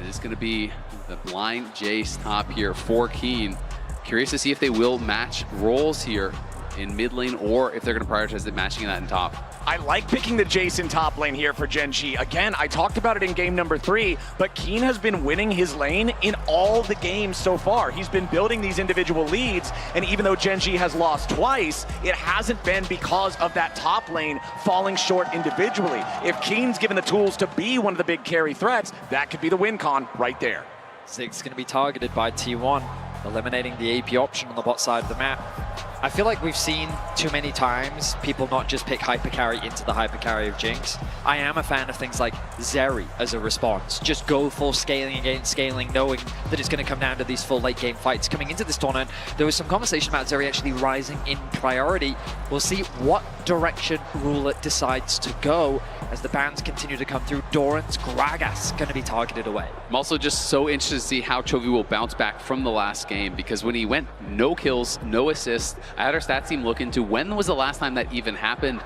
It is going to be the blind Jace top here for Keen. Curious to see if they will match roles here in mid lane or if they're going to prioritize it matching that in top. I like picking the Jace in top lane here for Gen G. Again, I talked about it in game number 3, but Keen has been winning his lane in all the games so far. He's been building these individual leads, and even though Gen G has lost twice, it hasn't been because of that top lane falling short individually. If Keen's given the tools to be one of the big carry threats, that could be the win con right there. Zig's going to be targeted by T1, eliminating the AP option on the bot side of the map. I feel like we've seen too many times people not just pick hyper carry into the hyper carry of Jinx. I am a fan of things like Zeri as a response. Just go full scaling against scaling, knowing that it's going to come down to these full late game fights. Coming into this tournament, there was some conversation about Zeri actually rising in priority. We'll see what direction Ruler decides to go as the bans continue to come through. Doran's Gragas going to be targeted away. I'm also just so interested to see how Chovy will bounce back from the last game, because when he went no kills, no assists, I had our stats team look into when was the last time that even happened.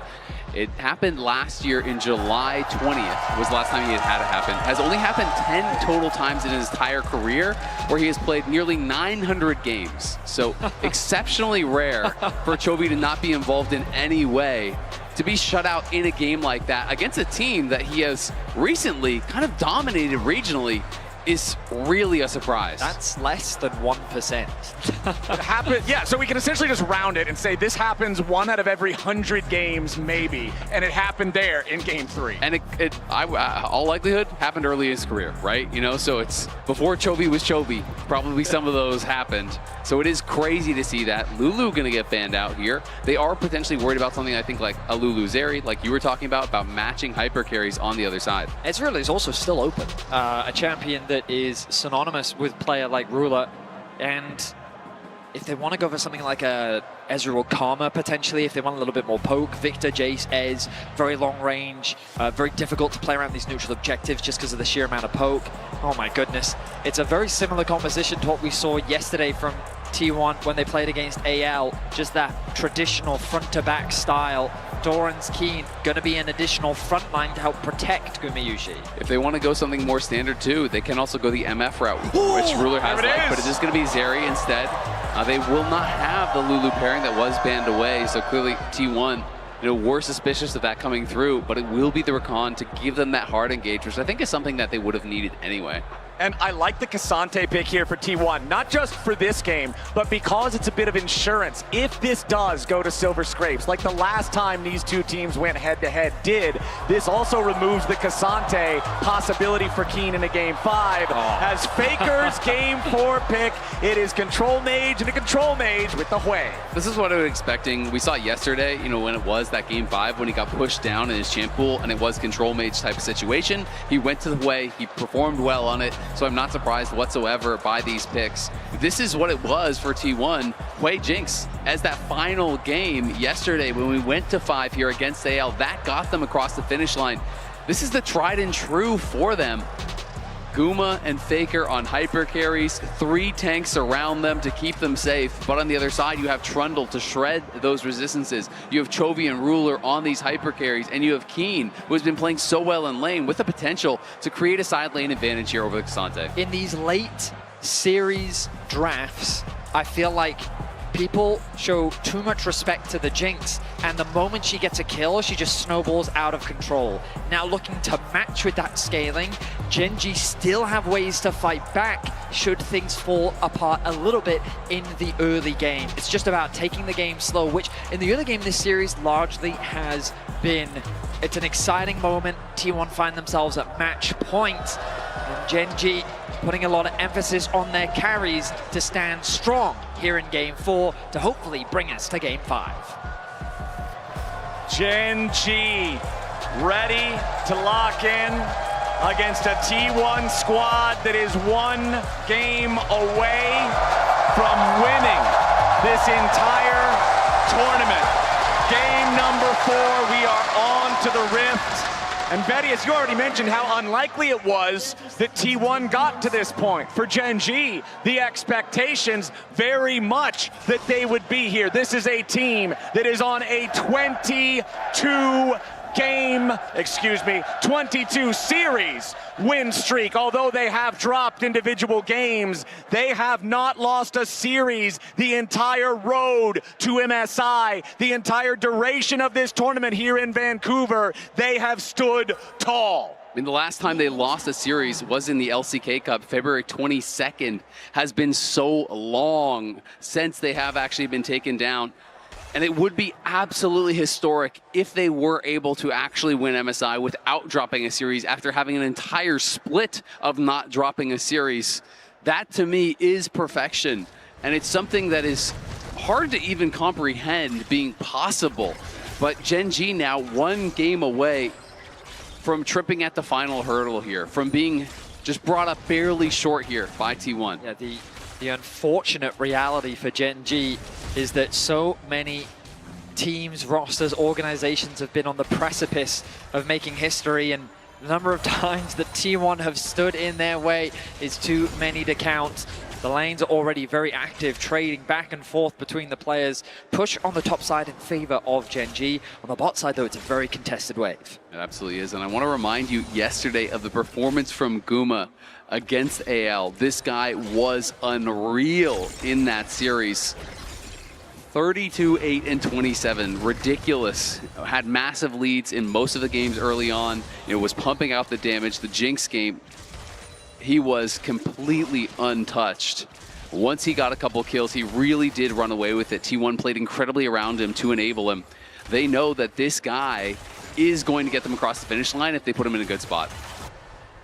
It happened last year in July 20th was the last time he had it happen. Has only happened 10 total times in his entire career, where he has played nearly 900 games. So exceptionally rare for Chovy to not be involved in any way. To be shut out in a game like that against a team that he has recently kind of dominated regionally is really a surprise. That's less than 1%. It happened, yeah, so we can essentially just round it and say this happens 1 out of every 100 games, maybe, and it happened there in game 3. And all likelihood, happened early in his career, right? You know, so it's before Chovy was Chovy, probably some of those happened. So it is crazy to see that. Lulu gonna get banned out here. They are potentially worried about something, I think, like a Lulu Zeri, like you were talking about matching hyper carries on the other side. Ezreal is also still open. A champion that is synonymous with player like Ruler, and if they want to go for something like a Ezreal Karma, potentially, if they want a little bit more poke, Victor, Jace, Ez, very long range, very difficult to play around these neutral objectives just because of the sheer amount of poke. Oh my goodness. It's a very similar composition to what we saw yesterday from T1 when they played against AL, just that traditional front-to-back style. Doran's Keen going to be an additional front line to help protect Gumayusi. If they want to go something more standard too, they can also go the MF route, which Ruler has liked, but it is going to be Zeri instead. They will not have the Lulu pairing that was banned away, so clearly T1, you know, we're suspicious of that coming through, but it will be the Rakan to give them that hard engage, which I think is something that they would have needed anyway. And I like the Cassante pick here for T1, not just for this game, but because it's a bit of insurance. If this does go to Silver Scrapes, like the last time these two teams went head-to-head did, this also removes the Cassante possibility for Keen in a Game 5. As Faker's Game 4 pick, it is Control Mage and a Control Mage with the Hwei. This is what I was expecting. We saw yesterday, you know, when it was that Game 5, when he got pushed down in his champ pool, and it was Control Mage type of situation. He went to the Hwei, he performed well on it. So I'm not surprised whatsoever by these picks. This is what it was for T1. Hwei Jinx as that final game yesterday when we went to 5 here against AL. That got them across the finish line. This is the tried and true for them. Guma and Faker on hyper carries, 3 tanks around them to keep them safe. But on the other side, you have Trundle to shred those resistances. You have Chovy and Ruler on these hyper carries, and you have Keen, who has been playing so well in lane with the potential to create a side lane advantage here over the Cassante. In these late series drafts, I feel like people show too much respect to the Jinx, and the moment she gets a kill, she just snowballs out of control. Now looking to match with that scaling, Gen G still have ways to fight back should things fall apart a little bit in the early game. It's just about taking the game slow, which in the early game this series largely has been. It's an exciting moment. T1 find themselves at match point, and Gen G putting a lot of emphasis on their carries to stand strong here in Game 4 to hopefully bring us to Game 5. Gen G ready to lock in against a T1 squad that is 1 game away from winning this entire tournament. game number 4. We are on to the Rift. And Betty, as you already mentioned, how unlikely it was that T1 got to this point. For Gen G, the expectations very much that they would be here. This is a team that is on a 22 series win streak. Although they have dropped individual games, they have not lost a series the entire road to MSI. The entire duration of this tournament here in Vancouver, they have stood tall. I mean, the last time they lost a series was in the LCK Cup. February 22nd has been so long since they have actually been taken down. And it would be absolutely historic if they were able to actually win MSI without dropping a series after having an entire split of not dropping a series. That, to me, is perfection. And it's something that is hard to even comprehend being possible. But Gen G now 1 game away from tripping at the final hurdle here, from being just brought up barely short here by T1. Yeah, the unfortunate reality for Gen G is that so many teams, rosters, organizations have been on the precipice of making history, and the number of times that T1 have stood in their way is too many to count. The lanes are already very active, trading back and forth between the players. Push on the top side in favor of Gen G. On the bot side, though, it's a very contested wave. It absolutely is, and I want to remind you yesterday of the performance from Guma against AL. This guy was unreal in that series. 32, 8, and 27, ridiculous. Had massive leads in most of the games early on. Was pumping out the damage. The Jinx game, he was completely untouched. Once he got a couple kills, he really did run away with it. T1 played incredibly around him to enable him. They know that this guy is going to get them across the finish line if they put him in a good spot.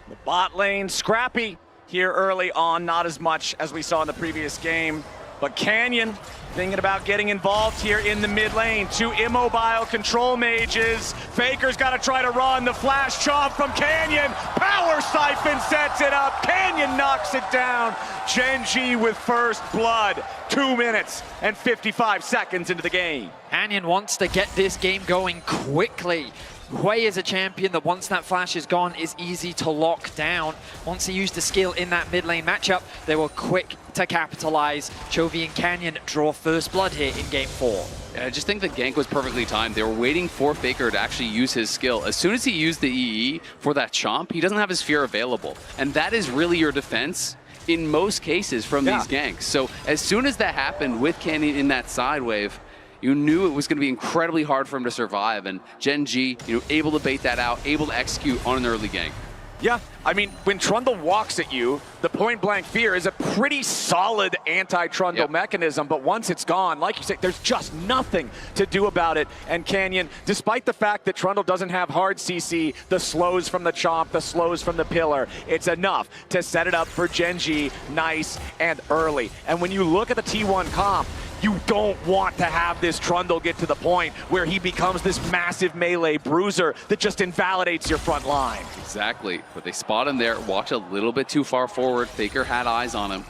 The bot lane scrappy here early on, not as much as we saw in the previous game. But Canyon thinking about getting involved here in the mid lane. 2 immobile control mages. Faker's got to try to run. The flash chomp from Canyon. Power Siphon sets it up. Canyon knocks it down. Gen G with first blood. 2 minutes and 55 seconds into the game. Canyon wants to get this game going quickly. Hui is a champion that once that flash is gone is easy to lock down. Once he used the skill in that mid lane matchup, they were quick to capitalize. Chovy and Canyon draw first blood here in game 4. And I just think the gank was perfectly timed. They were waiting for Faker to actually use his skill. As soon as he used the EE for that chomp, he doesn't have his fear available. And that is really your defense in most cases from these ganks. So as soon as that happened with Canyon in that side wave, you knew it was going to be incredibly hard for him to survive, and Gen G, able to bait that out, able to execute on an early gank. Yeah, I mean, when Trundle walks at you, the point-blank fear is a pretty solid anti-Trundle mechanism, but once it's gone, like you say, there's just nothing to do about it. And Canyon, despite the fact that Trundle doesn't have hard CC, the slows from the chomp, the slows from the pillar, it's enough to set it up for Gen G nice and early. And when you look at the T1 comp, you don't want to have this Trundle get to the point where he becomes this massive melee bruiser that just invalidates your front line. Exactly, but they spot him there, walked a little bit too far forward. Faker had eyes on him,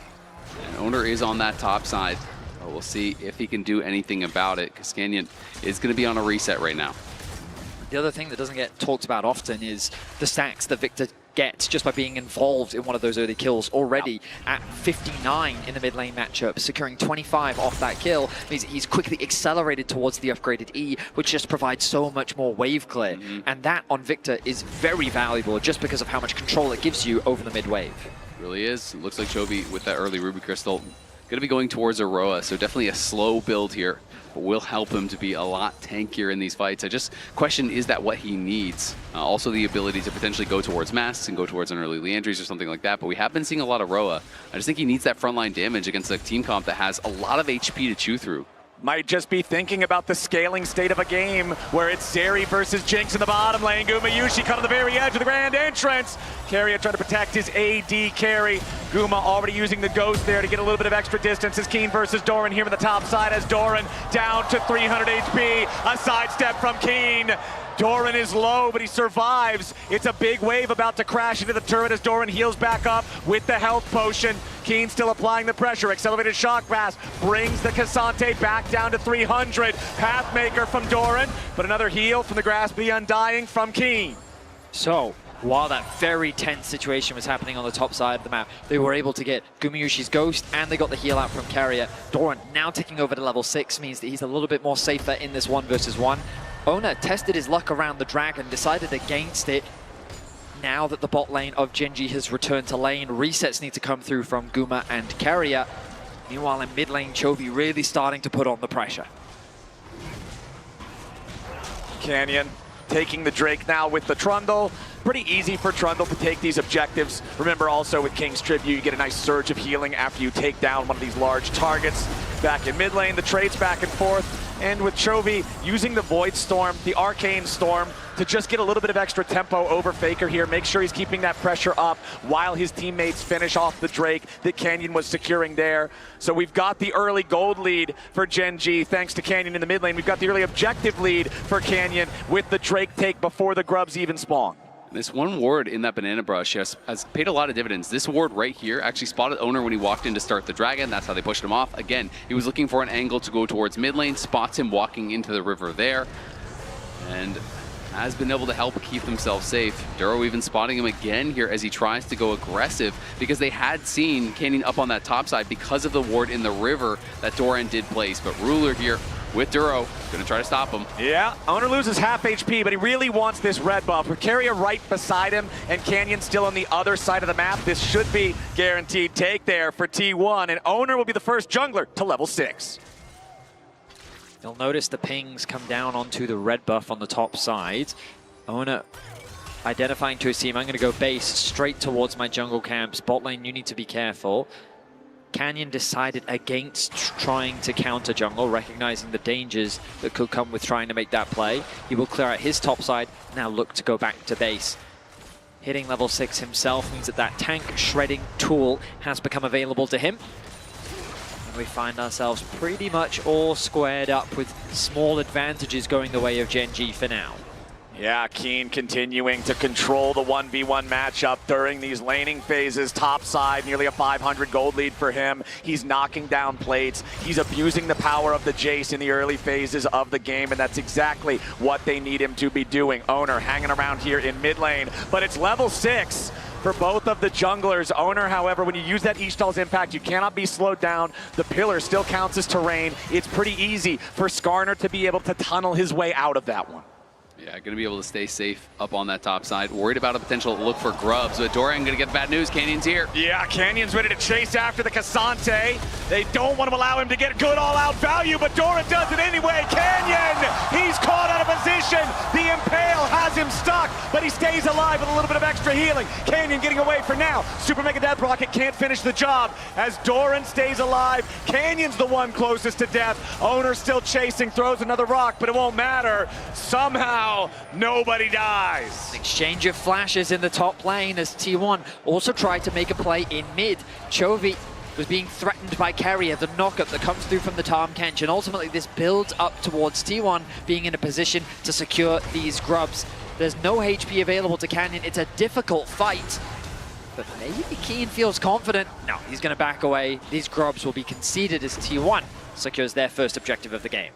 and Owner is on that top side. But we'll see if he can do anything about it, because Canyon is going to be on a reset right now. The other thing that doesn't get talked about often is the stacks that Victor gets just by being involved in one of those early kills. Already at 59 in the mid lane matchup, securing 25 off that kill means he's quickly accelerated towards the upgraded E, which just provides so much more wave clear. And that on Victor is very valuable just because of how much control it gives you over the mid wave. It really is. It looks like Chovy with that early Ruby Crystal going to be going towards Aroa, so definitely a slow build here, but will help him to be a lot tankier in these fights. I just question, is that what he needs? Also the ability to potentially go towards Masks and go towards an early Leandries or something like that, but we have been seeing a lot of Roa. I just think he needs that frontline damage against a team comp that has a lot of HP to chew through. Might just be thinking about the scaling state of a game where it's Zeri versus Jinx in the bottom lane. Gumayushi cut on the very edge of the grand entrance. Keria trying to protect his AD carry. Guma already using the ghost there to get a little bit of extra distance. As Keen versus Doran here on the top side as Doran down to 300 HP. A sidestep from Keen. Doran is low, but he survives. It's a big wave about to crash into the turret as Doran heals back up with the health potion. Keen still applying the pressure. Accelerated shock pass brings the Cassante back down to 300. Pathmaker from Doran, but another heal from the Grasp of the Undying from Keen. So, while that very tense situation was happening on the top side of the map, they were able to get Gumayushi's Ghost, and they got the heal out from Carrier. Doran now ticking over to level 6 means that he's a little bit more safer in this 1 versus 1. Oner tested his luck around the Dragon, decided against it. Now that the bot lane of Gen.G has returned to lane, resets need to come through from Guma and Carrier. Meanwhile, in mid lane, Chovy really starting to put on the pressure. Canyon taking the Drake now with the Trundle. Pretty easy for Trundle to take these objectives. Remember also with King's Tribute, you get a nice surge of healing after you take down one of these large targets. Back in mid lane, the trades back and forth. And with Chovy using the Void Storm, the Arcane Storm, to just get a little bit of extra tempo over Faker here, make sure he's keeping that pressure up while his teammates finish off the Drake that Canyon was securing there. So we've got the early gold lead for Gen.G thanks to Canyon in the mid lane. We've got the early objective lead for Canyon with the Drake take before the Grubs even spawn. This one ward in that banana brush has paid a lot of dividends. This ward right here actually spotted Oner when he walked in to start the Dragon. That's how they pushed him off. Again, he was looking for an angle to go towards mid lane, spots him walking into the river there, and has been able to help keep themselves safe. Duro even spotting him again here as he tries to go aggressive, because they had seen Canyon up on that top side because of the ward in the river that Doran did place. But Ruler here with Duro, gonna try to stop him. Yeah, Oner loses half HP, but he really wants this red buff. With Carrier right beside him and Canyon still on the other side of the map, this should be guaranteed take there for T1, and Oner will be the first jungler to level 6. You'll notice the pings come down onto the red buff on the top side. Oner identifying to his team, I'm gonna go base straight towards my jungle camps. Bot lane, you need to be careful. Canyon decided against trying to counter jungle, recognizing the dangers that could come with trying to make that play. He will clear out his top side, now look to go back to base. Hitting level 6 himself means that that tank shredding tool has become available to him. And we find ourselves pretty much all squared up with small advantages going the way of Gen.G for now. Yeah, Keen continuing to control the 1v1 matchup during these laning phases. Top side, nearly a 500 gold lead for him. He's knocking down plates. He's abusing the power of the Jace in the early phases of the game, and that's exactly what they need him to be doing. Oner hanging around here in mid lane, but it's level 6 for both of the junglers. Oner, however, when you use that Ishtal's impact, you cannot be slowed down. The pillar still counts as terrain. It's pretty easy for Skarner to be able to tunnel his way out of that one. Yeah, going to be able to stay safe up on that top side. Worried about a potential look for Grubs, but Doran going to get the bad news. Canyon's here. Yeah, Canyon's ready to chase after the Cassante. They don't want to allow him to get good all-out value, but Doran does it anyway. Canyon, he's caught out of position. The Impale has him stuck, but he stays alive with a little bit of extra healing. Canyon getting away for now. Super Mega Death Rocket can't finish the job as Doran stays alive. Canyon's the one closest to death. Oner still chasing, throws another rock, but it won't matter. Somehow, nobody dies. Exchange of flashes in the top lane as T1 also tried to make a play in mid. Chovy was being threatened by Carrier, the knockup that comes through from the Tahm Kench, and ultimately this builds up towards T1 being in a position to secure these Grubs. There's no HP available to Canyon. It's a difficult fight, but maybe Keen feels confident. No, he's going to back away. These Grubs will be conceded as T1 secures their first objective of the game.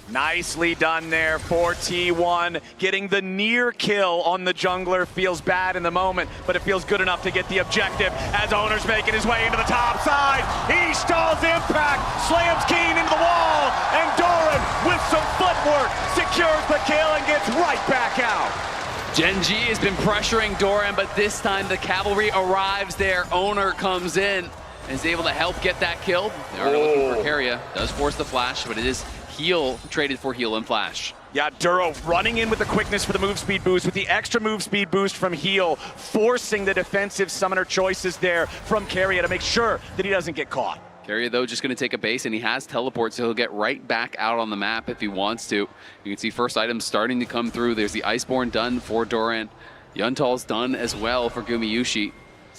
Nicely done there for T1. Getting the near kill on the jungler feels bad in the moment, but it feels good enough to get the objective as Oner's making his way into the top side. Ishtal's impact slams Keen into the wall, and Doran with some footwork secures the kill and gets right back out. Gen.G has been pressuring Doran, but this time the cavalry arrives there. Oner comes in and is able to help get that kill. They are looking for Carrier. Does force the flash, but it is heal traded for heal and flash. Yeah, Duro running in with the quickness for the move speed boost, with the extra move speed boost from heal, forcing the defensive summoner choices there from Carrier to make sure that he doesn't get caught. Carrier, though, just going to take a base, and he has teleport, so he'll get right back out on the map if he wants to. You can see first items starting to come through. There's the Iceborne done for Doran. Yuntal's done as well for Gumayushi.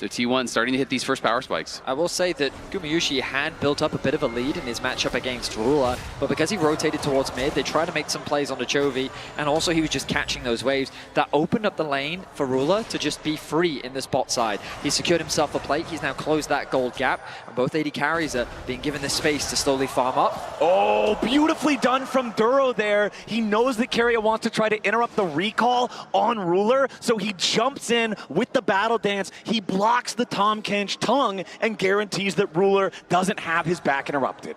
So T1 starting to hit these first power spikes. I will say that Gumayushi had built up a bit of a lead in his matchup against Ruler, but because he rotated towards mid, they tried to make some plays onto Chovy, and also he was just catching those waves. That opened up the lane for Ruler to just be free in this bot side. He secured himself a plate, he's now closed that gold gap, and both AD carries are being given this space to slowly farm up. Oh, beautifully done from Duro there. He knows that Keria wants to try to interrupt the recall on Ruler, so he jumps in with the battle dance. He blocks the Tom Kench tongue and guarantees that Ruler doesn't have his back interrupted.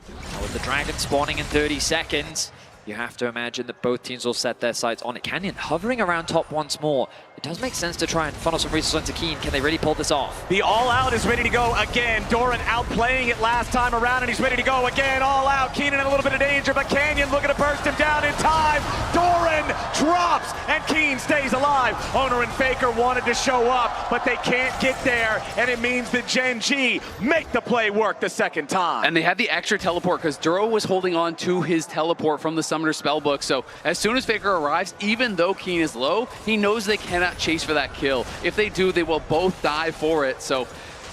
Now with the dragon spawning in 30 seconds, you have to imagine that both teams will set their sights on it. Canyon hovering around top once more. It does make sense to try and funnel some resources into Keen. Can they really pull this off? The all-out is ready to go again. Doran outplaying it last time around, and he's ready to go again. All out. Keenan in a little bit of danger, but Canyon looking to burst him down in time. Doran drops, and Keen stays alive. Owner and Faker wanted to show up, but they can't get there, and it means that Gen G make the play work the second time. And they had the extra teleport because Duro was holding on to his teleport from the Summoner Spellbook. So as soon as Faker arrives, even though Keen is low, he knows they cannot chase for that kill. If they do, they will both die for it. So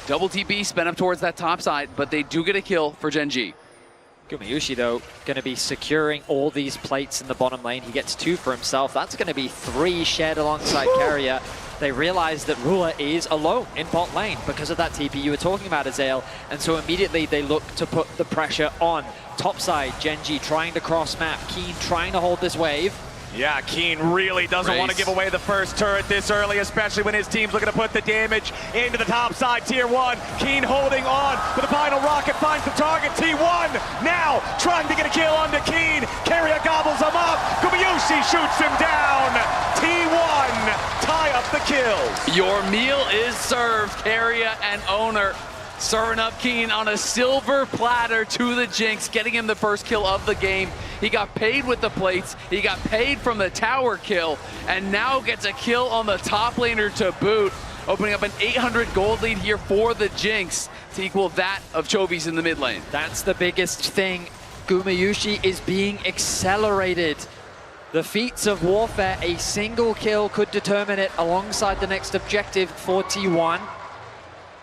double TP spin up towards that top side, but they do get a kill for Gen G. Gumayushi, though, going to be securing all these plates in the bottom lane. He gets 2 for himself. That's going to be 3 shared alongside Keria. They realize that Ruler is alone in bot lane because of that TP you were talking about, Azael. And so immediately they look to put the pressure on. Top side, Gen G trying to cross map. Keen trying to hold this wave. Yeah, Keen really doesn't want to give away the first turret this early, especially when his team's looking to put the damage into the top side, Tier 1. Keen holding on, but the final rocket finds the target, T1. Now trying to get a kill onto Keen. Keria gobbles him up. Gumayushi shoots him down. T1 tie up the kills. Your meal is served, Keria and Owner. Serving up Keen on a silver platter to the Jinx, getting him the first kill of the game. He got paid with the plates, he got paid from the tower kill, and now gets a kill on the top laner to boot, opening up an 800 gold lead here for the Jinx to equal that of Chovy's in the mid lane. That's the biggest thing. Gumayushi is being accelerated. The feats of warfare, a single kill could determine it alongside the next objective for T1.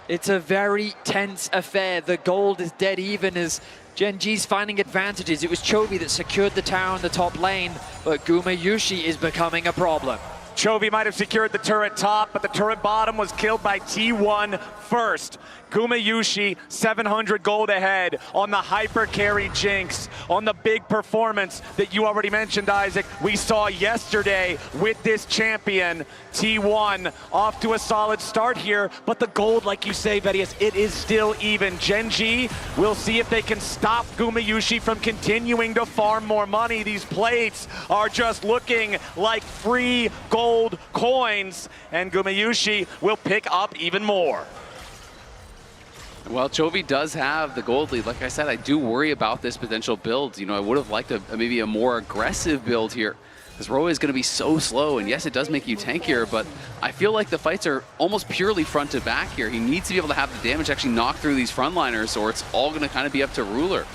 It's a very tense affair. The gold is dead even as Gen G's finding advantages. It was Chovy that secured the tower in the top lane, but Gumayushi is becoming a problem. Chovy might have secured the turret top, but the turret bottom was killed by T1 first. Gumayushi, 700 gold ahead on the hyper carry Jinx, on the big performance that you already mentioned, Isaac. We saw yesterday with this champion. T1 off to a solid start here, but the gold, like you say, Vedius, it is still even. Gen G, we'll see if they can stop Gumayushi from continuing to farm more money. These plates are just looking like free gold coins, and Gumayushi will pick up even more. Well, Chovy does have the gold lead. Like I said, I do worry about this potential build. You know, I would have liked maybe a more aggressive build here, because Roa is going to be so slow, and yes, it does make you tankier, but I feel like the fights are almost purely front to back here. He needs to be able to have the damage actually knock through these frontliners, or it's all going to kind of be up to Ruler.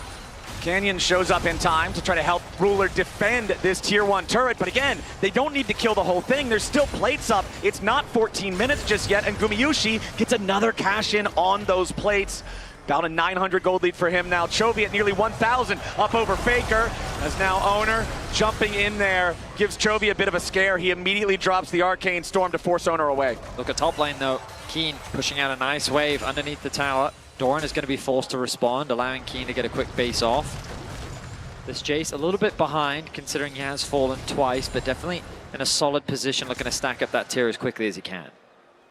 Canyon shows up in time to try to help Ruler defend this Tier 1 turret, but again, they don't need to kill the whole thing. There's still plates up. It's not 14 minutes just yet, and Gumayushi gets another cash in on those plates. About a 900 gold lead for him now. Chovy at nearly 1,000 up over Faker, as now Owner jumping in there gives Chovy a bit of a scare. He immediately drops the Arcane Storm to force Owner away. Look at top lane though. Keen pushing out a nice wave underneath the tower. Doran is going to be forced to respond, allowing Keen to get a quick base off. This Jace a little bit behind, considering he has fallen twice, but definitely in a solid position, looking to stack up that tier as quickly as he can.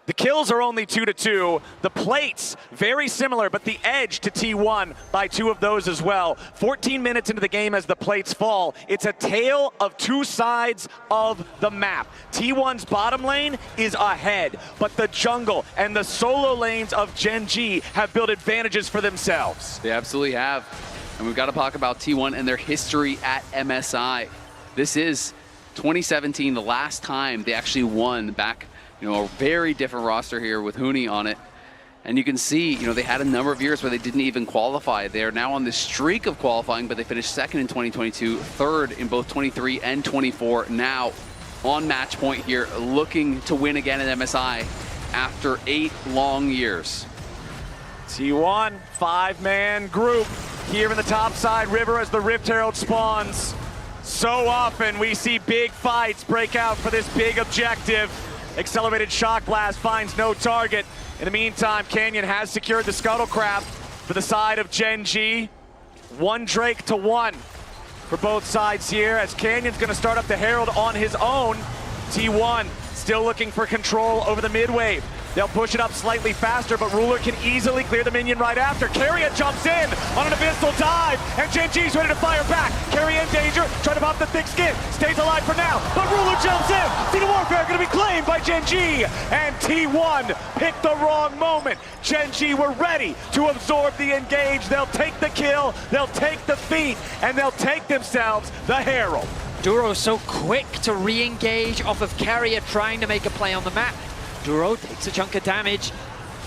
The kills are only 2-2. The plates, very similar, but the edge to T1 by 2 of those as well. 14 minutes into the game as the plates fall. It's a tale of 2 sides of the map. T1's bottom lane is ahead, but the jungle and the solo lanes of Gen G have built advantages for themselves. They absolutely have. And we've got to talk about T1 and their history at MSI. This is 2017, the last time they actually won back. You know, a very different roster here with Huni on it. And you can see, you know, they had a number of years where they didn't even qualify. They are now on this streak of qualifying, but they finished second in 2022, third in both 23 and 24. Now on match point here, looking to win again at MSI. after 8 long years. T1, 5-man group here in the top side river as the Rift Herald spawns. So often we see big fights break out for this big objective. Accelerated Shock Blast finds no target. In the meantime, Canyon has secured the Scuttlecraft for the side of Gen G. 1 Drake to 1 for both sides here as Canyon's gonna start up the Herald on his own. T1 still looking for control over the mid wave. They'll push it up slightly faster, but Ruler can easily clear the minion right after. Keria jumps in on an abyssal dive, and Gen G's ready to fire back. Keria in danger, trying to pop the thick skin. Stays alive for now, but Ruler jumps in. Feet Warfare gonna be claimed by Gen G, and T1 picked the wrong moment. Gen G were ready to absorb the engage. They'll take the kill, they'll take the feat, and they'll take themselves the Herald. Duro so quick to re-engage off of Keria trying to make a play on the map. Duro takes a chunk of damage.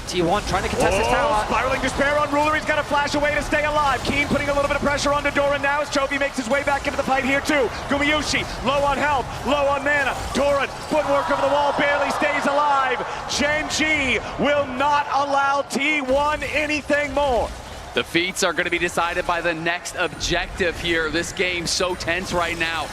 T1 trying to contest his tower. Spiraling Despair on Ruler. He's got to flash away to stay alive. Keen putting a little bit of pressure onto Doran now as Chovy makes his way back into the fight here too. Gumayushi low on health, low on mana. Doran, footwork over the wall, barely stays alive. Gen G will not allow T1 anything more. The feats are going to be decided by the next objective here. This game so tense right now.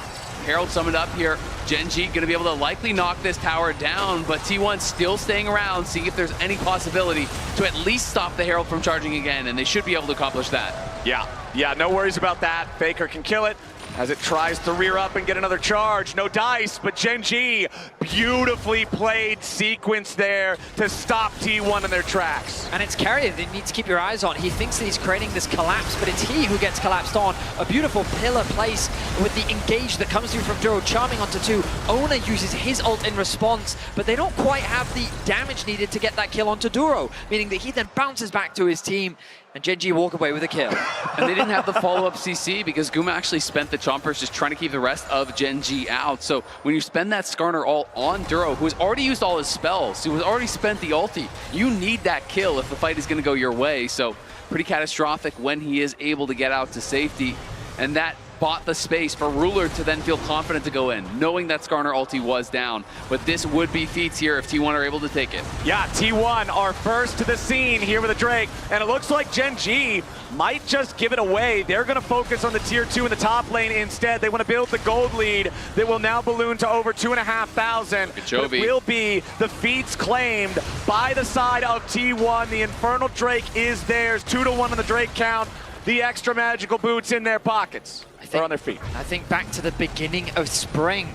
Herald summoned up here. Gen G going to be able to likely knock this tower down, but T1 still staying around, seeing if there's any possibility to at least stop the Herald from charging again, and they should be able to accomplish that. Yeah, no worries about that. Faker can kill it as it tries to rear up and get another charge. No dice, but Gen G, beautifully played sequence there to stop T1 in their tracks. And it's Keria that you need to keep your eyes on. He thinks that he's creating this collapse, but it's he who gets collapsed on. A beautiful pillar place with the engage that comes through from Duro, charming onto 2. Owner uses his ult in response, but they don't quite have the damage needed to get that kill onto Duro, meaning that he then bounces back to his team, and Gen G walk away with a kill. And they didn't have the follow-up CC because Guma actually spent the Chompers just trying to keep the rest of Gen G out. So when you spend that Skarner ult on Duro, who has already used all his spells, who has already spent the ulti, you need that kill if the fight is going to go your way. So pretty catastrophic when he is able to get out to safety. And that bought the space for Ruler to then feel confident to go in, knowing that Skarner ulti was down. But this would be feats here if T1 are able to take it. Yeah, T1 are first to the scene here with a Drake, and it looks like Gen G might just give it away. They're going to focus on the tier 2 in the top lane instead. They want to build the gold lead that will now balloon to over 2,500. It will be the feats claimed by the side of T1. The Infernal Drake is theirs, 2-1 on the Drake count. The extra magical boots in their pockets, or on their feet. I think back to the beginning of spring,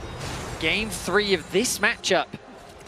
game 3 of this matchup,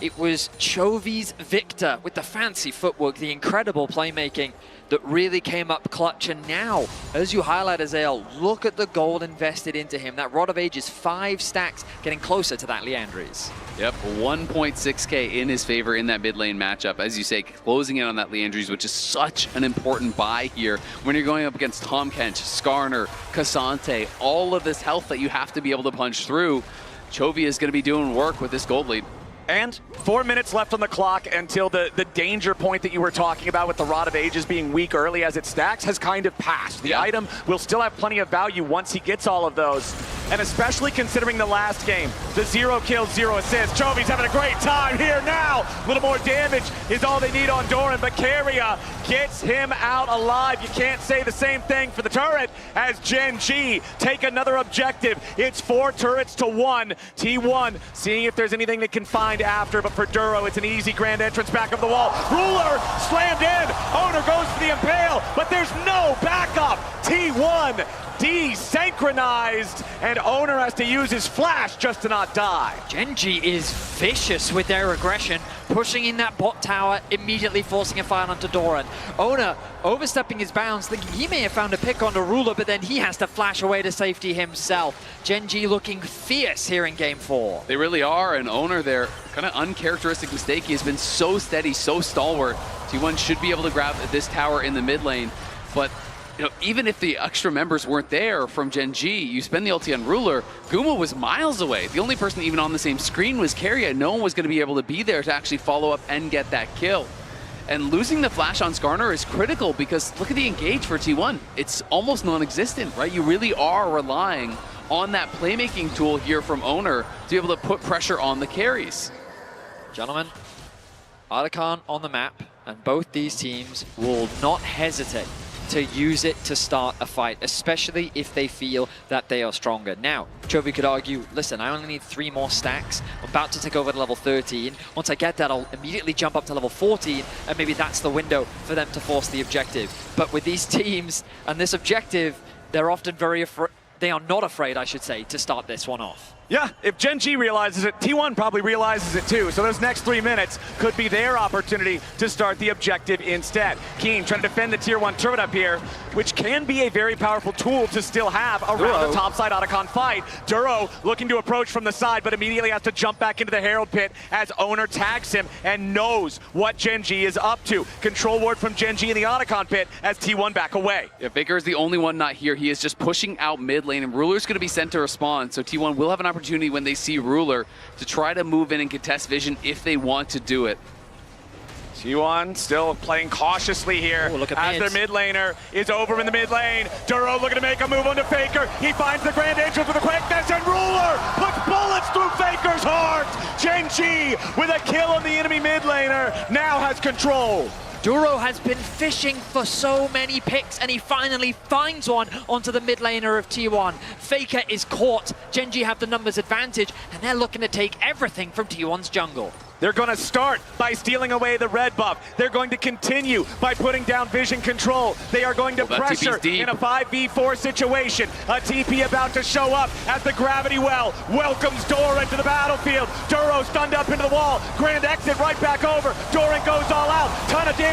it was Chovy's Victor with the fancy footwork, the incredible playmaking that really came up clutch. And now, as you highlight, Azael, look at the gold invested into him. That Rod of Age is 5 stacks, getting closer to that Liandry's. Yep, 1.6k in his favor in that mid lane matchup. As you say, closing in on that Liandry's, which is such an important buy here when you're going up against Tom Kench, Skarner, Cassante, all of this health that you have to be able to punch through. Chovy is going to be doing work with this gold lead. And 4 minutes left on the clock until the danger point that you were talking about with the Rod of Ages being weak early as it stacks has kind of passed. The item will still have plenty of value once he gets all of those. And especially considering the last game, the 0 kills, 0 assists. Chovy's having a great time here now. A little more damage is all they need on Doran, but Keria gets him out alive. You can't say the same thing for the turret as Gen G take another objective. It's 4 turrets to 1. T1 seeing if there's anything they can find after, but for Duro, it's an easy grand entrance back of the wall. Ruler slammed in. Owner goes for the impale, but there's no backup. T1 desynchronized, and Owner has to use his flash just to not die. Gen G is vicious with their aggression, pushing in that bot tower, immediately forcing a fight onto Doran. Owner overstepping his bounds, thinking he may have found a pick onto Ruler, but then he has to flash away to safety himself. Gen G looking fierce here in game 4. They really are, and Owner there, kind of uncharacteristic mistake. He has been so steady, so stalwart. T1 should be able to grab this tower in the mid lane, but you know, even if the extra members weren't there from Gen G, you spend the ulti on Ruler, Guma was miles away. The only person even on the same screen was Keria. No one was going to be able to be there to actually follow up and get that kill. And losing the flash on Skarner is critical because look at the engage for T1. It's almost non-existent, right? You really are relying on that playmaking tool here from Owner to be able to put pressure on the carries. Gentlemen, Otacon on the map, and both these teams will not hesitate to use it to start a fight, especially if they feel that they are stronger. Now, Chovy could argue, listen, I only need 3 more stacks. I'm about to take over to level 13. Once I get that, I'll immediately jump up to level 14, and maybe that's the window for them to force the objective. But with these teams and this objective, they're often they are not afraid, I should say, to start this one off. Yeah, if Gen G realizes it, T1 probably realizes it too. So those next 3 minutes could be their opportunity to start the objective instead. Keen trying to defend the tier 1 turret up here, which can be a very powerful tool to still have around the topside Otacon fight. Duro looking to approach from the side, but immediately has to jump back into the Herald pit as Owner tags him and knows what Gen G is up to. Control ward from Gen G in the Otacon pit as T1 back away. Yeah, Baker is the only one not here. He is just pushing out mid lane, and Ruler's going to be sent to respond. So T1 will have an opportunity when they see Ruler to try to move in and contest vision if they want to do it. T1 still playing cautiously here as their mid laner is over in the mid lane. Duro looking to make a move onto Faker. He finds the Grand Angels with a quickness, and Ruler puts bullets through Faker's heart. Gen G with a kill on the enemy mid laner now has control. Duro has been fishing for so many picks, and he finally finds one onto the mid laner of T1. Faker is caught. Gen G have the numbers advantage, and they're looking to take everything from T1's jungle. They're going to start by stealing away the red buff. They're going to continue by putting down vision control. They are going to pressure in a 5v4 situation. A TP about to show up as the gravity well welcomes Dora into the battlefield. Duro stunned up into the wall. Grand exit right back over. Doran goes all out. Ton of damage.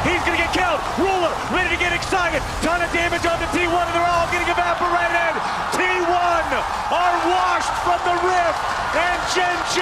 He's going to get killed. Ruler ready to get excited. Ton of damage on the T1, and they're all getting evaporated. T1 are washed from the rift, and Gen G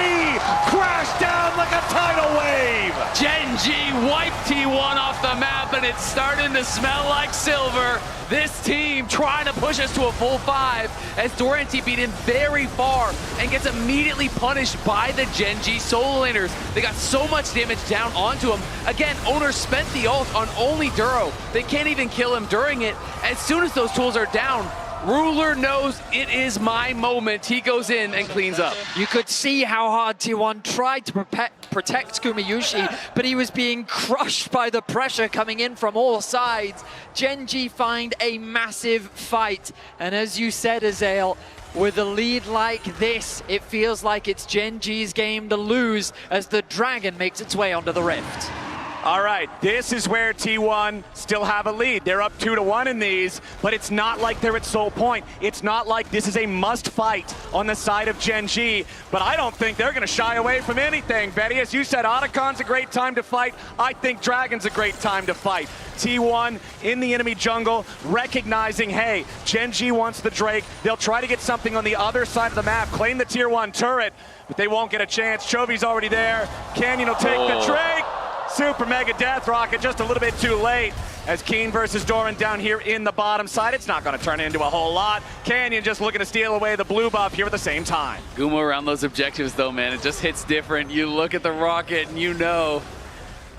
crashed down like a tidal wave. Gen G wiped T1 off the map, and it's starting to smell like silver. This team trying to push us to a full 5 as Doranty beat him very far and gets immediately punished by the Gen G solo laners. They got so much damage down onto him. Again, Owner spent the ult on only Duro. They can't even kill him during it. As soon as those tools are down, Ruler knows it is my moment. He goes in and cleans up. You could see how hard T1 tried to protect Kumayushi, but he was being crushed by the pressure coming in from all sides. Gen G find a massive fight, and as you said, Azael, with a lead like this, it feels like it's Gen G's game to lose as the Dragon makes its way onto the Rift. All right, this is where T1 still have a lead. They're up 2-1 in these, but it's not like they're at sole point. It's not like this is a must fight on the side of Gen G, but I don't think they're gonna shy away from anything, Betty. As you said, Otacon's a great time to fight. I think Dragon's a great time to fight. T1 in the enemy jungle, recognizing, hey, Gen G wants the Drake. They'll try to get something on the other side of the map, claim the tier 1 turret, but they won't get a chance. Chovy's already there. Canyon will take the Drake. Super Mega Death Rocket just a little bit too late as Keen versus Doran down here in the bottom side. It's not going to turn into a whole lot. Canyon just looking to steal away the blue buff here at the same time. Gumo around those objectives though, man, it just hits different. You look at the rocket and you know.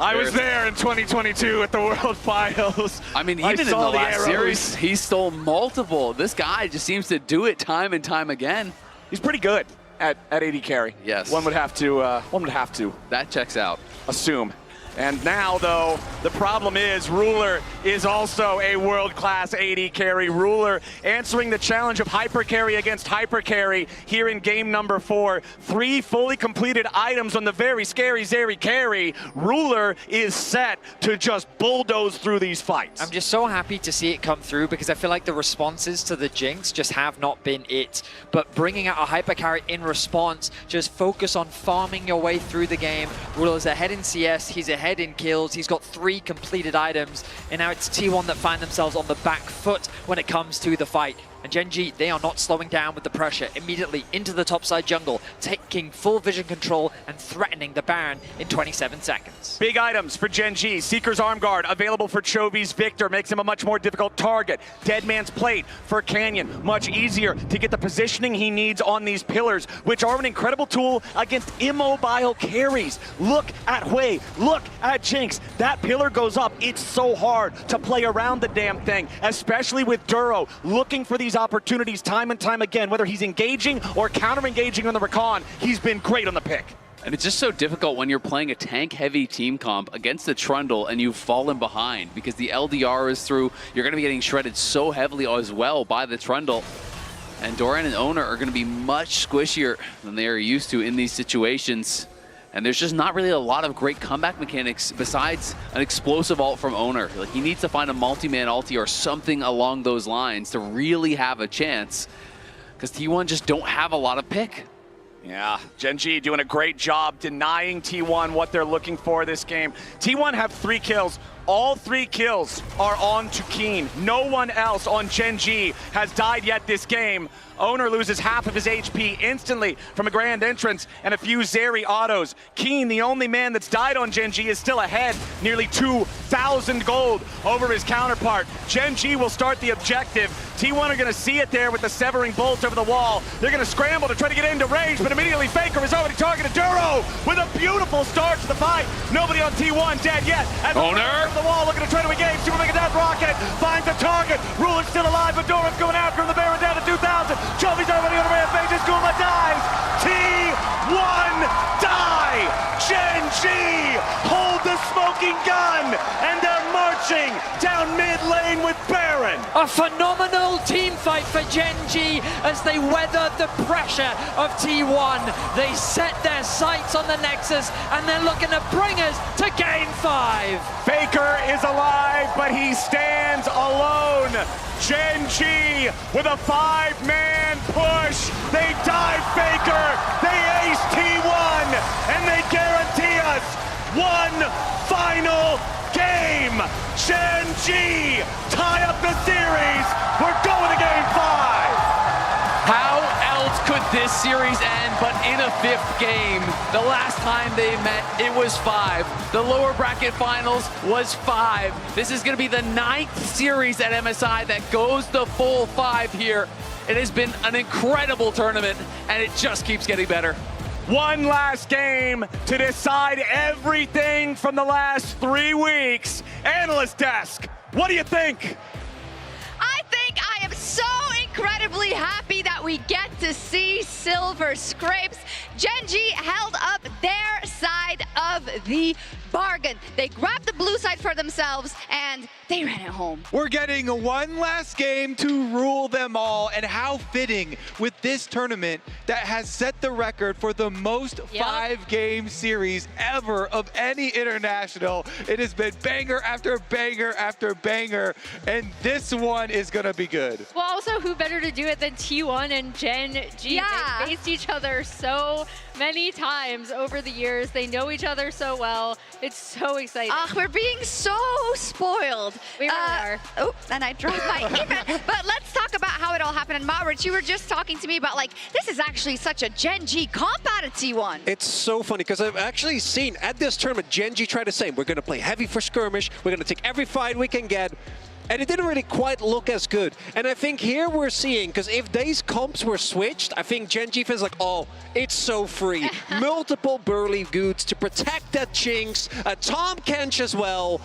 I was there in 2022 at the World Finals. I mean, even in the last series, he stole multiple. This guy just seems to do it time and time again. He's pretty good at AD carry. Yes. One would have to. That checks out. Assume. And now, though, the problem is Ruler is also a world-class AD carry. Ruler answering the challenge of hyper carry against hyper carry here in game number 4. 3 fully completed items on the very scary Zeri carry. Ruler is set to just bulldoze through these fights. I'm just so happy to see it come through because I feel like the responses to the Jinx just have not been it. But bringing out a hyper carry in response, just focus on farming your way through the game. Ruler's ahead in CS, he's ahead in kills, he's got 3 completed items, and now it's T1 that find themselves on the back foot when it comes to the fight. And Gen G, they are not slowing down with the pressure. Immediately into the topside jungle, taking full vision control and threatening the Baron in 27 seconds. Big items for Gen G. Seeker's Arm Guard available for Chovy's Victor, makes him a much more difficult target. Dead Man's Plate for Canyon, much easier to get the positioning he needs on these pillars, which are an incredible tool against immobile carries. Look at Hui, look at Jinx. That pillar goes up. It's so hard to play around the damn thing, especially with Duro looking for these opportunities time and time again, whether he's engaging or counter-engaging on the recon. He's been great on the pick. And it's just so difficult when you're playing a tank-heavy team comp against the Trundle and you've fallen behind because the LDR is through. You're going to be getting shredded so heavily as well by the Trundle. And Doran and Owner are going to be much squishier than they are used to in these situations. And there's just not really a lot of great comeback mechanics besides an explosive ult from Owner. Like, he needs to find a multi-man ulti or something along those lines to really have a chance, because T1 just don't have a lot of pick. Yeah, Gen.G doing a great job denying T1 what they're looking for this game. T1 have 3 kills. All 3 kills are on to Keen. No one else on Gen.G has died yet this game. Owner loses half of his HP instantly from a grand entrance and a few Zeri autos. Keen, the only man that's died on Gen.G, is still ahead, nearly 2,000 gold over his counterpart. Gen.G will start the objective. T1 are going to see it there with the severing bolt over the wall. They're going to scramble to try to get into range, but immediately Faker is already targeted. Duro with a beautiful start to the fight. Nobody on T1 dead yet. Owner the wall looking to try to engage. Super Mega Death Rocket finds the target. Ruler's still alive, but Doran's going after him. The Baron down to 2,000. Chovy's already on the rampage. Guma dies. T1 die. Gen.G hold the smoking gun, and they're marching down mid lane with Baron. A phenomenal team fight for Gen.G as they weather the pressure of T1. They set their sights on the Nexus, and they're looking to bring us to game 5. Faker is alive, but he stands alone. Gen.G with a 5-man push. They dive Faker, they ace T1, and they guarantee us one final game. Gen.G tie up the series. We're going to game 5. How else could this series end but in a 5th game? The last time they met, it was 5. The lower bracket finals was 5. This is going to be the 9th series at MSI that goes the full 5 here. It has been an incredible tournament, and it just keeps getting better. One last game to decide everything from the last 3 weeks. Analyst desk, what do you think? I think I am so incredibly happy that we get to see Silver Scrapes. Gen.G held up their side of the bargain. They grabbed the blue side for themselves, and they ran it home. We're getting one last game to rule them all, and how fitting with this tournament that has set the record for the most 5-game series ever of any international. It has been banger after banger after banger, and this one is gonna be good. Well, also, who better to do it than T1 and Gen.G? Yeah. They faced each other so many times over the years. They know each other so well. It's so exciting. We're being so spoiled. We really are. Oh, and I dropped my email. But let's talk about how it all happened. And Mauritz, you were just talking to me about, like, this is actually such a Gen.G comp out of T1. It's so funny because I've actually seen at this tournament, Gen.G try the same. We're going to play heavy for skirmish. We're going to take every fight we can get. And it didn't really quite look as good. And I think here we're seeing, because if these comps were switched, I think Gen.G feels like, oh, it's so free. Multiple burly goods to protect that Jinx, a Tom Kench as well.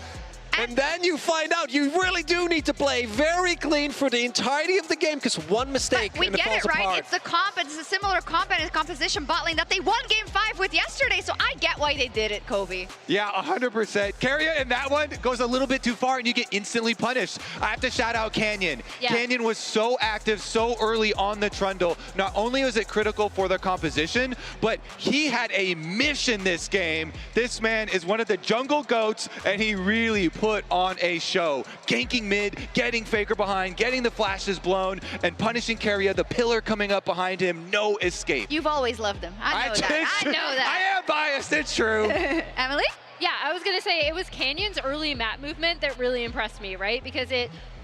And then you find out you really do need to play very clean for the entirety of the game, because one mistake we and it get falls it, right? apart. It's the comp, it's a similar comp and composition bot lane that they won game 5 with yesterday, so I get why they did it, Chovy. Yeah, 100%. Keria in that one goes a little bit too far and you get instantly punished. I have to shout out Canyon. Yeah. Canyon was so active so early on the Trundle. Not only was it critical for the composition, but he had a mission this game. This man is one of the jungle goats, and he really put on a show. Ganking mid, getting Faker behind, getting the flashes blown, and punishing Keria, the pillar coming up behind him, no escape. You've always loved him. I know that. I know that. I am biased, it's true. Emily? Yeah, I was going to say it was Canyon's early map movement that really impressed me, right? Because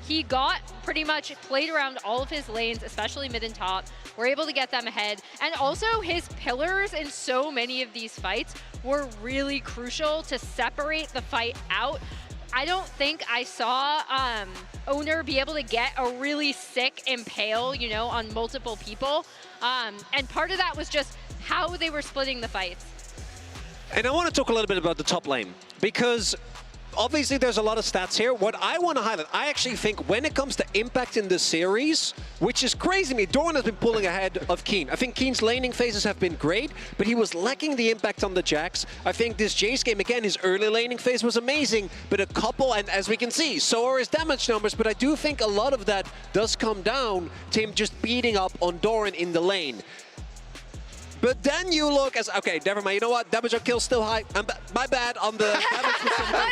he got pretty much played around all of his lanes, especially mid and top. We're able to get them ahead. And also his pillars in so many of these fights were really crucial to separate the fight out. I don't think I saw Owner be able to get a really sick impale, you know, on multiple people. And part of that was just how they were splitting the fights. And I want to talk a little bit about the top lane, because obviously there's a lot of stats here. What I want to highlight, I actually think when it comes to impact in the series, which is crazy to me, Doran has been pulling ahead of Keen. I think Keen's laning phases have been great, but he was lacking the impact on the Jax. I think this Jace game, again, his early laning phase was amazing, but a couple, and as we can see, so are his damage numbers, but I do think a lot of that does come down to him just beating up on Doran in the lane. But then you look as, okay, never mind, you know what, damage on kill still high. My bad on the damage.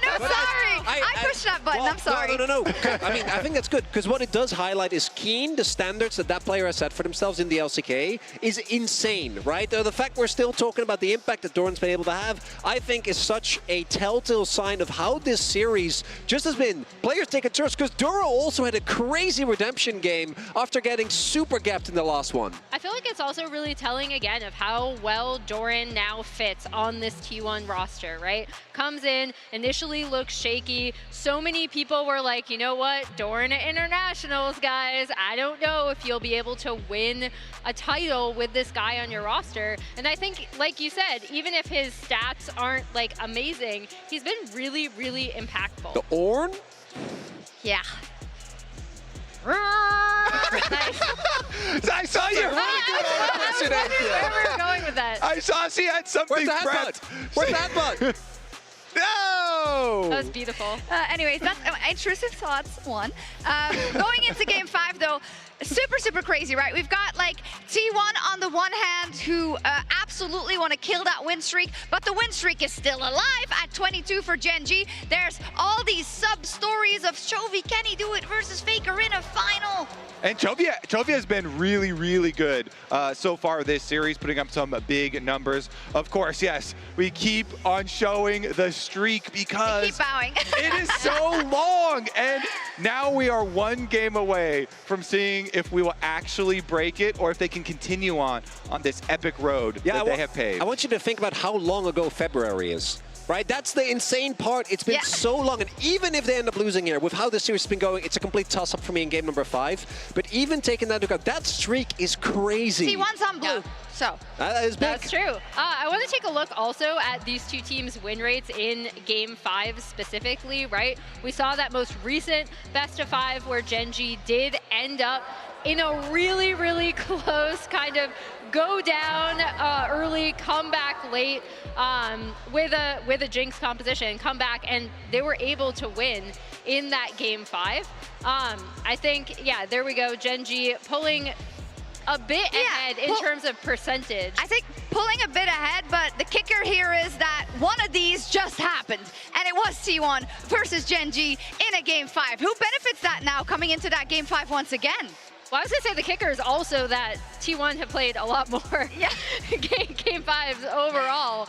I'm sorry, I pushed that button, well, I'm sorry. No. I mean, I think that's good, because what it does highlight is Keen, the standards that player has set for themselves in the LCK is insane, right? The fact we're still talking about the impact that Doran's been able to have, I think is such a telltale sign of how this series just has been players taking turns, because Duro also had a crazy redemption game after getting super gapped in the last one. I feel like it's also really telling again of how well Doran now fits on this T1 roster, right? Comes in, initially looks shaky. So many people were like, you know what, Doran at Internationals, guys. I don't know if you'll be able to win a title with this guy on your roster. And I think, like you said, even if his stats aren't like amazing, he's been really, really impactful. The Ornn? Yeah. Nice. I saw you. Where we're going with that. I saw she had something prepped. Where's that bug? No! That was beautiful. Anyways, that's intrusive thoughts, one. Going into game 5, though, super crazy, right? We've got like T1 on the one hand who absolutely want to kill that win streak, but the win streak is still alive at 22 for Gen G. There's all these sub-stories of Chovy, can he do it versus Faker in a final? And Chovy has been really, really good so far this series, putting up some big numbers. Of course, yes, we keep on showing the streak because keep bowing. It is so long. And now we are one game away from seeing if we will actually break it or if they can continue on this epic road that they have paved. I want you to think about how long ago February is. Right, that's the insane part. It's been so long, and even if they end up losing here, with how the series has been going, it's a complete toss-up for me in game number 5. But even taking that into account, that streak is crazy. T1's on blue, so. That is big. That's true. I want to take a look also at these two teams' win rates in game 5 specifically, right? We saw that most recent best of 5 where Gen G did end up in a really, really close kind of go down early, come back late with a Jinx composition, come back, and they were able to win in that game 5. I think, yeah, there we go. Gen G pulling a bit ahead in terms of percentage. I think pulling a bit ahead, but the kicker here is that one of these just happened, and it was T1 versus Gen G in a game 5. Who benefits that now coming into that game 5 once again? Well, I was going to say the kicker is also that T1 have played a lot more game 5s overall.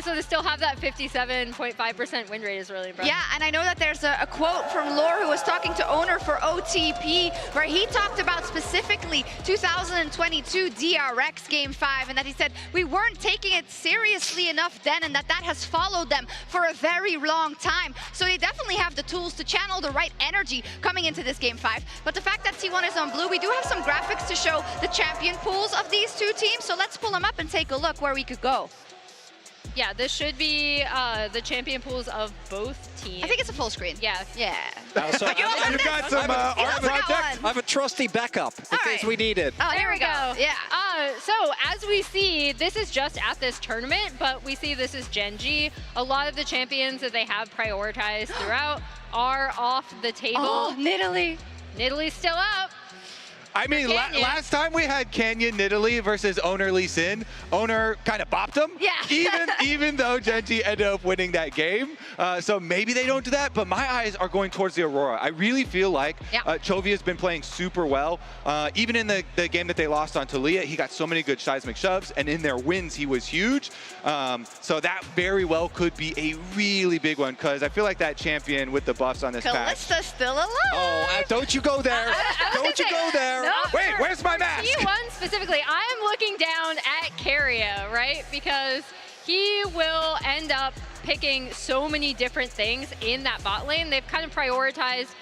So to still have that 57.5% win rate is really impressive. Yeah, and I know that there's a quote from Lore who was talking to owner for OTP where he talked about specifically 2022 DRX game 5 and that he said we weren't taking it seriously enough then and that has followed them for a very long time. So they definitely have the tools to channel the right energy coming into this game 5. But the fact that T1 is on blue, we do have some graphics to show the champion pools of these two teams, so let's pull them up and take a look where we could go. Yeah, this should be the champion pools of both teams. I think it's a full screen. Yeah. Yeah. So you got some art project? I have a trusty backup in case we need it. Oh, there we go. Yeah. So as we see, this is just at this tournament, but we see this is Gen G. A lot of the champions that they have prioritized throughout are off the table. Oh, Nidalee. Nidalee's still up. I mean, last time we had Canyon Nidalee versus Owner Lee Sin, Owner kind of bopped him. Yeah. even though Gen G ended up winning that game. So maybe they don't do that, but my eyes are going towards the Aurora. I really feel like Chovy has been playing super well. Even in the game that they lost on Talia, he got so many good seismic shoves, and in their wins, he was huge. So that very well could be a really big one, because I feel like that champion with the buffs on this patch. Callista's still alive. Oh, don't you go there. Don't you go there. No, wait, where's my mask? T1 specifically, I'm looking down at Keria, right? Because he will end up picking so many different things in that bot lane. They've kind of prioritized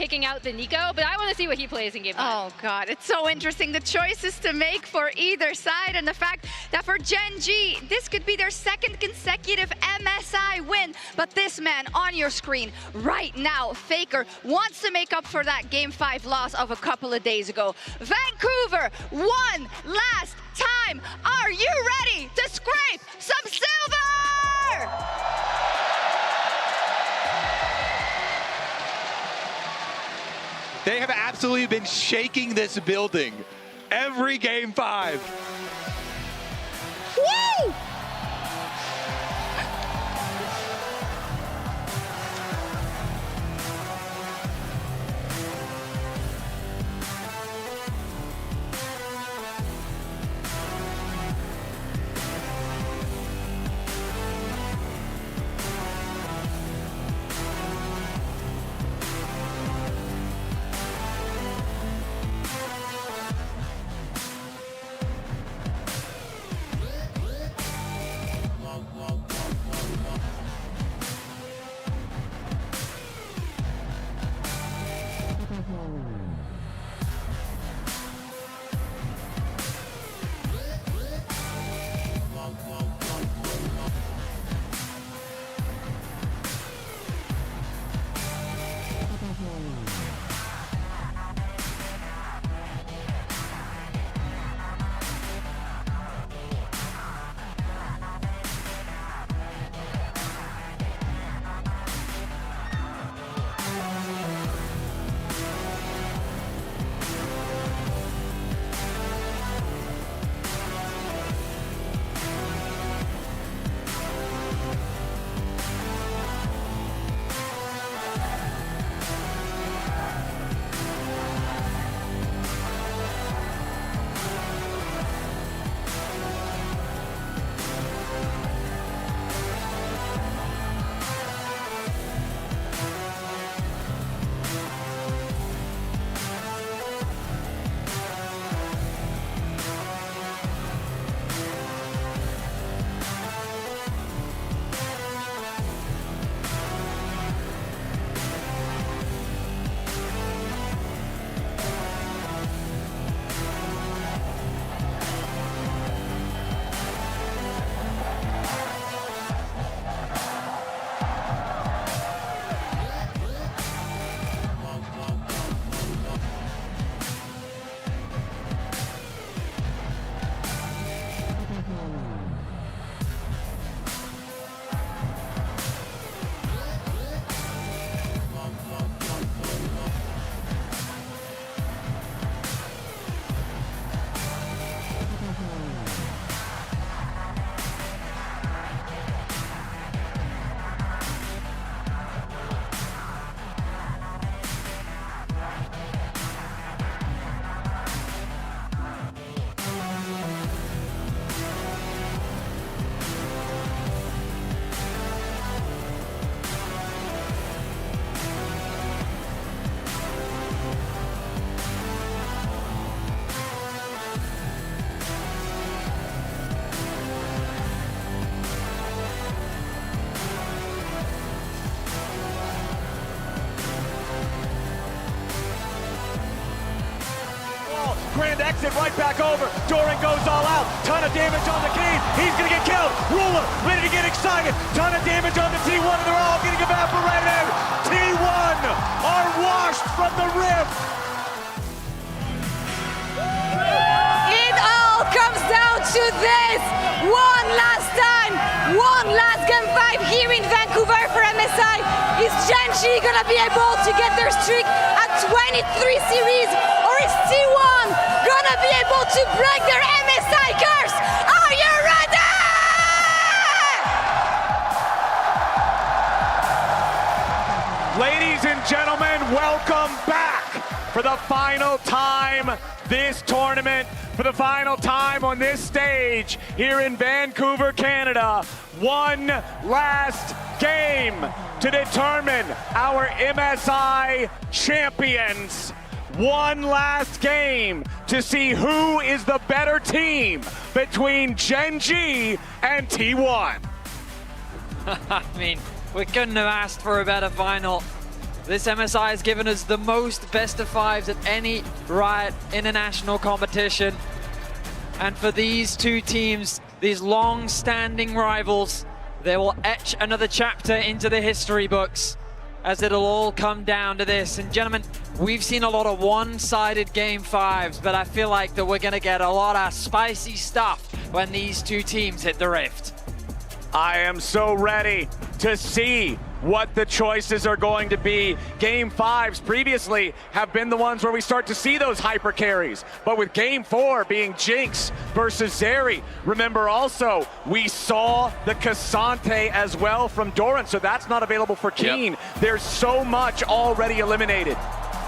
picking out the Nico, but I want to see what he plays in game 1. Oh God, it's so interesting. The choices to make for either side, and the fact that for Gen G, this could be their second consecutive MSI win. But this man on your screen right now, Faker, wants to make up for that game 5 loss of a couple of days ago. Vancouver, one last time. Are you ready to scrape some silver? They have absolutely been shaking this building every game 5. Woo! Grand exit right back over. Doran goes all out. Ton of damage on the Keys. He's going to get killed. Ruler ready to get excited. Ton of damage on the T1, and they're all getting evaporated. T1 are washed from the rift. It all comes down to this. One last time. One last game 5 here in Vancouver for MSI. Is Gen G going to be able to get their streak at 23 series? Or is T1 going to be able to break their MSI curse? Are you ready? Ladies and gentlemen, welcome back for the final time this tournament, for the final time on this stage here in Vancouver, Canada. One last game to determine our MSI champions. One last game to see who is the better team between Gen G and T1. I mean, we couldn't have asked for a better final. This MSI has given us the most best of fives at any Riot international competition. And for these two teams, these long-standing rivals, they will etch another chapter into the history books as it'll all come down to this. And gentlemen, we've seen a lot of one-sided game fives, but I feel like that we're gonna get a lot of spicy stuff when these two teams hit the Rift. I am so ready to see what the choices are going to be. Game fives previously have been the ones where we start to see those hyper carries. But with game 4 being Jinx versus Zeri, remember also, we saw the Cassante as well from Doran, so that's not available for Keen. Yep. There's so much already eliminated.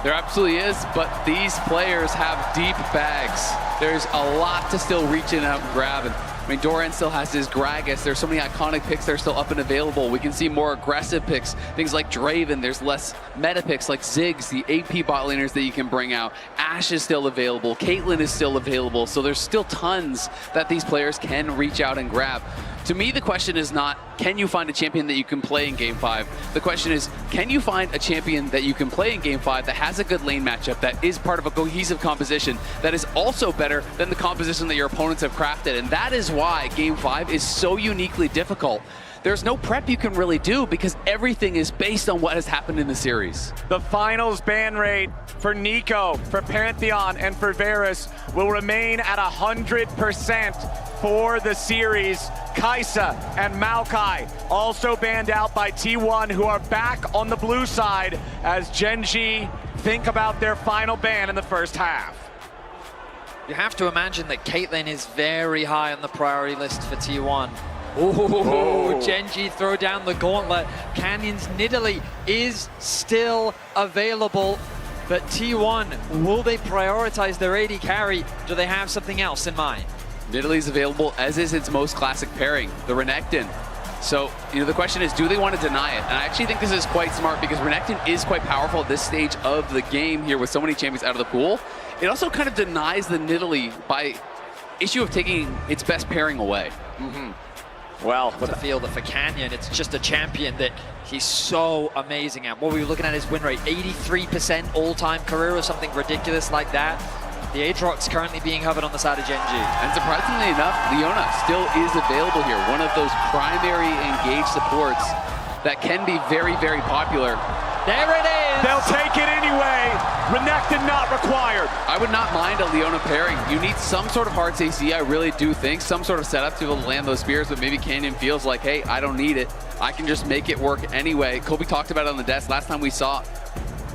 There absolutely is, but these players have deep bags. There's a lot to still reach in and grab. And I mean, Doran still has his Gragas. There's so many iconic picks that are still up and available. We can see more aggressive picks, things like Draven. There's less meta picks like Ziggs, the AP bot laners that you can bring out. Ashe is still available. Caitlyn is still available. So there's still tons that these players can reach out and grab. To me, the question is not, can you find a champion that you can play in Game 5? The question is, can you find a champion that you can play in Game 5 that has a good lane matchup, that is part of a cohesive composition, that is also better than the composition that your opponents have crafted? And that is why Game 5 is so uniquely difficult. There's no prep you can really do because everything is based on what has happened in the series. The finals ban rate for Nico, for Pantheon, and for Varus will remain at 100% for the series. Kai'Sa and Maokai also banned out by T1, who are back on the blue side as Gen G think about their final ban in the first half. You have to imagine that Caitlyn is very high on the priority list for T1. Oh, Gen G throw down the gauntlet. Canyon's Nidalee is still available, but T1, will they prioritize their AD carry? Do they have something else in mind? Nidalee's available, as is its most classic pairing, the Renekton. So, the question is, do they want to deny it? And I actually think this is quite smart because Renekton is quite powerful at this stage of the game here with so many champions out of the pool. It also kind of denies the Nidalee by issue of taking its best pairing away. Well, to feel that for Canyon, it's just a champion that he's so amazing at. What we were looking at his win rate, 83% all-time career or something ridiculous like that. The Aatrox currently being hovered on the side of Gen G. And surprisingly enough, Leona still is available here. One of those primary engaged supports that can be very, very popular. There it is! They'll take it anyway. Renekton not required. I would not mind a Leona pairing. You need some sort of Hearts AC, I really do think. Some sort of setup to be able to land those spears, but maybe Canyon feels like, hey, I don't need it. I can just make it work anyway. Kobe talked about it on the desk. Last time we saw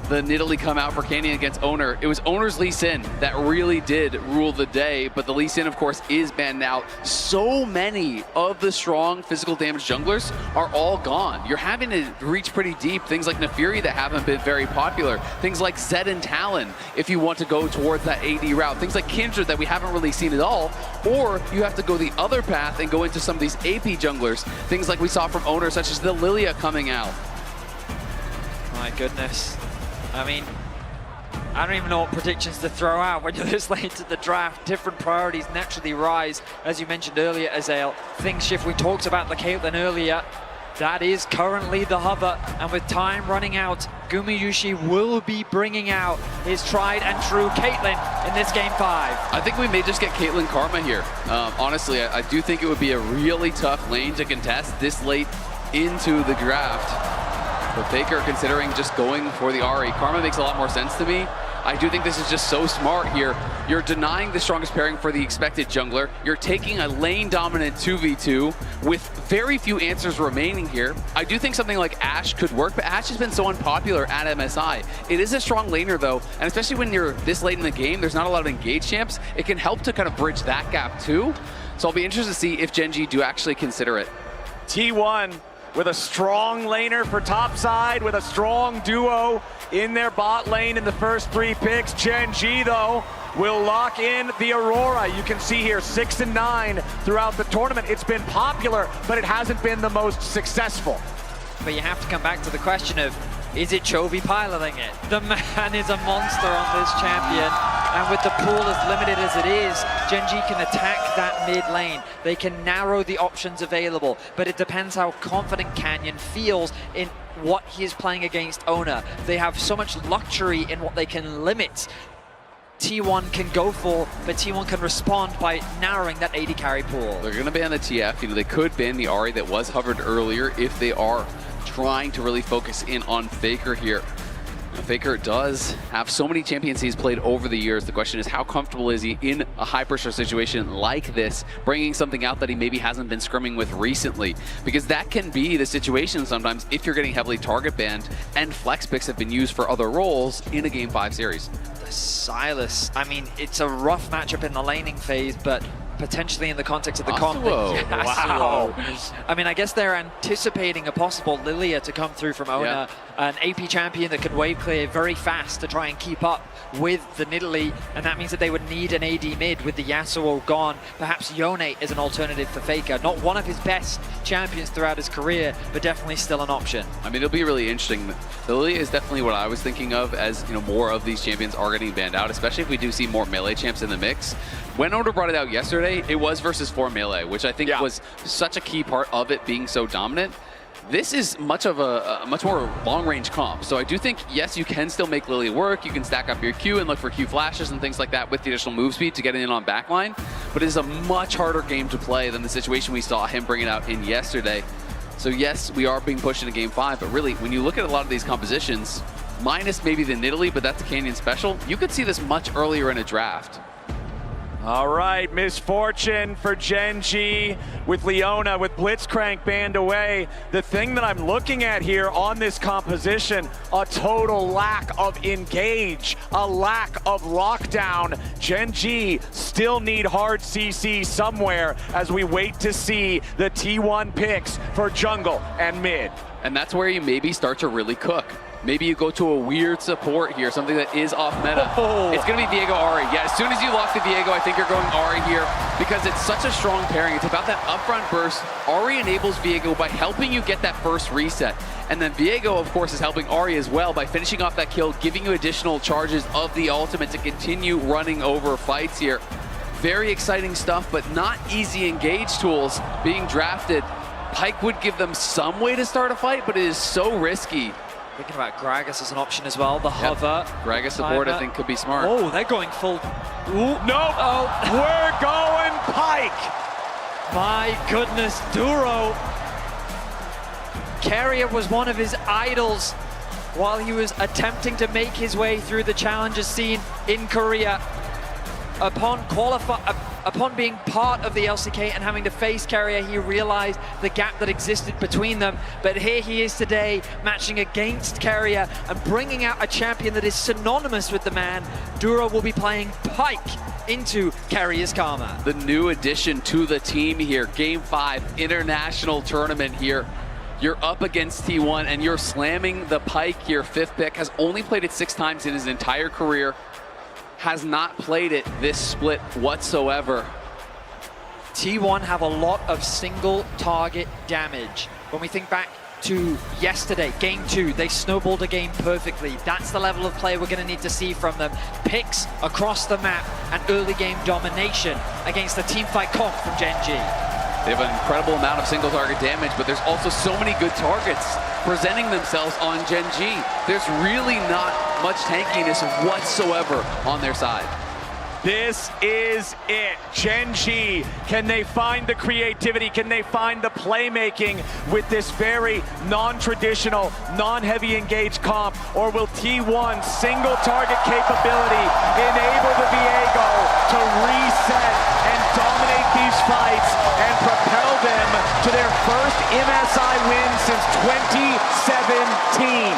the Nidalee come out for Canyon against Owner, it was Owner's Lee Sin that really did rule the day, but the Lee Sin, of course, is banned out. So many of the strong physical damage junglers are all gone. You're having to reach pretty deep. Things like Nefiri that haven't been very popular. Things like Zed and Talon, if you want to go towards that AD route. Things like Kindred that we haven't really seen at all. Or you have to go the other path and go into some of these AP junglers. Things like we saw from Owner, such as the Lilia coming out. My goodness. I mean, I don't even know what predictions to throw out when you're this late to the draft. Different priorities naturally rise, as you mentioned earlier, Azael. Things shift. We talked about the Caitlyn earlier. That is currently the hover, and with time running out, Gumayusi will be bringing out his tried and true Caitlyn in this Game 5. I think we may just get Caitlyn Karma here. Honestly, I do think it would be a really tough lane to contest this late into the draft. But Faker considering just going for the Ahri. Karma makes a lot more sense to me. I do think this is just so smart here. You're denying the strongest pairing for the expected jungler. You're taking a lane-dominant 2v2 with very few answers remaining here. I do think something like Ashe could work, but Ashe has been so unpopular at MSI. It is a strong laner, though, and especially when you're this late in the game, there's not a lot of engaged champs. It can help to kind of bridge that gap, too. So I'll be interested to see if Gen G do actually consider it. T1 with a strong laner for topside, with a strong duo in their bot lane in the first 3 picks. Gen G, though, will lock in the Aurora. You can see here 6 and 9 throughout the tournament. It's been popular, but it hasn't been the most successful. But you have to come back to the question of, is it Chovy piloting it? The man is a monster on this champion. And with the pool as limited as it is, Gen G can attack that mid lane. They can narrow the options available, but it depends how confident Canyon feels in what he is playing against Oner. They have so much luxury in what they can limit. T1 can go for, but T1 can respond by narrowing that AD carry pool. They're going to ban the TF. You know, they could ban the Ahri that was hovered earlier if they are trying to really focus in on Faker here. Faker does have so many champions he's played over the years. The question is, how comfortable is he in a high-pressure situation like this, bringing something out that he maybe hasn't been scrimming with recently? Because that can be the situation sometimes if you're getting heavily target banned and flex picks have been used for other roles in a Game 5 series. The Silas, I mean, it's a rough matchup in the laning phase, but potentially in the context of the comp. Wow. I mean, I guess they're anticipating a possible Lilia to come through from Oner, an AP champion that could wave clear very fast to try and keep up with the Nidalee, and that means that they would need an AD mid with the Yasuo gone. Perhaps Yone is an alternative for Faker. Not one of his best champions throughout his career, but definitely still an option. I mean, it'll be really interesting. The Lilia is definitely what I was thinking of as, you know, more of these champions are getting banned out, especially if we do see more melee champs in the mix. When Oner brought it out yesterday, it was versus 4 melee, which I think was such a key part of it being so dominant. This is much more long-range comp. So I do think, yes, you can still make Lilia work. You can stack up your Q and look for Q flashes and things like that with the additional move speed to get in on backline. But it is a much harder game to play than the situation we saw him bring it out in yesterday. So yes, we are being pushed into Game 5, but really, when you look at a lot of these compositions, minus maybe the Nidalee, but that's a Canyon special, you could see this much earlier in a draft. All right, misfortune for Gen G with Leona, with Blitzcrank banned away. The thing that I'm looking at here on this composition, a total lack of engage, a lack of lockdown. Gen G still need hard CC somewhere as we wait to see the T1 picks for jungle and mid. And that's where you maybe start to really cook. Maybe you go to a weird support here, something that is off meta. It's going to be Viego Ahri. Yeah, as soon as you lock the Viego, I think you're going Ahri here because it's such a strong pairing. It's about that upfront burst. Ahri enables Viego by helping you get that first reset. And then Viego, of course, is helping Ahri as well by finishing off that kill, giving you additional charges of the ultimate to continue running over fights here. Very exciting stuff, but not easy engage tools being drafted. Pyke would give them some way to start a fight, but it is so risky. Thinking about Gragas as an option as well, the hover. Gragas support, I think, could be smart. Oh, they're going full. Ooh, no, we're going Pyke. My goodness, Duro. Carrier was one of his idols while he was attempting to make his way through the challenger scene in Korea. Upon being part of the LCK and having to face Carrier, he realized the gap that existed between them. But here he is today, matching against Carrier and bringing out a champion that is synonymous with the man. Duro will be playing Pyke into Carrier's Karma. The new addition to the team here, Game 5 international tournament here. You're up against T1 and you're slamming the Pyke, your 5th pick, has only played it 6 times in his entire career. Has not played it this split whatsoever. T1 have a lot of single target damage. When we think back to yesterday, Game 2, they snowballed a game perfectly. That's the level of play we're going to need to see from them. Picks across the map and early game domination against the teamfight comp from Gen G. They have an incredible amount of single target damage, but there's also so many good targets presenting themselves on Gen G. There's really not much tankiness whatsoever on their side. This is it. Gen G, can they find the creativity? Can they find the playmaking with this very non-traditional, non-heavy engaged comp? Or will T1's single target capability enable the Viego to reset and dominate these fights and propel them to their first MSI win since 2017?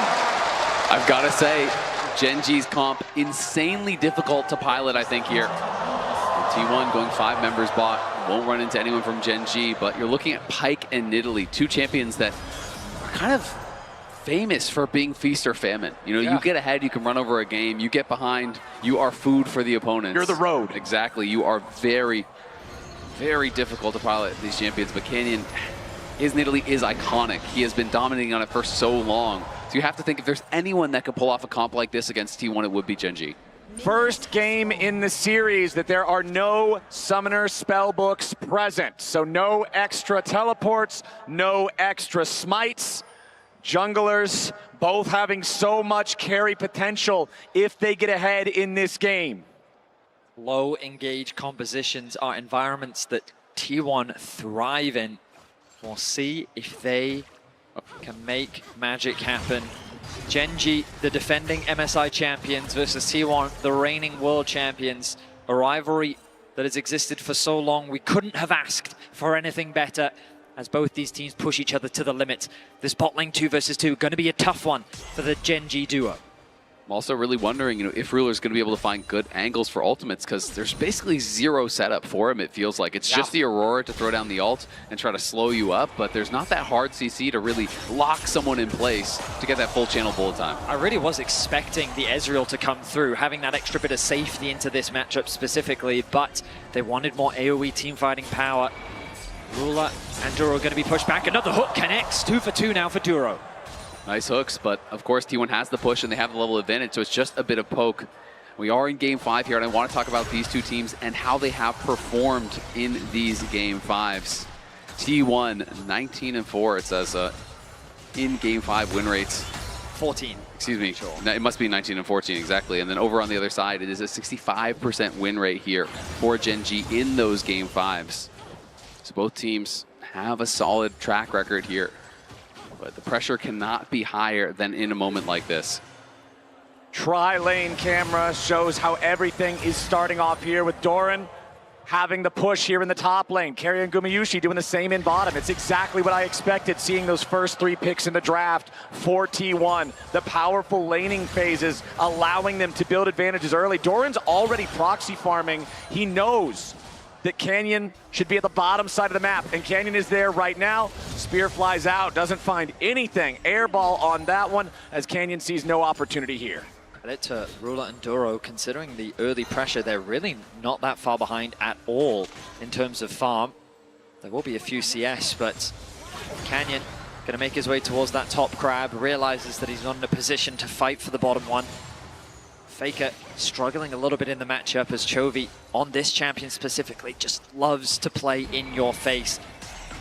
I've got to say, Gen G's comp, insanely difficult to pilot, I think, here. T1 going 5 members bot, won't run into anyone from Gen G, but you're looking at Pyke and Nidalee, 2 champions that are kind of famous for being feast or famine. You know, you get ahead, you can run over a game, you get behind, you are food for the opponents. You're the road. Exactly, you are very, very difficult to pilot these champions, but Canyon, his Nidalee is iconic. He has been dominating on it for so long. So you have to think if there's anyone that could pull off a comp like this against T1, it would be Gen G. First game in the series that there are no summoner spellbooks present. So no extra teleports, no extra smites. Junglers both having so much carry potential if they get ahead in this game. Low engaged compositions are environments that T1 thrive in. We'll see if they can make magic happen. Gen.G, the defending MSI champions, versus T1, the reigning world champions. A rivalry that has existed for so long, we couldn't have asked for anything better as both these teams push each other to the limit. This bot lane 2 versus 2, going to be a tough one for the Gen.G duo. I'm also really wondering, if Ruler's going to be able to find good angles for ultimates, because there's basically zero setup for him, it feels like. It's just the Aurora to throw down the ult and try to slow you up, but there's not that hard CC to really lock someone in place to get that full channel bullet time. I really was expecting the Ezreal to come through, having that extra bit of safety into this matchup specifically, but they wanted more AoE teamfighting power. Ruler and Duro are going to be pushed back. Another hook connects. 2 for 2 now for Duro. Nice hooks, but of course T1 has the push and they have the level advantage, so it's just a bit of poke. We are in Game 5 here, and I want to talk about these two teams and how they have performed in these Game 5s. T1, 19-4, it says in Game 5 win rates. 14. Excuse me, sure. It must be 19 and 14, exactly. And then over on the other side, it is a 65% win rate here for Gen.G in those Game 5s. So both teams have a solid track record here, but the pressure cannot be higher than in a moment like this. Tri-lane camera shows how everything is starting off here with Doran having the push here in the top lane. Keria and Gumayusi doing the same in bottom. It's exactly what I expected, seeing those first 3 picks in the draft for T1. The powerful laning phases allowing them to build advantages early. Doran's already proxy farming. He knows that Canyon should be at the bottom side of the map, and Canyon is there right now. Spear flies out, doesn't find anything. Airball on that one, as Canyon sees no opportunity here. Credit to Ruler and Duro, considering the early pressure, they're really not that far behind at all in terms of farm. There will be a few CS, but Canyon going to make his way towards that top crab, realizes that he's not in a position to fight for the bottom one. Faker struggling a little bit in the matchup, as Chovy, on this champion specifically, just loves to play in your face,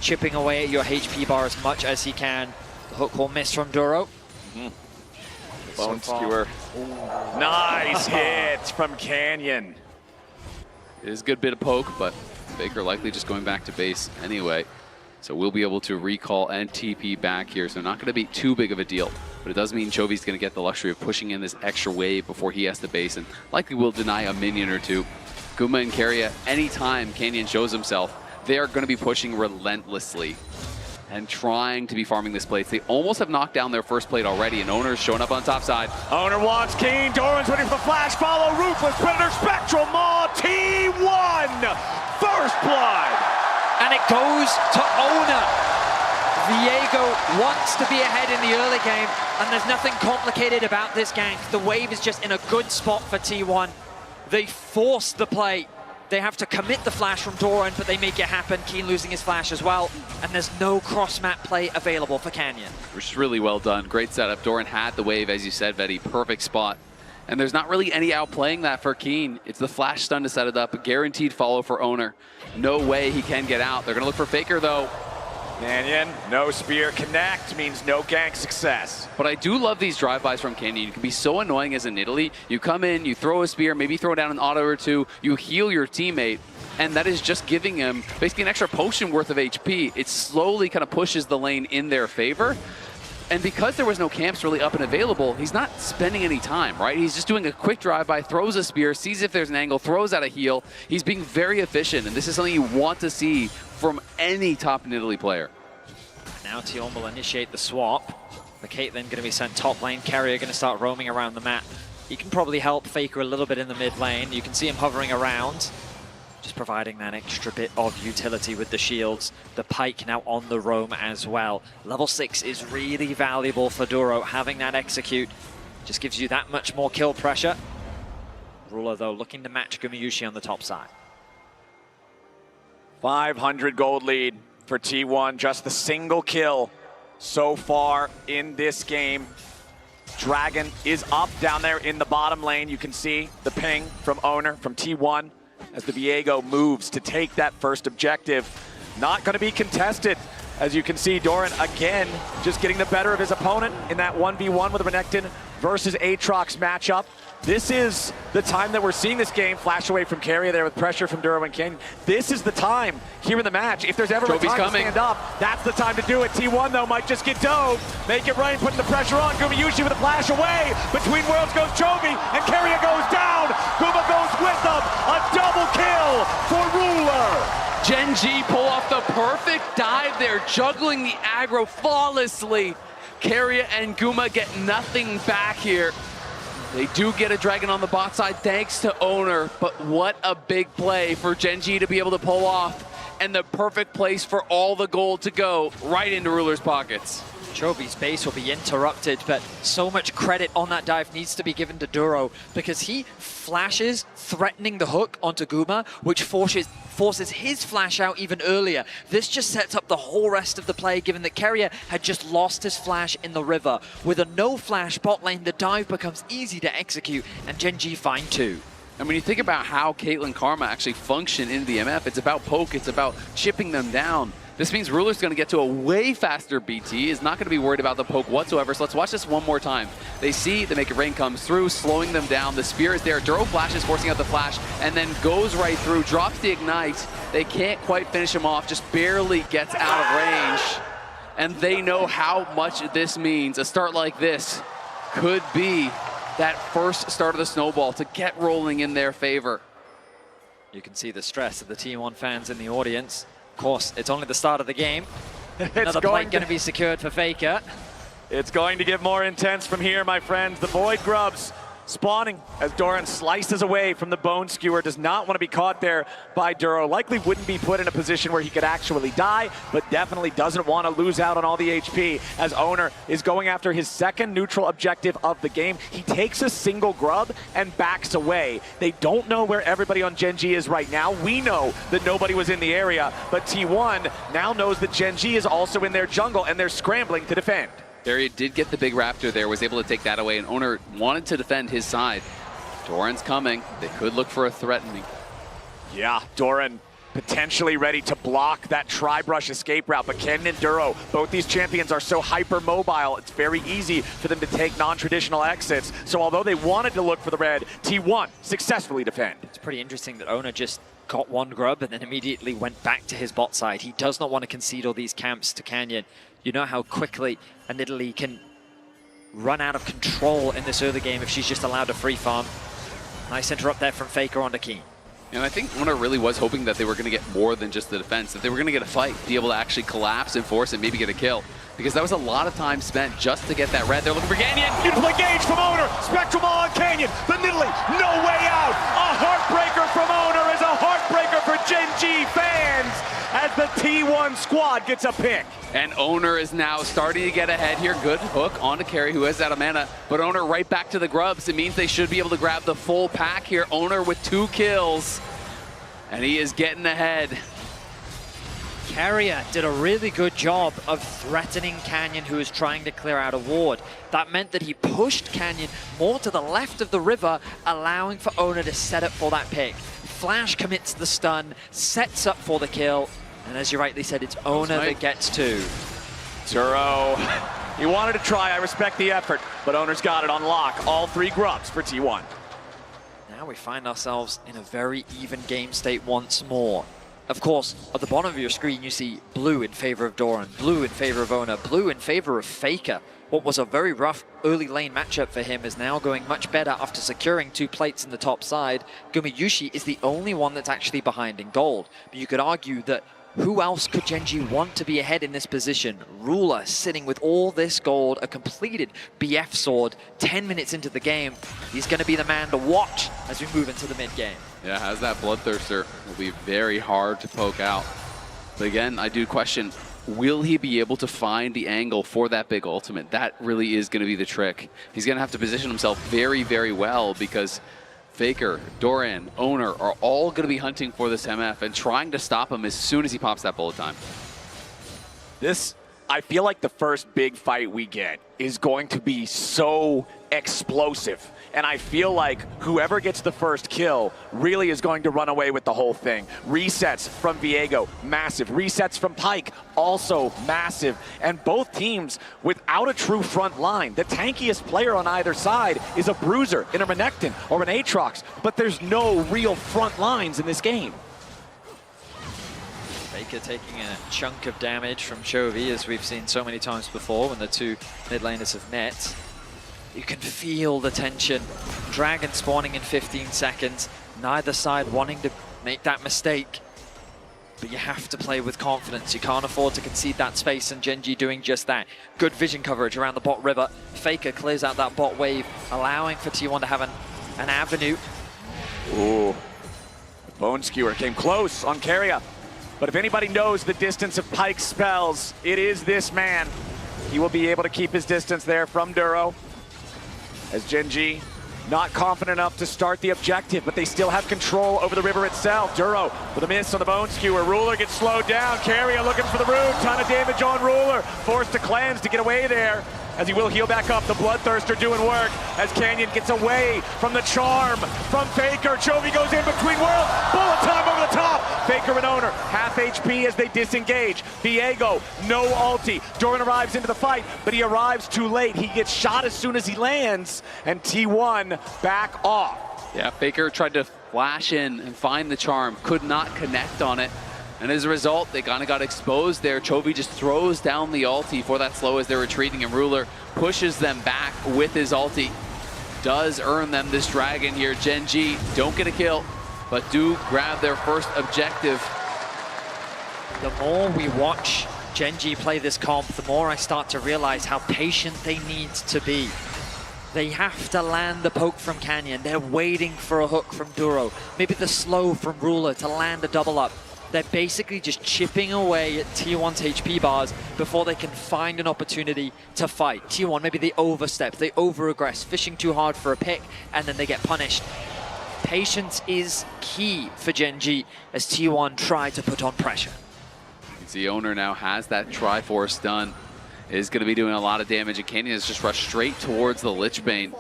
chipping away at your HP bar as much as he can. The hook will miss from Duro. Bone skewer. Nice hit from Canyon. It is a good bit of poke, but Faker likely just going back to base anyway. So we'll be able to recall and TP back here, so not going to be too big of a deal. But it does mean Chovy's going to get the luxury of pushing in this extra wave before he has to base, and likely will deny a minion or two. Guma and Keria, anytime Canyon shows himself, they are going to be pushing relentlessly and trying to be farming this plate. They almost have knocked down their first plate already, and Owner's showing up on top side. Owner wants Keen, Doran's waiting for the flash follow, Ruthless Predator, Spectral Maw, T1, first blood! And it goes to Owner. Viego wants to be ahead in the early game, and there's nothing complicated about this gank. The wave is just in a good spot for T1. They force the play. They have to commit the flash from Doran, but they make it happen. Keen losing his flash as well, and there's no cross-map play available for Canyon. Which is really well done. Great setup. Doran had the wave, as you said, Vetty. Perfect spot. And there's not really any outplaying that for Keen. It's the flash stun to set it up. A guaranteed follow for Owner. No way he can get out. They're going to look for Faker, though. Canyon, no spear connect means no gank success. But I do love these drive-bys from Canyon. You can be so annoying as an Italy. You come in, you throw a spear, maybe throw down an auto or two, you heal your teammate, and that is just giving him basically an extra potion worth of HP. It slowly kind of pushes the lane in their favor. And because there was no camps really up and available, he's not spending any time, right? He's just doing a quick drive-by, throws a spear, sees if there's an angle, throws out a heal. He's being very efficient, and this is something you want to see from any top Italy player. Now Tion will initiate the swap. The Caitlyn going to be sent top lane. Keria going to start roaming around the map. He can probably help Faker a little bit in the mid lane. You can see him hovering around, just providing that extra bit of utility with the shields. The Pike now on the roam as well. Level 6 is really valuable for Duro. Having that execute just gives you that much more kill pressure. Ruler, though, looking to match Gumayusi on the top side. 500 gold lead for T1, just the single kill so far in this game. Dragon is up down there in the bottom lane. You can see the ping from Owner, from T1, as the Viego moves to take that first objective. Not going to be contested. As you can see, Doran again just getting the better of his opponent in that 1v1 with the Renekton versus Aatrox matchup. This is the time that we're seeing this game flash away from Keria there with pressure from Duro and Canyon. This is the time here in the match. If there's ever a time to stand up, that's the time to do it. T1 though might just get dove. Make it right, putting the pressure on. Gumayushi with a flash away. Between worlds goes Chovy, and Keria goes down. Guma goes with them. A double kill for Ruler. Gen.G pull off the perfect dive there, juggling the aggro flawlessly. Keria and Guma get nothing back here. They do get a dragon on the bot side thanks to Owner, but what a big play for Gen.G to be able to pull off, and the perfect place for all the gold to go right into Ruler's pockets. Chovy's base will be interrupted, but so much credit on that dive needs to be given to Duro because he flashes, threatening the hook onto Guma, which forces his flash out even earlier. This just sets up the whole rest of the play, given that Keria had just lost his flash in the river. With a no-flash bot lane, the dive becomes easy to execute, and Gen.G fine too. And when you think about how Caitlyn Karma actually function in the MF, it's about poke, it's about chipping them down. This means Ruler's going to get to a way faster BT, is not going to be worried about the poke whatsoever. So let's watch this one more time. They see the Make It Rain comes through, slowing them down. The spear is there. Duro flashes, forcing out the flash, and then goes right through, drops the ignite. They can't quite finish him off, just barely gets out of range. And they know how much this means. A start like this could be that first start of the snowball to get rolling in their favor. You can see the stress of the T1 fans in the audience. Of course, it's only the start of the game. Another plate going to be secured for Faker. It's going to get more intense from here, my friends. The Void Grubs spawning as Doran slices away from the Bone Skewer. Does not want to be caught there by Duro. Likely wouldn't be put in a position where he could actually die, but definitely doesn't want to lose out on all the HP as Owner is going after his second neutral objective of the game. He takes a single grub and backs away. They don't know where everybody on Gen.G is right now. We know that nobody was in the area, but T1 now knows that Gen.G is also in their jungle and they're scrambling to defend. Barry did get the big raptor there, was able to take that away, and Owner wanted to defend his side. Doran's coming. They could look for a threatening. Yeah, Doran potentially ready to block that Tri-Brush escape route, but Cannon and Duro, both these champions are so hyper-mobile, it's very easy for them to take non-traditional exits. So although they wanted to look for the red, T1 successfully defend. It's pretty interesting that Owner just got one grub and then immediately went back to his bot side. He does not want to concede all these camps to Canyon. You know how quickly a Nidalee can run out of control in this early game if she's just allowed a free farm. Nice interrupt there from Faker onto Keen. And I think Owner really was hoping that they were going to get more than just the defense, that they were going to get a fight, be able to actually collapse and force and maybe get a kill. Because that was a lot of time spent just to get that red. They're looking for Canyon. Beautiful engage from Owner. Spectrum on Canyon. The Nidalee, no way out. A heartbreaker from Owner is a heartbreaker for Gen.G fans as the T1 squad gets a pick. And Owner is now starting to get ahead here. Good hook onto Carry, who has that mana. But Owner right back to the grubs. It means they should be able to grab the full pack here. Owner with 2 kills. And he is getting ahead. Keria did a really good job of threatening Canyon, who was trying to clear out a ward. That meant that he pushed Canyon more to the left of the river, allowing for Owner to set up for that pick. Flash commits the stun, sets up for the kill, and as you rightly said, it's Owner that gets 2. Duro, he wanted to try, I respect the effort, but Owner's got it on lock. All 3 grubs for T1. Now we find ourselves in a very even game state once more. Of course, at the bottom of your screen, you see blue in favor of Doran, blue in favor of Owner, blue in favor of Faker. What was a very rough early lane matchup for him is now going much better after securing 2 plates in the top side. Gumayushi is the only one that's actually behind in gold. But you could argue that who else could Gen.G want to be ahead in this position? Ruler sitting with all this gold, a completed BF sword, 10 minutes into the game. He's going to be the man to watch as we move into the mid game. Yeah, as that Bloodthirster will be very hard to poke out. But again, I do question, will he be able to find the angle for that big ultimate? That really is going to be the trick. He's going to have to position himself very, very well because Faker, Doran, Owner are all going to be hunting for this MF and trying to stop him as soon as he pops that bullet time. This I feel like the first big fight we get is going to be so explosive. And I feel like whoever gets the first kill really is going to run away with the whole thing. Resets from Viego, massive. Resets from Pyke, also massive. And both teams without a true front line. The tankiest player on either side is a Bruiser, in a Renekton, or an Aatrox. But there's no real front lines in this game. Faker taking a chunk of damage from Chovy, as we've seen so many times before when the two mid laners have met. You can feel the tension. Dragon spawning in 15 seconds. Neither side wanting to make that mistake. But you have to play with confidence. You can't afford to concede that space, and Gen G doing just that. Good vision coverage around the bot river. Faker clears out that bot wave, allowing for T1 to have an avenue. Ooh. Bone Skewer came close on Keria. But if anybody knows the distance of Pyke's spells, it is this man. He will be able to keep his distance there from Duro. As Gen G not confident enough to start the objective, but they still have control over the river itself. Duro with a miss on the Bone Skewer. Ruler gets slowed down. Keria looking for the rune. Ton of damage on Ruler. Forced to cleanse to get away there, as he will heal back up. The Bloodthirster doing work as Canyon gets away from the charm from Faker. Chovy goes in between worlds. Bullet time over the top. Faker and Owner half HP as they disengage. Viego, no ulti. Doran arrives into the fight, but he arrives too late. He gets shot as soon as he lands, and T1 back off. Yeah, Faker tried to flash in and find the charm, could not connect on it. And as a result, they kind of got exposed there. Chovy just throws down the ulti for that slow as they're retreating, and Ruler pushes them back with his ulti. Does earn them this dragon here. Gen G don't get a kill, but do grab their first objective. The more we watch Gen G play this comp, the more I start to realize how patient they need to be. They have to land the poke from Canyon. They're waiting for a hook from Duro. Maybe the slow from Ruler to land a double up. They're basically just chipping away at T1's HP bars before they can find an opportunity to fight. T1, maybe they overstep, they over-aggress, fishing too hard for a pick, and then they get punished. Patience is key for Gen G as T1 try to put on pressure. The Owner now has that Triforce done. Is going to be doing a lot of damage, and Canyon has just rushed straight towards the Lich Bane.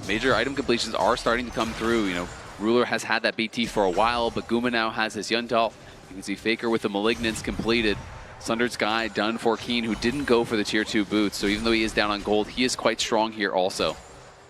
Major item completions are starting to come through. You know, Ruler has had that BT for a while, but Guma now has his Yundal. You can see Faker with the Malignance completed. Sundered Sky done for Keen, who didn't go for the tier 2 boots, so even though he is down on gold, he is quite strong here also.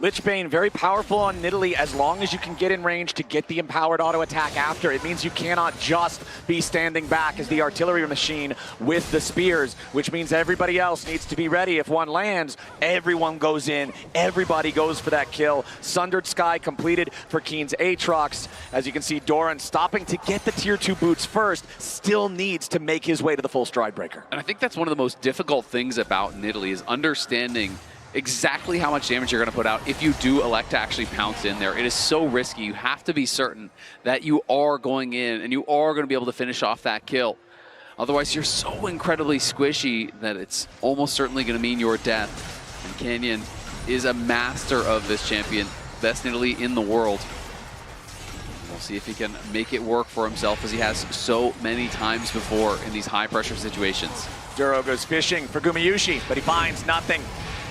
Lich Bane, very powerful on Nidalee as long as you can get in range to get the empowered auto attack after. It means you cannot just be standing back as the artillery machine with the spears, which means everybody else needs to be ready. If one lands, everyone goes in, everybody goes for that kill. Sundered Sky completed for Keen's Aatrox. As you can see, Doran stopping to get the tier 2 boots first, still needs to make his way to the full stride breaker. And I think that's one of the most difficult things about Nidalee is understanding exactly how much damage you're going to put out if you do elect to actually pounce in there. It is so risky. You have to be certain that you are going in and you are going to be able to finish off that kill. Otherwise, you're so incredibly squishy that it's almost certainly going to mean your death. And Canyon is a master of this champion, best Nidalee in the world. We'll see if he can make it work for himself, as he has so many times before in these high-pressure situations. Duro goes fishing for Gumayushi, but he finds nothing.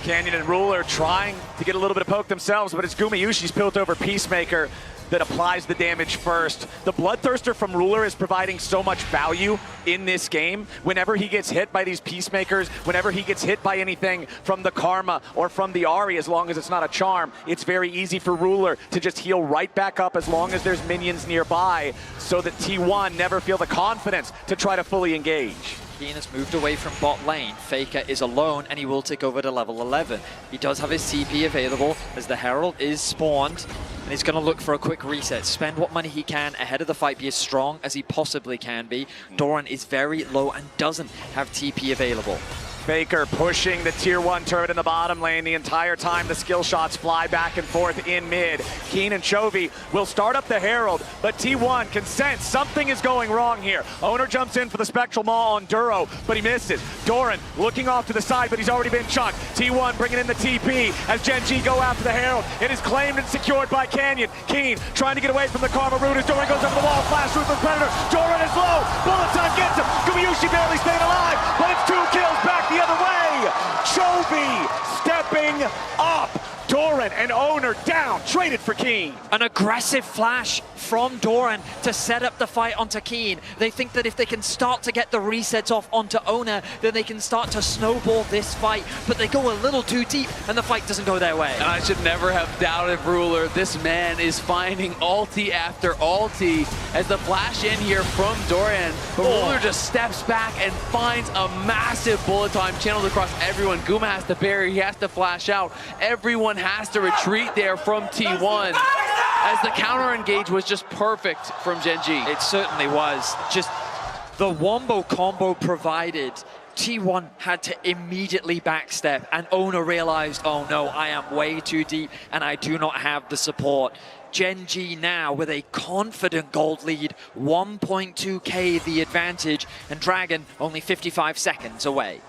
Canyon and Ruler trying to get a little bit of poke themselves, but it's Gumayushi's built over Peacemaker that applies the damage first. The Bloodthirster from Ruler is providing so much value in this game. Whenever he gets hit by these Peacemakers, whenever he gets hit by anything from the Karma or from the Ahri, as long as it's not a charm, it's very easy for Ruler to just heal right back up as long as there's minions nearby, so that T1 never feel the confidence to try to fully engage. Keen has moved away from bot lane. Faker is alone, and he will take over to level 11. He does have his CP available as the Herald is spawned, and he's going to look for a quick reset. Spend what money he can ahead of the fight, be as strong as he possibly can be. Doran is very low and doesn't have TP available. Faker pushing the tier 1 turret in the bottom lane the entire time. The skill shots fly back and forth in mid. Keen and Chovy will start up the Herald, but T1 can sense something is going wrong here. Owner jumps in for the Spectral Maw on Duro, but he misses. Doran looking off to the side, but he's already been chunked. T1 bringing in the TP as Gen G go after the Herald. It is claimed and secured by Canyon. Keen trying to get away from the Karma Root as Doran goes over the wall. Flash Ruthless Predator. Doran is low. Bullet time gets him. Gumayushi barely staying alive, but it's 2 kills back the Runner down, traded for Keen. An aggressive flash from Doran to set up the fight onto Keen. They think that if they can start to get the resets off onto Owner, then they can start to snowball this fight, but they go a little too deep and the fight doesn't go their way. And I should never have doubted Ruler. This man is finding ulti after ulti as the flash in here from Doran, but Ruler just steps back and finds a massive bullet time channeled across everyone. Guma has to bury, he has to flash out. Everyone has to retreat there from T1 as the counter engage was just perfect from Gen G. It certainly was. Just the wombo combo provided. T1 had to immediately backstep, and Owner realized, oh no, I am way too deep and I do not have the support. Gen G now with a confident gold lead, 1.2k the advantage, and Dragon only 55 seconds away.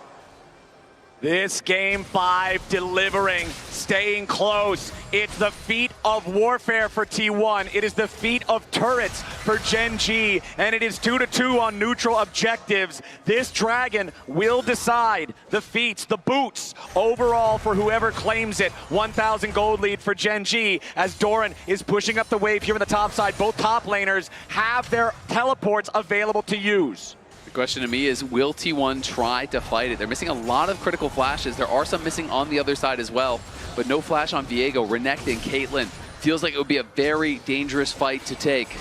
This game 5 delivering, staying close. It's the feat of warfare for T1. It is the feat of turrets for Gen G, and it is 2-2 on neutral objectives. This Dragon will decide the feats, the boots, overall for whoever claims it. 1,000 gold lead for Gen G as Doran is pushing up the wave here on the top side. Both top laners have their teleports available to use. The question to me is, will T1 try to fight it? They're missing a lot of critical flashes. There are some missing on the other side as well, but no flash on Viego, Renekton, and Caitlyn. Feels like it would be a very dangerous fight to take.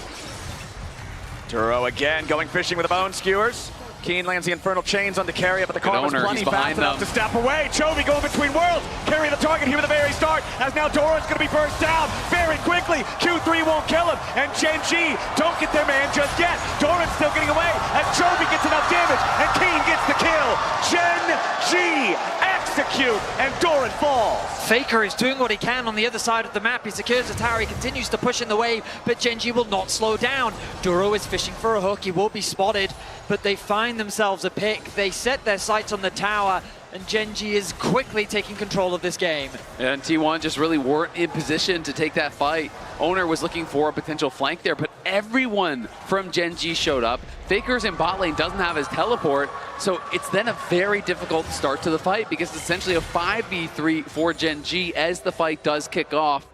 Duro again going fishing with the bone skewers. Keen lands the Infernal Chains onto Keria, but the Karma's plenty fast enough to step away. Chovy going between worlds. Keria the target here at the very start, as now Doran's going to be burst down very quickly. Q3 won't kill him, and Gen G don't get their man just yet. Doran's still getting away, as Chovy gets enough damage, and Keen gets the kill. Gen G execute, and Doran falls. Faker is doing what he can on the other side of the map. He secures the tower, he continues to push in the wave, but Gen G will not slow down. Duro is fishing for a hook, he will be spotted, but they find themselves a pick. They set their sights on the tower, and Gen G is quickly taking control of this game. And T1 just really weren't in position to take that fight. Owner was looking for a potential flank there, but everyone from Gen G showed up. Faker's in bot lane doesn't have his teleport, so it's then a very difficult start to the fight because it's essentially a 5v3 for Gen G as the fight does kick off.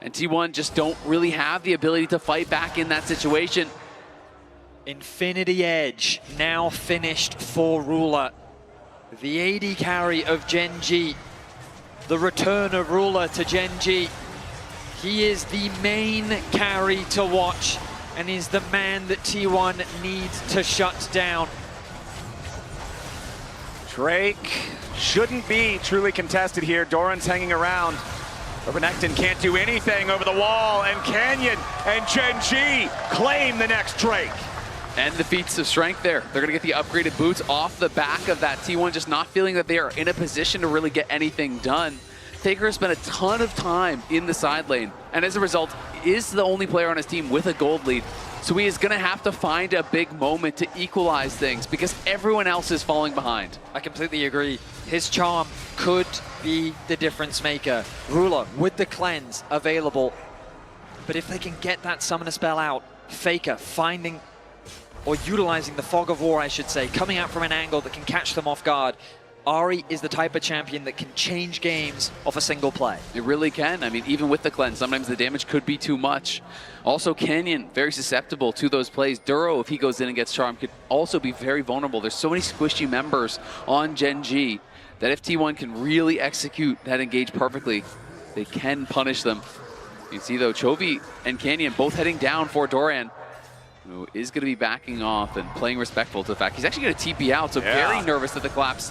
And T1 just don't really have the ability to fight back in that situation. Infinity Edge now finished for Ruler. The AD carry of Gen G. The return of Ruler to Gen G. He is the main carry to watch and is the man that T1 needs to shut down. Drake shouldn't be truly contested here. Doran's hanging around. But Renekton can't do anything over the wall, and Canyon and Gen G claim the next Drake. And the feats of strength there. They're going to get the upgraded boots off the back of that. T1 just not feeling that they are in a position to really get anything done. Faker has spent a ton of time in the side lane, and as a result, is the only player on his team with a gold lead. So he is going to have to find a big moment to equalize things because everyone else is falling behind. I completely agree. His charm could be the difference maker. Ruler with the cleanse available. But if they can get that summoner spell out, Faker finding or utilizing the fog of war, I should say, coming out from an angle that can catch them off guard. Ahri is the type of champion that can change games off a single play. It really can. I mean, even with the cleanse, sometimes the damage could be too much. Also, Canyon, very susceptible to those plays. Duro, if he goes in and gets charmed, could also be very vulnerable. There's so many squishy members on Gen G that if T1 can really execute that engage perfectly, they can punish them. You can see, though, Chovy and Canyon both heading down for Doran, who is going to be backing off and playing respectful to the fact he's actually going to TP out, so very nervous at the collapse.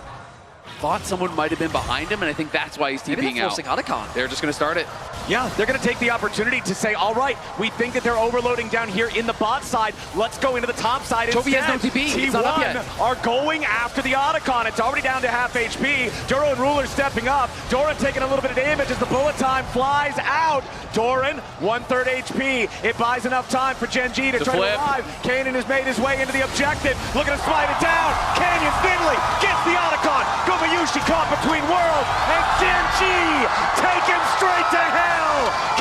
Thought someone might have been behind him, and I think that's why he's TPing out. They're just going to start it. Yeah, they're going to take the opportunity to say, all right, we think that they're overloading down here in the bot side. Let's go into the top side instead. Chovy has no TP. It's not up yet. Are going after the Otacon. It's already down to half HP. Duro and Ruler stepping up. Doran taking a little bit of damage as the bullet time flies out. Doran, 1/3 HP. It buys enough time for Gen G to try to revive. Kanan has made his way into the objective. Looking to slide it down. Canyon thinly gets the Otacon. Gumayushi caught between worlds. And Gen G taken straight to hell.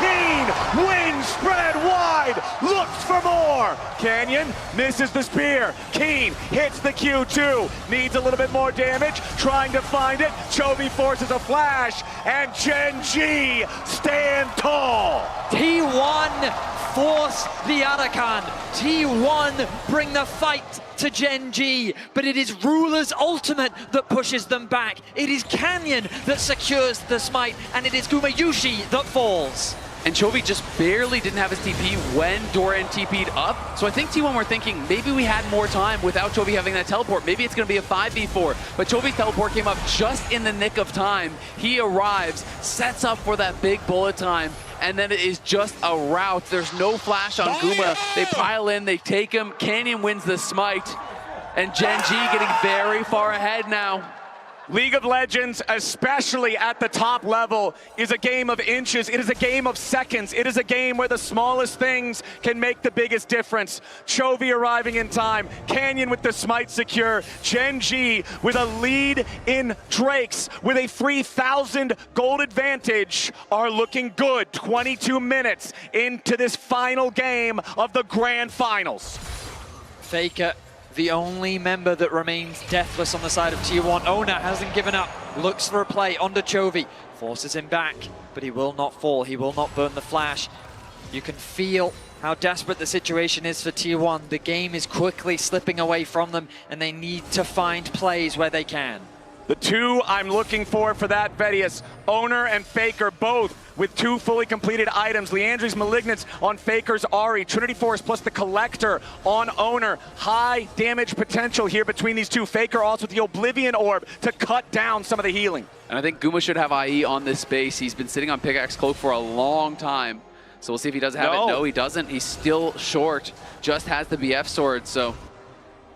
Keen wins spread wide. side, looks for more. Canyon misses the spear. Keen hits the Q2, needs a little bit more damage, trying to find it. Chovy forces a flash, and Gen G stand tall. T1 force the Arakan. T1 bring the fight to Gen G, but it is Ruler's ultimate that pushes them back. It is Canyon that secures the smite, and it is Gumayushi that falls. And Chovy just barely didn't have his TP when Doran TP'd up. So I think T1 were thinking maybe we had more time without Chovy having that teleport. Maybe it's going to be a 5v4. But Chovy's teleport came up just in the nick of time. He arrives, sets up for that big bullet time, and then it is just a rout. There's no flash on Guma. They pile in, they take him. Canyon wins the smite. And Gen G getting very far ahead now. League of Legends, especially at the top level, is a game of inches. It is a game of seconds. It is a game where the smallest things can make the biggest difference. Chovy arriving in time. Canyon with the smite secure. Gen G with a lead in Drakes with a 3,000 gold advantage are looking good. 22 minutes into this final game of the grand finals. Faker, the only member that remains deathless on the side of T1. Owner hasn't given up, looks for a play onto Chovy, forces him back, but he will not fall, he will not burn the flash. You can feel how desperate the situation is for T1. The game is quickly slipping away from them, and they need to find plays where they can. The two I'm looking for that, Vedius, Owner and Faker, both with 2 fully completed items. Leandri's Malignance on Faker's Ahri, Trinity Force plus the Collector on Owner. High damage potential here between these two. Faker also with the Oblivion Orb to cut down some of the healing. And I think Guma should have IE on this base. He's been sitting on Pickaxe Cloak for a long time. So we'll see if he does have it. No, he doesn't. He's still short. Just has the BF sword, so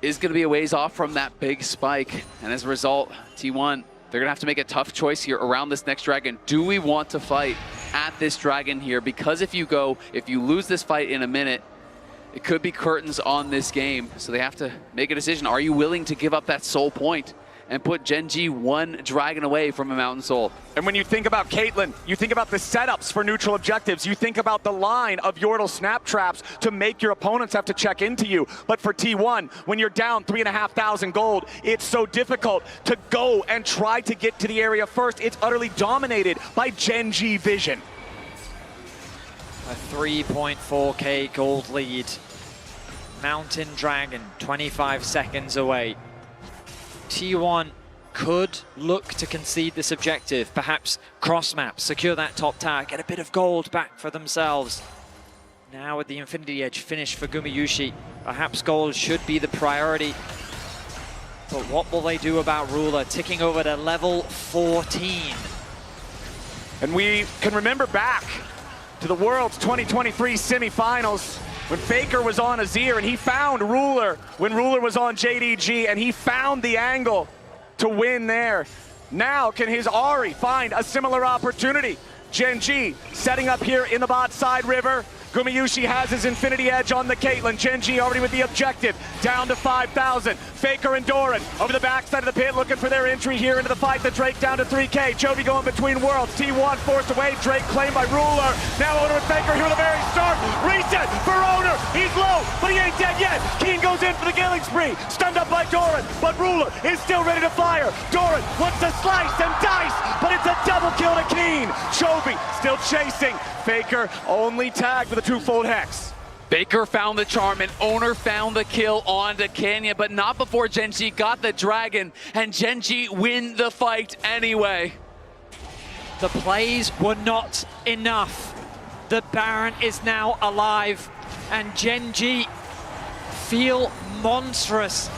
is going to be a ways off from that big spike. And as a result, T1, they're going to have to make a tough choice here around this next dragon. Do we want to fight at this dragon here? Because if you lose this fight in a minute, it could be curtains on this game. So they have to make a decision. Are you willing to give up that soul point and put Gen G 1 dragon away from a Mountain Soul? And when you think about Caitlyn, you think about the setups for neutral objectives. You think about the line of Yordle snap traps to make your opponents have to check into you. But for T1, when you're down 3,500 gold, it's so difficult to go and try to get to the area first. It's utterly dominated by Gen G vision. A 3.4k gold lead. Mountain Dragon, 25 seconds away. T1 could look to concede this objective, perhaps cross map, secure that top tower, get a bit of gold back for themselves. Now with the Infinity Edge finish for Gumayushi, perhaps gold should be the priority. But what will they do about Ruler, ticking over to level 14? And we can remember back to the World's 2023 semifinals when Faker was on Azir and he found Ruler when Ruler was on JDG, and he found the angle to win there. Now can his Ahri find a similar opportunity? Gen G setting up here in the bot side river. Gumayushi has his Infinity Edge on the Caitlyn. Gen G already with the objective, down to 5,000. Faker and Doran over the backside of the pit looking for their entry here into the fight. The Drake down to 3k. Chovy going between worlds. T1 forced away. Drake claimed by Ruler. Now Owner and Faker here at the very start. Reset for Owner. He's low, but he ain't dead yet. Keen goes in for the killing spree. Stunned up by Doran, but Ruler is still ready to fire. Doran wants to slice and dice, but it's a double kill to Keen. Chovy still chasing. Faker only tagged with a 2-fold hex. Faker found the charm and Owner found the kill onto Canyon, but not before Gen G got the dragon, and Gen G win the fight anyway. The plays were not enough. The Baron is now alive, and Gen G feel monstrous.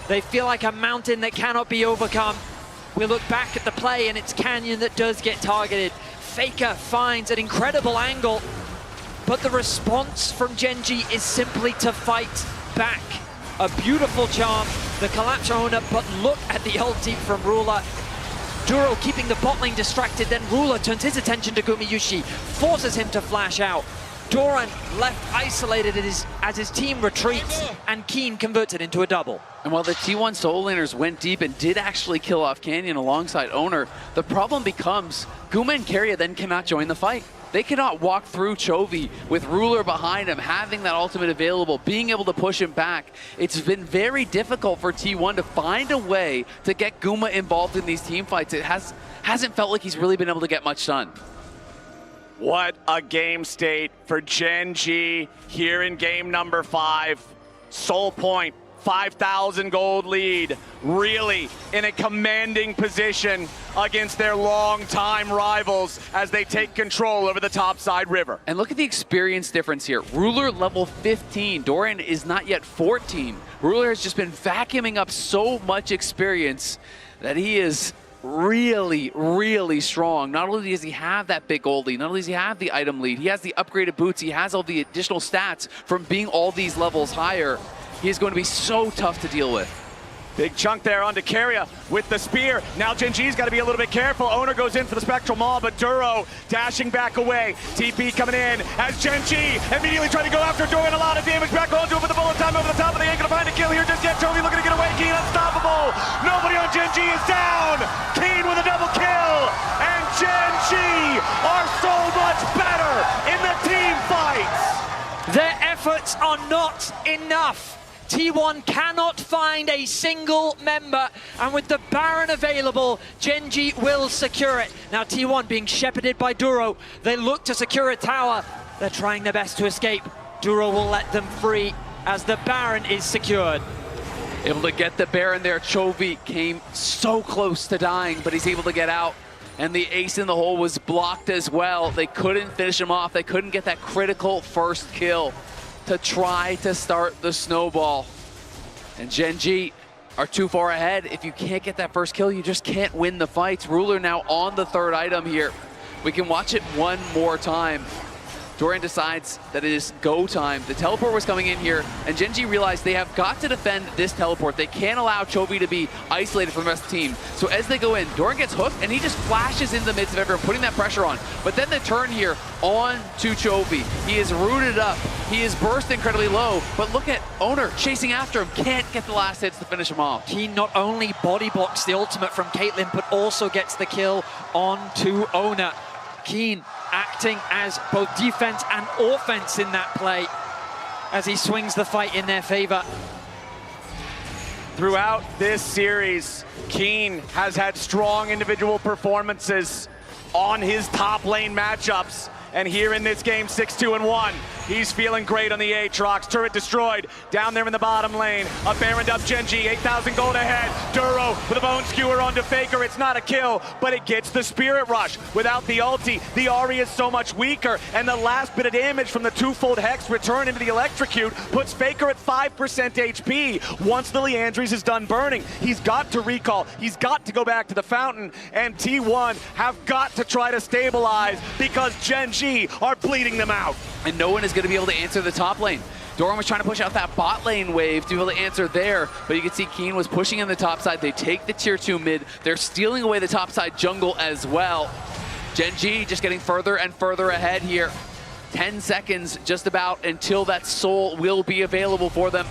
They feel like a mountain that cannot be overcome. We look back at the play and it's Canyon that does get targeted. Faker finds an incredible angle, but the response from Gen G is simply to fight back. A beautiful charm, the collapse owner, but look at the ulti from Ruler. Duro keeping the bot lane distracted, then Ruler turns his attention to Gumayushi, forces him to flash out. Doran left isolated as his team retreats, and Keen converts it into a double. And while the T1 soul laners went deep and did actually kill off Canyon alongside Owner, the problem becomes Guma and Keria then cannot join the fight. They cannot walk through Chovy with Ruler behind him, having that ultimate available, being able to push him back. It's been very difficult for T1 to find a way to get Guma involved in these team fights. It hasn't felt like he's really been able to get much done. What a game state for Gen G here in game number 5. Soul Point, 5,000 gold lead, really in a commanding position against their longtime rivals as they take control over the topside river. And look at the experience difference here. Ruler level 15, Dorian is not yet 14. Ruler has just been vacuuming up so much experience that he is really, really strong. Not only does he have that big gold lead, not only does he have the item lead, he has the upgraded boots, he has all the additional stats from being all these levels higher. He is going to be so tough to deal with. Big chunk there onto Keria with the spear. Now Gen G's got to be a little bit careful. Owner goes in for the Spectral Maul, but Duro dashing back away. TP coming in as Gen G immediately trying to go after Dorian. A lot of damage back onto him with the bullet time over the top, but they ain't going to find a kill here just yet. Chovy looking to get away. Keen unstoppable. Nobody on Gen G is down. Keen with a double kill. And Gen G are so much better in the team fights. Their efforts are not enough. T1 cannot find a single member, and with the Baron available, Gen G will secure it. Now T1 being shepherded by Duro, they look to secure a tower. They're trying their best to escape. Duro will let them free as the Baron is secured. Able to get the Baron there. Chovy came so close to dying, but he's able to get out. And the ace in the hole was blocked as well. They couldn't finish him off. They couldn't get that critical first kill to try to start the snowball. And Gen G are too far ahead. If you can't get that first kill, you just can't win the fights. Ruler now on the third item here. We can watch it one more time. Dorian decides that it is go time. The teleport was coming in here, and Gen G realized they have got to defend this teleport. They can't allow Chovy to be isolated from the rest of the team. So as they go in, Dorian gets hooked, and he just flashes in the midst of everyone, putting that pressure on. But then the turn here on to Chovy. He is rooted up. He is burst incredibly low, but look at Owner chasing after him. Can't get the last hits to finish him off. He not only body blocks the ultimate from Caitlyn, but also gets the kill onto Owner. Keen acting as both defense and offense in that play as he swings the fight in their favor. Throughout this series, Keen has had strong individual performances on his top lane matchups. And here in this game, 6-2-1, he's feeling great on the Aatrox. Turret destroyed, down there in the bottom lane. A Baroned up Gen G, 8,000 gold ahead. Duro with a Bone Skewer onto Faker. It's not a kill, but it gets the Spirit Rush. Without the ulti, the Ahri is so much weaker, and the last bit of damage from the twofold Hex return into the Electrocute puts Faker at 5% HP. Once the Liandry's is done burning, he's got to recall. He's got to go back to the fountain, and T1 have got to try to stabilize because Gen G are bleeding them out. And no one is going to be able to answer the top lane. Dorian was trying to push out that bot lane wave to be able to answer there, but you can see Keen was pushing in the top side. They take the tier 2 mid. They're stealing away the top side jungle as well. Gen G just getting further and further ahead here. 10 seconds just about until that soul will be available for them.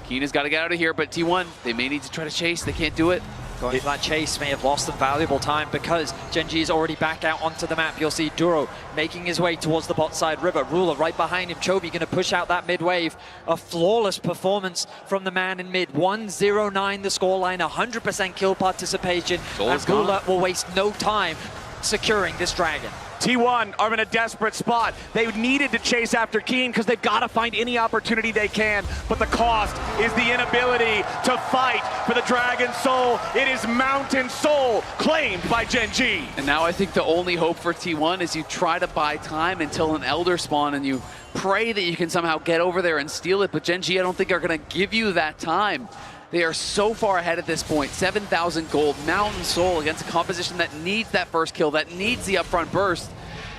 Keen has got to get out of here, but T1, they may need to try to chase. They can't do it. Going for that chase may have lost them valuable time because Gen G is already back out onto the map. You'll see Duro making his way towards the bot side river. Ruler right behind him. Chovy going to push out that mid wave. A flawless performance from the man in mid. 1-0-9 the scoreline, 100% kill participation. And Ruler will waste no time securing this dragon. T1 are in a desperate spot. They needed to chase after Keen because they've got to find any opportunity they can, but the cost is the inability to fight for the Dragon Soul. It is Mountain Soul claimed by Gen G. And now I think the only hope for T1 is you try to buy time until an Elder spawn and you pray that you can somehow get over there and steal it, but Gen G I don't think are going to give you that time. They are so far ahead at this point. 7,000 gold, Mountain Soul against a composition that needs that first kill, that needs the upfront burst,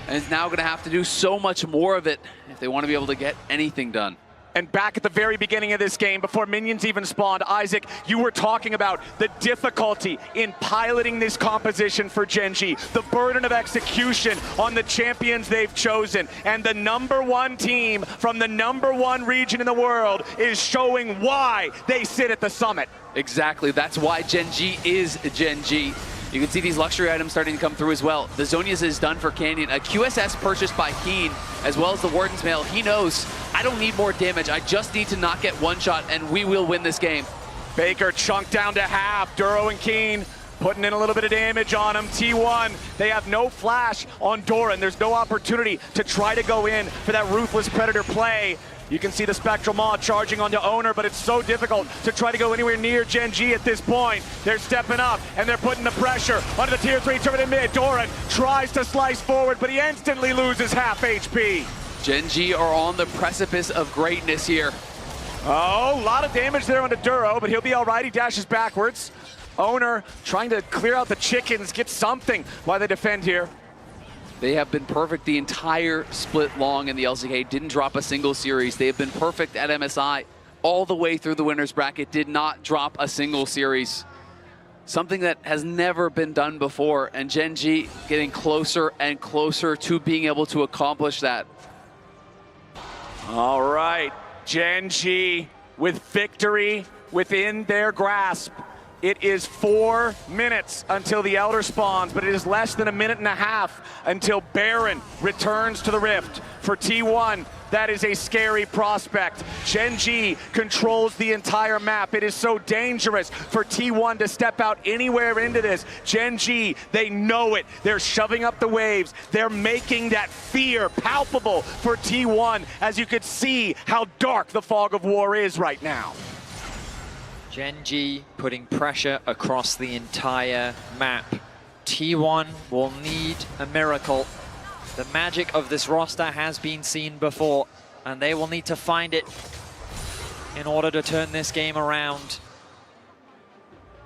and is now going to have to do so much more of it if they want to be able to get anything done. And back at the very beginning of this game, before minions even spawned, Isaac, you were talking about the difficulty in piloting this composition for Gen G, the burden of execution on the champions they've chosen, and the #1 team from the #1 region in the world is showing why they sit at the summit. Exactly, that's why Gen G is Gen G. You can see these luxury items starting to come through as well. The Zonia's is done for Canyon. A QSS purchased by Keen, as well as the Warden's Mail. He knows, I don't need more damage. I just need to not get one shot, and we will win this game. Baker chunked down to half. Duro and Keen putting in a little bit of damage on him. T1, they have no flash on Doran. There's no opportunity to try to go in for that Ruthless Predator play. You can see the Spectral Maw charging onto Owner, but it's so difficult to try to go anywhere near Gen G at this point. They're stepping up, and they're putting the pressure onto the Tier 3 tournament mid. Doran tries to slice forward, but he instantly loses half HP. Gen G are on the precipice of greatness here. Oh, a lot of damage there onto Duro, but he'll be all right. He dashes backwards. Owner trying to clear out the chickens, get something while they defend here. They have been perfect the entire split long in the LCK. Didn't drop a single series. They have been perfect at MSI all the way through the winner's bracket. Did not drop a single series. Something that has never been done before. And Gen G getting closer and closer to being able to accomplish that. All right, Gen G with victory within their grasp. It is 4 minutes until the Elder spawns, but it is less than a minute and a half until Baron returns to the Rift. For T1, that is a scary prospect. Gen G controls the entire map. It is so dangerous for T1 to step out anywhere into this. Gen G, they know it. They're shoving up the waves. They're making that fear palpable for T1, as you could see how dark the fog of war is right now. Gen G putting pressure across the entire map. T1 will need a miracle. The magic of this roster has been seen before, and they will need to find it in order to turn this game around.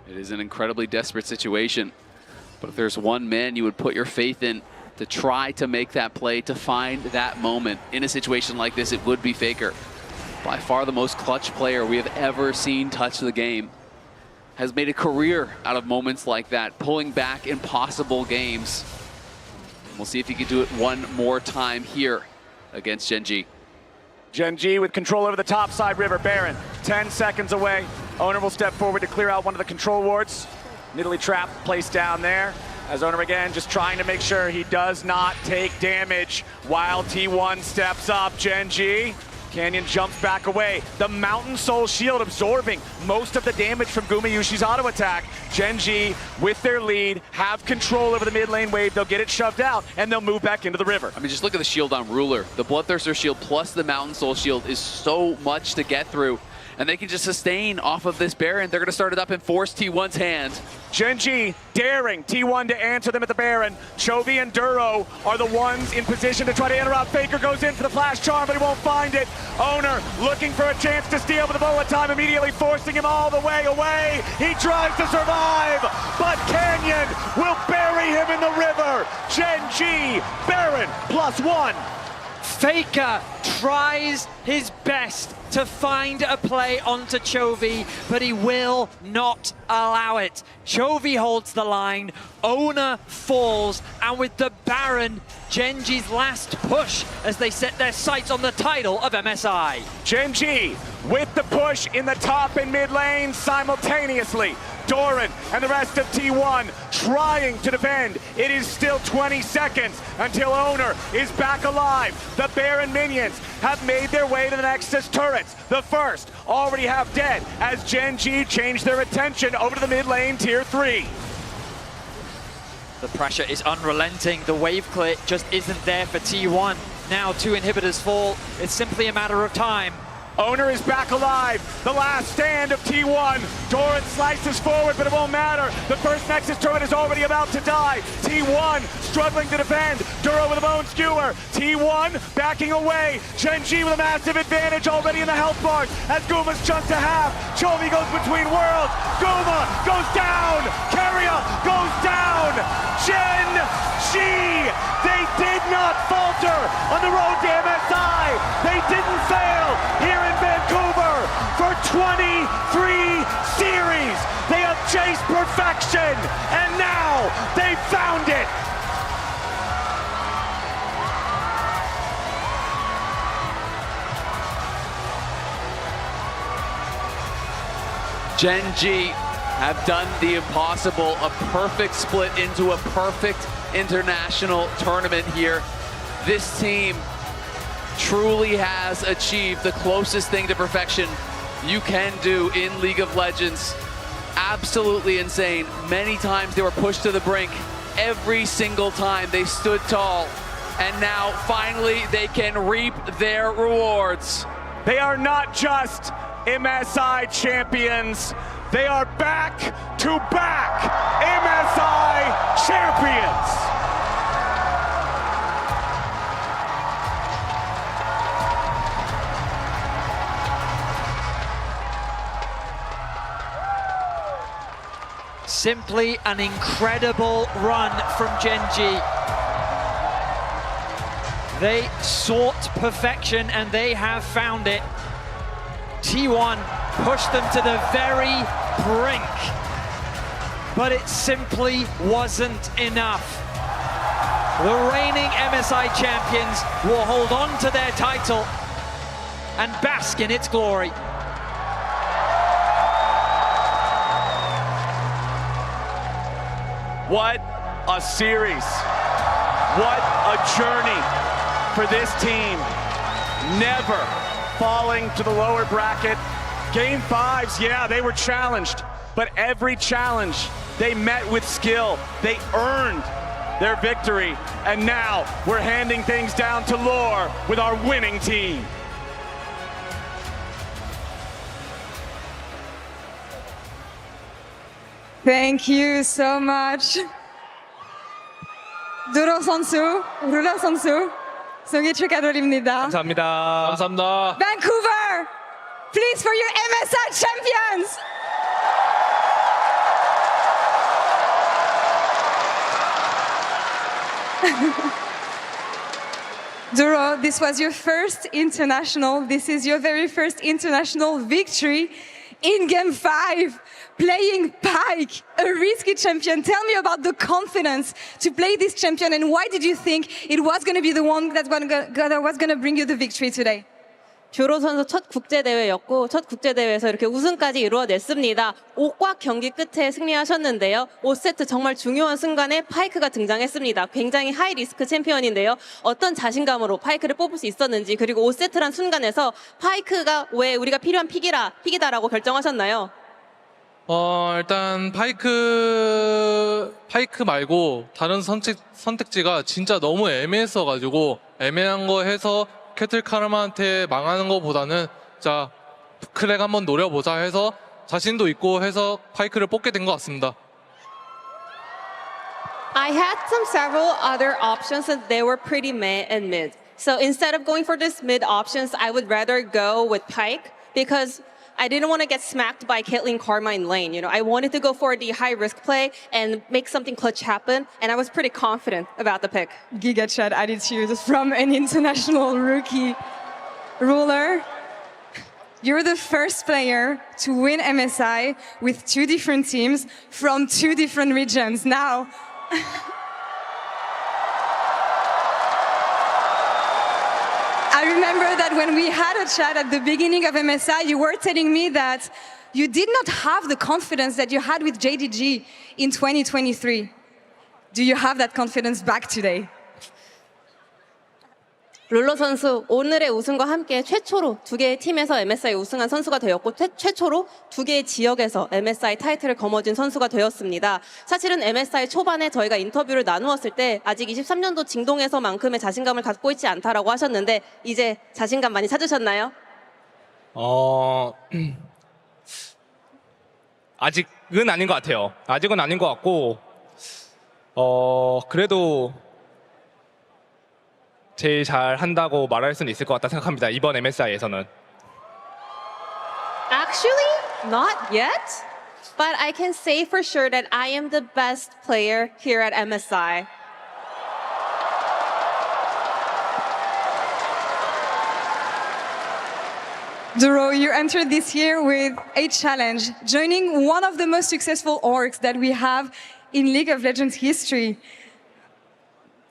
It is an incredibly desperate situation, but if there's one man you would put your faith in to try to make that play, to find that moment in a situation like this, it would be Faker. By far the most clutch player we have ever seen touch the game. Has made a career out of moments like that, pulling back impossible games. We'll see if he can do it one more time here against Gen G. Gen G with control over the top side river. Baron, 10 seconds away. Owner will step forward to clear out one of the control wards. Nidalee trap placed down there. As Owner again just trying to make sure he does not take damage while T1 steps up. Gen G. Canyon jumps back away. The Mountain Soul Shield absorbing most of the damage from Gumayushi's auto attack. Gen G, with their lead, have control over the mid lane wave. They'll get it shoved out, and they'll move back into the river. I mean, just look at the shield on Ruler. The Bloodthirster shield plus the Mountain Soul Shield is so much to get through. And they can just sustain off of this Baron. They're going to start it up and force T1's hand. Gen G daring T1 to answer them at the Baron. Chovy and Duro are the ones in position to try to interrupt. Faker goes in for the flash charm, but he won't find it. Owner looking for a chance to steal with the bullet time, immediately forcing him all the way away. He tries to survive, but Canyon will bury him in the river. Gen G, Baron +1. Faker tries his best to find a play onto Chovy, but he will not allow it. Chovy holds the line, Owner falls, and with the Baron, Gen G's last push as they set their sights on the title of MSI. Gen G with the push in the top and mid lane simultaneously. Doran and the rest of T1 trying to defend. It is still 20 seconds until Owner is back alive. The Baron minions have made their way to the Nexus turrets. The first already half dead as Gen G change their attention over to the mid lane tier 3. The pressure is unrelenting. The wave clear just isn't there for T1. Now 2 inhibitors fall. It's simply a matter of time. Owner is back alive. The last stand of T1. Doran slices forward, but it won't matter. The first Nexus turret is already about to die. T1 struggling to defend. Duro with a bone skewer. T1 backing away. Gen G with a massive advantage already in the health bars as Guma's chunked to half. Chovy goes between worlds. Guma goes down. Keria goes down. Gen G. They did not falter on the road to MSI. They didn't fail here in Vancouver for 23 series. They have chased perfection, and now they found it. Gen G have done the impossible, a perfect split into a perfect international tournament here. This team truly has achieved the closest thing to perfection you can do in League of Legends. Absolutely insane. Many times they were pushed to the brink. Every single time they stood tall. And now finally they can reap their rewards. They are not just MSI champions. They are back-to-back MSI champions. Simply an incredible run from Gen G. They sought perfection and they have found it. T1 pushed them to the very brink, but it simply wasn't enough. The reigning MSI champions will hold on to their title and bask in its glory. What a series. What a journey for this team. Never falling to the lower bracket. Game 5s, yeah, they were challenged, but every challenge they met with skill. They earned their victory, and now we're handing things down to Lore with our winning team. Thank you so much. 두로 선수, 룰러 선수, 송이 축하드립니다. 감사합니다. 감사합니다. Vancouver, please for your MSI champions. Duro, this was your first international. This is your very first international victory in Game 5, playing Pyke, a risky champion. Tell me about the confidence to play this champion, and why did you think it was going to be the one that was going to bring you the victory today? 듀로 선수 첫 국제대회였고 첫 국제대회에서 이렇게 우승까지 이루어냈습니다. 5꽉 경기 끝에 승리하셨는데요. 5세트 정말 중요한 순간에 파이크가 등장했습니다. 굉장히 하이 리스크 챔피언인데요. 어떤 자신감으로 파이크를 뽑을 수 있었는지, 그리고 5세트란 순간에서 파이크가 왜 우리가 필요한 픽이다라고 결정하셨나요? 일단 파이크 말고 다른 선택지가 진짜 너무 애매했어가지고 애매한 거 해서 캐틀 카르마한테 망하는 것보다는 자 클렉 한번 노려보자 해서 자신도 있고 해서 파이크를 뽑게 된 것 같습니다. I had several other options and they were pretty meh and mid. So instead of going for this mid options, I would rather go with Pyke because I didn't want to get smacked by Caitlyn Karma in lane. You know, I wanted to go for the high risk play and make something clutch happen, and I was pretty confident about the pick. Giga chat attitude from an international rookie. Ruler, you're the first player to win MSI with 2 different teams from 2 different regions. Now, I remember that when we had a chat at the beginning of MSI, you were telling me that you did not have the confidence that you had with JDG in 2023. Do you have that confidence back today? 룰러 선수 오늘의 우승과 함께 최초로 2개의 팀에서 MSI 우승한 선수가 되었고 최초로 2개의 지역에서 MSI 타이틀을 거머쥔 선수가 되었습니다. 사실은 MSI 초반에 저희가 인터뷰를 나누었을 때 아직 23년도 징동에서만큼의 자신감을 갖고 있지 않다라고 하셨는데 이제 자신감 많이 찾으셨나요? 아직은 아닌 것 같아요. 아직은 아닌 것 같고 그래도 제일 잘 한다고 말할 수는 있을 것 같다 생각합니다. 이번 MSI에서는. Actually, not yet. But I can say for sure that I am the best player here at MSI. Duro, you entered this year with a challenge, joining one of the most successful orgs that we have in League of Legends history.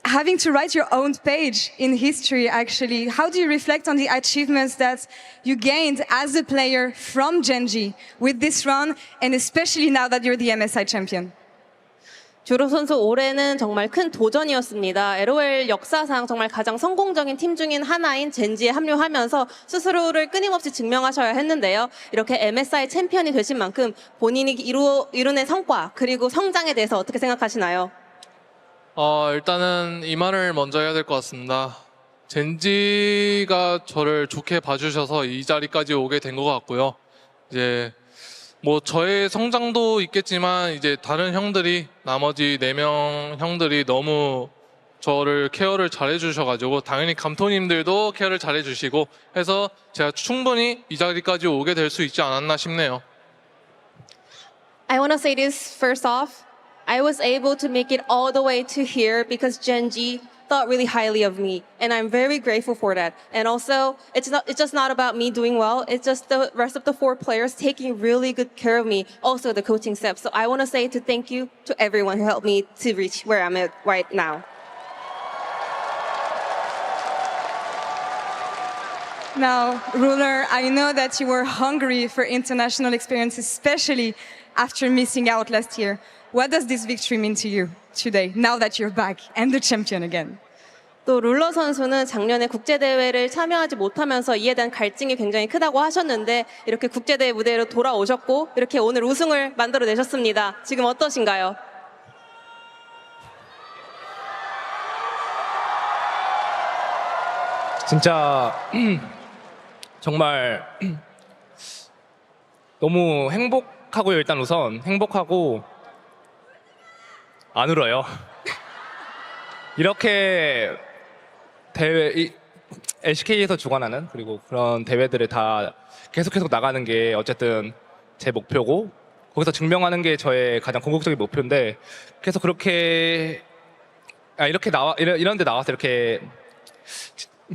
having to write your own page in history, actually. How do you reflect on the achievements that you gained as a player from Gen.G with this run, and especially now that you're the MSI champion? 주로 선수 올해는 정말 큰 도전이었습니다. LoL 역사상 정말 가장 성공적인 팀 중인 하나인 젠지에 합류하면서 스스로를 끊임없이 증명하셔야 했는데요. 이렇게 MSI 챔피언이 되신 만큼 본인이 이룬의 성과 그리고 성장에 대해서 어떻게 생각하시나요? 일단은 이 말을 먼저 해야 될 것 같습니다. 젠지가 저를 좋게 봐주셔서 이 자리까지 오게 된 것 같고요. 이제 뭐 저의 성장도 있겠지만 이제 다른 형들이 나머지 4명 형들이 너무 저를 케어를 잘해 주셔가지고 당연히 감토님들도 케어를 잘해 주시고 해서 제가 충분히 이 자리까지 오게 될 수 있지 않았나 싶네요. I want to say this first off. I was able to make it all the way to here because Gen.G thought really highly of me, and I'm very grateful for that. And also, it's just not about me doing well, it's just the rest of the 4 players taking really good care of me, also the coaching staff. So I want to say thank you to everyone who helped me to reach where I'm at right now. Now, Ruler, I know that you were hungry for international experience, especially after missing out last year. What does this victory mean to you today, now that you're back and the champion again? 또 룰러 선수는 작년에 국제대회를 참여하지 못하면서 이에 대한 갈증이 굉장히 크다고 하셨는데 이렇게 국제대회 무대로 돌아오셨고 이렇게 오늘 우승을 만들어내셨습니다. 지금 어떠신가요? 진짜 정말 너무 행복하고요. 일단 우선 행복하고 안 울어요. 이렇게 대회 LCK에서 주관하는 그리고 그런 대회들을 다 계속 나가는 게 어쨌든 제 목표고 거기서 증명하는 게 저의 가장 궁극적인 목표인데 계속 그렇게 이런 데 나와서 이렇게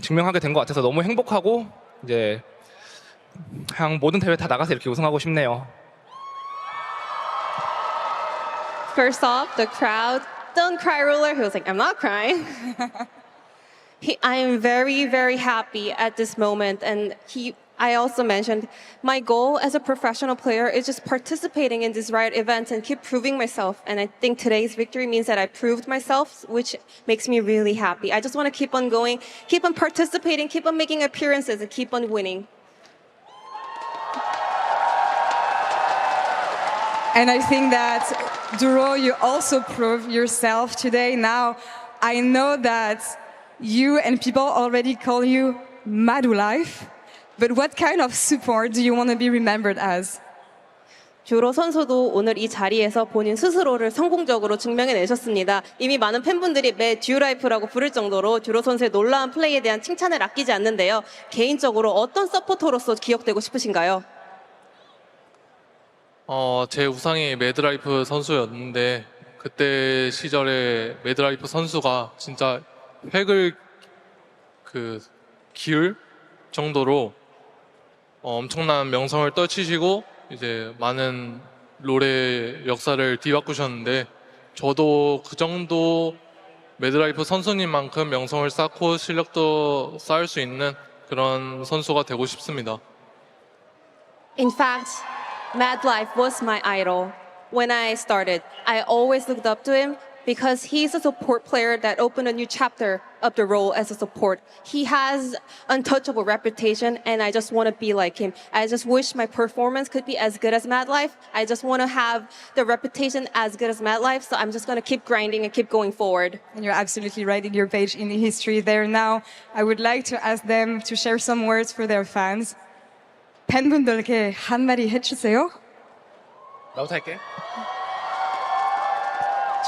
증명하게 된 것 같아서 너무 행복하고 이제 그냥 모든 대회 다 나가서 이렇게 우승하고 싶네요. First off, the crowd, don't cry, Ruler. He was like, I'm not crying. I am very, very happy at this moment. And I also mentioned my goal as a professional player is just participating in these Riot events and keep proving myself. And I think today's victory means that I proved myself, which makes me really happy. I just want to keep on going, keep on participating, keep on making appearances, and keep on winning. And I think that, Duro, you also prove yourself today. Now, I know that you and people already call you Madu Life, but what kind of support do you want to be remembered as? 주로 선수도 오늘 이 자리에서 본인 스스로를 성공적으로 증명해내셨습니다. 이미 많은 팬분들이 매 듀라이프라고 부를 정도로 주로 선수의 놀라운 플레이에 대한 칭찬을 아끼지 않는데요. 개인적으로 어떤 서포터로서 기억되고 싶으신가요? 제 우상이 매드라이프 선수였는데 그때 시절에 매드라이프 선수가 진짜 획을 기울 정도로 엄청난 명성을 떨치시고 이제 많은 롤의 역사를 뒤바꾸셨는데 저도 그 정도 매드라이프 선수님만큼 명성을 쌓고 실력도 쌓을 수 있는 그런 선수가 되고 싶습니다. In fact, Mad Life was my idol. When I started, I always looked up to him because he's a support player that opened a new chapter of the role as a support. He has untouchable reputation and I just want to be like him. I just wish my performance could be as good as Mad Life. I just want to have the reputation as good as Mad Life, so I'm just going to keep grinding and keep going forward. And you're absolutely writing your page in history there now. I would like to ask them to share some words for their fans. 팬분들께 한마디 해주세요. 나부터 할게.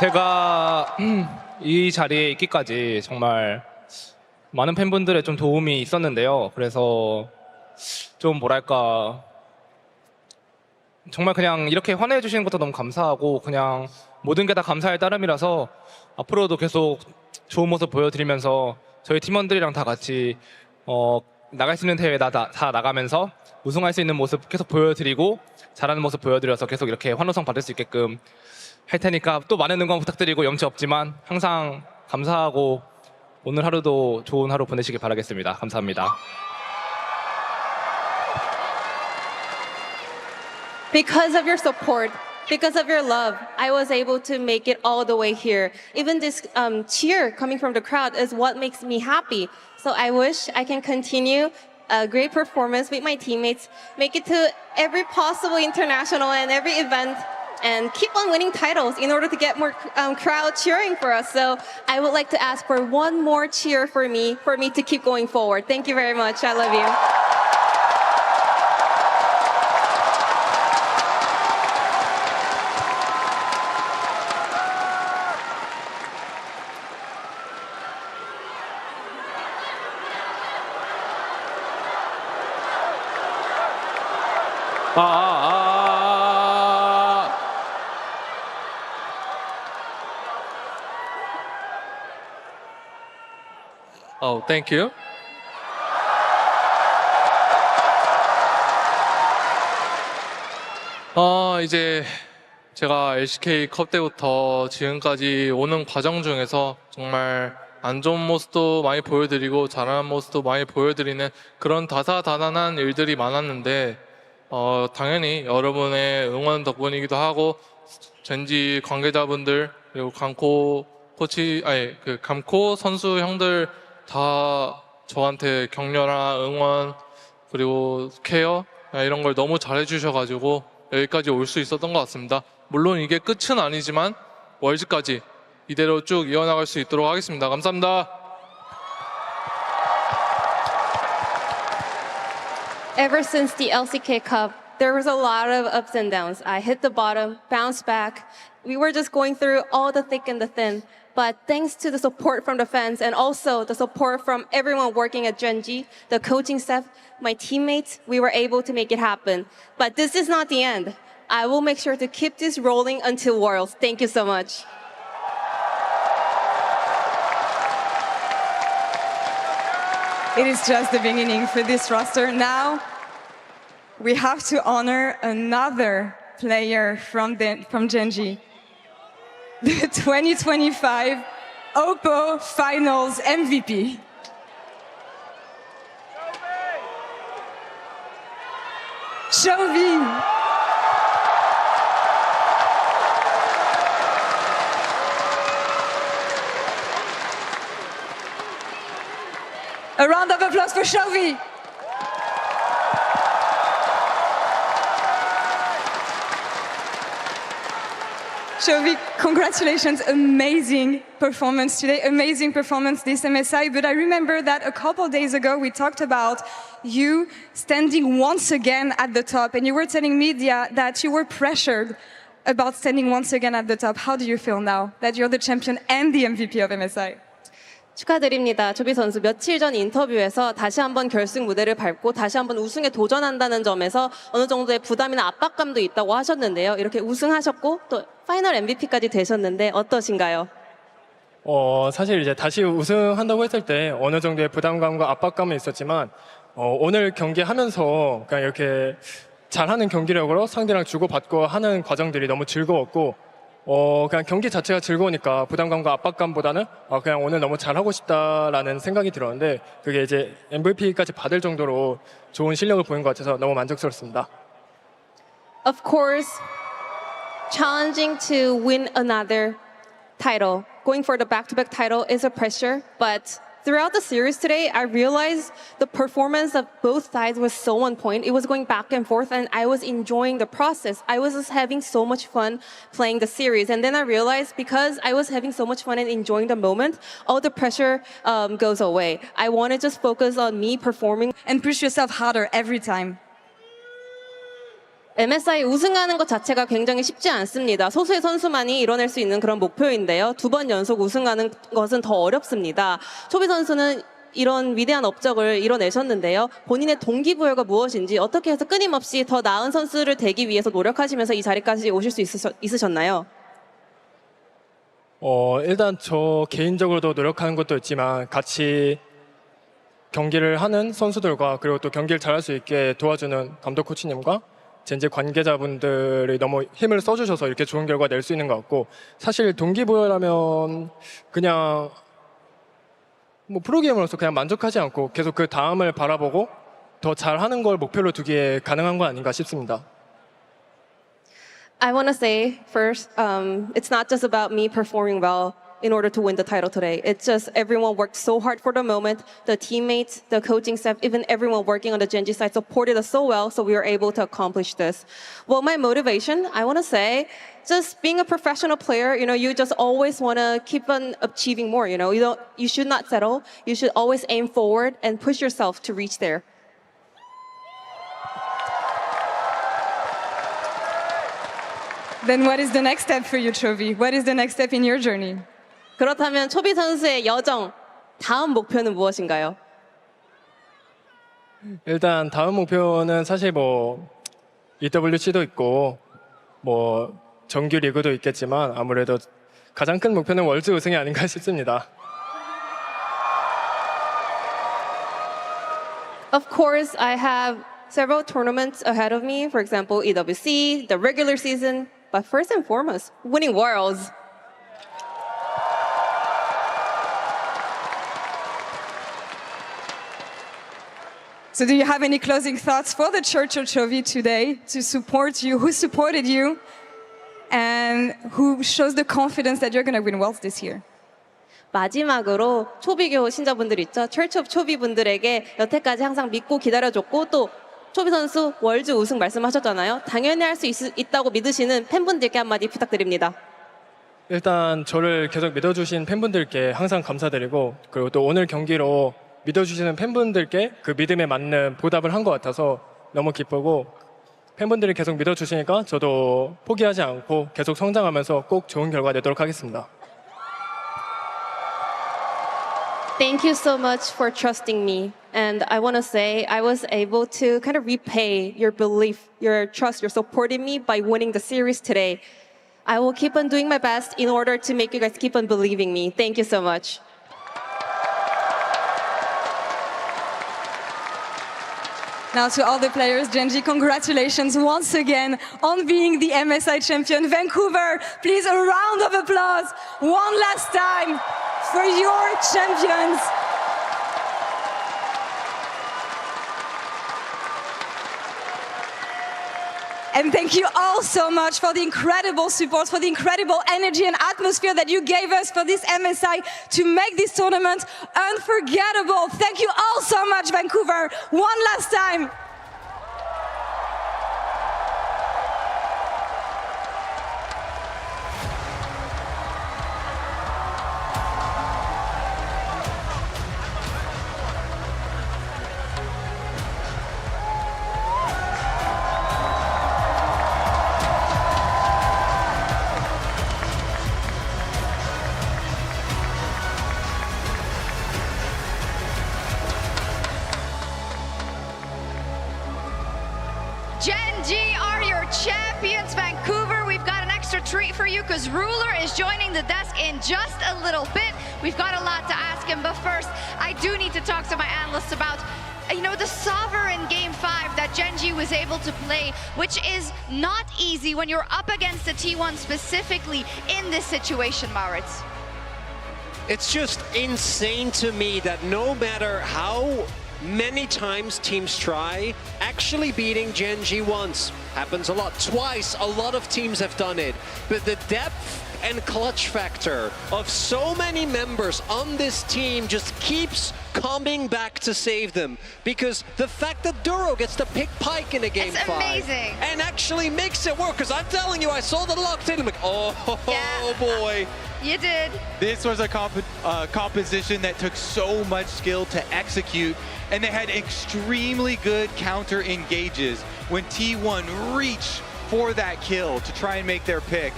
제가 이 자리에 있기까지 정말 많은 팬분들의 좀 도움이 있었는데요. 그래서 좀 뭐랄까 정말 그냥 이렇게 환호해 주시는 것도 너무 감사하고 그냥 모든 게 다 감사의 따름이라서 앞으로도 계속 좋은 모습 보여드리면서 저희 팀원들이랑 다 같이 나갈 수 있는 대회 다 나가면서 우승할 수 있는 모습 계속 보여드리고 잘하는 모습 보여드려서 계속 이렇게 환호성 받을 수 있게끔 할 테니까 또 많은 응원 부탁드리고 염치 없지만 항상 감사하고 오늘 하루도 좋은 하루 보내시길 바라겠습니다. 감사합니다. Because of your support, because of your love, I was able to make it all the way here. Even this cheer coming from the crowd is what makes me happy. So I wish I can continue a great performance with my teammates, make it to every possible international and every event, and keep on winning titles in order to get more crowd cheering for us. So I would like to ask for one more cheer for me to keep going forward. Thank you very much. I love you. Oh, thank you. 이제 제가 LCK 컵 때부터 지금까지 오는 과정 중에서 정말 안 좋은 모습도 많이 보여드리고 잘하는 모습도 많이 보여드리는 그런 다사다난한 일들이 많았는데 당연히 여러분의 응원 덕분이기도 하고 젠지 관계자분들 그리고 감코 선수 형들 다 저한테 격려나 응원 그리고 케어 이런 걸 너무 잘해주셔가지고 여기까지 올 수 있었던 것 같습니다. 물론 이게 끝은 아니지만 월즈까지 이대로 쭉 이어나갈 수 있도록 하겠습니다. 감사합니다. Ever since the LCK Cup, there was a lot of ups and downs. I hit the bottom, bounced back. We were just going through all the thick and the thin. But thanks to the support from the fans and also the support from everyone working at Genji, the coaching staff, my teammates, we were able to make it happen. But this is not the end. I will make sure to keep this rolling until Worlds. Thank you so much. It is just the beginning for this roster. Now, we have to honor another player from Genji. The 2025 OPPO Finals MVP. Chovy. A round of applause for Chovy. Chovy, congratulations, amazing performance today, amazing performance this MSI, but I remember that a couple days ago we talked about you standing once again at the top, and you were telling media that you were pressured about standing once again at the top. How do you feel now that you're the champion and the MVP of MSI? 축하드립니다. 초비 선수 며칠 전 인터뷰에서 다시 한번 결승 무대를 밟고 다시 한번 우승에 도전한다는 점에서 어느 정도의 부담이나 압박감도 있다고 하셨는데요. 이렇게 우승하셨고 또 파이널 MVP까지 되셨는데 어떠신가요? 사실 이제 다시 우승한다고 했을 때 어느 정도의 부담감과 압박감은 있었지만 오늘 경기하면서 그냥 이렇게 잘하는 경기력으로 상대랑 주고받고 하는 과정들이 너무 즐거웠고 그냥 경기 자체가 즐거우니까 부담감과 압박감보다는 그냥 오늘 너무 잘하고 싶다라는 생각이 들었는데 그게 이제 MVP까지 받을 정도로 좋은 실력을 보인 것 같아서 너무 만족스럽습니다. Of course, challenging to win another title, going for the back-to-back title is a pressure, but throughout the series today, I realized the performance of both sides was so on point. It was going back and forth, and I was enjoying the process. I was just having so much fun playing the series. And then I realized because I was having so much fun and enjoying the moment, all the pressure goes away. I want to just focus on me performing. And push yourself harder every time. MSI 우승하는 것 자체가 굉장히 쉽지 않습니다. 소수의 선수만이 이뤄낼 수 있는 그런 목표인데요. 2번 연속 우승하는 것은 더 어렵습니다. 초비 선수는 이런 위대한 업적을 이뤄내셨는데요. 본인의 동기부여가 무엇인지 어떻게 해서 끊임없이 더 나은 선수를 되기 위해서 노력하시면서 이 자리까지 오실 수 있으셨나요? 일단 저 개인적으로도 노력하는 것도 있지만 같이 경기를 하는 선수들과 그리고 또 경기를 잘할 수 있게 도와주는 감독 코치님과 젠지 관계자분들이 너무 힘을 써주셔서 이렇게 좋은 결과 낼 수 있는 것 같고 사실 동기부여라면 그냥 뭐 프로게이머로서 그냥 만족하지 않고 계속 그 다음을 바라보고 더 잘하는 걸 목표로 두기에 가능한 거 아닌가 싶습니다. I want to say first, it's not just about me performing well in order to win the title today. It's just everyone worked so hard for the moment. The teammates, the coaching staff, even everyone working on the Gen G side supported us so well, so we were able to accomplish this. Well, my motivation, I want to say, just being a professional player, you just always want to keep on achieving more. You should not settle. You should always aim forward and push yourself to reach there. Then what is the next step for you, Chovy? What is the next step in your journey? 그렇다면 초비 선수의 여정, 다음 목표는 무엇인가요? 일단 다음 목표는 사실 뭐 EWC도 있고 뭐 정규 리그도 있겠지만 아무래도 가장 큰 목표는 월드 우승이 아닌가 싶습니다. Of course, I have several tournaments ahead of me. For example, EWC, the regular season. But first and foremost, winning Worlds. So do you have any closing thoughts for the Church of Chovy today to support you? Who supported you? And who shows the confidence that you're going to win Worlds this year? 마지막으로 초비교 신자분들 있죠. Church of Chovy 분들에게 여태까지 항상 믿고 기다려줬고 또 초비 선수 월드 우승 말씀하셨잖아요. 당연히 할 수 있다고 믿으시는 팬분들께 한마디 부탁드립니다. 일단 저를 계속 믿어주신 팬분들께 항상 감사드리고 그리고 또 오늘 경기로 믿어주시는 팬분들께 그 믿음에 맞는 보답을 한 것 같아서 너무 기쁘고 팬분들이 계속 믿어주시니까 저도 포기하지 않고 계속 성장하면서 꼭 좋은 결과 내도록 하겠습니다. Thank you so much for trusting me. And I want to say I was able to kind of repay your belief, your trust, your supporting me by winning the series today. I will keep on doing my best in order to make you guys keep on believing me. Thank you so much. Now to all the players, Gen G, congratulations once again on being the MSI champion. Vancouver, please a round of applause one last time for your champions. And thank you all so much for the incredible support, for the incredible energy and atmosphere that you gave us for this MSI to make this tournament unforgettable. Thank you all so much, Vancouver. One last time. Gen G are your champions, Vancouver. We've got an extra treat for you because Ruler is joining the desk in just a little bit. We've got a lot to ask him, but first, I do need to talk to my analysts about the sovereign Game 5 that Gen G was able to play, which is not easy when you're up against a T1 specifically in this situation, Maurits. It's just insane to me that no matter how many times teams try, actually beating Gen G once happens a lot. Twice, a lot of teams have done it. But the depth and clutch factor of so many members on this team just keeps coming back to save them. Because the fact that Duro gets to pick Pyke in a Game 5 amazing. and actually makes it work, because I'm telling you, I saw the locked in, I'm like, oh boy. You did. This was a composition that took so much skill to execute, and they had extremely good counter engages when T1 reached for that kill to try and make their pick.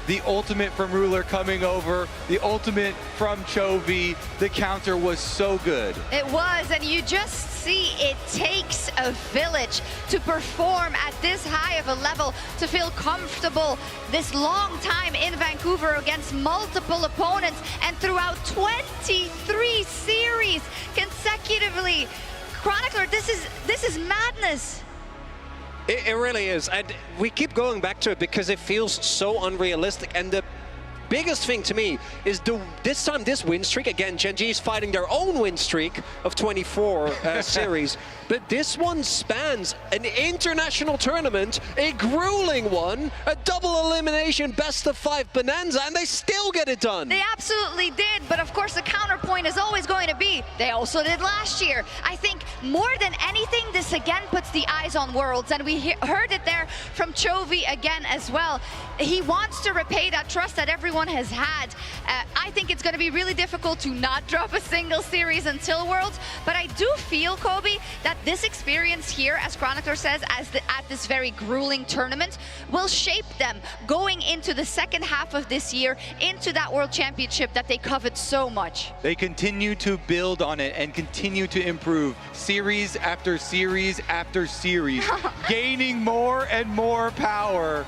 The ultimate from Ruler coming over, the ultimate from Chovy, the counter was so good. It was, and you just see it takes a village to perform at this high of a level, to feel comfortable this long time in Vancouver against multiple opponents and throughout 23 series consecutively. Chronicler, this is madness. It really is, and we keep going back to it because it feels so unrealistic. And the biggest thing to me is this time, this win streak, again, Gen.G is fighting their own win streak of 24 series, but this one spans an international tournament, a grueling one, a double elimination best of 5 bonanza, and they still get it done. They absolutely did, but of course the counterpoint is always going to be, they also did last year. I think more than anything, this again puts the eyes on Worlds, and we heard it there from Chovy again as well. He wants to repay that trust that everyone has had. I think it's going to be really difficult to not drop a single series until Worlds, but I do feel, Kobe, that this experience here, as Chronicler says, at this very grueling tournament, will shape them going into the second half of this year, into that World Championship that they covet so much. They continue to build on it and continue to improve series after series after series, gaining more and more power.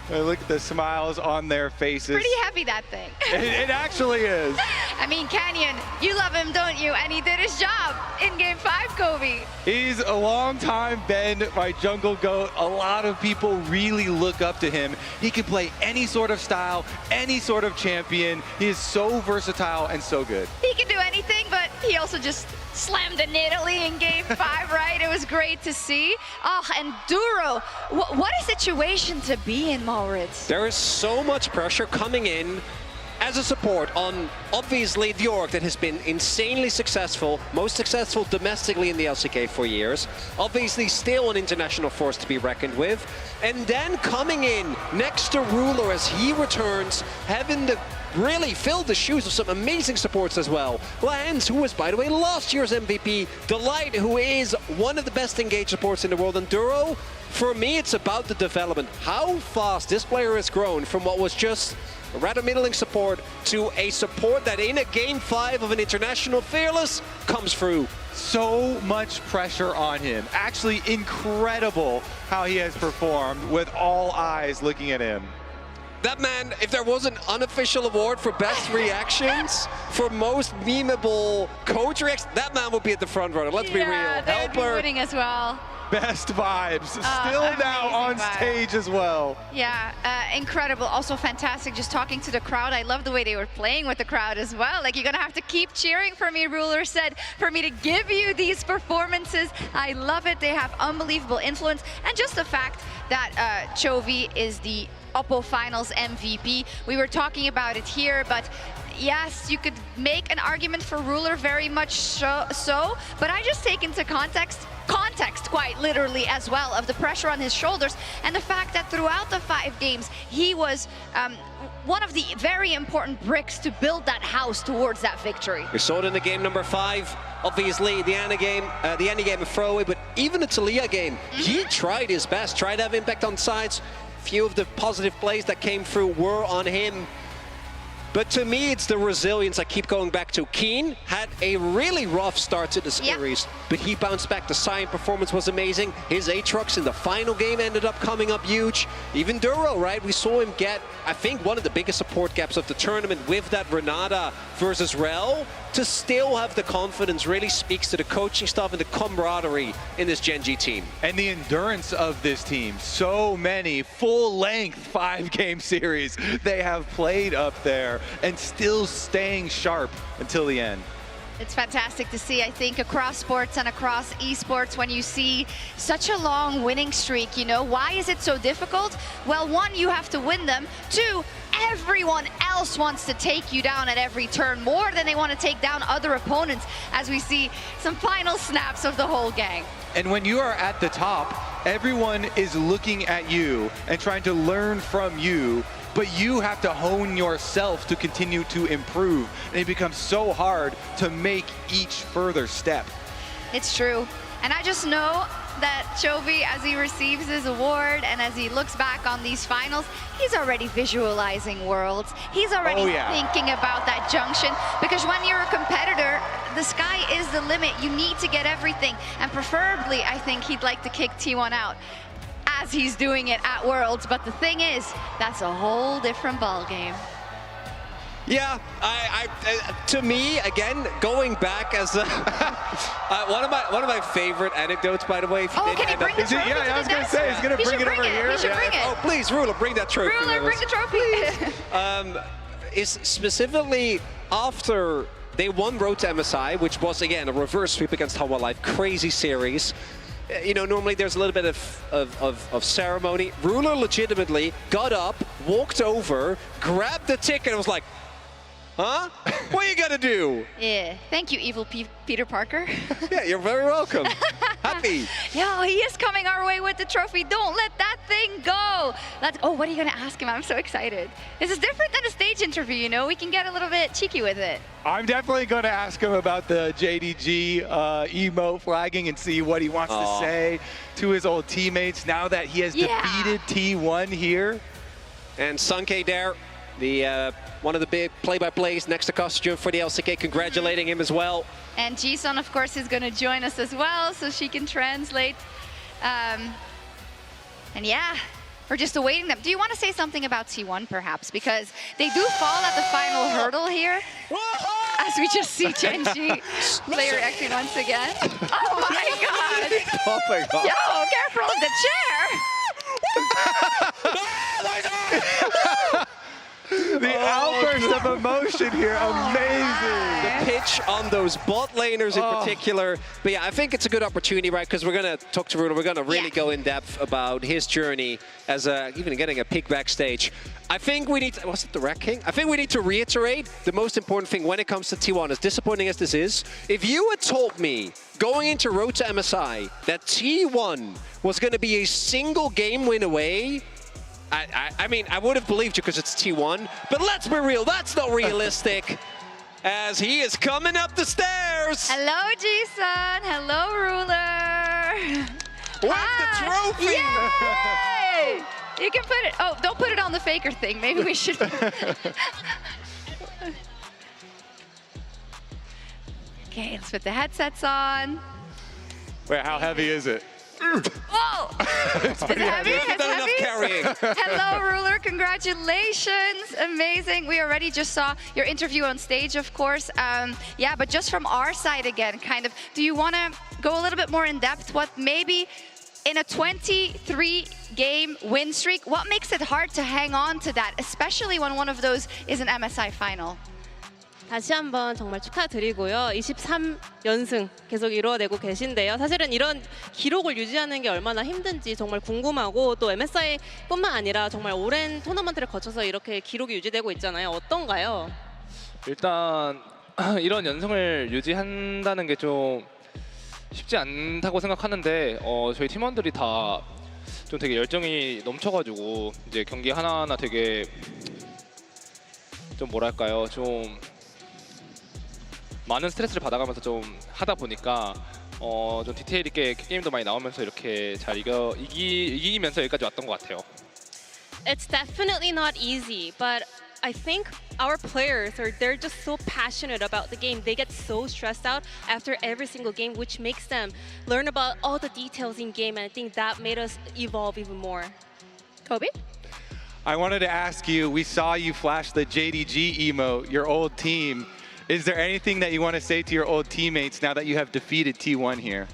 Look at the smiles on their faces. Pretty heavy, that thing. It actually is. I mean, Canyon, you love him, don't you? And he did his job in Game 5, Kobe. He's a long time been my jungle GOAT. A lot of people really look up to him. He can play any sort of style, any sort of champion. He is so versatile and so good. He can do anything, but he also just slammed in Italy in Game 5, right? It was great to see. Oh, and Duro, what a situation to be in, Maurits. There is so much pressure coming in as a support on, obviously, the org that has been insanely successful, most successful domestically in the LCK for years, obviously still an international force to be reckoned with, and then coming in next to Ruler as he returns, having the really filled the shoes of some amazing supports as well. Lance, who was, by the way, last year's MVP, Delight, who is one of the best engaged supports in the world, and Duro, for me, it's about the development. How fast this player has grown from what was just a rather middling support to a support that in a Game 5 of an international Fearless comes through. So much pressure on him. Actually incredible how he has performed with all eyes looking at him. That man, if there was an unofficial award for best reactions, for most memeable coach reactions, that man would be at the front runner. Let's be real. They'd be winning as well. Best vibes. Still now on stage as well. Yeah, incredible. Also fantastic just talking to the crowd. I love the way they were playing with the crowd as well. Like, you're going to have to keep cheering for me, Ruler said, for me to give you these performances. I love it. They have unbelievable influence. And just the fact that Chovy is the Oppo Finals MVP. We were talking about it here, but yes, you could make an argument for Ruler very much so, but I just take into context quite literally as well of the pressure on his shoulders and the fact that throughout the 5 games he was one of the very important bricks to build that house towards that victory. We saw it in the game number 5, obviously the end game of throwaway, but even the Talia game, he tried his best, tried to have impact on sides. Few of the positive plays that came through were on him. But to me, it's the resilience I keep going back to. Keen had a really rough start to the series, but he bounced back. The Sion performance was amazing. His Aatrox in the final game ended up coming up huge. Even Duro, right? We saw him get, I think, one of the biggest support gaps of the tournament with that Renata versus Rel. To still have the confidence really speaks to the coaching staff and the camaraderie in this Gen.G team. And the endurance of this team. So many full-length 5-game series they have played up there and still staying sharp until the end. It's fantastic to see, I think, across sports and across esports when you see such a long winning streak, you know. Why is it so difficult? Well, 1, you have to win them. 2, everyone else wants to take you down at every turn more than they want to take down other opponents, as we see some final snaps of the whole gang. And when you are at the top, everyone is looking at you and trying to learn from you, but you have to hone yourself to continue to improve. And it becomes so hard to make each further step. It's true. And I just know that Chovy, as he receives his award and as he looks back on these finals, he's already visualizing Worlds. He's already thinking about that junction, because when you're a competitor, the sky is the limit. You need to get everything. And preferably, I think he'd like to kick T1 out as he's doing it at Worlds. But the thing is, that's a whole different ballgame. Yeah, to me, again, going back as one of my favorite anecdotes, by the way. If you Oh, did can he end up- bring the Is he- trophy yeah, to I the was gonna desk? say, he's gonna He bring should it over here. He should bring it. Oh, please, Ruler, bring that trophy. Ruler, bring the trophy. Is specifically after they won Road to MSI, which was, again, a reverse sweep against Humble Life, crazy series. You know, normally there's a little bit of ceremony. Ruler legitimately got up, walked over, grabbed the ticket, and was like, huh? What are you gonna do? Yeah, thank you, evil Peter Parker. Yeah, you're very welcome. Happy. Yo, he is coming our way with the trophy. Don't let that thing go. Oh, what are you gonna ask him? I'm so excited. This is different than a stage interview, you know? We can get a little bit cheeky with it. I'm definitely going to ask him about the JDG emote flagging and see what he wants to say to his old teammates now that he has defeated T1 here. And Sunke there, the one of the big play-by-plays next to Costume for the LCK, congratulating him as well. And Jisun, of course, is gonna join us as well, so she can translate. And yeah, we're just awaiting them. Do you want to say something about T1, perhaps? Because they do fall at the final hurdle here. As we just see Genji player reacting once again. Oh my god! Oh my god. Yo, careful of the chair! The outburst of emotion here, amazing. The pitch on those bot laners in particular. But yeah, I think it's a good opportunity, right? Because we're going to talk to Ruler. We're going to really go in depth about his journey as even getting a peek backstage. I think we need to, was it the Rat King? I think we need to reiterate the most important thing when it comes to T1, as disappointing as this is. If you had told me going into Road to MSI that T1 was going to be a single game win away, I mean, I would have believed you because it's T1, but let's be real, that's not realistic. As he is coming up the stairs. Hello, Jisun. Hello, Ruler. Where's the trophy? Yay! You can put it, oh, don't put it on the faker thing. Maybe we should. Okay, let's put the headsets on. Wait, how heavy is it? Whoa! It's heavy? It's heavy? Hello, Ruler. Congratulations. Amazing. We already just saw your interview on stage, of course. Yeah, but just from our side again, kind of, do you want to go a little bit more in depth? What maybe in a 23-game win streak, what makes it hard to hang on to that, especially when one of those is an MSI final? 다시 한번 정말 축하드리고요. 23연승 계속 이루어내고 계신데요. 사실은 이런 기록을 유지하는 게 얼마나 힘든지 정말 궁금하고 또 MSI뿐만 아니라 정말 오랜 토너먼트를 거쳐서 이렇게 기록이 유지되고 있잖아요. 어떤가요? 일단 이런 연승을 유지한다는 게 좀 쉽지 않다고 생각하는데 저희 팀원들이 다 좀 되게 열정이 넘쳐가지고 이제 경기 하나하나 되게 좀 뭐랄까요, 좀 많은 스트레스를 받아가면서 좀 하다 보니까 좀 디테일 있게 게임도 많이 나오면서 이렇게 잘 이기면서 여기까지 왔던 것 같아요. It's definitely not easy, but I think our players they're just so passionate about the game. They get so stressed out after every single game, which makes them learn about all the details in game, and I think that made us evolve even more. Kobe? I wanted to ask you, we saw you flash the JDG emote, your old team. Is there anything that you want to say to your old teammates now that you have defeated T1 here?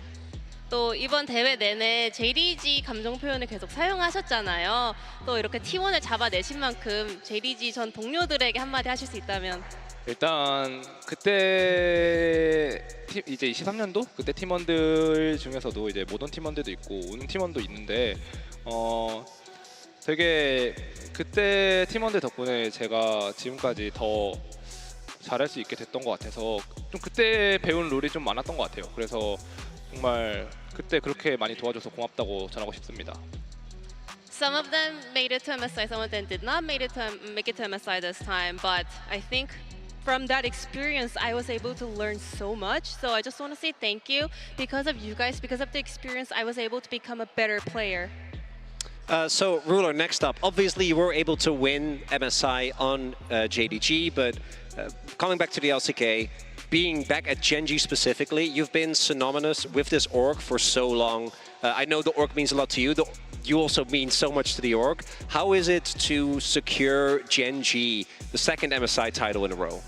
또 이번 대회 내내 JDG 감정 표현을 계속 사용하셨잖아요. 또 이렇게 T1을 잡아내신 만큼 JDG 전 동료들에게 한마디 하실 수 있다면? 일단 그때 이제 23년도 그때 팀원들 중에서도 이제 모던 팀원들도 있고 우는 팀원도 있는데 되게 그때 팀원들 덕분에 제가 지금까지 더 잘할 수 있게 됐던 것 같아서 좀 그때 배운 룰이 좀 많았던 것 같아요. 그래서 정말 그때 그렇게 많이 도와줘서 고맙다고 전하고 싶습니다. Some of them made it to MSI, some of them did not make it to MSI this time, but I think from that experience I was able to learn so much. So I just want to say thank you. Because of you guys, because of the experience, I was able to become a better player. So, Ruler, next up, obviously you were able to win MSI on JDG, but coming back to the LCK, being back at Genji specifically, you've been synonymous with this org for so long. I know the org means a lot to you. you also mean so much to the org. How is it to secure Gen.G, the second MSI title in a row?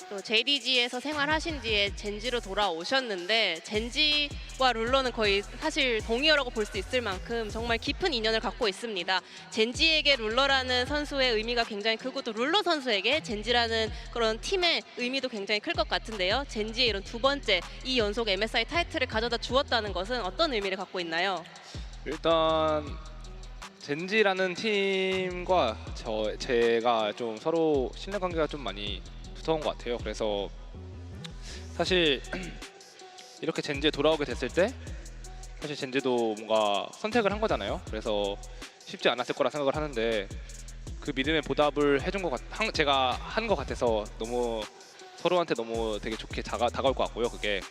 또 JDG에서 생활하신 뒤에 젠지로 돌아오셨는데 젠지와 룰러는 거의 사실 동의어라고 볼 수 있을 만큼 정말 깊은 인연을 갖고 있습니다. 젠지에게 룰러라는 선수의 의미가 굉장히 크고 또 룰러 선수에게 젠지라는 그런 팀의 의미도 굉장히 클 것 같은데요. 젠지의 이런 두 번째 이 연속 MSI 타이틀을 가져다 주었다는 것은 어떤 의미를 갖고 있나요? 일단 젠지라는 팀과 제가 좀 서로 신뢰 관계가 좀 많이 두터운 것 같아요. 그래서 사실 이렇게 젠지에 돌아오게 됐을 때 사실 젠지도 뭔가 선택을 한 거잖아요. 그래서 쉽지 않았을 거라 생각을 하는데 그 믿음에 보답을 해준 제가 한 것 같아서 너무 서로한테 너무 되게 좋게 다가올 것 같고요. 그게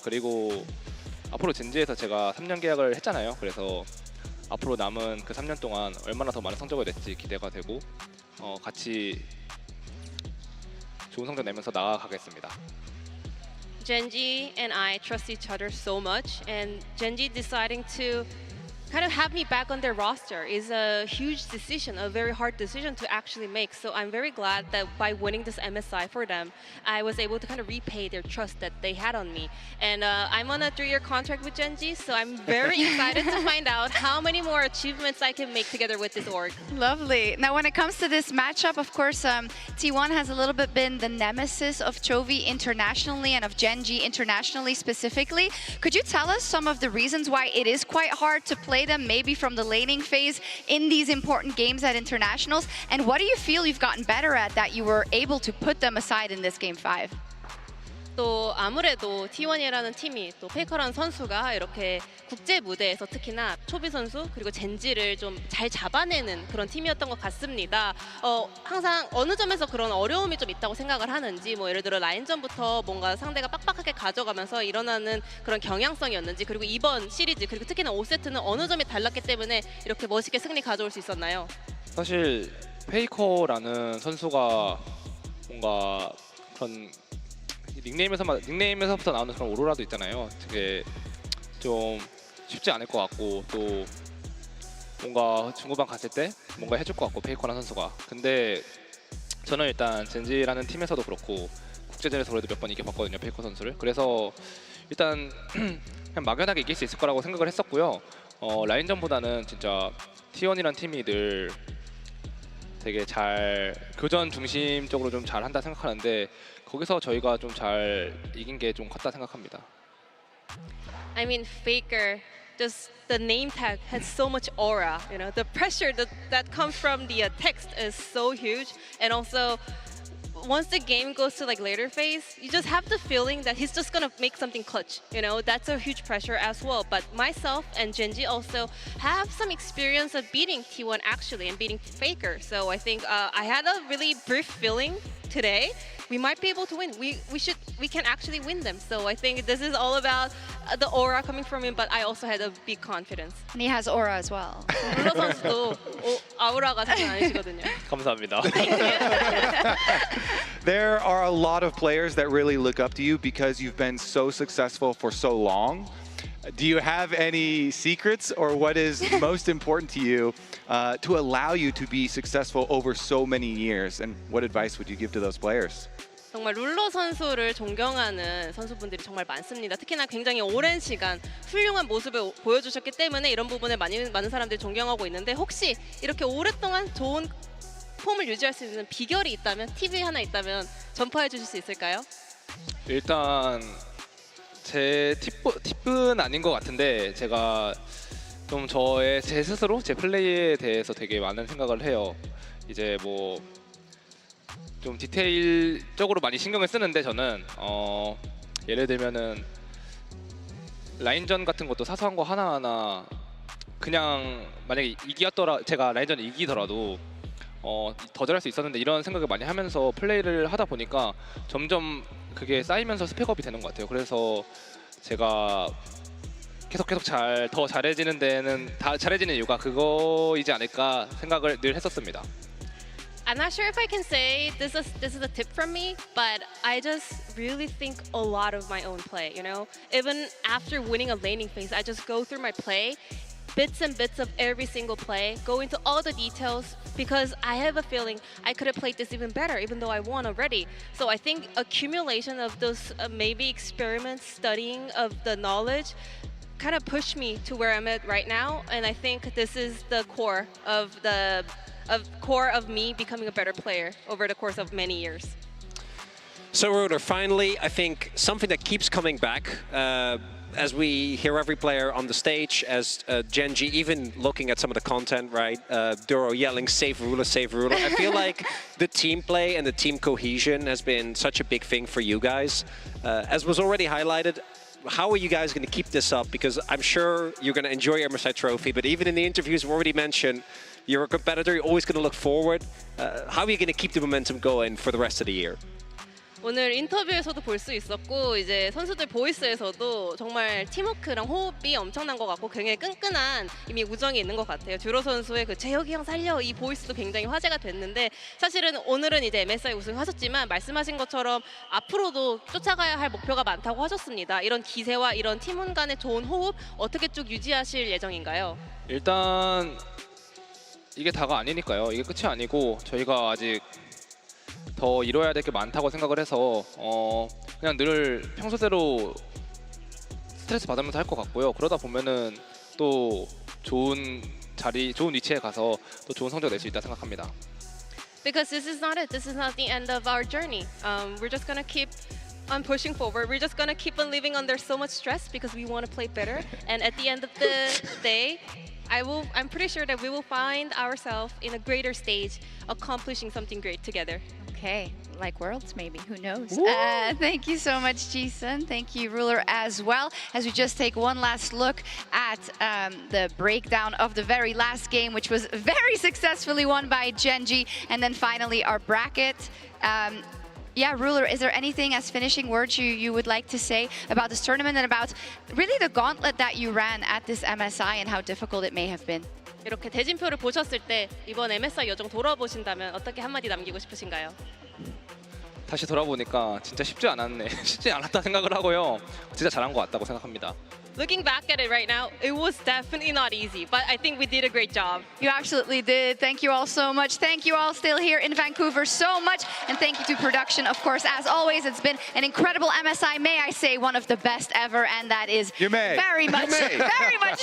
그리고 앞으로 젠지에서 제가 3년 계약을 했잖아요. 그래서 앞으로 남은 그 3년 동안 얼마나 더 많은 성적을 낼지 기대가 되고 같이 좋은 성적 내면서 나아가겠습니다. Gen.G and I trust each other so much, and Gen.G deciding to kind of have me back on their roster is a huge decision, a very hard decision to actually make. So I'm very glad that by winning this MSI for them, I was able to kind of repay their trust that they had on me. And I'm on a 3-year contract with Gen.G, so I'm very excited to find out how many more achievements I can make together with this org. Lovely. Now, when it comes to this matchup, of course, T1 has a little bit been the nemesis of Chovy internationally and of Gen.G internationally specifically. Could you tell us some of the reasons why it is quite hard to play them maybe from the laning phase in these important games at internationals? And what do you feel you've gotten better at that you were able to put them aside in this game 5? 또 아무래도 T1이라는 팀이 또 페이커라는 선수가 이렇게 국제 무대에서 특히나 초비 선수 그리고 젠지를 좀 잘 잡아내는 그런 팀이었던 것 같습니다. 항상 어느 점에서 그런 어려움이 좀 있다고 생각을 하는지 뭐 예를 들어 라인전부터 뭔가 상대가 빡빡하게 가져가면서 일어나는 그런 경향성이었는지 그리고 이번 시리즈 그리고 특히나 5세트는 어느 점이 달랐기 때문에 이렇게 멋있게 승리 가져올 수 있었나요? 사실 페이커라는 선수가 뭔가 그런 닉네임에서부터 나오는 그런 오로라도 있잖아요. 되게 좀 쉽지 않을 것 같고 또 뭔가 중후반 갔을 때 뭔가 해줄 것 같고 페이커라는 선수가. 근데 저는 일단 젠지라는 팀에서도 그렇고 국제전에서 그래도 몇 번 이겨봤거든요, 페이커 선수를. 그래서 일단 그냥 막연하게 이길 수 있을 거라고 생각을 했었고요. 라인전보다는 진짜 T1이라는 팀이 늘 되게 잘 교전 중심적으로 좀 잘한다 생각하는데 거기서 저희가 좀 잘 이긴 게 좀 컸다 생각합니다. I mean, Faker, just the name tag has so much aura. You know, the pressure that comes from the text is so huge, and also once the game goes to like later phase, you just have the feeling that he's just gonna make something clutch. You know, that's a huge pressure as well. But myself and Gen.G also have some experience of beating T1 actually and beating Faker. So I think I had a really brief feeling today. We might be able to win. We can actually win them. So I think this is all about the aura coming from him. But I also had a big confidence. And he has aura as well. 룰러 선수도 아우라가 장난 아니시거든요. 감사합니다. There are a lot of players that really look up to you because you've been so successful for so long. Do you have any secrets or what is most important to you to allow you to be successful over so many years? And what advice would you give to those players? 정말 룰러 선수를 존경하는 선수분들이 정말 많습니다. 특히나 굉장히 오랜 시간 훌륭한 모습을 보여주셨기 때문에 이런 부분에 많은 사람들이 존경하고 있는데 혹시 이렇게 오랫동안 좋은 폼을 유지할 수 있는 비결이 있다면, 팁이 하나 있다면 전파해 주실 수 있을까요? 일단 제 팁은 아닌 것 같은데 제가 좀 제 스스로 제 플레이에 대해서 되게 많은 생각을 해요. 이제 뭐 좀 디테일적으로 많이 신경을 쓰는데 저는 예를 들면은 라인전 같은 것도 사소한 거 하나하나 그냥 만약에 제가 라인전을 이기더라도 더 잘할 수 있었는데 이런 생각을 많이 하면서 플레이를 하다 보니까 점점 그게 쌓이면서 스펙업이 되는 것 같아요. 그래서 제가 계속 더 잘해지는 이유가 그거이지 않을까 생각을 늘 했었습니다. I'm not sure if I can say this is a tip from me, but I just really think a lot of my own play, you know? Even after winning a laning phase, I just go through my play bits and bits of every single play, go into all the details, because I have a feeling I could have played this even better, even though I won already. So I think accumulation of those maybe experiments, studying of the knowledge, kind of pushed me to where I'm at right now. And I think this is the core of me becoming a better player over the course of many years. So Ruler, finally, I think something that keeps coming back, as we hear every player on the stage, as Gen G, even looking at some of the content, right? Duro yelling, save Ruler, save Ruler. I feel like the team play and the team cohesion has been such a big thing for you guys. As was already highlighted, how are you guys going to keep this up? Because I'm sure you're going to enjoy your MSI trophy, but even in the interviews we've already mentioned, you're a competitor, you're always going to look forward. How are you going to keep the momentum going for the rest of the year? 오늘 인터뷰에서도 볼 수 있었고 이제 선수들 보이스에서도 정말 팀워크랑 호흡이 엄청난 것 같고 굉장히 끈끈한 이미 우정이 있는 것 같아요. 듀로 선수의 그 재혁이 형 살려 이 보이스도 굉장히 화제가 됐는데 사실은 오늘은 이제 MSI 우승하셨지만 말씀하신 것처럼 앞으로도 쫓아가야 할 목표가 많다고 하셨습니다. 이런 기세와 이런 팀원 간의 좋은 호흡 어떻게 쭉 유지하실 예정인가요? 일단 이게 다가 아니니까요. 이게 끝이 아니고 저희가 아직 더 이뤄야 될 게 많다고 생각을 해서 그냥 늘 평소대로 스트레스 받으면서 할 것 같고요. 그러다 보면은 또 좋은 자리, 좋은 위치에 가서 또 좋은 성적 낼 수 있다 생각합니다. Because this is not it. This is not the end of our journey. We're just gonna keep on pushing forward. We're just gonna keep on living under so much stress because we want to play better. And at the end of the day, I'm pretty sure that we will find ourselves in a greater stage, accomplishing something great together. Okay, like Worlds maybe, who knows? Thank you so much, Jason. Thank you, Ruler, as well. As we just take one last look at the breakdown of the very last game, which was very successfully won by Gen G. And then finally, our bracket. Yeah, Ruler, is there anything as finishing words you would like to say about this tournament and about really the gauntlet that you ran at this MSI and how difficult it may have been? 이렇게 대진표를 보셨을 때 이번 MSI 여정 돌아보신다면 어떻게 한마디 남기고 싶으신가요? 다시 돌아보니까 진짜 쉽지 않았다 생각을 하고요. 진짜 잘한 것 같다고 생각합니다. Looking back at it right now, it was definitely not easy, but I think we did a great job. You absolutely did. Thank you all so much. Thank you all still here in Vancouver so much. And thank you to production, of course. As always, it's been an incredible MSI, may I say, one of the best ever. And that is very much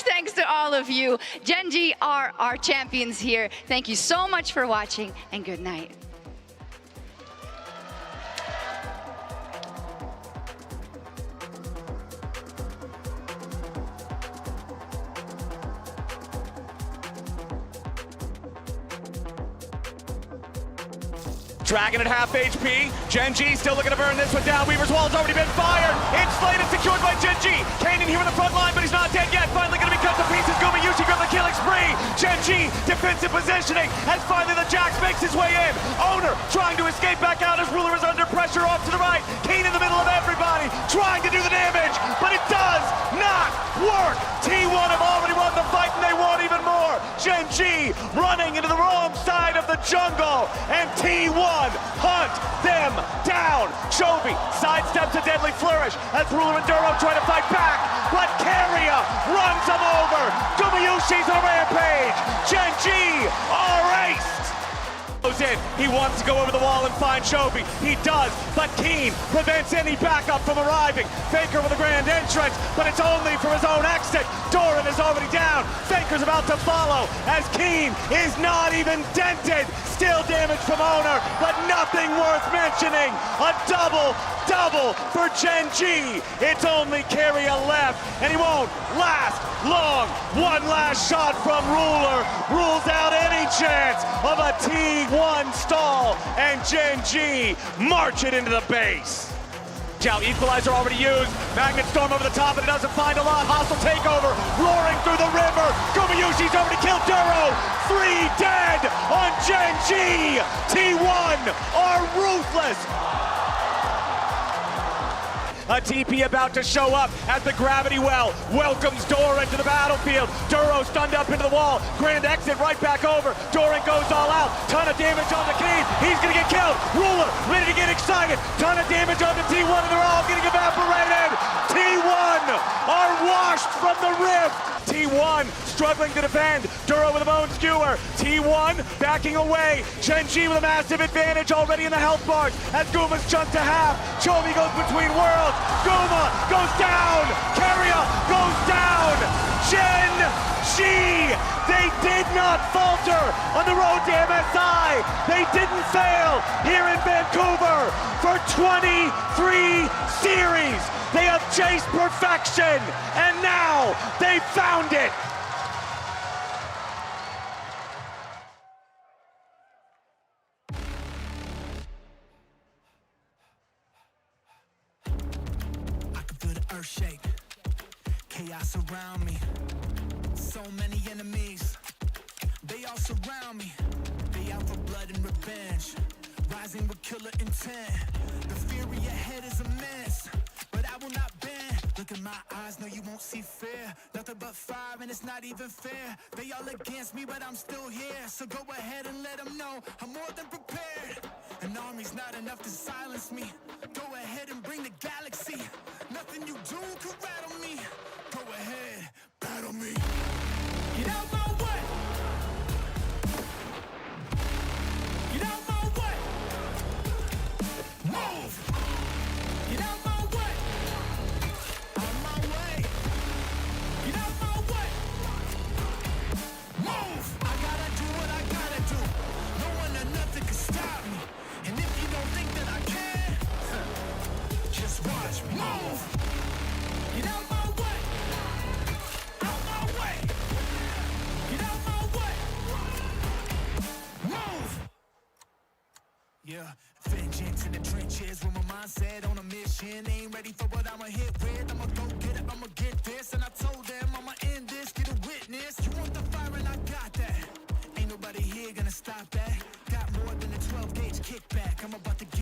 thanks to all of you. Gen G are our champions here. Thank you so much for watching, and good night. Dragon at half HP. Gen G still looking to burn this one down. Weaver's wall's already been fired. It's slated, secured by Gen G. Kanan here in the front line, but he's not dead yet. Finally going to be cut to pieces. Gumayushi got the killing spree. Gen G defensive positioning as finally the Jax makes his way in. Owner trying to escape back out as Ruler is under pressure off to the right. Kane in the middle of everybody trying to do the damage, but it does not work. T1 have already won the fight and they want even more. Gen G running into the wrong side of the jungle, and T1 hunt them down. Chovy sidesteps a deadly flourish as Ruler and Duro try to fight back, but Keria runs him over. Gumayushi's on a rampage. Gen G are aced. Goes in. He wants to go over the wall and find Chovy. He does, but Keen prevents any backup from arriving. Faker with a grand entrance, but it's only for his own exit. Doran is already down. Faker's about to follow as Keen is not even dented. Still damage from Owner, but nothing worth mentioning. A double for Gen G. It's only Keria left, and he won't last long. One last shot from Ruler rules out any chance of a T1 stall, and Gen G march it into the base. Chow equalizer already used. Magnet storm over the top, and it doesn't find a lot. Hostile takeover, roaring through the river. Gumayushi's already killed Duro. 3 dead on Gen G. T1 are ruthless. A TP about to show up as the gravity well welcomes Doran to the battlefield. Duro stunned up into the wall. Grand exit right back over. Doran goes all out. Ton of damage on the Keen. He's going to get killed. Ruler ready to get excited. Ton of damage on the T1, and they're all getting evaporated. T1 are washed from the rift. T1 struggling to defend. Duro with a bone skewer. T1 backing away. Gen.G with a massive advantage already in the health bars as Guma's jumped to half. Chovy goes between worlds. Guma goes down. Keria goes down. Gen.G, they did not falter on the road to MSI. They didn't fail here in Vancouver for 23 series. They have chased perfection, and now they found it. I can feel the earth shake, chaos around me. So many enemies, they all surround me. They out for blood and revenge, rising with killer intent. The fury ahead is immense, but I will not bend. Look in my eyes, no you won't see fear. Nothing but fire and it's not even fair. They all against me, but I'm still here. So go ahead and let them know I'm more than prepared. An army's not enough to silence me. Go ahead and bring the galaxy. Nothing you do can rattle me. Go ahead, battle me. Get out my way. Get out my way. Move. Get out my way. Out my way. Get out my way. Move. I gotta do what I gotta do. No one or nothing can stop me. And if you don't think that I can, just watch me. Move. Get out my way. Out my way. Get out my way. Move. Yeah, vengeance in the trenches with my mindset on a mission. Ain't ready for what I'ma hit with. I'ma go get it, I'ma get this. And I told them I'ma end this, get a witness. You want the fire and I got that. Ain't nobody here gonna stop that.